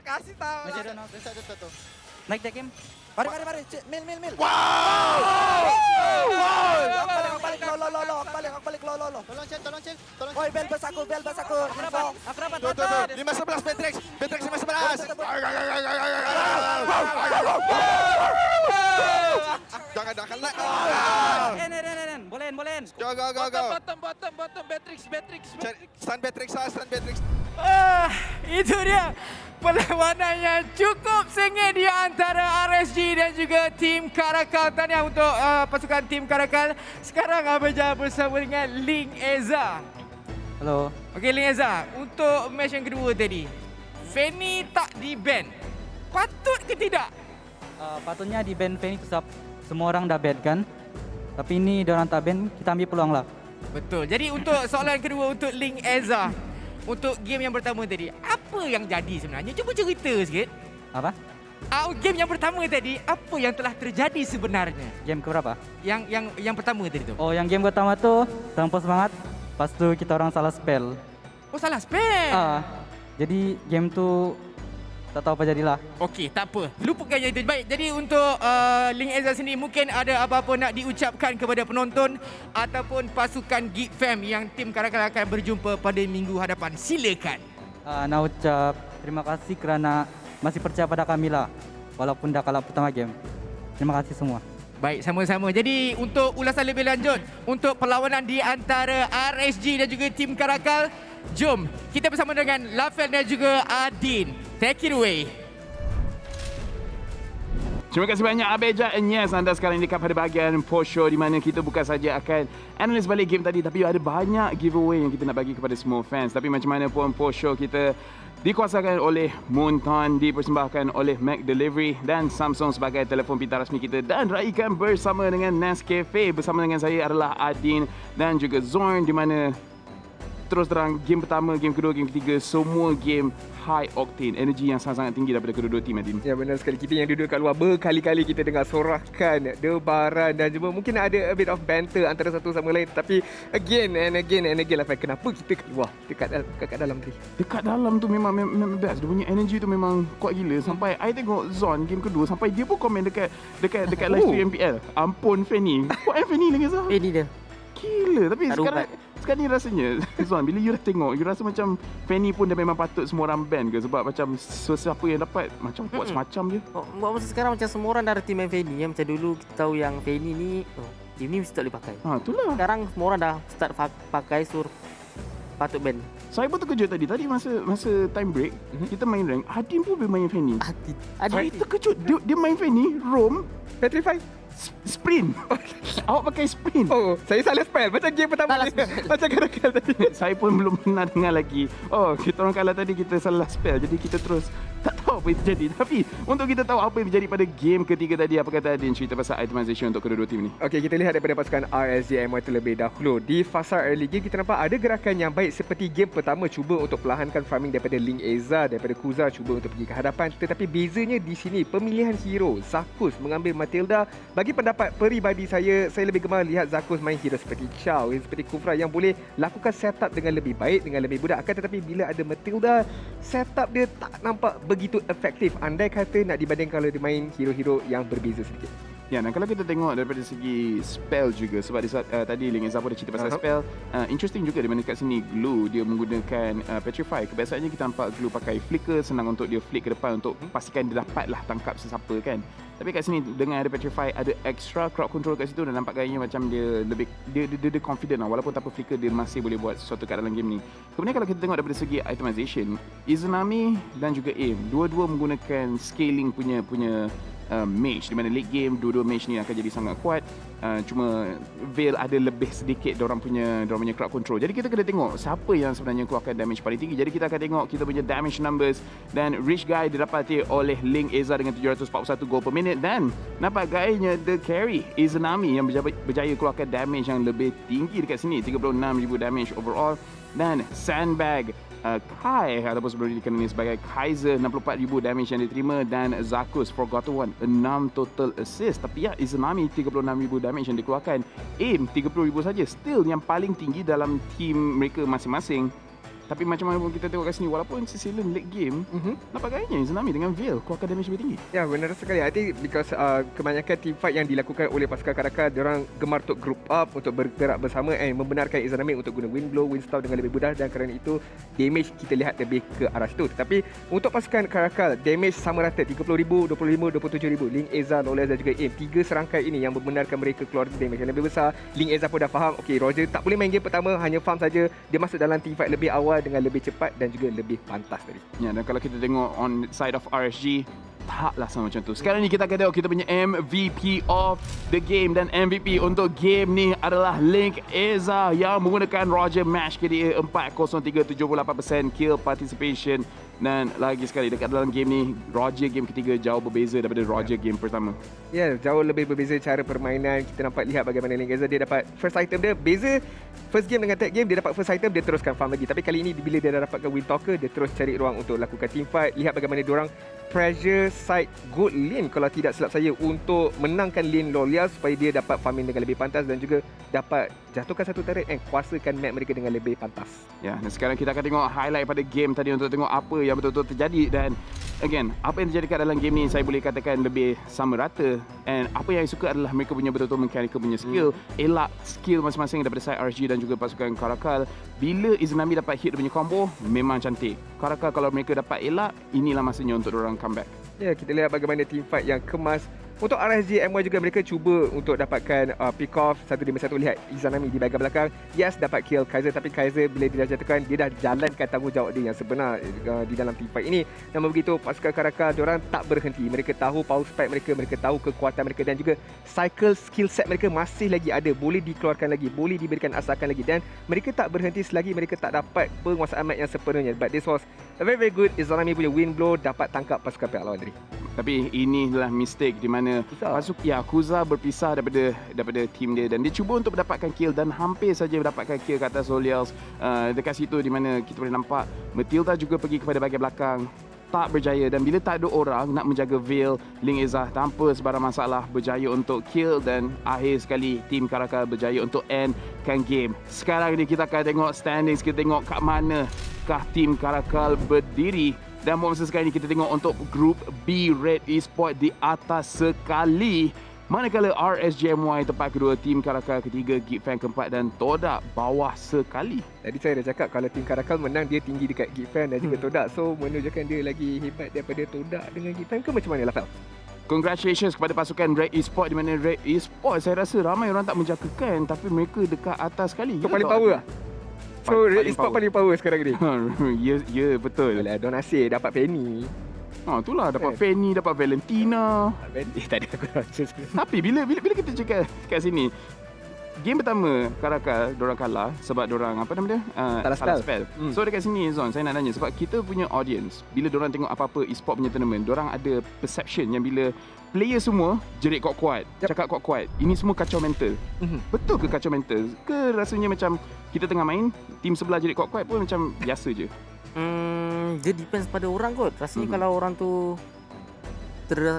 Kasih tahu. Masih ada satu. Naik dia game. Mari. Mil. Wow. Aku balik lo. Tolong cel. Woi, bel bas aku. Aku dapat. Tuh. 5-11 Matrix 5-11. Jangan naik. Bolen. Go. Bottom, Matrix. Stun Matrix. Itu dia perlawanan yang cukup sengit di antara RSG dan juga Team Caracal. Tahniah untuk pasukan Team Caracal. Sekarang Abeja bersama dengan Link Eza. Halo. Okey Link Eza, untuk match yang kedua tadi, Fanny tak di-ban. Patut ke tidak? Patutnya di ban Fanny sebab semua orang dah ban kan. Tapi ini diorang tak ban, kita ambil peluang lah. Betul. Jadi untuk soalan kedua untuk Link Eza, untuk game yang pertama tadi, apa yang jadi sebenarnya? Cuba cerita sikit. Apa? Game yang pertama tadi, apa yang telah terjadi sebenarnya? Game keberapa? Yang pertama tadi tu. Oh, yang game pertama tu terlampau semangat. Lepas tu kita orang salah spell. Oh, salah spell. Jadi game tu tak tahu apa jadilah. Okey, tak apa. Lupakan yang itu. Baik, jadi untuk Link Eza sendiri, mungkin ada apa-apa nak diucapkan kepada penonton ataupun pasukan GEEK FAM yang tim Karakal akan berjumpa pada minggu hadapan. Silakan. Nak ucap terima kasih kerana masih percaya pada kami lah. Walaupun dah kalah pertama game. Terima kasih semua. Baik, sama-sama. Jadi untuk ulasan lebih lanjut, untuk perlawanan di antara RSG dan juga tim Karakal, jom kita bersama dengan Lafel dan juga Adin. Take it away. Terima kasih banyak Abeja and yes, anda sekarang ini pada bahagian post show di mana kita bukan saja akan analis balik game tadi, tapi ada banyak giveaway yang kita nak bagi kepada semua fans. Tapi macam mana pun post show kita dikuasakan oleh Moonton, dipersembahkan oleh McDelivery dan Samsung sebagai telefon pintar rasmi kita, dan raikan bersama dengan Nescafe. Bersama dengan saya adalah Adin dan juga Zorn, di mana terus terang game pertama, game kedua, game ketiga, semua game high octane, energi yang sangat-sangat tinggi daripada kedua-dua tim, Adin. Ya, benar sekali. Kita yang duduk kat luar berkali-kali kita dengar sorakan, debaran dan juga mungkin ada a bit of banter antara satu sama lain, tapi again and again lah, kenapa kita kat luar, dekat dalam tadi. Dekat dalam tu memang best. Dia punya energy tu memang kuat gila. Sampai I tengok Zon game kedua, sampai dia pun komen dekat livestream MPL. Ampun Fanny. Kuat Fanny lagi Zon. Fanny dia. Gila. Tapi sekarang ni rasanya Zon, bila you dah tengok, you rasa macam Fanny pun dah memang patut semua orang ban ke? Sebab macam sesiapa yang dapat macam kuat semacam je. Buat masa sekarang macam semua orang dah reti main Fanny. Macam dulu kita tahu yang Fanny ni game ni mesti tak boleh pakai. Itulah. Sekarang semua orang dah start pakai, sur patut ban. Saya pun terkejut tadi masa time break, kita main rank, Adin pun boleh main Fanny. Saya terkejut, dia main Fanny, roam, petrify, sprint. Awak pakai sprint. Oh, saya salah spell. Macam game pertama ni. Macam Karakal tadi. Saya pun belum pernah dengar lagi. Oh, kita orang kalah tadi, kita salah spell. Jadi kita terus tak tahu apa yang terjadi. Tapi untuk kita tahu apa yang terjadi pada game ketiga tadi, apa kata Adin cerita pasal itemization untuk kedua-dua tim ni? Okey, kita lihat daripada pasukan RSG MY terlebih dahulu. Di fasa early game, kita nampak ada gerakan yang baik seperti game pertama, cuba untuk perlahankan farming daripada Link Eza, daripada Kuza cuba untuk pergi ke hadapan. Tetapi bezanya di sini, pemilihan hero. Zakus mengambil Matilda. Bagi pendapat peribadi saya lebih gemar lihat Zakus main hero seperti Chow, seperti Kufra yang boleh lakukan setup dengan lebih baik, dengan lebih mudah. Akan tetapi bila ada Matilda, setup dia tak nampak begitu efektif. Andai kata nak dibandingkan kalau dia main hero-hero yang berbeza sedikit. Ya, dan kalau kita tengok daripada segi spell juga, sebab tadi Link Eza pun dah cerita pasal spell, interesting juga di mana kat sini Glue dia menggunakan Petrify. Kebiasaannya kita nampak Glue pakai flicker, senang untuk dia flick ke depan untuk pastikan dia dapatlah tangkap sesiapa kan. Tapi kat sini dengan ada Petrify, ada extra crowd control kat situ, dan nampak gayanya macam dia lebih dia confident lah. Walaupun tanpa flicker dia masih boleh buat sesuatu kat dalam game ni. Kemudian kalau kita tengok daripada segi itemization, Izanami dan juga Aim dua-dua menggunakan scaling punya mage, di mana late game dua-dua mage ni akan jadi sangat kuat. Cuma Veil ada lebih sedikit diorang punya crowd control. Jadi kita kena tengok siapa yang sebenarnya keluarkan damage paling tinggi. Jadi kita akan tengok kita punya damage numbers, dan Rich Guy didapati oleh Link Eza dengan 741 gold per minute, dan nampak gayanya the carry Izanami yang berjaya keluarkan damage yang lebih tinggi dekat sini, 36,000 damage overall. Dan Sandbag Kai ataupun sebelum ini dikenali sebagai Kaiser, 64,000 damage yang diterima, dan Zakus Forgotten One 6 total assist. Tapi ya, Izanami 36,000 damage yang dikeluarkan, Aim 30,000 saja, still yang paling tinggi dalam team mereka masing-masing. Tapi macam mana pun kita tengok kat sini, walaupun Sicilian late game, nampak gayanya Izanami dengan Veil keluarkan damage lebih tinggi. Ya, benar sekali. I think because kebanyakan team fight yang dilakukan oleh pasukan Karakal, diorang gemar untuk group up, untuk bergerak bersama and membenarkan Izanami untuk guna wind blow, wind style dengan lebih mudah, dan kerana itu damage kita lihat lebih ke arah situ. Tetapi untuk pasukan Karakal, damage sama rata, 30,000, 25,000, 27,000. Link Eza, Lawless dan juga Aim, 3 serangkai ini yang membenarkan mereka keluar damage yang lebih besar. Link Eza pun dah faham, okay, Roger tak boleh main game pertama hanya farm saja, dia masuk dalam team fight lebih awal dengan lebih cepat dan juga lebih pantas tadi. Ya, dan kalau kita tengok on side of RSG, taklah sama macam tu. Sekarang ni kita akan tengok kita punya MVP of the game, dan MVP untuk game ni adalah Link Eza yang menggunakan Roger Match KDA 403, 78% kill participation Dan lagi sekali dekat dalam game ni, Roger game ketiga jauh berbeza daripada Roger game pertama. Ya, jauh lebih berbeza cara permainan. Kita nampak lihat bagaimana Link Gazer dia dapat first item dia. Beza first game dengan third game, dia dapat first item, dia teruskan farm lagi. Tapi kali ini bila dia dah dapatkan Wind Talker, dia terus cari ruang untuk lakukan team fight. Lihat bagaimana diorang pressure side good lane kalau tidak silap saya untuk menangkan lane Lolia supaya dia dapat farming dengan lebih pantas dan juga dapat jatuhkan satu turret and kuasakan map mereka dengan lebih pantas. Ya, dan sekarang kita akan tengok highlight pada game tadi untuk tengok apa yang betul-betul terjadi. Dan again, apa yang terjadi kat dalam game ni saya boleh katakan lebih sama rata. And apa yang saya suka adalah mereka punya betul-betul mechanical punya skill, elak skill masing-masing daripada side RSG dan juga pasukan Caracal. Bila Izanami dapat hit dia punya combo, memang cantik. Caracal kalau mereka dapat elak, inilah masanya untuk diorang comeback. Ya, kita lihat bagaimana team fight yang kemas. Untuk RSG MY juga mereka cuba untuk dapatkan pick off 1-1. Lihat Izanami di bahagian belakang. Yes, dapat kill Kaiser, tapi Kaiser bila dia dah jatuhkan, dia dah jalankan tanggungjawab dia yang sebenar di dalam team fight ini. Namun begitu, pasukan Caracal diorang tak berhenti. Mereka tahu power spike mereka tahu kekuatan mereka dan juga cycle skill set mereka masih lagi ada. Boleh dikeluarkan lagi, boleh diberikan asalkan lagi. Dan mereka tak berhenti selagi mereka tak dapat penguasaan map yang sepenuhnya. But this was a very good. Izanami punya wind blow dapat tangkap pasukan pihak lawan tadi. Tapi ini adalah mistake di mana Kuza berpisah daripada tim dia dan dia cuba untuk mendapatkan kill dan hampir saja mendapatkan kill kat atas Solials. Dekat situ di mana kita boleh nampak Matilda juga pergi kepada bahagian belakang, tak berjaya. Dan bila tak ada orang nak menjaga Veil, Ling Izzah tanpa sebarang masalah berjaya untuk kill dan akhir sekali tim Caracal berjaya untuk endkan game. Sekarang ni kita akan tengok standings, kita tengok kat manakah tim Caracal berdiri. Dan masa sekarang ini kita tengok untuk grup B Red Esports di atas sekali. Manakala RSG MY tempat kedua, tim Caracal ketiga, GEEK FAM keempat dan TODAK bawah sekali. Tadi saya dah cakap kalau tim Caracal menang dia tinggi dekat GEEK FAM dan juga TODAK. So menunjukkan dia lagi hebat daripada TODAK dengan GEEK FAM ke macam mana lah Fel? Congratulations kepada pasukan Red Esports di mana Red Esports saya rasa ramai orang tak menjangkakan tapi mereka dekat atas sekali. So paling power lah? So Red Esports paling power sekarang ni? Ya, betul. Alah, donasi dapat Penny. Itulah dapat Fanny, dapat Valentina. Tak ada aku rasa. Tapi bila kita cakap kat sini, game pertama Caracal diorang kalah sebab diorang apa nama dia? Salah spell. So dekat sini Zon, saya nak tanya sebab kita punya audience bila diorang tengok apa-apa e-sport punya tournament, diorang ada perception yang bila player semua jerit kuat-kuat, cakap kuat-kuat, ini semua kacau mental. Betul ke kacau mental? Ke rasanya macam kita tengah main, tim sebelah jerit kuat-kuat pun macam biasa je? Dia depends pada orang kot. Rasanya kalau orang tu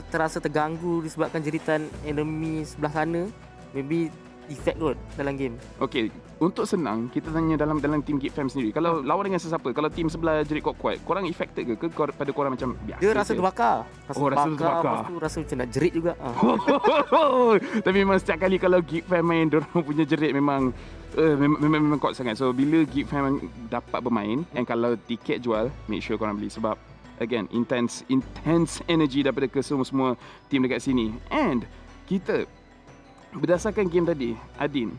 terasa terganggu disebabkan jeritan enemy sebelah sana, maybe effect kot dalam game. Okay, untuk senang kita tanya dalam tim GEEK FAM sendiri, kalau lawan dengan sesiapa, kalau tim sebelah jerit kuat-kuat, korang affected ke pada korang macam biasa? Dia rasa terbakar. Rasa terbakar. Lepas tu rasa macam nak jerit juga. Tapi memang setiap kali kalau GEEK FAM main, diorang punya jerit memang memang kuat sangat. So bila GEEK FAM dapat bermain, and kalau tiket jual, make sure korang beli sebab again intense energy daripada kesemua tim dekat sini. And kita berdasarkan game tadi, Adin,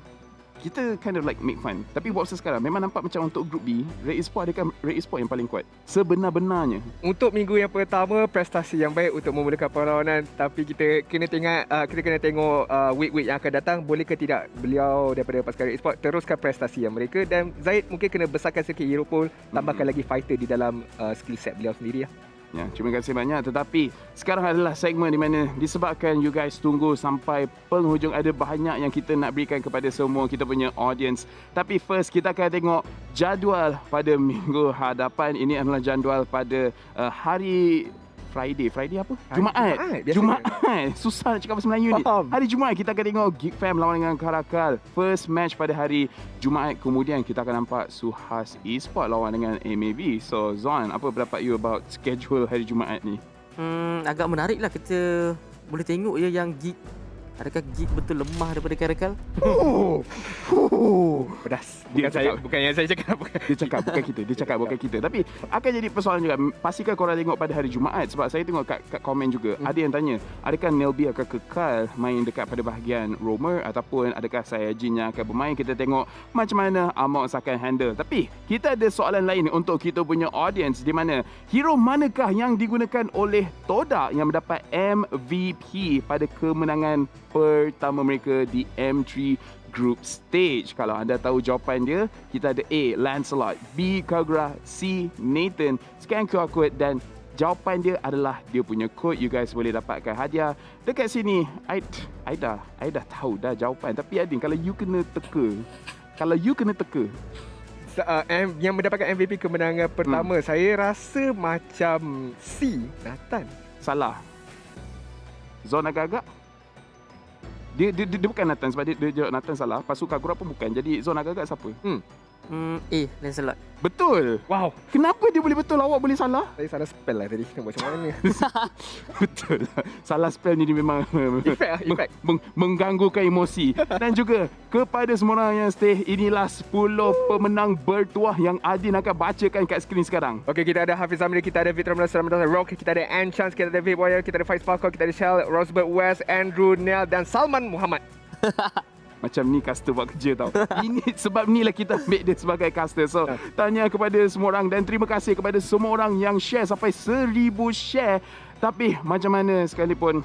kita kind of like make fun. Tapi buat sekarang memang nampak macam untuk grup B, Red Esports adakan Red Esports yang paling kuat sebenar-benarnya. Untuk minggu yang pertama, prestasi yang baik untuk memulakan perlawanan. Tapi kita kena tengok week yang akan datang, boleh ke tidak beliau daripada pasukan Red Esports teruskan prestasi yang mereka. Dan Zaid mungkin kena besarkan sikit hero pool, tambahkan lagi fighter di dalam skill set beliau sendiri lah. Ya, terima kasih banyak. Tetapi sekarang adalah segmen di mana disebabkan you guys tunggu sampai penghujung, ada banyak yang kita nak berikan kepada semua kita punya audience. Tapi first kita akan tengok jadual pada minggu hadapan. Ini adalah jadual pada hari Friday apa? Jumaat. Susah nak cakap bahasa Melayu ni. Hari Jumaat kita akan tengok GEEK FAM lawan dengan Caracal. First match pada hari Jumaat. Kemudian kita akan nampak SUHAZ Esports lawan dengan MLBB. So Zon, apa pendapat you about schedule hari Jumaat ni? Agak menarik lah. Kita boleh tengok ya yang GEEK. Adakah GEEK betul lemah daripada Caracal? Pedas. Bukan yang saya cakap. Dia cakap bukan kita. Tapi akan jadi persoalan juga. Pastikan korang tengok pada hari Jumaat. Sebab saya tengok kat komen juga, ada yang tanya, adakah Nelby akan kekal main dekat pada bahagian roamer ataupun adakah Sayajin yang akan bermain? Kita tengok macam mana Amox akan handle. Tapi kita ada soalan lain untuk kita punya audience, di mana hero manakah yang digunakan oleh TODAK yang mendapat MVP pada kemenangan pertama mereka di M3 Group Stage. Kalau anda tahu jawapan dia, kita ada A. Lancelot, B. Kagura, C. Nathan. Scan QR code dan jawapan dia adalah dia punya kod. You guys boleh dapatkan hadiah. Dekat sini, I dah tahu dah jawapan. Tapi Adin, kalau you kena teka. Yang mendapatkan MVP kemenangan pertama, saya rasa macam C. Nathan. Salah. Zon agak-agak. Dia bukan Nathan sebab dia jawab Nathan salah. Lepas tu Kagura pun bukan. Jadi Zon agak-agak siapa? A. Lancelot. Betul. Wow. Kenapa dia boleh betul, awak boleh salah? Saya salah spell lah tadi. Nak buat macam mana? Betul. Salah spell ni memang Efek. mengganggukan emosi. Dan juga kepada semua orang yang stay, inilah 10 pemenang bertuah yang Adin akan bacakan kat skrin sekarang. Okey, kita ada Hafiz Amri, kita ada Fitra Ramazan, Rock, kita ada Enchance, kita ada Viboya, kita ada Faiz Parkour, kita ada Shell, Rosebud West, Andrew, Nel dan Salman Muhammad. Macam ni caster buat kerja tau. Ini sebab ni lah kita ambil dia sebagai caster. So, tanya kepada semua orang dan terima kasih kepada semua orang yang share sampai 1000 share. Tapi macam mana sekalipun,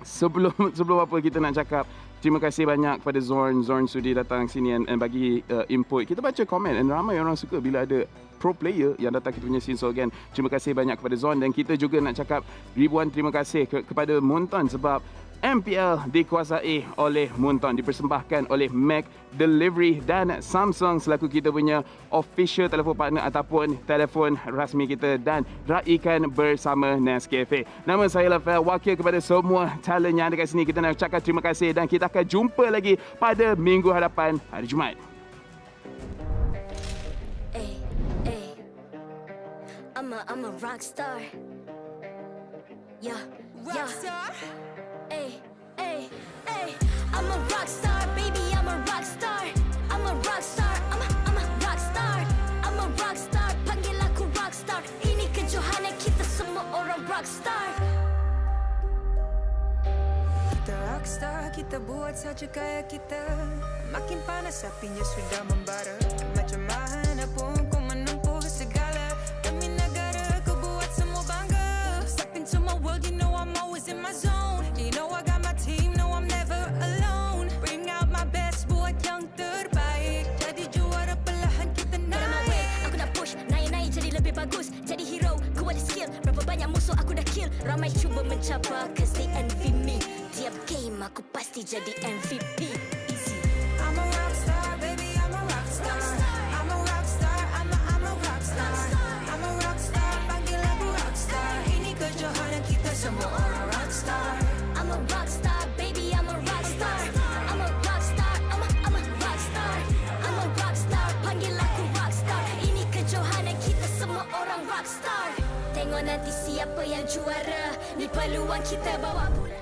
sebelum apa kita nak cakap, terima kasih banyak kepada Zorn sudi datang sini and bagi input. Kita baca komen dan ramai orang suka bila ada pro player yang datang kita punya scene. So again, terima kasih banyak kepada Zorn dan kita juga nak cakap ribuan terima kasih kepada Munton sebab MPL dikuasai oleh Munton, dipersembahkan oleh McDelivery dan Samsung selaku kita punya official telefon partner ataupun telefon rasmi kita dan raikan bersama Nescafe. Nama saya Lafel, wakil kepada semua talent yang ada kat sini. Kita nak ucapkan terima kasih dan kita akan jumpa lagi pada minggu hadapan hari Jumaat. I'm a rock star. Yeah, rock star. Ay, I'm a rock star, baby, I'm a rock star. I'm a rock star, I'm a rock star. I'm a rock star, panggil aku rock star. Ini kejohanan kita semua orang rock star. Kita rockstar, kita buat saja gaya kita. Makin panas apinya sudah membara. Macam mana pun ku menempuh segala. Demi negara ku buat semua bangga. Step into my world, you know I'm always in my zone. You know I got my team, no I'm never alone. Bring out my best, buat yang terbaik. Jadi juara perlahan kita naik. Get on my way, aku nak push, naik jadi lebih bagus. Jadi hero, ku ada skill. Berapa banyak musuh aku dah kill. Ramai cuba mencabar, cause they envy me. Tiap game aku pasti jadi MVP. Easy. I'm a rockstar, baby, I'm a rockstar. I'm a rockstar, I'm a rockstar. I'm a rockstar, panggil aku rockstar. Ini kejohanan kita semua orang rockstar. I'm a rockstar, baby, I'm a rockstar. I'm a rockstar, I'm a rockstar. I'm a rockstar, panggil aku rockstar. Ini kejohanan kita semua orang rockstar. Tengok nanti siapa yang juara. Ni peluang kita bawa bulan.